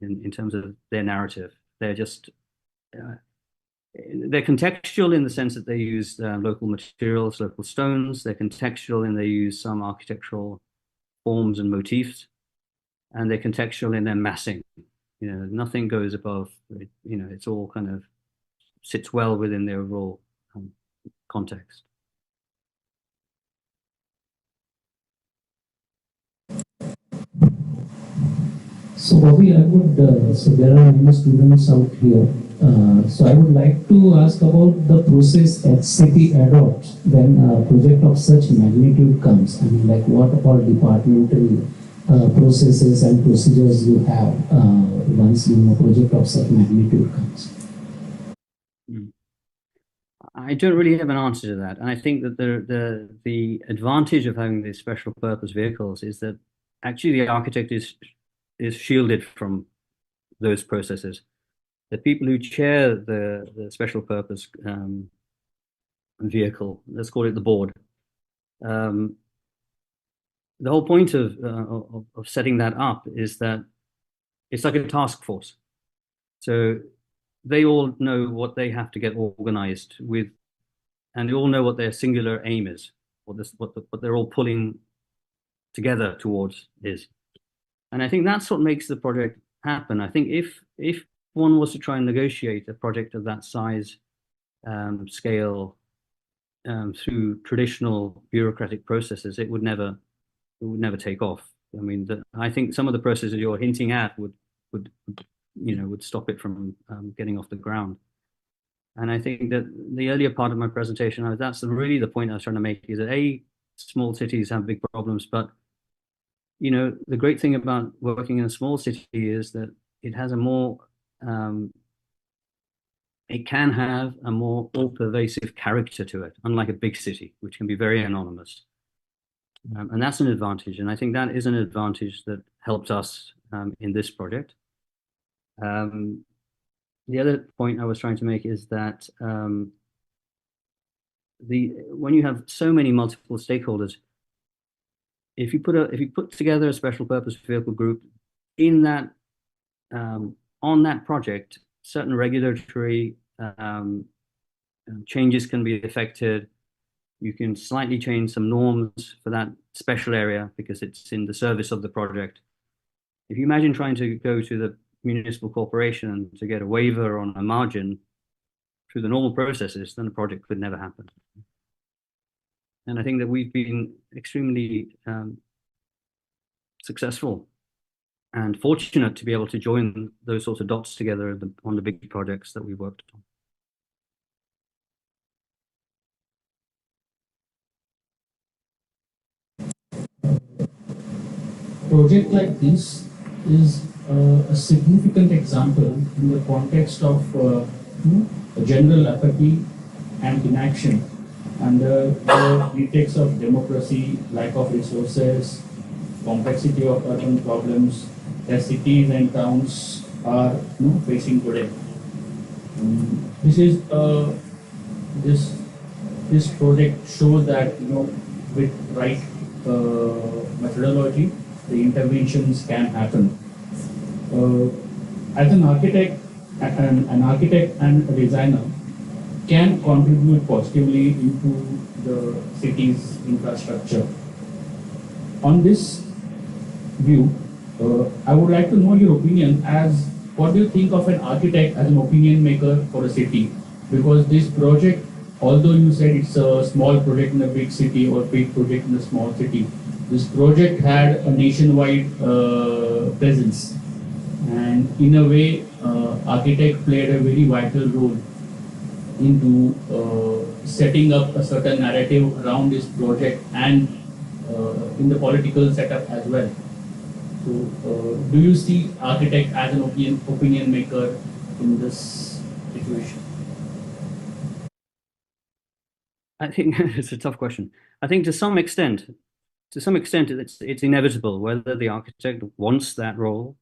in terms of their narrative. They're just they're contextual in the sense that they use local materials, local stones. They're contextual in they use some architectural forms and motifs, and they're contextual in their massing. You know, nothing goes above, you know, it's all kind of sits well within the overall context. So Bobby, I would, so there are many students out here. So I would like to ask about the process that city adopts when a project of such magnitude comes. I mean, like what all departmental processes and procedures you have once a project of such magnitude comes? I don't really have an answer to that. And I think that the advantage of having these special purpose vehicles is that actually the architect is shielded from those processes. The people who chair the special purpose vehicle, let's call it the board, the whole point of setting that up is that it's like a task force. So they all know what they have to get organized with, and they all know what their singular aim is, what they're all pulling together towards is. And I think that's what makes the project happen. I think if one was to try and negotiate a project of that size, scale, through traditional bureaucratic processes, it would never take off. I mean, I think some of the processes you're hinting at would stop it from getting off the ground. And I think that the earlier part of my presentation, that's really the point I was trying to make, is that small cities have big problems, but you know, the great thing about working in a small city is that it has it can have a more all-pervasive character to it, unlike a big city, which can be very anonymous. And that's an advantage. And I think that is an advantage that helped us in this project. The other point I was trying to make is that when you have so many multiple stakeholders, if you put together a special purpose vehicle group in that on that project, certain regulatory changes can be affected. You can slightly change some norms for that special area because it's in the service of the project. If you imagine trying to go to municipal corporation to get a waiver on a margin through the normal processes, then the project could never happen. And I think that we've been extremely successful and fortunate to be able to join those sorts of dots together on the big projects that we worked on. Project like this is a significant example in the context of general apathy and inaction under the pretext of democracy, lack of resources, complexity of urban problems that cities and towns are facing today. This project shows that with right methodology, the interventions can happen. As an architect and a designer can contribute positively into the city's infrastructure. On this view, I would like to know your opinion as what do you think of an architect as an opinion maker for a city? Because this project, although you said it's a small project in a big city or big project in a small city, this project had a nationwide presence. And in a way, architect played a very vital role into setting up a certain narrative around this project and in the political setup as well. So, do you see architect as an opinion maker in this situation? I think it's a tough question. I think to some extent, it's inevitable whether the architect wants that role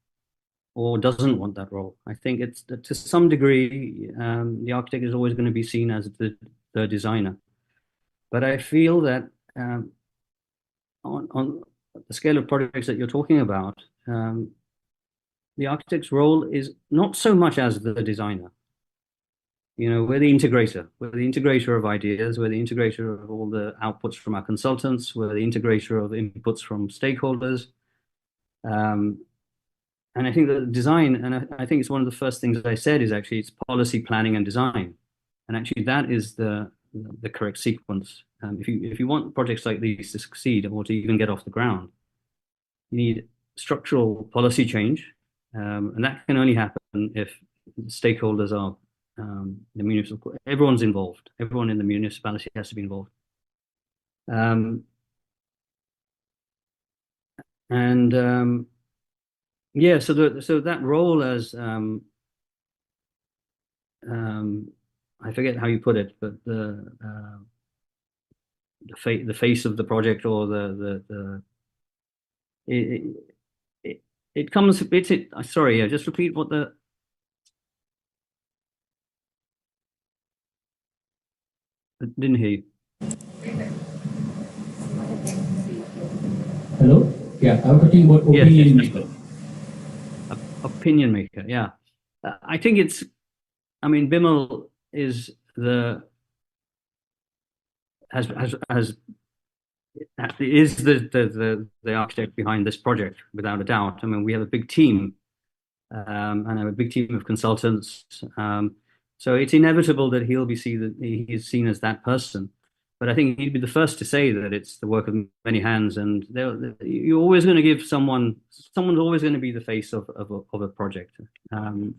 or doesn't want that role. I think it's to some degree, the architect is always going to be seen as the designer. But I feel that on the scale of projects that you're talking about, the architect's role is not so much as the designer. We're the integrator of ideas, we're the integrator of all the outputs from our consultants, we're the integrator of inputs from stakeholders. And I think that design, and I think it's one of the first things I said is actually it's policy planning and design. And actually that is the correct sequence. If you want projects like these to succeed or to even get off the ground, you need structural policy change. And that can only happen if stakeholders are the municipal, everyone's involved. Everyone in the municipality has to be involved. Yeah, so that role as I forget how you put it, but the face of the project or it comes. Sorry, just repeat what the. I didn't hear you. Hello? Yeah, I'm talking about opinion maker. Opinion maker, yeah. I think it's, Bimal is the architect behind this project, without a doubt. We have a big team, and a big team of consultants. So it's inevitable that he is seen as that person. But I think he'd be the first to say that it's the work of many hands, and you're always going to give someone's always going to be the face of a project, and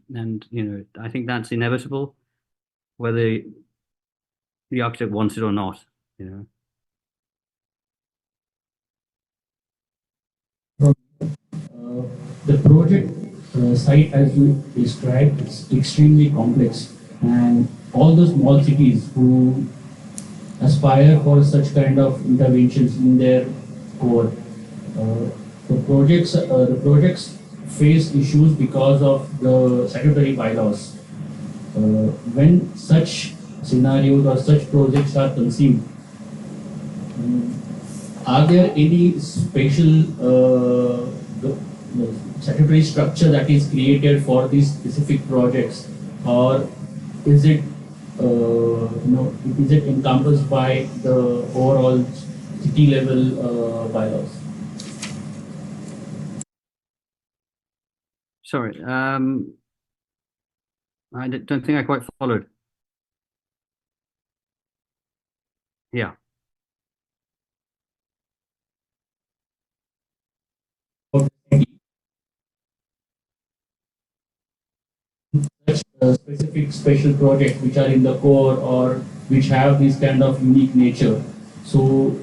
I think that's inevitable, whether the architect wants it or not. The project site, as you described, is extremely complex, and all the small cities who aspire for such kind of interventions in their core. The projects face issues because of the statutory bylaws. When such scenarios or such projects are conceived, are there any special statutory structure that is created for these specific projects, or is it is it encompassed by the overall city level bylaws? Sorry, I don't think I quite followed. Yeah. Specific special projects which are in the core or which have this kind of unique nature. So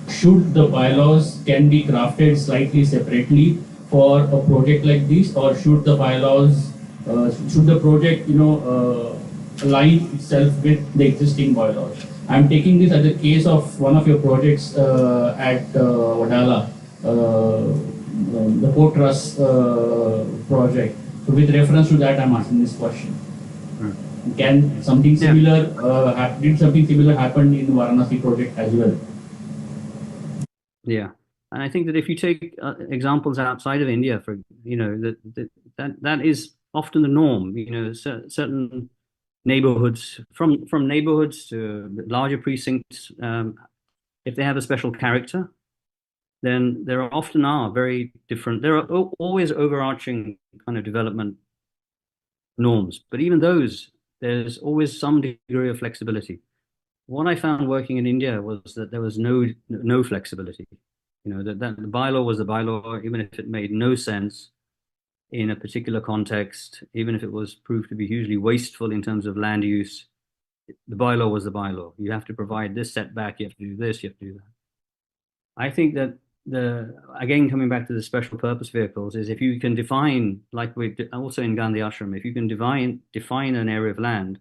should the bylaws can be crafted slightly separately for a project like this, or should the bylaws, should the project, align itself with the existing bylaws? I'm taking this as a case of one of your projects at Wadala, the Port Trust project. So with reference to that, I'm asking this question. Can something similar, did something similar happen in the Varanasi project as well? Yeah, and I think that if you take examples outside of India, for that is often the norm. Certain neighborhoods, from neighborhoods to larger precincts, if they have a special character, then there often are very different. There are always overarching kind of development norms, but even those, there's always some degree of flexibility. What I found working in India was that there was no flexibility. That the bylaw was the bylaw, even if it made no sense in a particular context, even if it was proved to be hugely wasteful in terms of land use, the bylaw was the bylaw. You have to provide this setback, you have to do this, you have to do that. I think that again, coming back to the special purpose vehicles, is if you can define, like we also in Gandhi Ashram, if you can define an area of land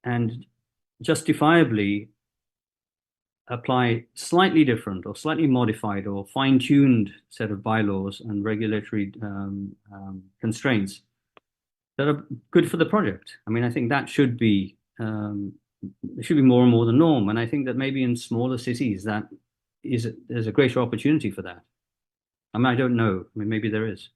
and justifiably apply slightly different or slightly modified or fine-tuned set of bylaws and regulatory constraints that are good for the project. I mean, I think that should be more and more the norm. And I think that maybe in smaller cities there's a greater opportunity for that. I mean, I don't know. I mean, maybe there is.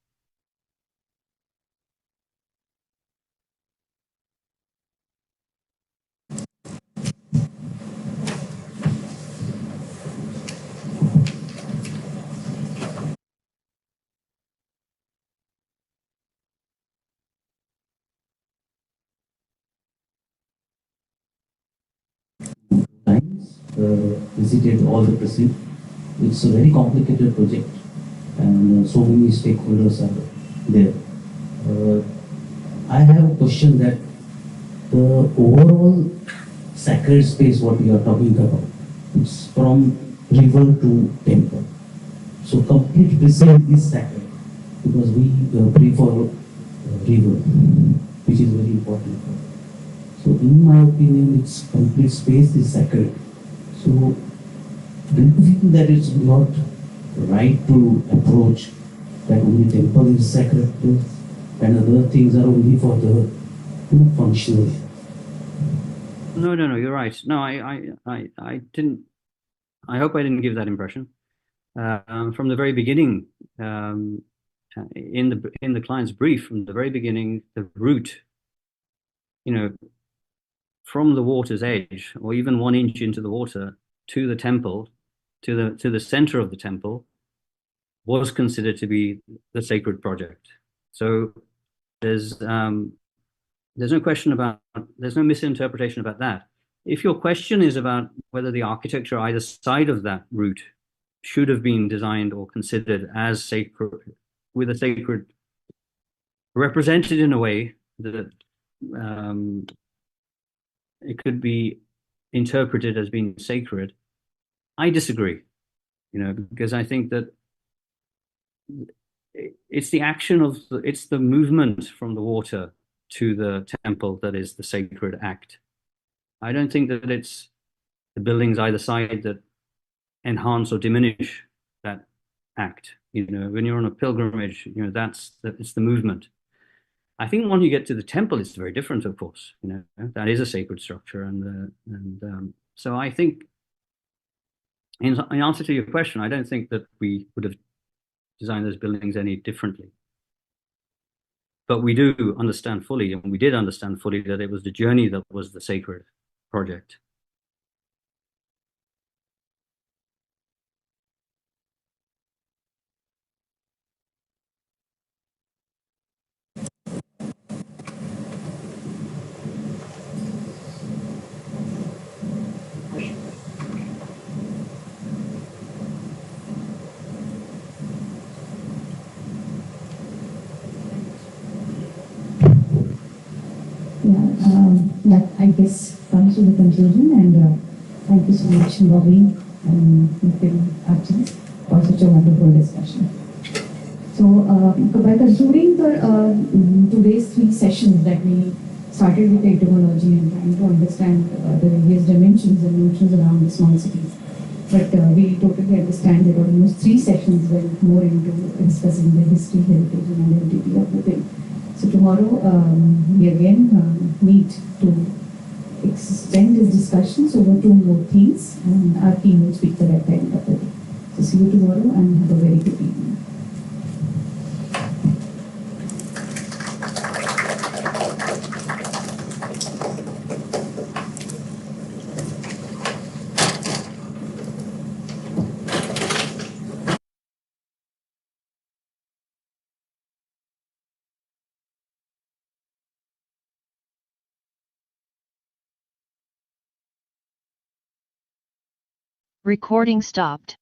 Times, visited all the precincts. It's a very complicated project, and so many stakeholders are there. I have a question that the overall sacred space, what we are talking about, it's from river to temple. So complete precinct is sacred because we pray for river, which is very important. So in my opinion, its complete space is sacred. So do you think that it's not right to approach that only temple is sacred and other things are only for the functional? No, you're right. No, I didn't. I hope I didn't give that impression. From the very beginning, in the client's brief, from the very beginning, the route, from the water's edge, or even 1 inch into the water, to the temple, to the center of the temple, was considered to be the sacred project. So there's no question about, there's no misinterpretation about that. If your question is about whether the architecture either side of that route should have been designed or considered as sacred, with a sacred represented in a way that it could be interpreted as being sacred, I disagree, because I think that it's the action it's the movement from the water to the temple that is the sacred act. I don't think that it's the buildings either side that enhance or diminish that act. When you're on a pilgrimage, it's the movement. I think when you get to the temple, it's very different, of course. That is a sacred structure, and so I think, in answer to your question, I don't think that we would have designed those buildings any differently. But we do understand fully, and we did understand fully, that it was the journey that was the sacred project. That I guess comes to the conclusion, and thank you so much, Bobby and Nitin, Archis, for such a wonderful discussion. So, by concluding today's 3 sessions that we started with etymology and trying to understand the various dimensions and notions around the small cities. But we totally understand that almost 3 sessions went more into discussing the history, heritage, and identity of the thing. So tomorrow we again meet to extend this discussions over 2 more themes, and our team will speaker at the end of the day. So see you tomorrow and have a very good evening. Recording stopped.